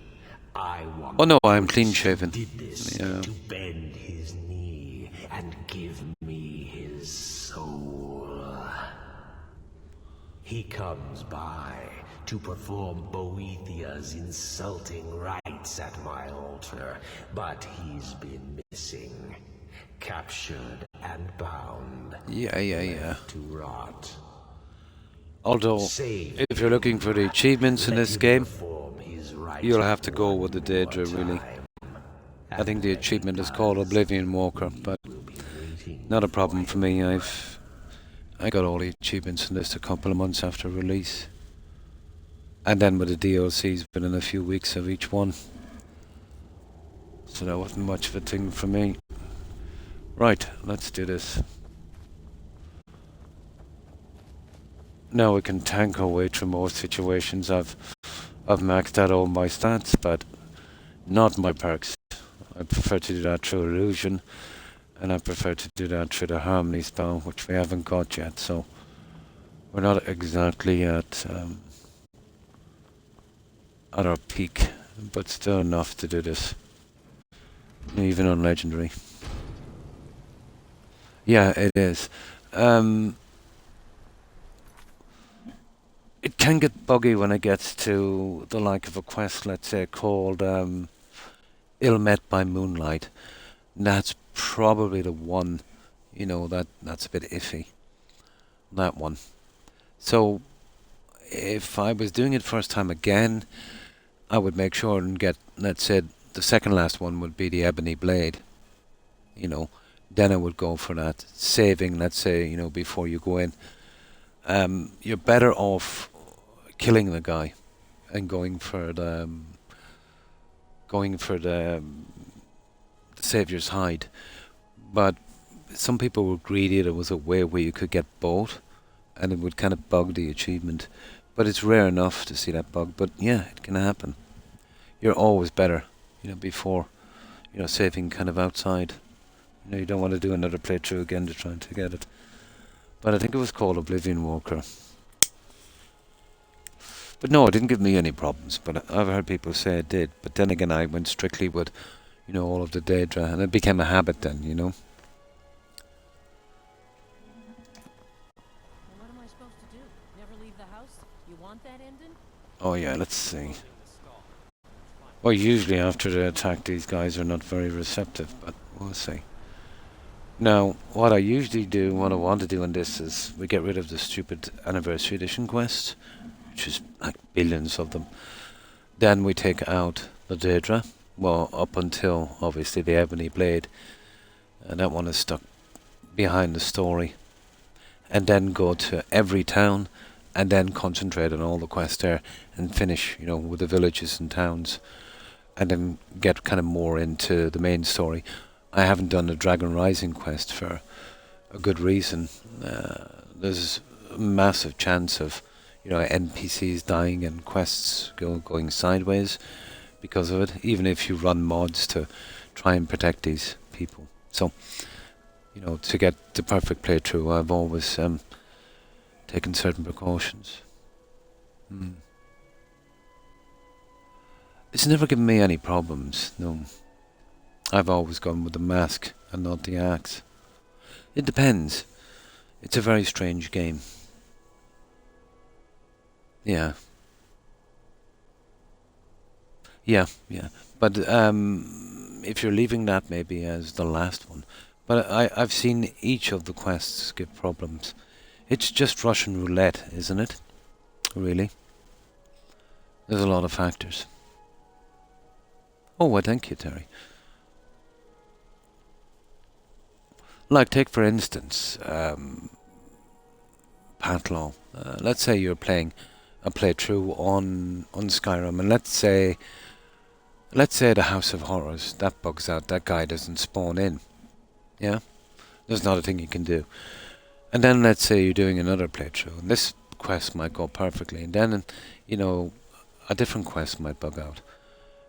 I want. Oh no, I'm clean shaven. Did this to bend his knee and give me his soul. He comes by to perform Boethia's insulting rites at my altar, but he's been missing, captured and bound. Yeah. To rot. Although, if you're looking for the achievements in this game, you'll have to go with the Daedra, really. I think the achievement is called Oblivion Walker, but not a problem for me. I got all the achievements in this a couple of months after release. And then with the DLCs within a few weeks of each one. So that wasn't much of a thing for me. Right, let's do this. Now we can tank our way through most situations. I've maxed out all my stats, but not my perks. I prefer to do that through illusion, and I prefer to do that through the harmony spell, which we haven't got yet, so we're not exactly at our peak, but still enough to do this, even on legendary. Yeah, it is. It can get buggy when it gets to the like of a quest, let's say, called Ill Met by Moonlight. And that's probably the one, you know, that's a bit iffy. That one. So, if I was doing it first time again, I would make sure and get, let's say, the second last one would be the Ebony Blade. You know, then I would go for that. Saving, let's say, you know, before you go in. You're better off killing the guy and going for the Savior's Hide. But some people were greedy. There was a way where you could get both, and it would kind of bug the achievement. But it's rare enough to see that bug. But yeah, it can happen. You're always better, you know, before, you know, saving kind of outside. You know, you don't want to do another playthrough again to try to get it. But I think it was called Oblivion Walker. But no, it didn't give me any problems. But I've heard people say it did. But then again, I went strictly with, you know, all of the Daedra, and it became a habit then, you know. What am I supposed to do? Never leave the house? You want that ending? Oh yeah, let's see. Well, usually after the attack, these guys are not very receptive, but we'll see. Now, what I usually do, what I want to do in this is we get rid of the stupid Anniversary Edition quests, which is like billions of them. Then we take out the Daedra, well, up until, obviously, the Ebony Blade. And that one is stuck behind the story. And then go to every town, and then concentrate on all the quests there, and finish, you know, with the villages and towns. And then get kind of more into the main story. I haven't done the Dragon Rising quest for a good reason. There's a massive chance of, you know, NPCs dying and quests going sideways because of it, even if you run mods to try and protect these people. So, you know, to get the perfect playthrough, I've always taken certain precautions. It's never given me any problems, no. I've always gone with the mask and not the axe. It depends. It's a very strange game. Yeah. But if you're leaving that maybe as the last one. But I've seen each of the quests give problems. It's just Russian roulette, isn't it? Really? There's a lot of factors. Oh, well, thank you, Terry. Like, take for instance, Patlaw. Let's say you're playing a playthrough on Skyrim, and let's say the House of Horrors, that bugs out, that guy doesn't spawn in. Yeah? There's not a thing you can do. And then let's say you're doing another playthrough, and this quest might go perfectly, and then, you know, a different quest might bug out.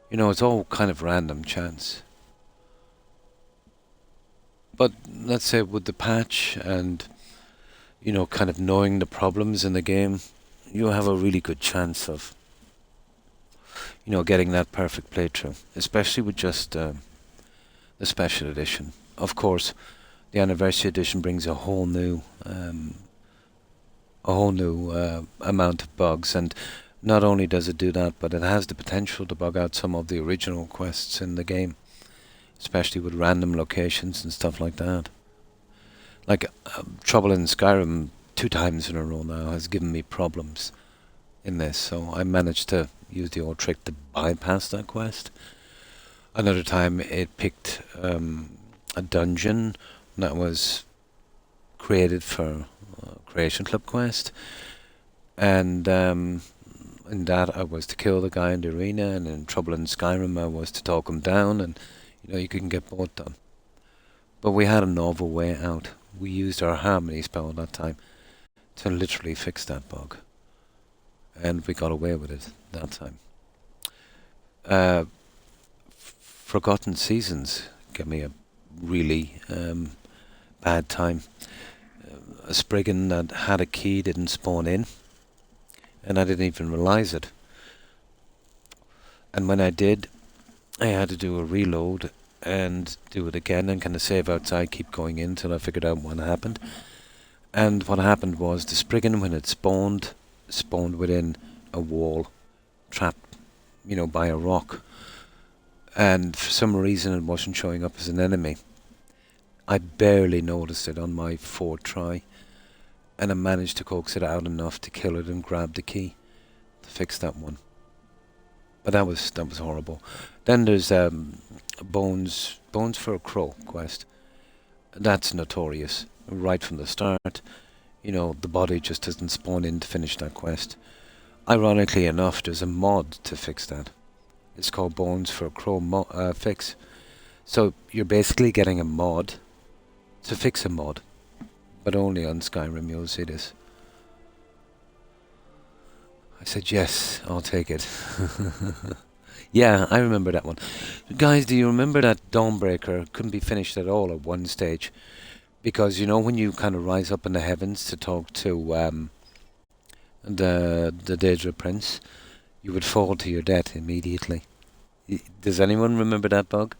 You know, it's all kind of random chance. But let's say with the patch and, you know, kind of knowing the problems in the game, you have a really good chance of, you know, getting that perfect playthrough, especially with just the special edition. Of course, the anniversary edition brings a whole new amount of bugs, and not only does it do that, but it has the potential to bug out some of the original quests in the game, especially with random locations and stuff like that. Like, Trouble in Skyrim 2 times in a row now has given me problems in this, so I managed to use the old trick to bypass that quest. Another time it picked a dungeon that was created for Creation Club quest, and in that I was to kill the guy in the arena, and in Trouble in Skyrim I was to talk him down, and you know, you couldn't get both done. But we had a novel way out. We used our harmony spell at that time to literally fix that bug, and we got away with it that time. Forgotten Seasons gave me a really bad time. A Spriggan that had a key didn't spawn in, and I didn't even realize it. And when I did, I had to do a reload and do it again and kind of save outside, keep going in till I figured out what happened. And what happened was the Spriggan, when it spawned within a wall, trapped, you know, by a rock. And for some reason it wasn't showing up as an enemy. I barely noticed it on my 4th try, and I managed to coax it out enough to kill it and grab the key to fix that one. But that was horrible. Then there's Bones for a Crow quest. That's notorious right from the start. You know, the body just doesn't spawn in to finish that quest. Ironically enough, there's a mod to fix that. It's called Bones for a Crow fix. So you're basically getting a mod to fix a mod, but only on Skyrim you'll see this. I said, yes, I'll take it. Yeah, I remember that one. Guys, do you remember that Dawnbreaker couldn't be finished at all at one stage? Because, you know, when you kind of rise up in the heavens to talk to the Daedra Prince, you would fall to your death immediately. Does anyone remember that bug?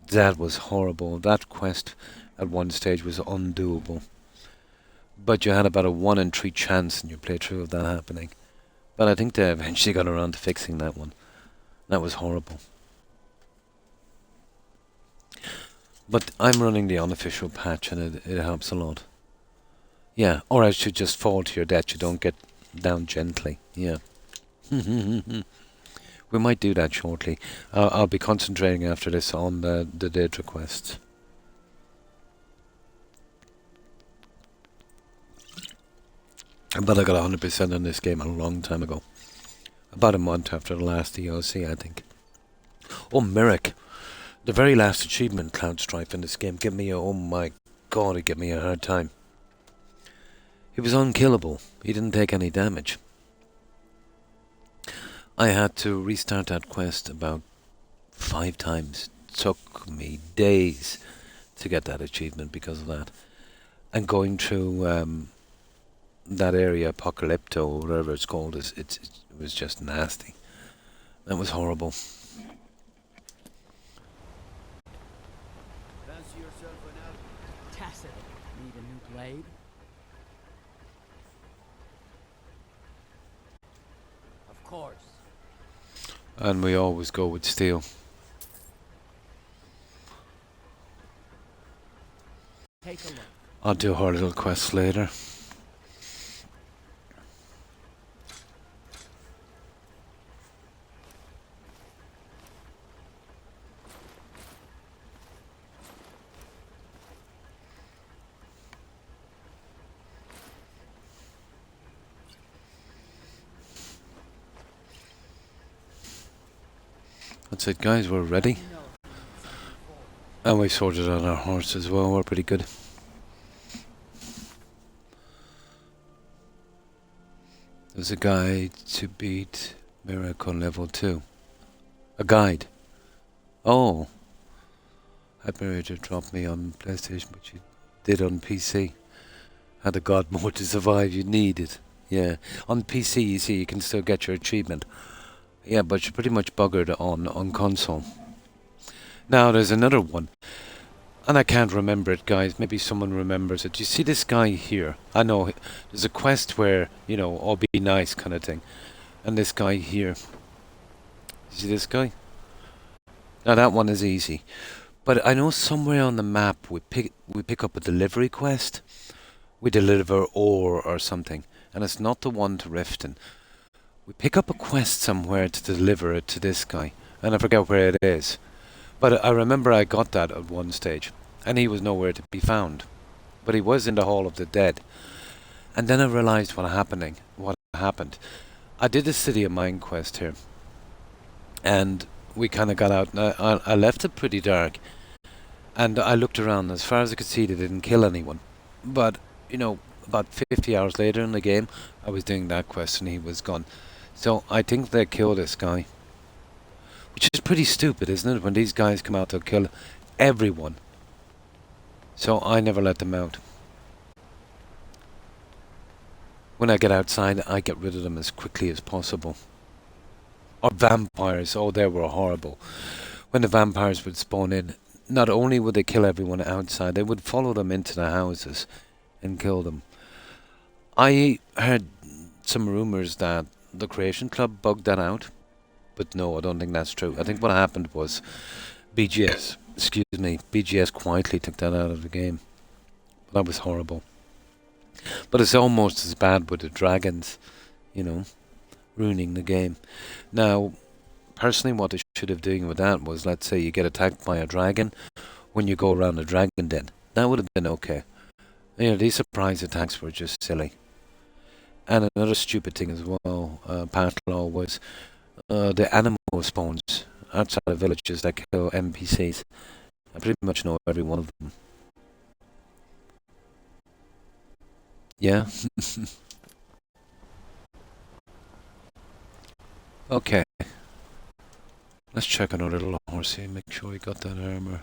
That was horrible. That quest at one stage was undoable. But you had about a 1 in 3 chance in your playthrough of that happening. But I think they eventually got around to fixing that one. That was horrible. But I'm running the unofficial patch, and it helps a lot. Yeah, or else you just fall to your death. You don't get down gently. Yeah. We might do that shortly. I'll be concentrating after this on the Daedra quests. But I got 100% on this game a long time ago. About a month after the last DLC, I think. Oh, Merrick. The very last achievement, Cloud Strife, in this game, oh my god, it gave me a hard time. He was unkillable. He didn't take any damage. I had to restart that quest about 5 times. It took me days to get that achievement because of that. And going through that area, Apocalypto, or whatever it's called, it was just nasty. That was horrible. Fancy yourself an out. Tacit. Need a new blade? Of course. And we always go with steel. Take a look. I'll do her little quest later. That's it, guys, we're ready. And we sorted out our horse as well. We're pretty good. There's a guide to beat Miracle level 2. A guide. Oh. I'd married to drop me on PlayStation, but you did on PC. Had a god mode to survive, you need it. Yeah. On PC, you see, you can still get your achievement. Yeah, but you're pretty much buggered on console. Now, there's another one. And I can't remember it, guys. Maybe someone remembers it. You see this guy here? I know there's a quest where, you know, all be nice kind of thing. And this guy here. You see this guy? Now, that one is easy. But I know somewhere on the map we pick up a delivery quest. We deliver ore or something. And it's not the one to Riften. We pick up a quest somewhere to deliver it to this guy. And I forget where it is. But I remember I got that at one stage. And he was nowhere to be found. But he was in the Hall of the Dead. And then I realized what happened. I did a City of Mind quest here. And we kind of got out. I left it pretty dark. And I looked around. As far as I could see, they didn't kill anyone. But, you know, about 50 hours later in the game, I was doing that quest and he was gone. So I think they killed this guy. Which is pretty stupid, isn't it? When these guys come out, they'll kill everyone. So I never let them out. When I get outside, I get rid of them as quickly as possible. Or vampires. Oh, they were horrible. When the vampires would spawn in, not only would they kill everyone outside, they would follow them into the houses and kill them. I heard some rumours that the Creation Club bugged that out. But no, I don't think that's true. I think what happened was BGS quietly took that out of the game. That was horrible. But it's almost as bad with the dragons, you know, ruining the game. Now, personally, what they should have done with that was, let's say you get attacked by a dragon when you go around the dragon den. That would have been okay. You know, these surprise attacks were just silly. And another stupid thing as well, Pat Law, was the animal spawns outside of villages that kill NPCs. I pretty much know every one of them. Yeah? Okay. Let's check on our little horse here, make sure we got that armor.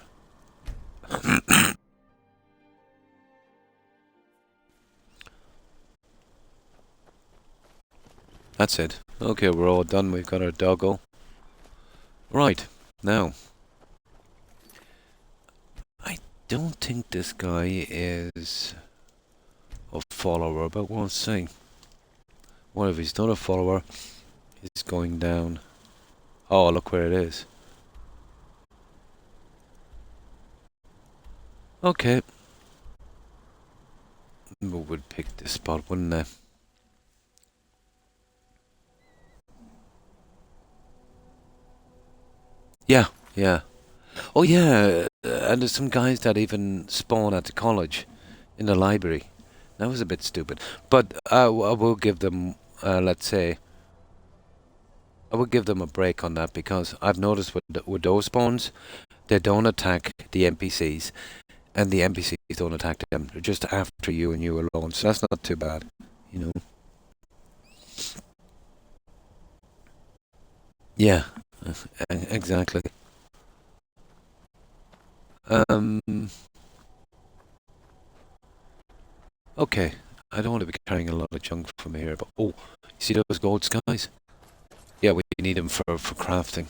That's it. Okay, we're all done. We've got our doggo. Right, now. I don't think this guy is a follower, but we'll see. What if he's not a follower? He's going down. Oh, look where it is. Okay. We would pick this spot, wouldn't they? Yeah, yeah. Oh yeah, and there's some guys that even spawn at the college, in the library. That was a bit stupid. But I will give them, let's say, I will give them a break on that, because I've noticed with those spawns, they don't attack the NPCs, and the NPCs don't attack them. They're just after you and you alone, so that's not too bad, you know. Yeah, exactly. Okay, I don't want to be carrying a lot of junk from here, but oh, you see those gold skies? Yeah, we need them for crafting.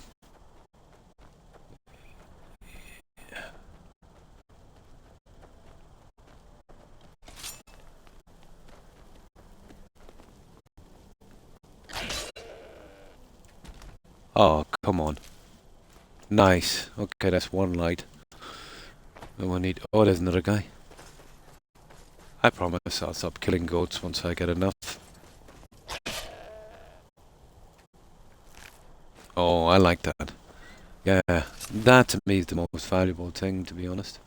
Oh, come on. Nice. Okay, that's one light. No, I need... Oh, there's another guy. I promise I'll stop killing goats once I get enough. Oh, I like that. Yeah, that to me is the most valuable thing, to be honest.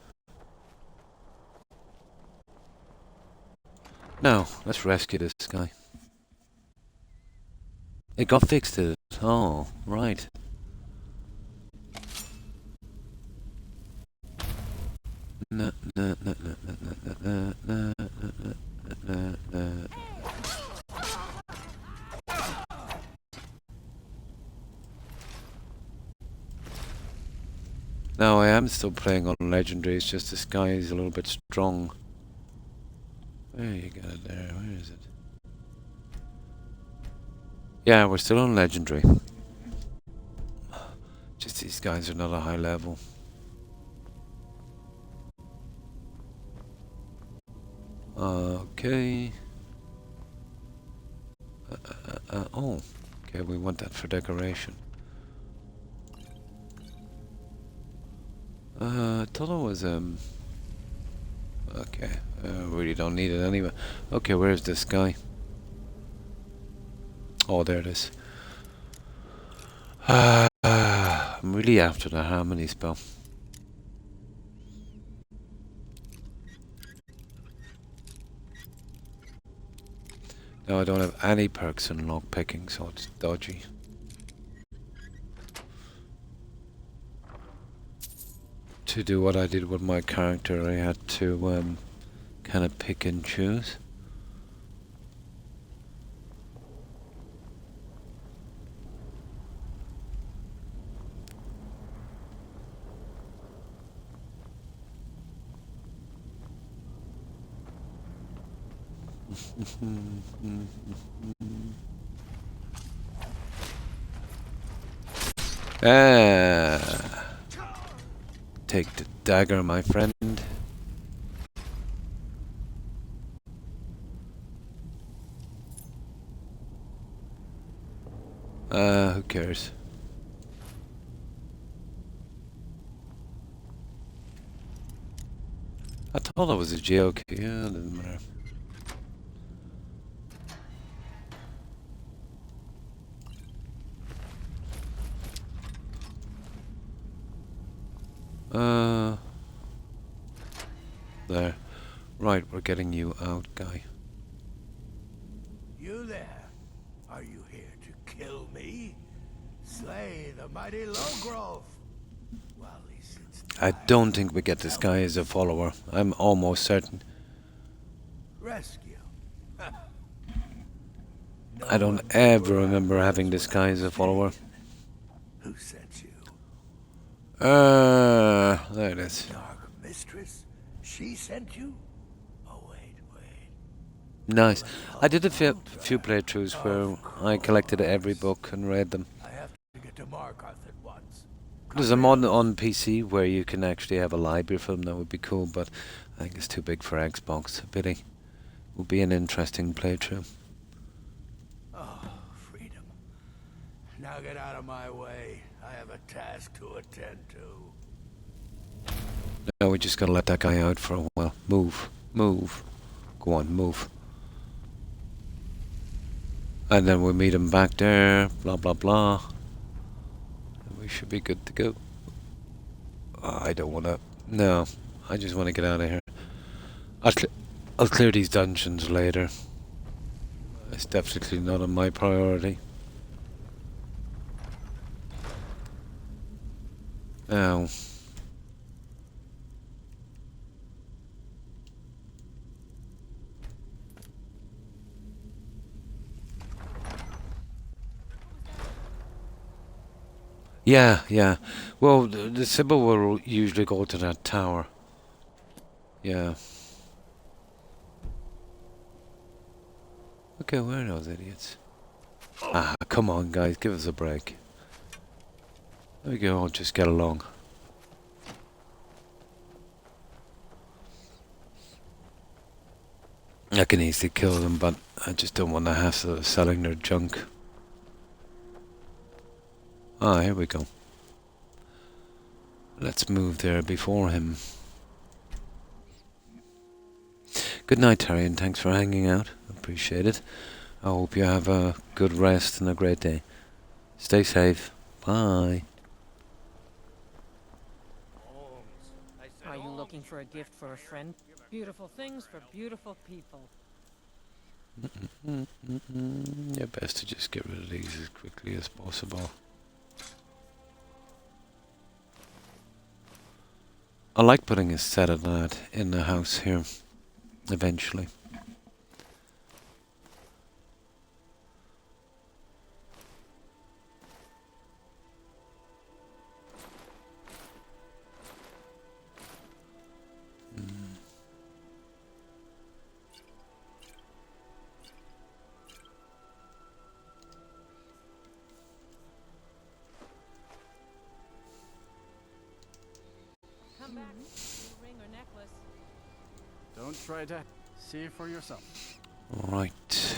Now, let's rescue this guy. It got fixed, did it? Oh, right. Na, na, na, na, na, na, na, na, na, na. No, I am still playing on Legendary, it's just this guy is a little bit strong. There you got it there, where is it? Yeah, we're still on Legendary. Just these guys are not a high level. Okay. Oh, okay, we want that for decoration. I thought it was, okay, really don't need it anyway. Okay, where's this guy? Oh, there it is. I'm really after the harmony spell. No, I don't have any perks in lockpicking, so it's dodgy. To do what I did with my character, I had to kind of pick and choose. Take the dagger, my friend. Who cares? I thought it was a joke. Yeah, it doesn't matter. There. Right, we're getting you out, guy. You there? Are you here to kill me? Slay the mighty Logrove. Well, he sits I don't think we get this guy as a follower. I'm almost certain. rescue. I don't ever remember having this guy as a follower. Who sent you? There it is. Dark Mistress? She sent you? Oh, wait. Nice. I did a few playthroughs where I collected every book and read them. I have to get to Markarth at once. There's a mod on PC where you can actually have a library for them. That would be cool, but I think it's too big for Xbox. A pity. Would be an interesting playthrough. Oh, freedom. Now get out of my way. I have a task to attend to. No, we just gotta let that guy out for a while. Move. Go on, move. And then we'll meet him back there, blah blah blah. And we should be good to go. I don't wanna... No, I just wanna get out of here. I'll clear these dungeons later. It's definitely not on my priority. Ow. Yeah. Well, the Sybil will usually go to that tower. Yeah. Okay, where are those idiots? Ah, come on, guys, give us a break. There we go, I'll just get along. I can easily kill them, but I just don't want the hassle of selling their junk. Ah, here we go. Let's move there before him. Good night, Terry, and thanks for hanging out. Appreciate it. I hope you have a good rest and a great day. Stay safe. Bye. Are you looking for a gift for a friend? Beautiful things for beautiful people. Yeah, best to just get rid of these as quickly as possible. I like putting a set of that in the house here, eventually. Come back. New ring or necklace. Don't try to see for yourself. Right.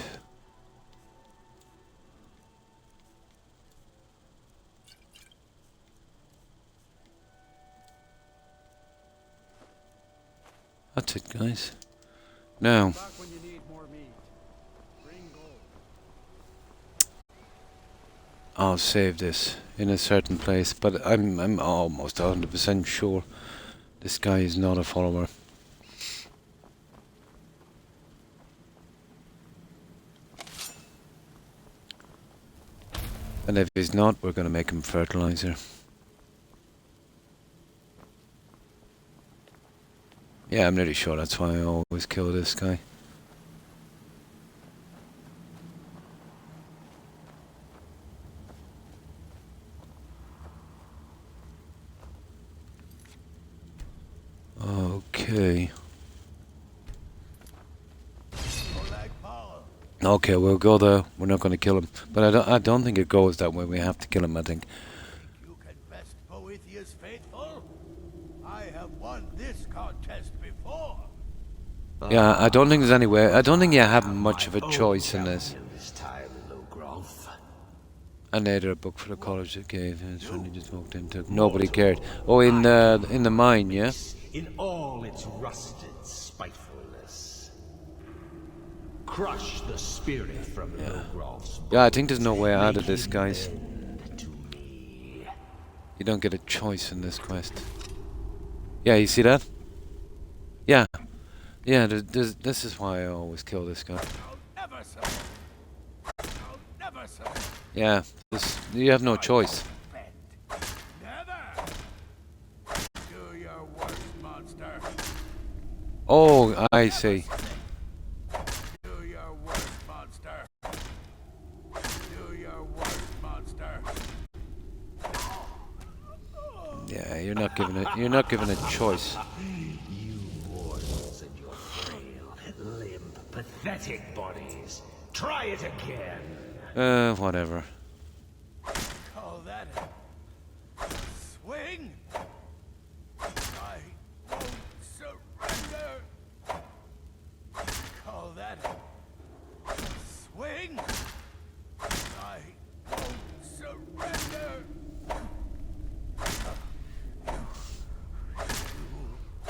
That's it, guys. Now, Back when you need more meat. Bring gold. I'll save this in a certain place, but I'm almost 100% sure this guy is not a follower. And if he's not, we're going to make him fertilizer. Yeah, I'm nearly sure that's why I always kill this guy. Okay. Okay, we'll go there. We're not going to kill him, but I don't think it goes that way. We have to kill him, I think. You can best Boethiah's faithful? I have won this contest before. Yeah, I don't think there's any way. I don't think you have much of a choice in this. I needed a book for the college that gave. It's when you just walked into. Nobody cared. Oh, in the mine, yeah. In all its rusted spitefulness, crush the spirit from Logrov's bones. Yeah, I think there's no way out of this, guys. You don't get a choice in this quest. Yeah, you see that? Yeah. Yeah, this is why I always kill this guy. Yeah, you have no choice. Do your worst, monster. Oh, I see. Do your worst, monster. Do your worst, monster. Yeah, you're not given a choice. You mortals and your frail, limp, pathetic bodies. Try it again. Whatever. Call that a swing? I won't surrender. Call that a swing? I won't surrender. You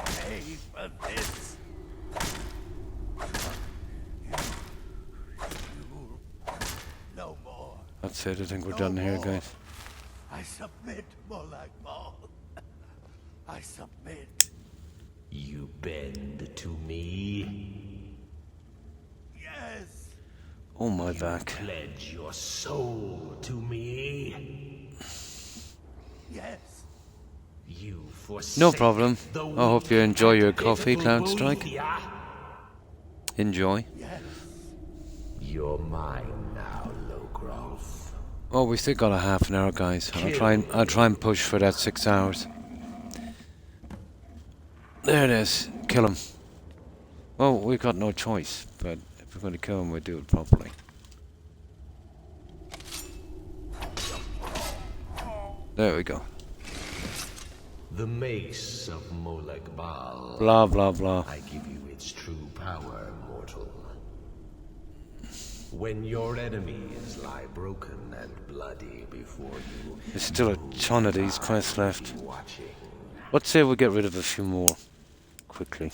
pay for this. No more. That's it. I think we're done here, guys. I submit, Molag Bal. I submit. You bend to me. Yes. Oh, my back. Pledge your soul to me. Yes. You forsake No problem. the I hope you enjoy your coffee, pitiful Cloudstrike. Boethia. Enjoy. Yes. You're mine now, Logrov. Oh, we still got a half an hour, guys. I'll try and push for that 6 hours. There it is. Kill him. Well, we've got no choice, but if we're going to kill him, we'll do it properly. There we go. The mace of Molag Bal. Blah, blah, blah. I give you its true power, mortal. When your enemies lie broken and bloody before you, There's still a ton of these quests left. watching. Let's say we get rid of a few more quickly.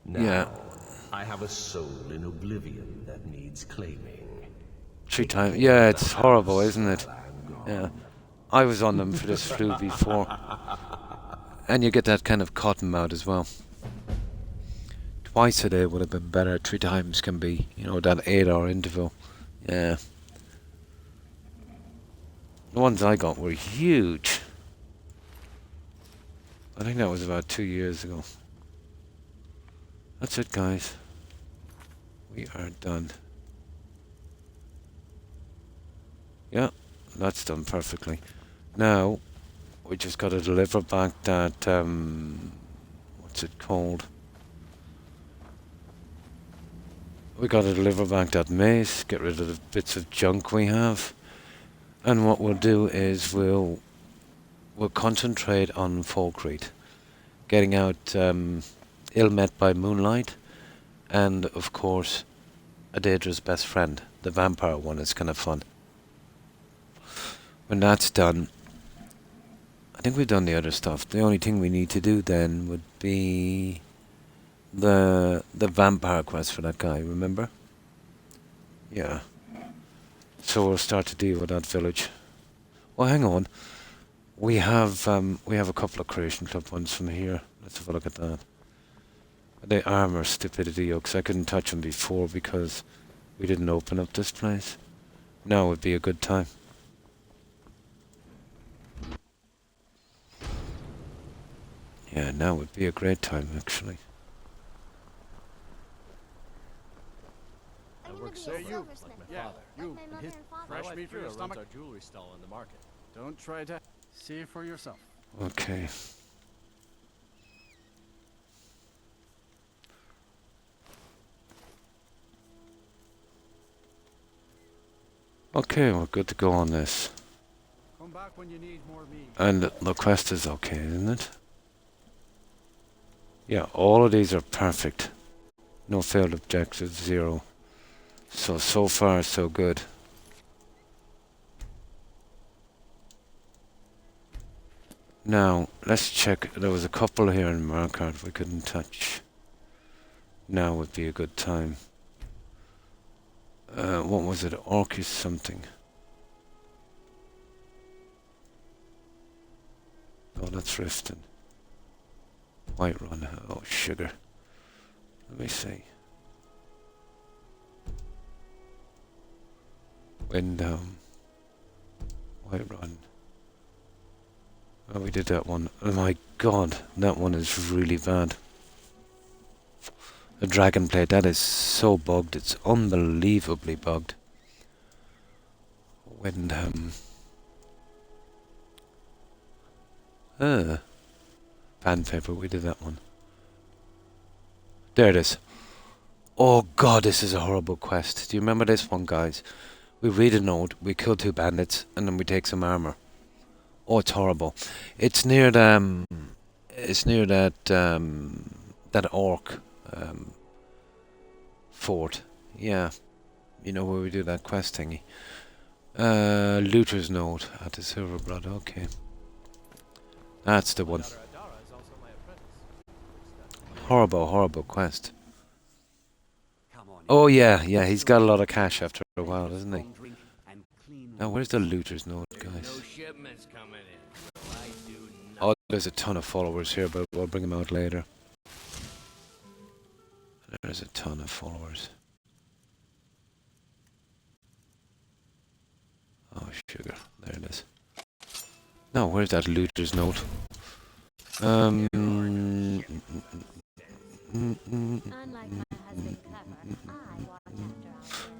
Now, Yeah. I have a soul in oblivion that needs claiming. 3 times. Yeah, it's horrible, isn't it? Yeah. I was on them for this flu before. And you get that kind of cotton mouth as well. Twice a day would have been better. 3 times can be, that 8-hour interval. Yeah. The ones I got were huge. I think that was about 2 years ago. That's it, guys. We are done. Yeah, that's done perfectly. Now, we just got to deliver back that, what's it called? We got to deliver back that mace, get rid of the bits of junk we have. And what we'll do is we'll concentrate on Falkreath. Getting out Ill Met by Moonlight. And, of course, Daedra's best friend. The vampire one is kind of fun. When that's done, I think we've done the other stuff. The only thing we need to do then would be the vampire quest for that guy, remember? Yeah. So we'll start to deal with that village. Well, hang on. We have a couple of Creation Club ones from here. Let's have a look at that. The armor stupidity yokes. I couldn't touch them before because we didn't open up this place. Now would be a good time. Yeah, now would be a great time, actually. Say you, Like my yeah, father. you, And his fresh wife meat for Kira your runs stomach. our jewelry stall in the market. Don't try to see for yourself. Okay. Okay, we're good to go on this. Come back when you need more meat. And the quest is okay, isn't it? Yeah, all of these are perfect. No failed objectives, 0. So far, so good. Now, let's check. There was a couple here in Markarth we couldn't touch. Now would be a good time. What was it? Orcus something. Oh, that's Riften. Whiterun. Oh, sugar. Let me see. Windhelm. Whiterun. Oh, we did that one. Oh my god, that one is really bad. The dragon plate, that is so bugged. It's unbelievably bugged. Windham. Bandpaper, we did that one. There it is. Oh god, this is a horrible quest. Do you remember this one, guys? We read a note, we kill 2 bandits, and then we take some armor. Oh, it's horrible. It's near the, it's near that, that orc, fort. Yeah. You know where we do that quest thingy. Looter's note at the Silver Blood, okay. That's the one. Horrible, horrible quest. Oh yeah, yeah, he's got a lot of cash after a while, doesn't he? Now, where's the Looter's note, guys? Oh, there's a ton of followers here, but we'll bring them out later. There's a ton of followers. Oh, sugar. There it is. No, where's that Looter's note?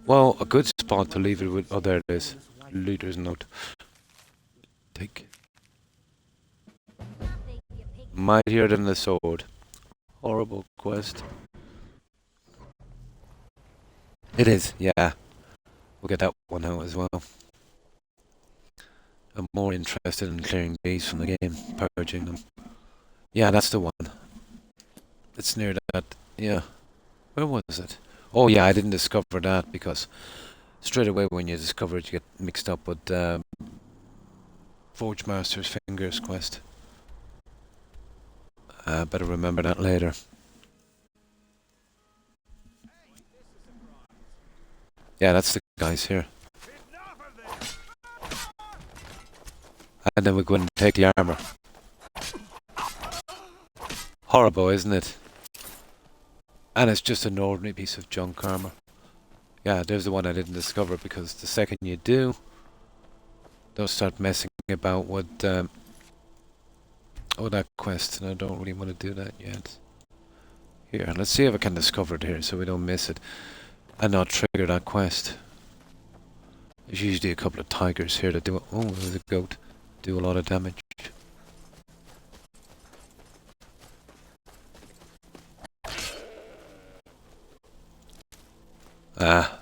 Well, a good spot to leave it with. Oh, there it is. Looter's note. Take. Mightier than the sword. Horrible quest. It is, yeah. We'll get that one out as well. I'm more interested in clearing these from the game, purging them. Yeah, that's the one. It's near that, yeah. Where was it? Oh yeah, I didn't discover that because straight away when you discover it you get mixed up with Forge Master's Fingers quest. Better remember that later. Yeah, that's the guys here. And then we go and take the armor. Horrible, isn't it? And it's just an ordinary piece of junk armor. Yeah, there's the one I didn't discover because the second you do, Don't start messing about with that quest, and I don't really want to do that yet. Here, let's see if I can discover it here so we don't miss it and not trigger that quest. There's usually a couple of tigers here that do it. Oh, there's a goat. Do a lot of damage. Ah.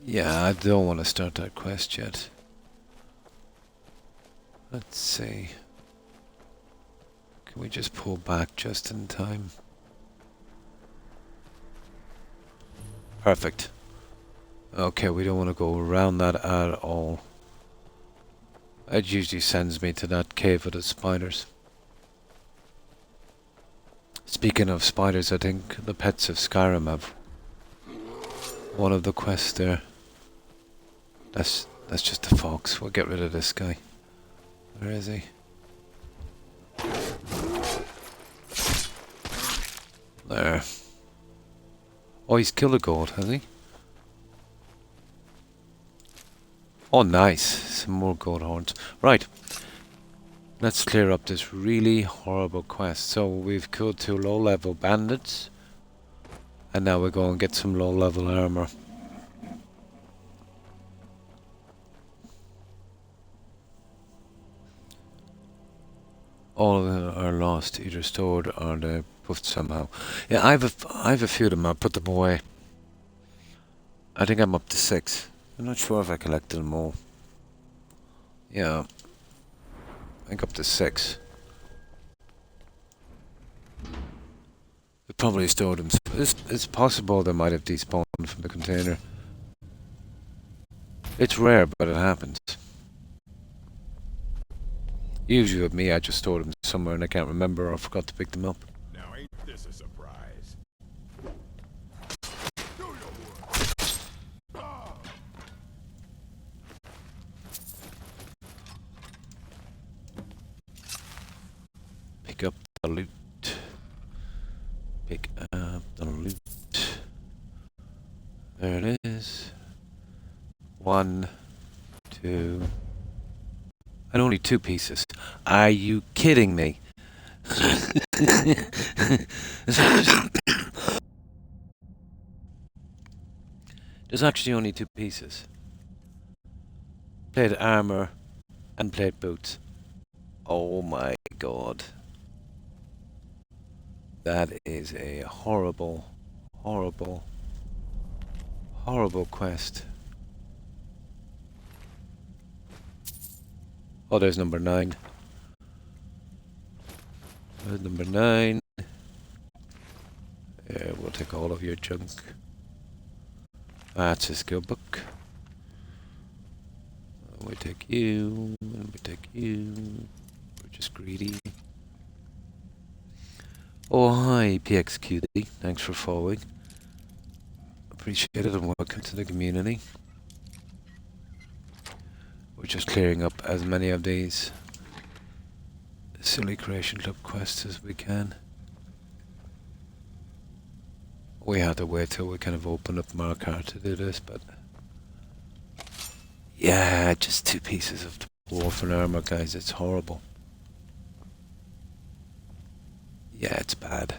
Yeah, I don't want to start that quest yet. Let's see. Can we just pull back just in time? Perfect. Okay, we don't want to go around that at all. It usually sends me to that cave with the spiders. Speaking of spiders, I think the pets of Skyrim have one of the quests there. That's just a fox. We'll get rid of this guy. Where is he? There. Oh, he's killed a goat, has he? Oh, nice. Some more goat horns. Right. Let's clear up this really horrible quest. So we've killed 2 low-level bandits. And now we're going to get some low-level armor. All of them are lost, either stored or they're buffed somehow. Yeah, I have a few of them. I'll put them away. I think I'm up to 6. I'm not sure if I collected them all. Yeah. I think up to 6. We probably stored them. It's possible they might have despawned from the container. It's rare, but it happens. Usually with me, I just stored them somewhere and I can't remember or forgot to pick them up. Now ain't this a surprise? Pick up the loot. Pick up the loot. There it is. 1, 2. And only 2 pieces. Are you kidding me? There's actually only 2 pieces. Plate armor and plate boots. Oh my god. That is a horrible, horrible, horrible quest. Oh, there's number 9. There's number 9. Yeah, we'll take all of your junk. That's a skill book. We take you, and we take you. We're just greedy. Oh, hi, PXQD. Thanks for following. Appreciate it and welcome to the community. We're just clearing up as many of these silly Creation Club quests as we can. We had to wait till we kind of opened up Markarth to do this, but yeah, just 2 pieces of dwarven armor, guys. It's horrible. Yeah, it's bad.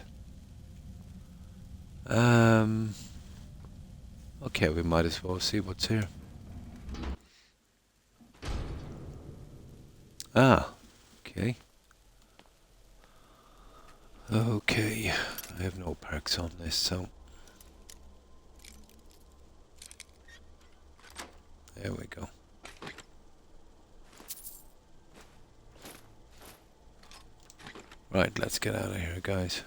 Okay, we might as well see what's here. Ah, okay. Okay, I have no perks on this, so there we go. Right, let's get out of here, guys.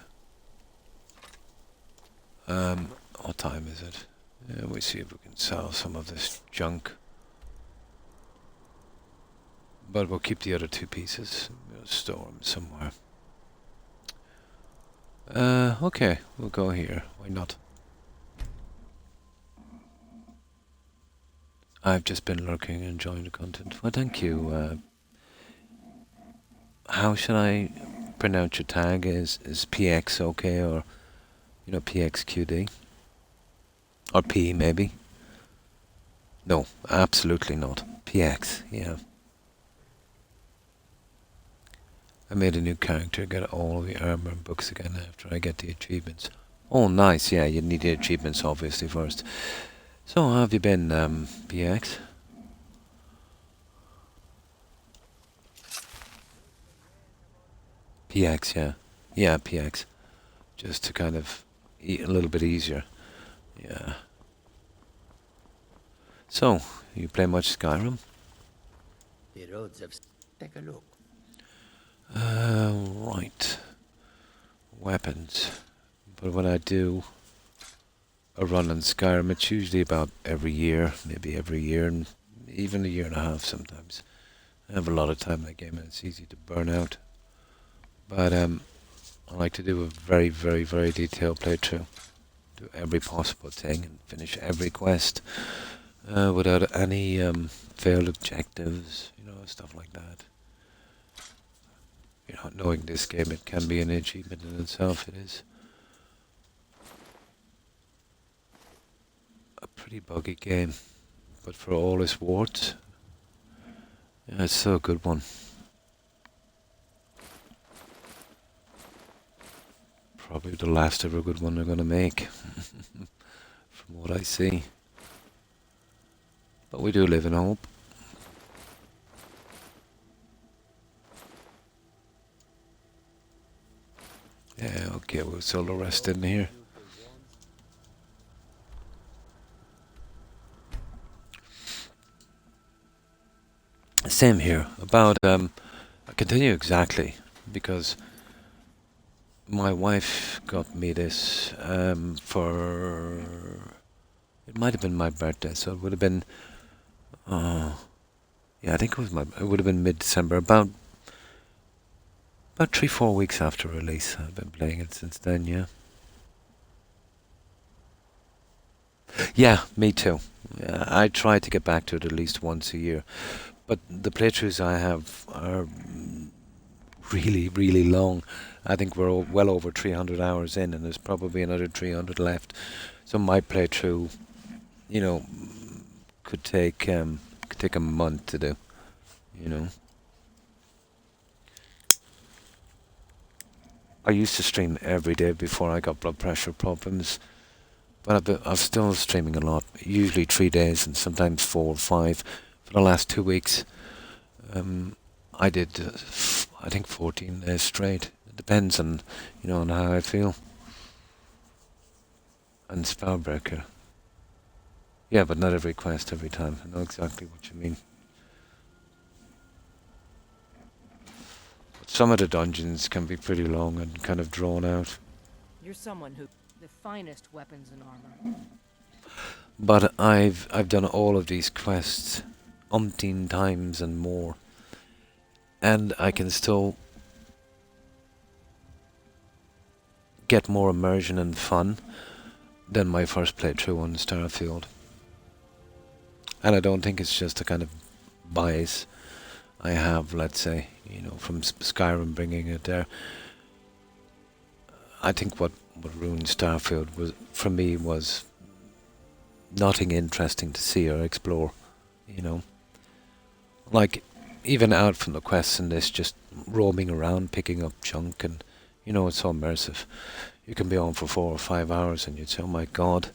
What time is it? Yeah, we see if we can sell some of this junk. But we'll keep the other 2 pieces. We'll store them somewhere. Okay, we'll go here. Why not? I've just been lurking and enjoying the content. Well, thank you. How should I pronounce your tag? Is PX okay, or you know, PXQD? Or P maybe? No, absolutely not. PX, yeah. I made a new character, got all the armor and books again after I get the achievements. Oh, nice, yeah, you need the achievements obviously first. So, how have you been, PX? PX, yeah. Yeah, PX. Just to kind of eat a little bit easier. Yeah. So, you play much Skyrim? The roads have... Take a look. Right. Weapons. But when I do a run on Skyrim, it's usually about every year, maybe every year, and even a year and a half sometimes. I have a lot of time in the game and it's easy to burn out. But I like to do a very, very, very detailed playthrough. Do every possible thing and finish every quest without any failed objectives, you know, stuff like that. You know, knowing this game, it can be an achievement in itself, it is. A pretty buggy game, but for all its warts, yeah, it's still a good one. Probably the last ever good one they're gonna make, from what I see. But we do live in hope. Yeah, okay, we'll solo rest in here. Same here. About I continue exactly because my wife got me this for it might have been my birthday, so it would have been yeah, I think it would have been mid-December, about 3-4 weeks after release. I've been playing it since then, yeah. Yeah, me too. Yeah, I try to get back to it at least once a year. But the playthroughs I have are really, really long. I think we're well over 300 hours in, and there's probably another 300 left. So my playthrough, you know, could take a month to do, you know. I used to stream every day before I got blood pressure problems, but I'm still streaming a lot, usually 3 days and sometimes 4 or 5. For the last 2 weeks, I did, I think 14 days straight. It depends on, you know, on how I feel. And Spellbreaker. Yeah, but not every quest every time. I know exactly what you mean. But some of the dungeons can be pretty long and kind of drawn out. You're someone who... the finest weapons and armor. But I've done all of these quests umpteen times and more. And I can still get more immersion and fun than my first playthrough on Starfield. And I don't think it's just a kind of bias I have, let's say, you know, from Skyrim bringing it there. I think what ruined Starfield was, for me, was nothing interesting to see or explore, you know. Like, even out from the quests in this, just roaming around, picking up junk, and, you know, it's so immersive. You can be on for 4 or 5 hours and you'd say, oh my god,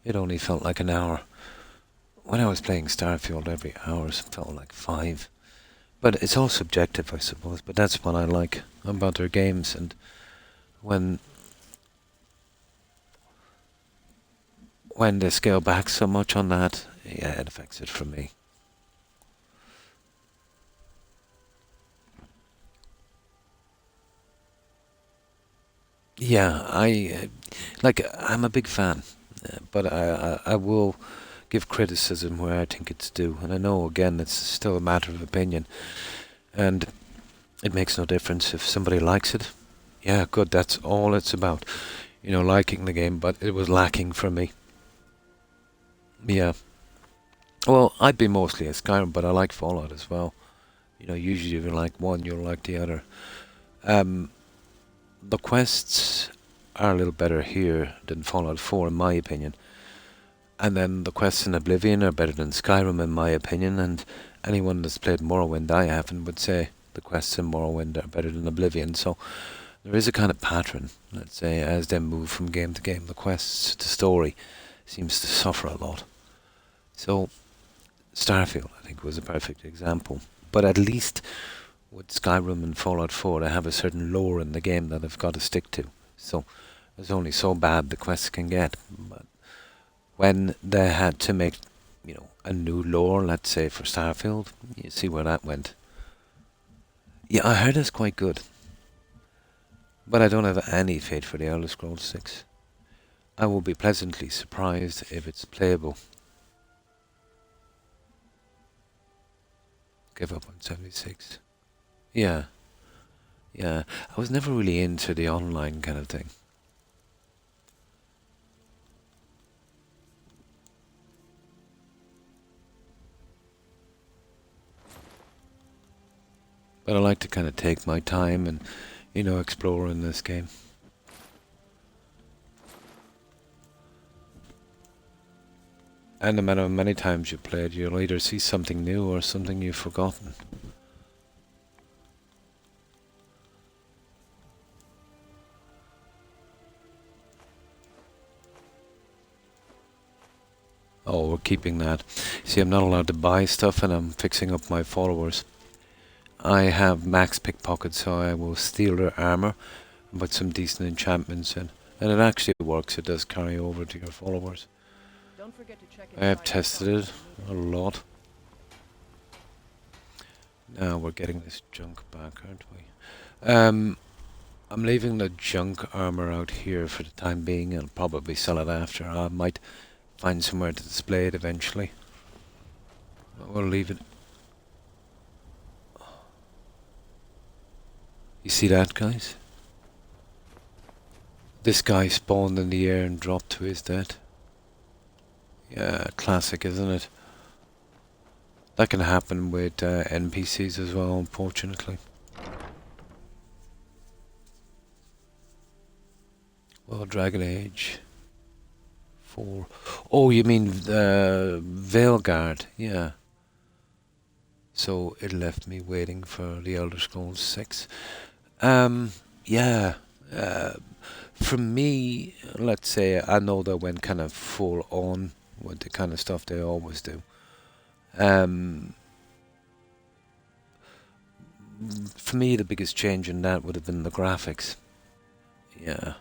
it only felt like an hour. When I was playing Starfield, every hour felt like 5. But it's all subjective, I suppose, but that's what I like about their games. And when they scale back so much on that, yeah, it affects it for me. Yeah, I'm a big fan, but I will give criticism where I think it's due, and I know again it's still a matter of opinion, and it makes no difference if somebody likes it. Yeah, good. That's all it's about, you know, liking the game. But it was lacking for me. Yeah. Well, I'd be mostly a Skyrim, but I like Fallout as well. You know, usually if you like one, you'll like the other. The quests are a little better here than Fallout 4, in my opinion. And then the quests in Oblivion are better than Skyrim, in my opinion. And anyone that's played Morrowind, I haven't, would say the quests in Morrowind are better than Oblivion. So there is a kind of pattern, let's say, as they move from game to game. The quests, the story seems to suffer a lot. So Starfield, I think, was a perfect example. But at least with Skyrim and Fallout 4, they have a certain lore in the game that they've got to stick to. So it's only so bad the quests can get. But when they had to make, a new lore, let's say, for Starfield, you see where that went. Yeah, I heard it's quite good. But I don't have any faith for the Elder Scrolls 6. I will be pleasantly surprised if it's playable. Give up on 76. Yeah. I was never really into the online kind of thing. But I like to kind of take my time and, explore in this game. And no matter how many times you play it, you'll either see something new or something you've forgotten. Oh, we're keeping that. See, I'm not allowed to buy stuff and I'm fixing up my followers. I have max pickpocket, so I will steal their armor and put some decent enchantments in. And it actually works, it does carry over to your followers. Don't forget to check I have tested it a lot. Now we're getting this junk back, aren't we? I'm leaving the junk armor out here for the time being. I'll probably sell it after. I might find somewhere to display it eventually. We'll leave it. You see that, guys? This guy spawned in the air and dropped to his death. Yeah, classic, isn't it? That can happen with NPCs as well, unfortunately. Well, Dragon Age 4. Oh, you mean Veilguard? Yeah. So it left me waiting for the Elder Scrolls 6. Yeah. For me, let's say, I know they went kind of full on with the kind of stuff they always do. For me, the biggest change in that would have been the graphics. Yeah.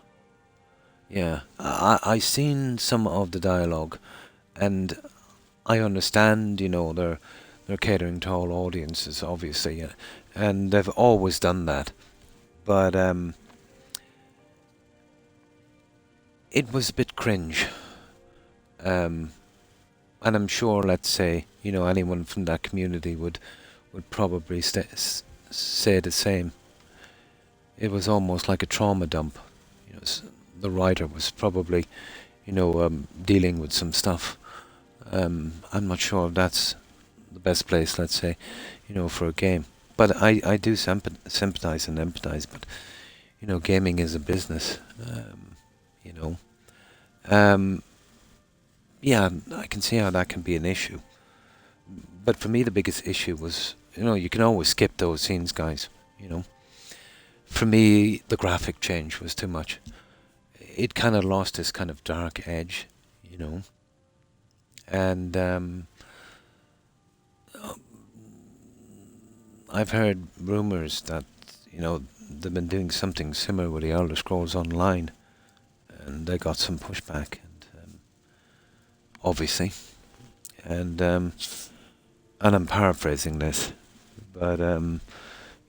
I seen some of the dialogue, and I understand, they're catering to all audiences, obviously, and they've always done that. But it was a bit cringe. And I'm sure, let's say, anyone from that community would probably say the same. It was almost like a trauma dump. The writer was probably, dealing with some stuff. I'm not sure if that's the best place, let's say, for a game. But I do sympathize and empathize. But gaming is a business. Yeah, I can see how that can be an issue. But for me, the biggest issue was, you can always skip those scenes, guys. For me, the graphic change was too much. It kind of lost this kind of dark edge, and I've heard rumors that they've been doing something similar with the Elder Scrolls Online, and they got some pushback, and obviously, and I'm paraphrasing this, but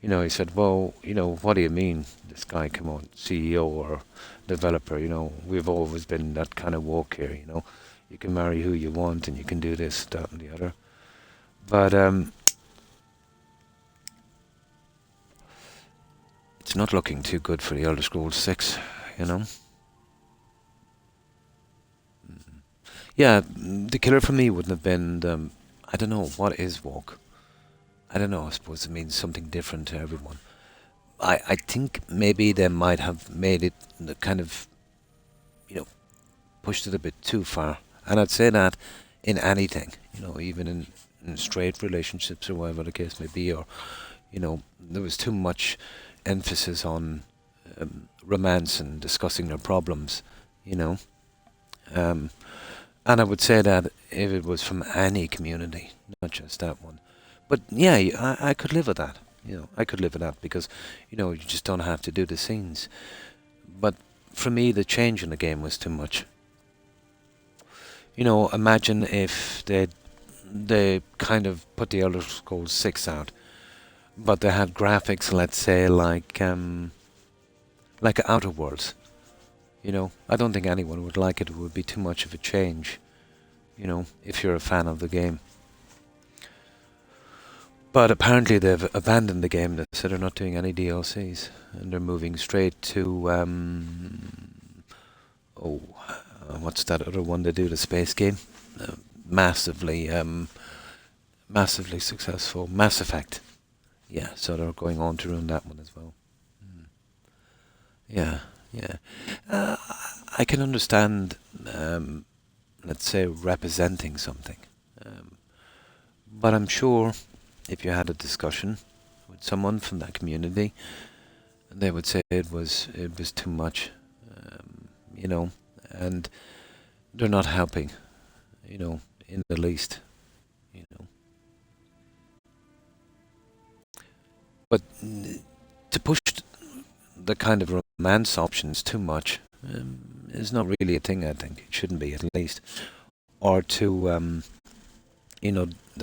he said, well, what do you mean? This guy, come on, CEO or developer, we've always been that kind of woke here, you can marry who you want and you can do this, that and the other. But it's not looking too good for the Elder Scrolls 6, Yeah, the killer for me wouldn't have been I don't know, what is woke? I don't know, I suppose it means something different to everyone. I think maybe they might have made it kind of, pushed it a bit too far. And I'd say that in anything, even in in straight relationships or whatever the case may be, or there was too much emphasis on romance and discussing their problems, and I would say that if it was from any community, not just that one. But yeah, I could live with that. I could live with that because, you just don't have to do the scenes. But for me, the change in the game was too much. Imagine if they kind of put the Elder Scrolls 6 out, but they had graphics, let's say, like Outer Worlds. I don't think anyone would like it. It would be too much of a change, if you're a fan of the game. But apparently they've abandoned the game. They said they're not doing any DLCs, and they're moving straight to what's that other one they do? The space game, massively successful, Mass Effect. Yeah, so they're going on to ruin that one as well. Yeah. I can understand, let's say, representing something, but I'm sure if you had a discussion with someone from that community, they would say it was too much, and they're not helping, in the least, But to push the kind of romance options too much is not really a thing. I think it shouldn't be, at least, or to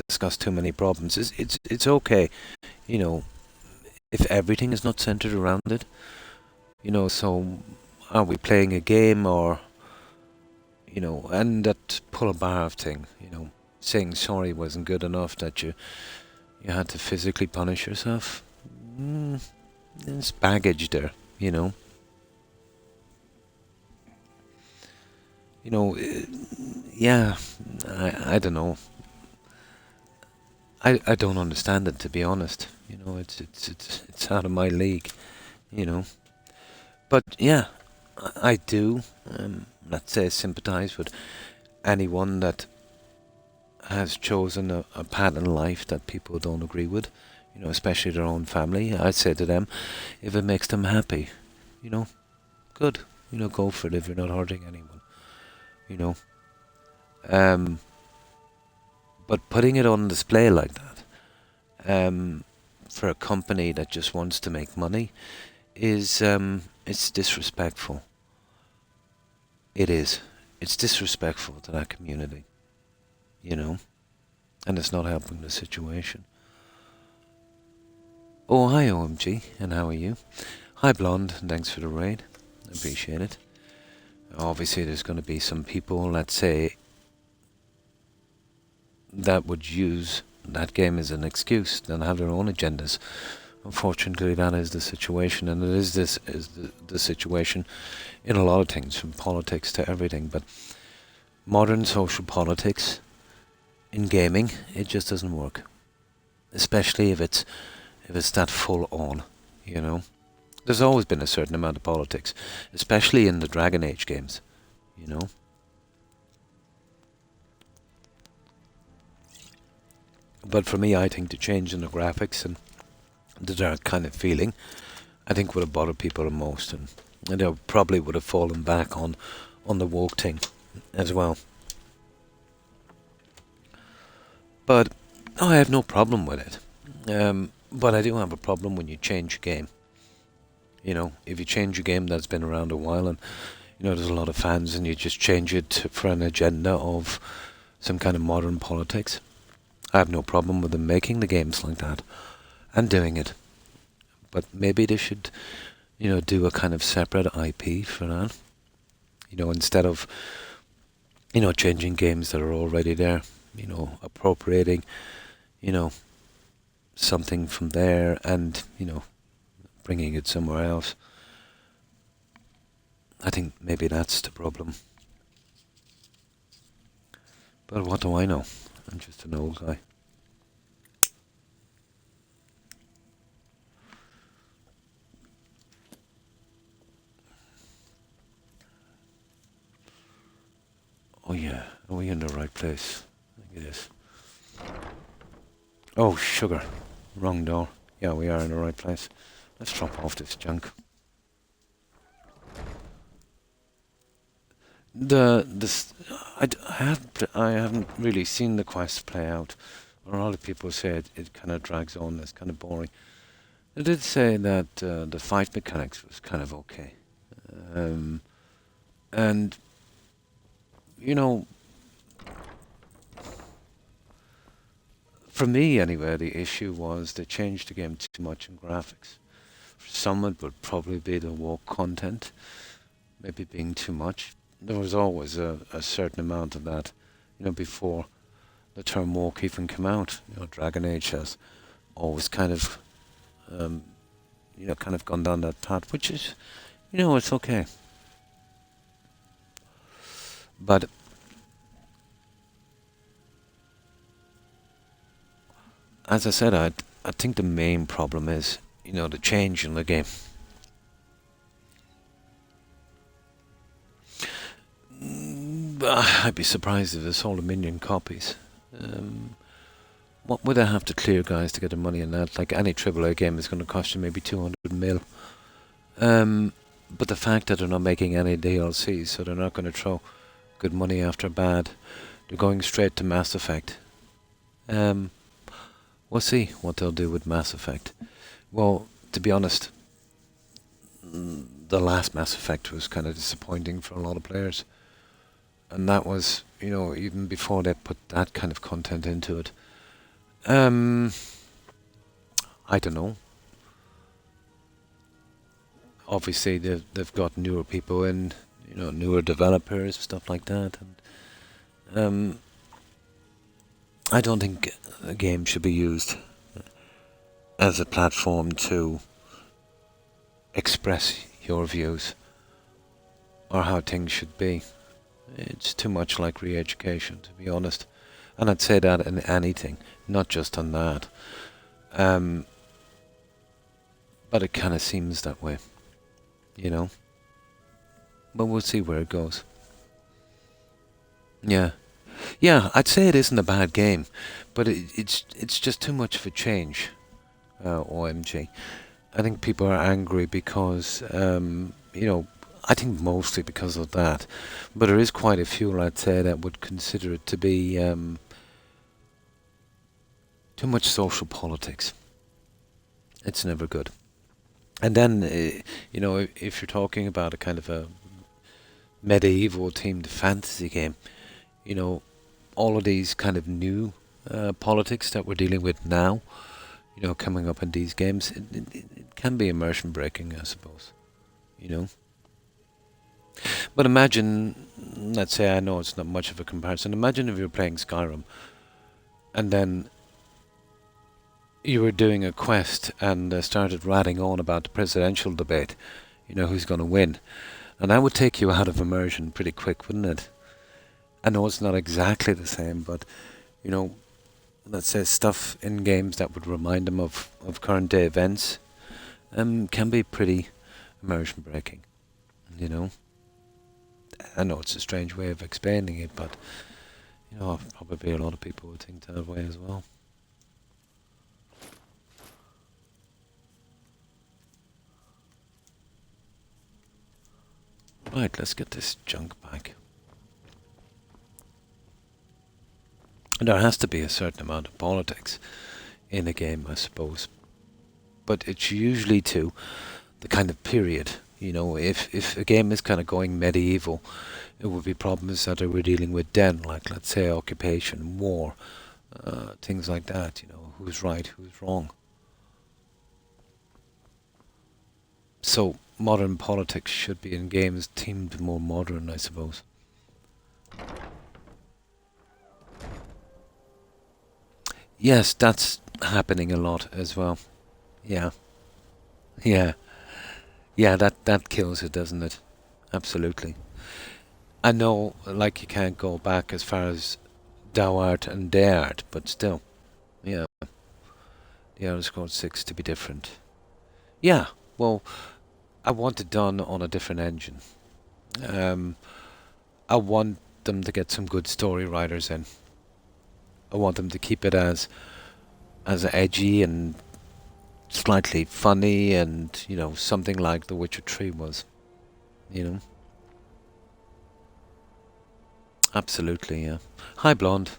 discuss too many problems. It's okay, if everything is not centered around it. So are we playing a game, or and that pull a bar thing, saying sorry wasn't good enough, that you had to physically punish yourself. There's baggage there, yeah, I don't know. I don't understand it, to be honest. It's out of my league, But yeah, I do, let's say, sympathize with anyone that has chosen a path in life that people don't agree with, especially their own family. I say to them, if it makes them happy, good, go for it if you're not hurting anyone, But putting it on display like that, for a company that just wants to make money, is it's disrespectful. It is. It's disrespectful to that community, and it's not helping the situation. Oh, hi OMG, and how are you? Hi Blonde, thanks for the raid. I appreciate it. Obviously there's going to be some people, let's say, that would use that game as an excuse and have their own agendas. Unfortunately, that is the situation, and the situation in a lot of things, from politics to everything. But modern social politics in gaming, it just doesn't work. Especially if it's that full on, There's always been a certain amount of politics, especially in the Dragon Age games, But for me, I think the change in the graphics and the dark kind of feeling, I think would have bothered people the most, and they probably would have fallen back on the woke thing as well. But I have no problem with it. But I do have a problem when you change a game. If you change a game that's been around a while, and there's a lot of fans, and you just change it for an agenda of some kind of modern politics, I have no problem with them making the games like that and doing it. But maybe they should, do a kind of separate IP for that. Instead of, changing games that are already there, appropriating, something from there and, bringing it somewhere else. I think maybe that's the problem. But what do I know? I'm just an old guy. Oh yeah, are we in the right place? I think it is. Oh, sugar. Wrong door. Yeah, we are in the right place. Let's drop off this junk. I haven't really seen the quest play out. A lot of people say it kind of drags on. It's kind of boring. They did say that the fight mechanics was kind of okay, and you know, for me anyway, the issue was they changed the game too much in graphics. For some, it would probably be the walk content, maybe being too much. There was always a certain amount of that, before the term walk even came out. Dragon Age has always kind of, kind of gone down that path, which is, it's okay. But as I said, I think the main problem is, the change in the game. I'd be surprised if they sold 1 million copies. What would I have to clear, guys, to get the money in that? Like any AAA game is going to cost you maybe 200 mil. But the fact that they're not making any DLCs, so they're not going to throw good money after bad. They're going straight to Mass Effect. We'll see what they'll do with Mass Effect. Well, to be honest, the last Mass Effect was kind of disappointing for a lot of players. And that was, even before they put that kind of content into it. I don't know. Obviously, they've got newer people in, newer developers, stuff like that. And I don't think a game should be used as a platform to express your views or how things should be. It's too much like re-education, to be honest. And I'd say that in anything, not just on that. But it kind of seems that way, But we'll see where it goes. Yeah, I'd say it isn't a bad game, but it's just too much of a change. OMG, I think people are angry because I think mostly because of that, but there is quite a few, I'd say, that would consider it to be too much social politics. It's never good. And then, if you're talking about a kind of a medieval themed fantasy game, all of these kind of new politics that we're dealing with now, coming up in these games, it can be immersion breaking, I suppose, But imagine, let's say, I know it's not much of a comparison, imagine if you were playing Skyrim and then you were doing a quest and started ratting on about the presidential debate, who's going to win. And that would take you out of immersion pretty quick, wouldn't it? I know it's not exactly the same, but, let's say stuff in games that would remind them of current day events can be pretty immersion breaking, I know it's a strange way of explaining it, but, probably a lot of people would think that way as well. Right, let's get this junk back. And there has to be a certain amount of politics in a game, I suppose. But it's usually to the kind of period. If a game is kind of going medieval, it would be problems that we're dealing with then, like, let's say, occupation, war, things like that, who's right, who's wrong. So modern politics should be in games themed more modern, I suppose. Yes, that's happening a lot as well. Yeah, that kills it, doesn't it? Absolutely. I know, like, you can't go back as far as thou art and they art, but still, yeah, the Elder Scrolls 6 to be different. Yeah, well, I want it done on a different engine. I want them to get some good story writers in. I want them to keep it as as edgy and slightly funny, and something like The Witcher 3 was. Absolutely, yeah. Hi, blonde.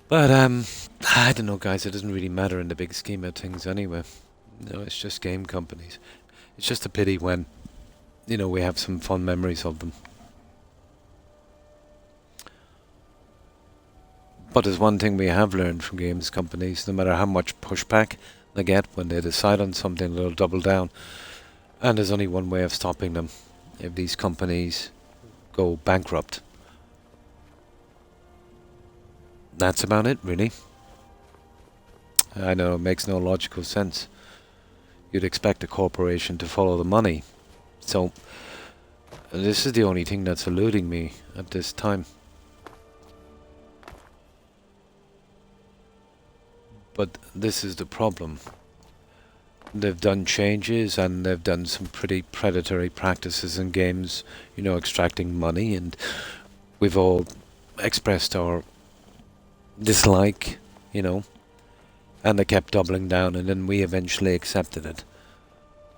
But I don't know, guys. It doesn't really matter in the big scheme of things, anyway. It's just game companies. It's just a pity when we have some fond memories of them. But there's one thing we have learned from games companies: no matter how much pushback they get, when they decide on something, they'll double down. And there's only one way of stopping them: if these companies go bankrupt. That's about it, really. I know it makes no logical sense. You'd expect a corporation to follow the money. So, this is the only thing that's eluding me at this time. But this is the problem. They've done changes, and they've done some pretty predatory practices in games, extracting money, and we've all expressed our dislike, and they kept doubling down, and then we eventually accepted it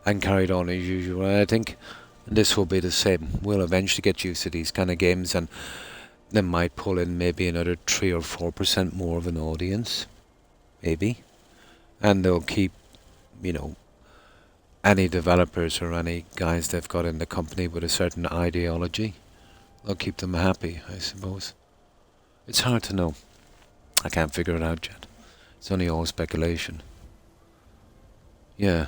and carried on as usual. And I think this will be the same. We'll eventually get used to these kind of games, and they might pull in maybe another 3 or 4% more of an audience, maybe, and they'll keep any developers or any guys they've got in the company with a certain ideology. They'll keep them happy, I suppose. It's hard to know. I can't figure it out yet. It's only all speculation. Yeah.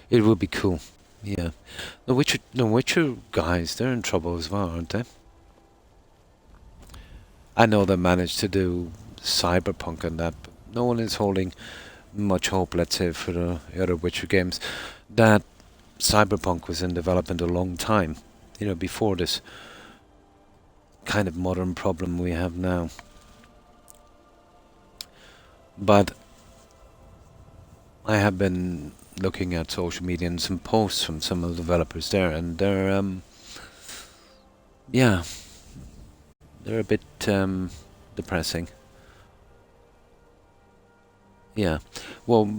It would be cool. Yeah. The Witcher guys, they're in trouble as well, aren't they? I know they managed to do Cyberpunk and that, but no one is holding much hope, let's say, for the other Witcher games. That Cyberpunk was in development a long time, before this kind of modern problem we have now. But I have been looking at social media and some posts from some of the developers there, and they're they're a bit depressing. Yeah. Well,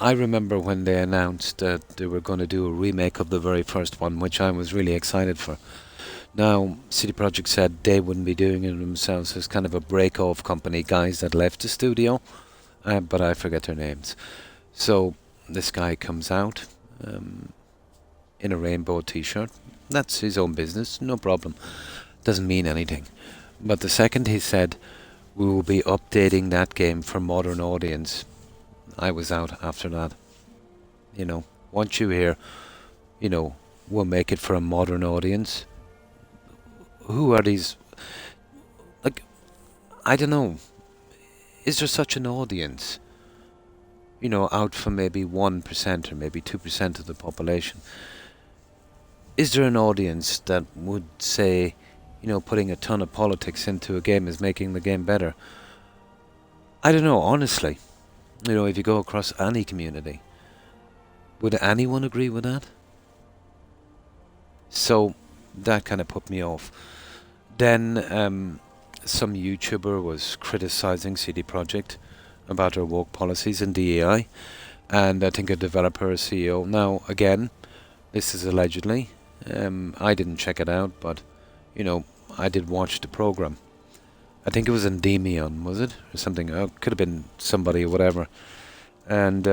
I remember when they announced that they were going to do a remake of the very first one, which I was really excited for. Now, CD Projekt said they wouldn't be doing it themselves. It's kind of a break-off company, guys that left the studio, but I forget their names. So this guy comes out in a rainbow t-shirt. That's his own business, no problem. Doesn't mean anything. But the second he said, we will be updating that game for modern audience, I was out after that. Once you hear, we'll make it for a modern audience. Who are these? I don't know. Is there such an audience? Out for maybe 1% or maybe 2% of the population. Is there an audience that would say, putting a ton of politics into a game is making the game better? I don't know, honestly. If you go across any community, would anyone agree with that? So that kind of put me off. Then some YouTuber was criticizing CD Projekt about their woke policies in DEI, and I think a developer, a CEO. Now, again, this is allegedly. I didn't check it out, but, I did watch the program. I think it was Endymion, was it? Or something. It could have been somebody or whatever. And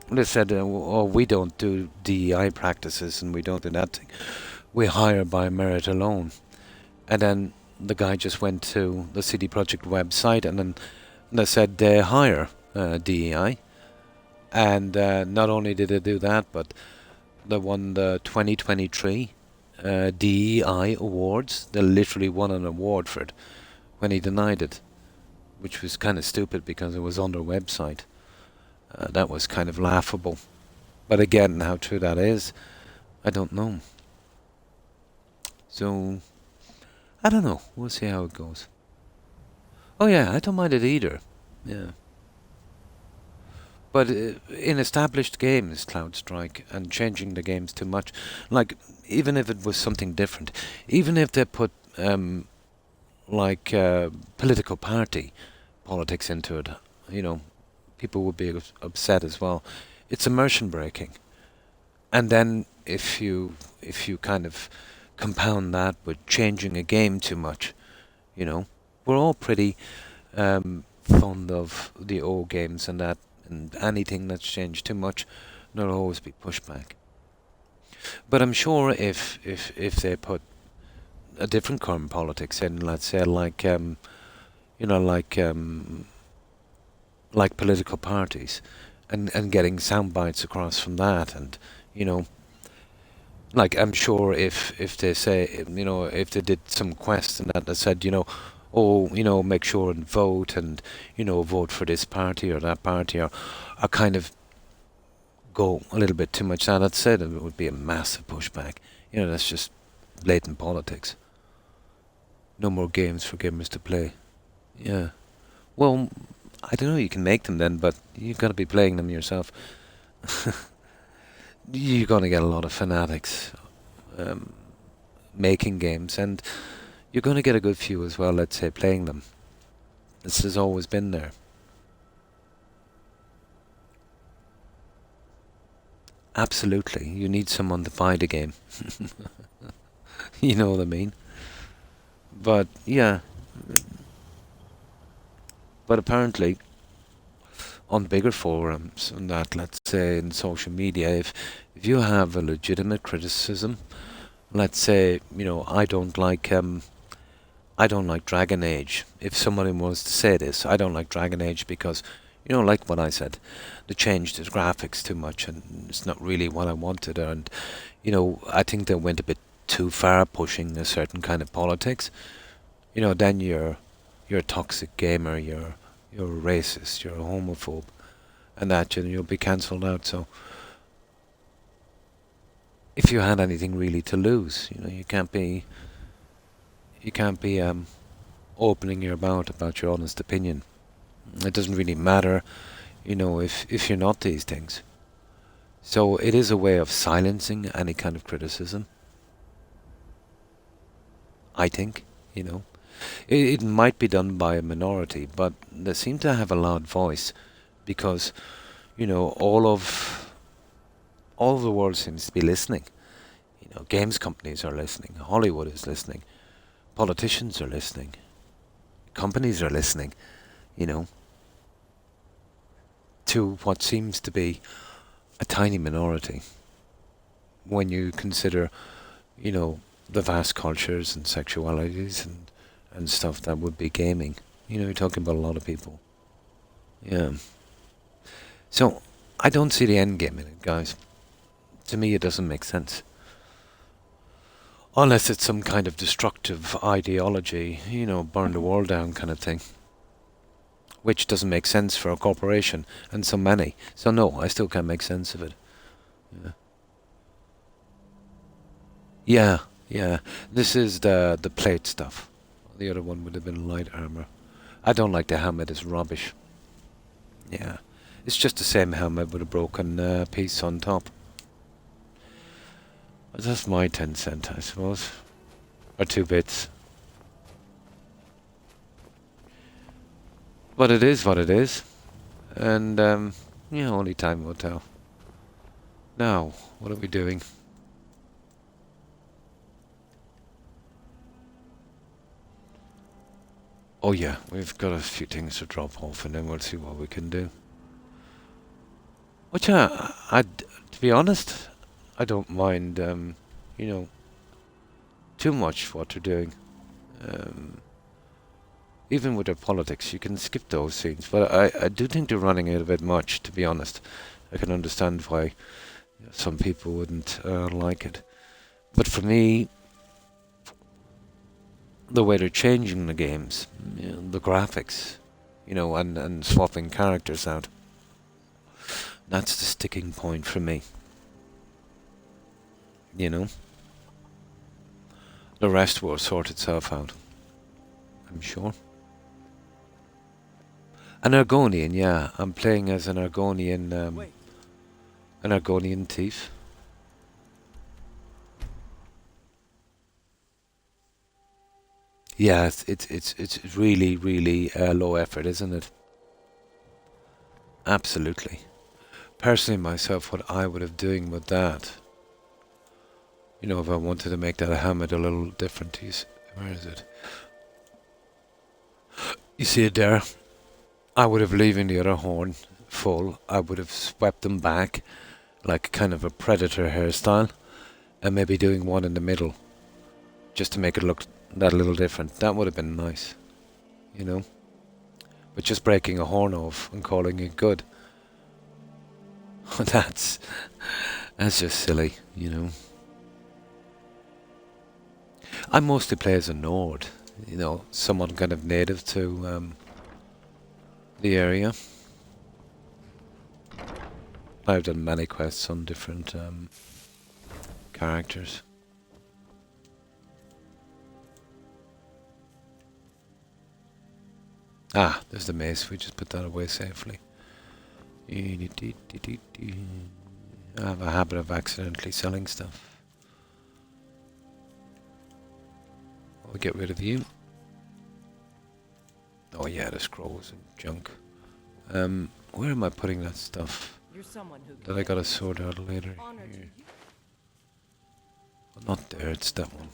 they said, we don't do DEI practices and we don't do that thing. We hire by merit alone. And then the guy just went to the CD Projekt website, and then they said they hire DEI. And not only did they do that, but they won the 2023 DEI awards. They literally won an award for it when he denied it, which was kind of stupid because it was on their website. That was kind of laughable. But again, how true that is, I don't know. So, I don't know. We'll see how it goes. Oh yeah, I don't mind it either. Yeah. But in established games, Cloud Strike, and changing the games too much, even if it was something different, even if they put, political party politics into it, you know, people would be upset as well. It's immersion breaking. And then if you kind of compound that with changing a game too much, you know, we're all pretty fond of the old games and that, and anything that's changed too much, there'll always be pushback. But I'm sure if they put a different current politics in, let's say like you know like political parties, and getting sound bites across from that, and you know, like I'm sure if they say, you know, if they did some quest and that said, you know, oh, you know, make sure and vote, and you know, vote for this party or that party, or kind of go a little bit too much down, that said, it would be a massive pushback. You know, that's just blatant politics. No more games for gamers to play. Yeah. Well, I don't know, you can make them then, but you've got to be playing them yourself. You're going to get a lot of fanatics making games, and you're going to get a good few as well, let's say, playing them. This has always been there. Absolutely, you need someone to buy the game. You know what I mean? But, yeah. But apparently, on bigger forums and that, let's say in social media, if you have a legitimate criticism, let's say, you know, I don't like Dragon Age. If somebody wants to say this, I don't like Dragon Age because, you know, like what I said, they changed the graphics too much and it's not really what I wanted, and, you know, I think they went a bit too far pushing a certain kind of politics. You know, then you're a toxic gamer, you're a racist, you're a homophobe, and that, you know, you'll be cancelled out. So if you had anything really to lose, you know, you can't be opening your mouth about your honest opinion. It doesn't really matter, you know, if you're not these things. So it is a way of silencing any kind of criticism, I think, you know. It might be done by a minority, but they seem to have a loud voice because, you know, all of the world seems to be listening. You know, games companies are listening, Hollywood is listening, politicians are listening, companies are listening, you know, to what seems to be a tiny minority when you consider, you know, the vast cultures and sexualities and stuff that would be gaming. You know, you're talking about a lot of people. Yeah. So, I don't see the end game in it, guys. To me, it doesn't make sense. Unless it's some kind of destructive ideology, you know, burn the world down kind of thing. Which doesn't make sense for a corporation, and so many. So no, I still can't make sense of it. Yeah. Yeah. This is the plate stuff. The other one would have been light armor. I don't like the helmet, it's rubbish. Yeah. It's just the same helmet with a broken piece on top. That's my 10 cent, I suppose. Or 2 bits. But it is what it is. And, yeah, only time will tell. Now, what are we doing? Oh yeah, we've got a few things to drop off and then we'll see what we can do. Which, to be honest, I don't mind, you know, too much what they're doing. Even with their politics, you can skip those scenes. But I do think they're running it a bit much, to be honest. I can understand why some people wouldn't like it. But for me, the way they're changing the games, you know, the graphics, you know, and swapping characters out, that's the sticking point for me. You know? The rest will sort itself out, I'm sure. An Argonian, yeah. I'm playing as an Argonian thief. Yeah, it's really, really low effort, isn't it? Absolutely. Personally, myself, what I would have doing with that, you know, if I wanted to make that a helmet a little different, where is it? You see it there? I would have leaving the other horn full. I would have swept them back like kind of a predator hairstyle, and maybe doing one in the middle, just to make it look that little different. That would have been nice, you know. But just breaking a horn off and calling it good, that's just silly, you know. I mostly play as a Nord, you know, someone kind of native to the area. I've done many quests on different characters. Ah, there's the mace. We just put that away safely. I have a habit of accidentally selling stuff. I'll get rid of you. Oh yeah, the scrolls and junk. Where am I putting that stuff? You're someone who That I gotta sort out later. Here. Well, not there, it's that one.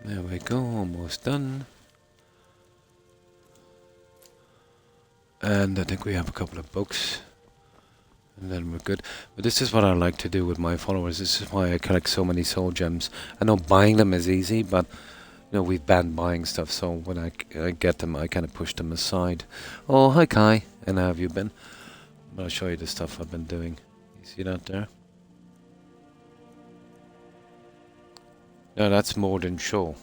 There we go, almost done. And I think we have a couple of books. And then we're good. But this is what I like to do with my followers. This is why I collect so many soul gems. I know buying them is easy, but you know, we've banned buying stuff, so when I get them, I kind of push them aside. Oh, hi Kai. And how have you been? I'll show you the stuff I've been doing. You see that there? Now that's more than show.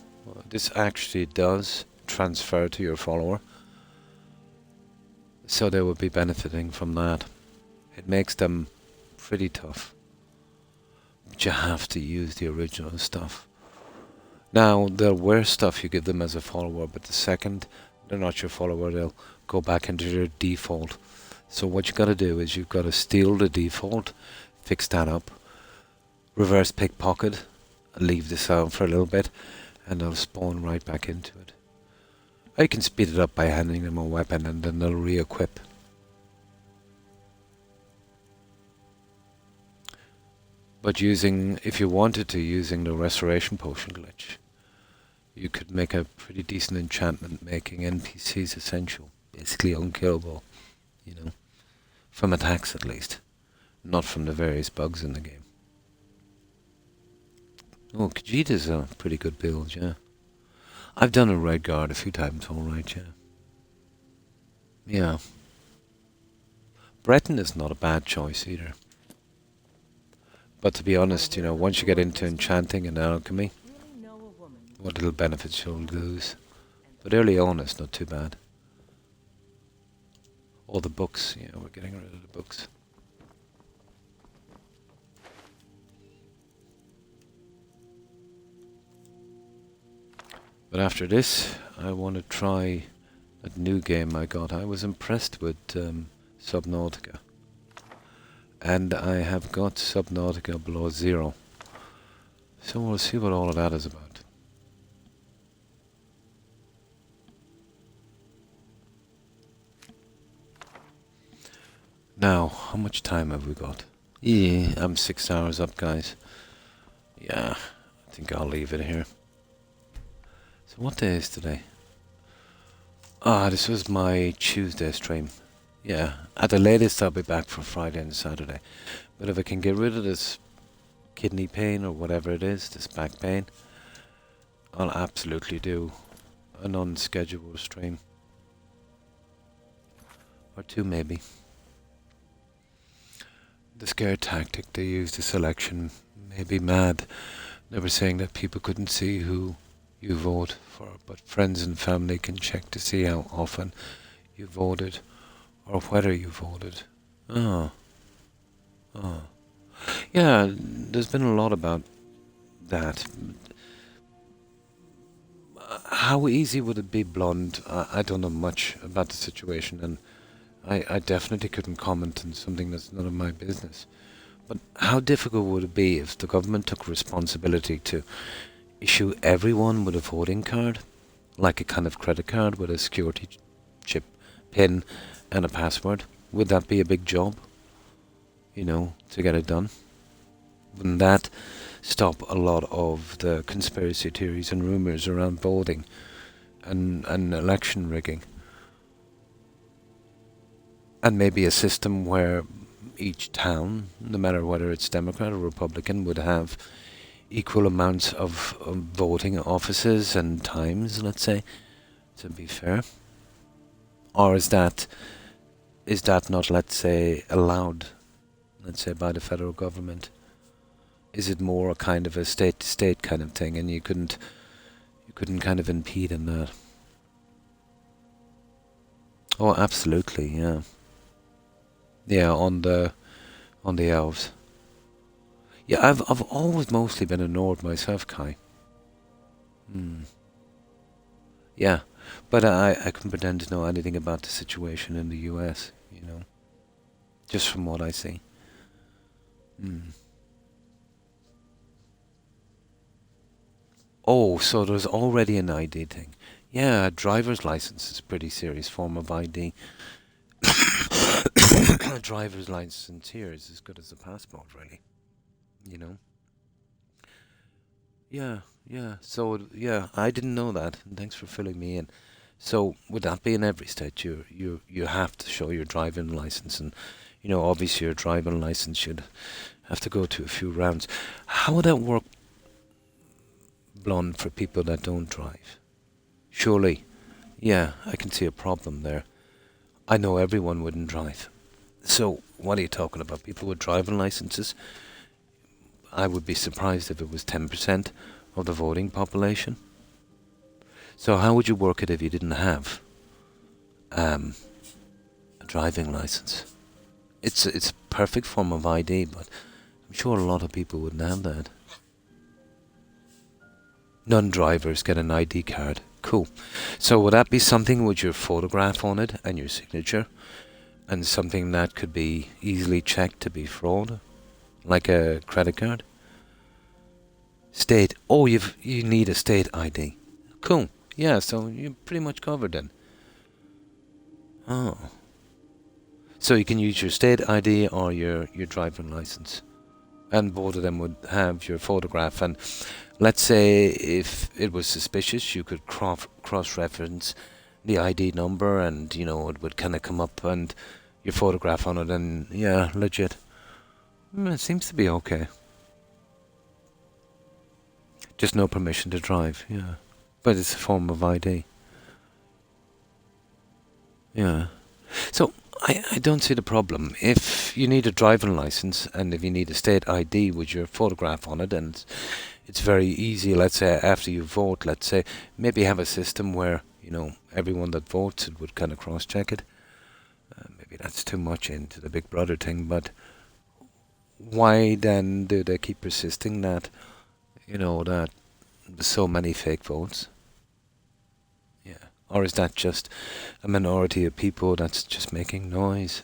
This actually does transfer to your follower. So they will be benefiting from that. It makes them pretty tough. But you have to use the original stuff. Now, they'll wear stuff you give them as a follower, but the second they're not your follower, they'll go back into their default. So what you got to do is you've got to steal the default, fix that up, reverse pickpocket, leave the sound for a little bit, and they'll spawn right back into it. Or you can speed it up by handing them a weapon and then they'll re-equip. But if you wanted to, using the restoration potion glitch, you could make a pretty decent enchantment making NPCs essential. Basically unkillable, you know. From attacks at least. Not from the various bugs in the game. Oh, Khajiita's a pretty good build, yeah. I've done a Red Guard a few times, alright, yeah. Yeah. Breton is not a bad choice either. But to be honest, you know, once you get into enchanting and alchemy, what little benefits you'll lose. But early on, it's not too bad. All the books, yeah, we're getting rid of the books. But after this, I want to try that new game I got. I was impressed with Subnautica. And I have got Subnautica Below Zero. So we'll see what all of that is about. Now, how much time have we got? Yeah, I'm 6 hours up, guys. Yeah, I think I'll leave it here. So what day is today? Ah, this was my Tuesday stream. Yeah, at the latest I'll be back for Friday and Saturday. But if I can get rid of this kidney pain or whatever it is, this back pain, I'll absolutely do an unscheduled stream. Or two maybe. The scare tactic they used, the selection, may be mad. Never saying that people couldn't see who you vote for, but friends and family can check to see how often you voted or whether you voted. Oh. Yeah, there's been a lot about that. how easy would it be, Blonde? I don't know much about the situation, and I definitely couldn't comment on something that's none of my business. But how difficult would it be if the government took responsibility to issue everyone with a voting card, like a kind of credit card with a security chip, PIN, and a password? Would that be a big job, to get it done? Wouldn't that stop a lot of the conspiracy theories and rumours around voting and election rigging? And maybe a system where each town, no matter whether it's Democrat or Republican, would have equal amounts of voting offices and times, let's say, to be fair. Or is that not, let's say, allowed, let's say, by the federal government? Is it more a kind of a state-to-state kind of thing, and you couldn't kind of impede in that? Oh, absolutely, yeah. Yeah, on the elves. Yeah, I've always mostly been a Nord myself, Kai. Yeah, but I couldn't pretend to know anything about the situation in the US, just from what I see. Oh, so there's already an ID thing. Yeah, a driver's license is a pretty serious form of ID. A driver's license here is as good as a passport, really. Yeah. So, yeah, I didn't know that. And thanks for filling me in. So, would that be in every state? You have to show your driving license, and obviously your driving license should have to go to a few rounds. How would that work, Blonde, for people that don't drive? Surely, yeah, I can see a problem there. I know everyone wouldn't drive. So, what are you talking about? People with driving licenses? I would be surprised if it was 10% of the voting population. So how would you work it if you didn't have a driving license? It's a perfect form of ID, but I'm sure a lot of people wouldn't have that. Non-drivers get an ID card. Cool. So would that be something with your photograph on it and your signature, and something that could be easily checked to be fraud, like a credit card? State. Oh, you need a state ID. Cool. Yeah, so you're pretty much covered then. Oh. So you can use your state ID or your driving license, and both of them would have your photograph. And let's say if it was suspicious, you could cross-reference the ID number, and it would kind of come up and your photograph on it, and yeah, legit. It seems to be okay. Just no permission to drive, yeah. But it's a form of ID. Yeah. So, I don't see the problem. If you need a driving license, and if you need a state ID with your photograph on it, and it's very easy, let's say, after you vote, let's say, maybe have a system where, everyone that votes, it would kind of cross-check it. Maybe that's too much into the Big Brother thing, but why then do they keep persisting that, that there's so many fake votes? Yeah. Or is that just a minority of people that's just making noise?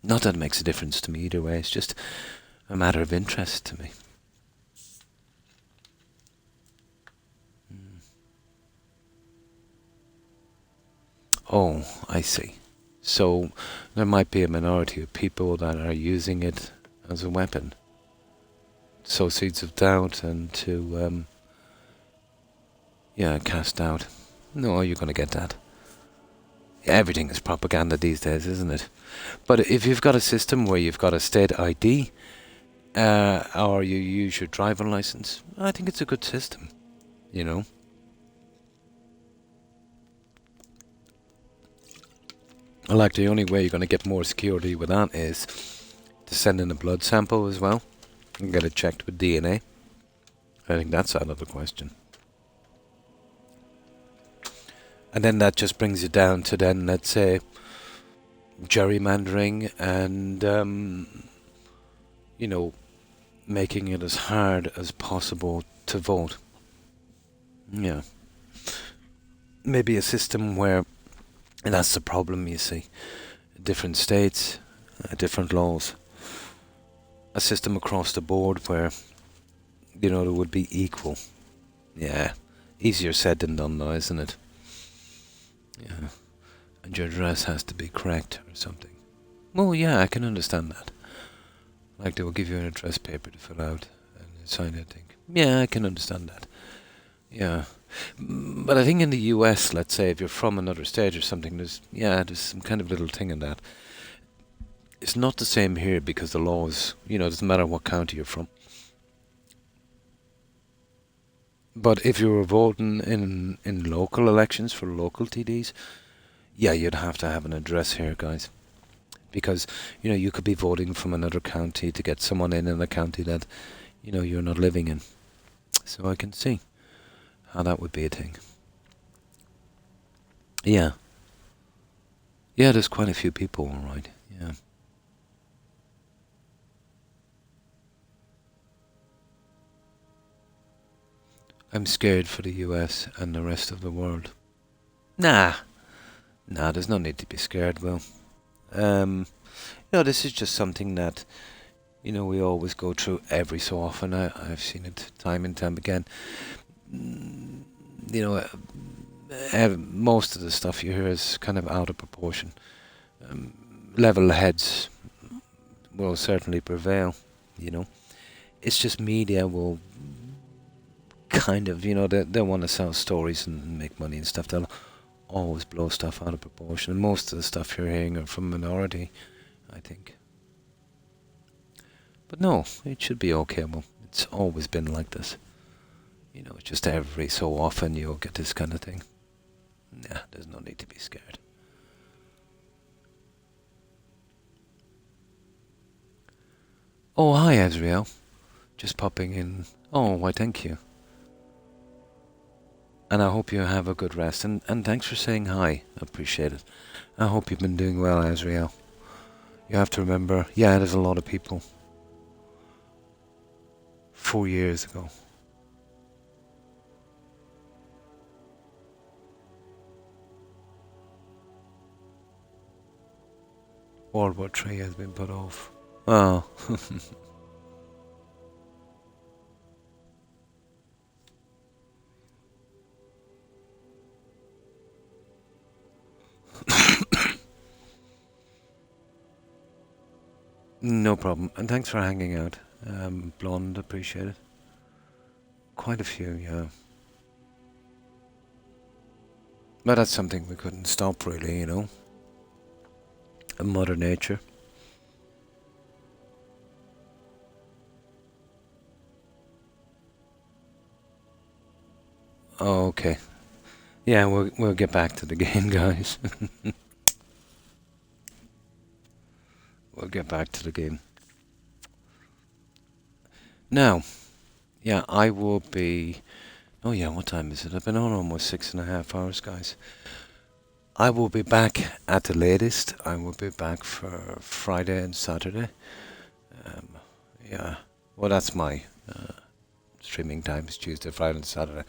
Not that it makes a difference to me either way, it's just a matter of interest to me. Oh, I see. So there might be a minority of people that are using it as a weapon. Sow seeds of doubt and to, cast doubt. No, you're going to get that. Everything is propaganda these days, isn't it? But if you've got a system where you've got a state ID, or you use your driving license, I think it's a good system, Like, the only way you're going to get more security with that is to send in a blood sample as well and get it checked with DNA. I think that's out of the question. And then that just brings you down to then, let's say, gerrymandering and, making it as hard as possible to vote. Yeah. Maybe a system where, and that's the problem, you see. Different states, different laws. A system across the board where, there would be equal. Yeah. Easier said than done, though, isn't it? Yeah. And your address has to be correct or something. Well, yeah, I can understand that. Like they will give you an address paper to fill out and sign it. Yeah, I can understand that. Yeah. But I think in the US, let's say, if you're from another state or something, there's some kind of little thing in that. It's not the same here because the laws, it doesn't matter what county you're from. But if you were voting in local elections for local TDs, yeah, you'd have to have an address here, guys. Because, you could be voting from another county to get someone in a county that, you're not living in. So I can see how that would be a thing. Yeah. Yeah, there's quite a few people, all right. Yeah. I'm scared for the US and the rest of the world. Nah, there's no need to be scared, Will. This is just something that, we always go through every so often. I've seen it time and time again. Most of the stuff you hear is kind of out of proportion. Level heads will certainly prevail, It's just media will kind of, they want to sell stories and make money and stuff. They'll always blow stuff out of proportion. And most of the stuff you're hearing are from minority, I think. But no, it should be okay. Well, it's always been like this. Just every so often you'll get this kind of thing. Yeah, there's no need to be scared. Oh, hi, Azrael. Just popping in. Oh, why, thank you. And I hope you have a good rest. And thanks for saying hi. I appreciate it. I hope you've been doing well, Azrael. You have to remember, yeah, there's a lot of people. 4 years ago. World War III has been put off. Oh. No problem. And thanks for hanging out. Blonde, appreciate it. Quite a few, yeah. But that's something we couldn't stop, really, Mother Nature. Oh, okay. Yeah, we'll get back to the game, guys. We'll get back to the game. Now, yeah, I will be... Oh yeah, what time is it? I've been on almost 6.5 hours, guys. I will be back at the latest. I will be back for Friday and Saturday. Yeah, well, that's my streaming times, Tuesday, Friday and Saturday.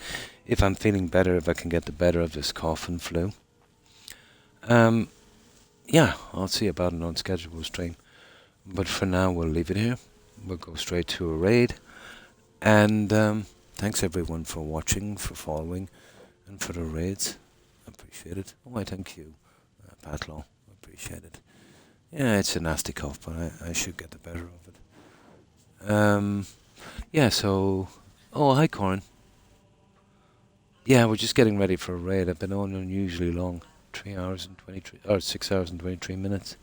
If I'm feeling better, if I can get the better of this cough and flu. Yeah, I'll see about an unscheduled stream. But for now, we'll leave it here. We'll go straight to a raid. And thanks everyone for watching, for following, and for the raids. Appreciate it. Oh, I thank you, Patlaw. Appreciate it. Yeah, it's a nasty cough, but I should get the better of it. Yeah, so... Oh, hi, Corin. Yeah, we're just getting ready for a raid. I've been on unusually long. 3 hours and 23... Or 6 hours and 23 minutes.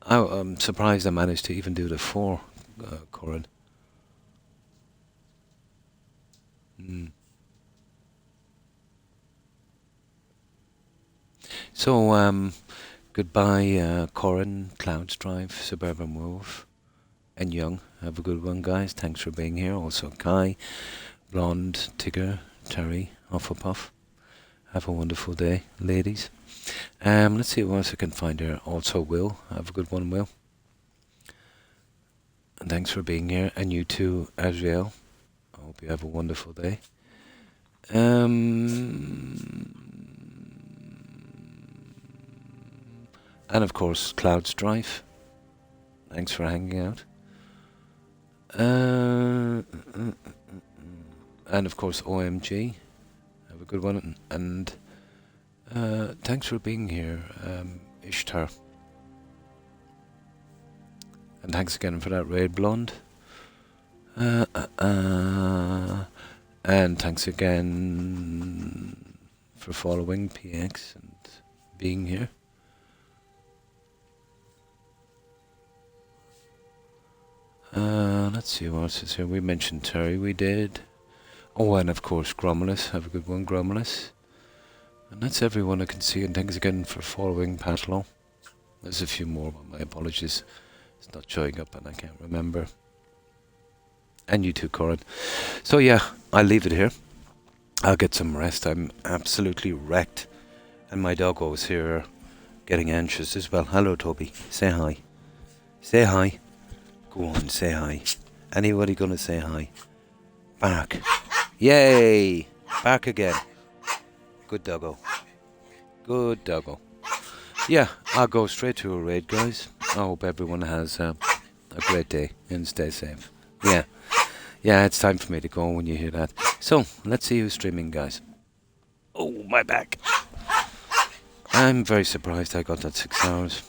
I'm surprised I managed to even do the 4, Corin. So, goodbye, Corin, Clouds Drive, Suburban Wolf, and Young. Have a good one, guys. Thanks for being here. Also, Kai, Blonde, Tigger, Terry, Hufflepuff. Have a wonderful day, ladies. Let's see what else I can find here. Also, Will. Have a good one, Will. And thanks for being here. And you too, Azrael. I hope you have a wonderful day. And of course, Cloud's Drive. Thanks for hanging out. And of course, OMG. Have a good one. And thanks for being here, Ishtar. And thanks again for that raid, Blonde. And thanks again for following PX and being here. Let's see what else is here. We mentioned Terry, we did. Oh, and of course Gromulus. Have a good one, Gromulus. And that's everyone I can see, and thanks again for following Patlo. There's a few more, but my apologies. It's not showing up and I can't remember. And you too, Corin. So yeah, I'll leave it here. I'll get some rest. I'm absolutely wrecked. And my doggo's here getting anxious as well. Hello, Toby. Say hi. Say hi. Go on, say hi. Anybody gonna say hi? Bark. Yay! Bark again. Good doggo. Good doggo. Yeah, I'll go straight to a raid, guys. I hope everyone has a great day and stay safe. Yeah. Yeah, it's time for me to go when you hear that. So, let's see who's streaming, guys. Oh, my back. I'm very surprised I got that 6 hours.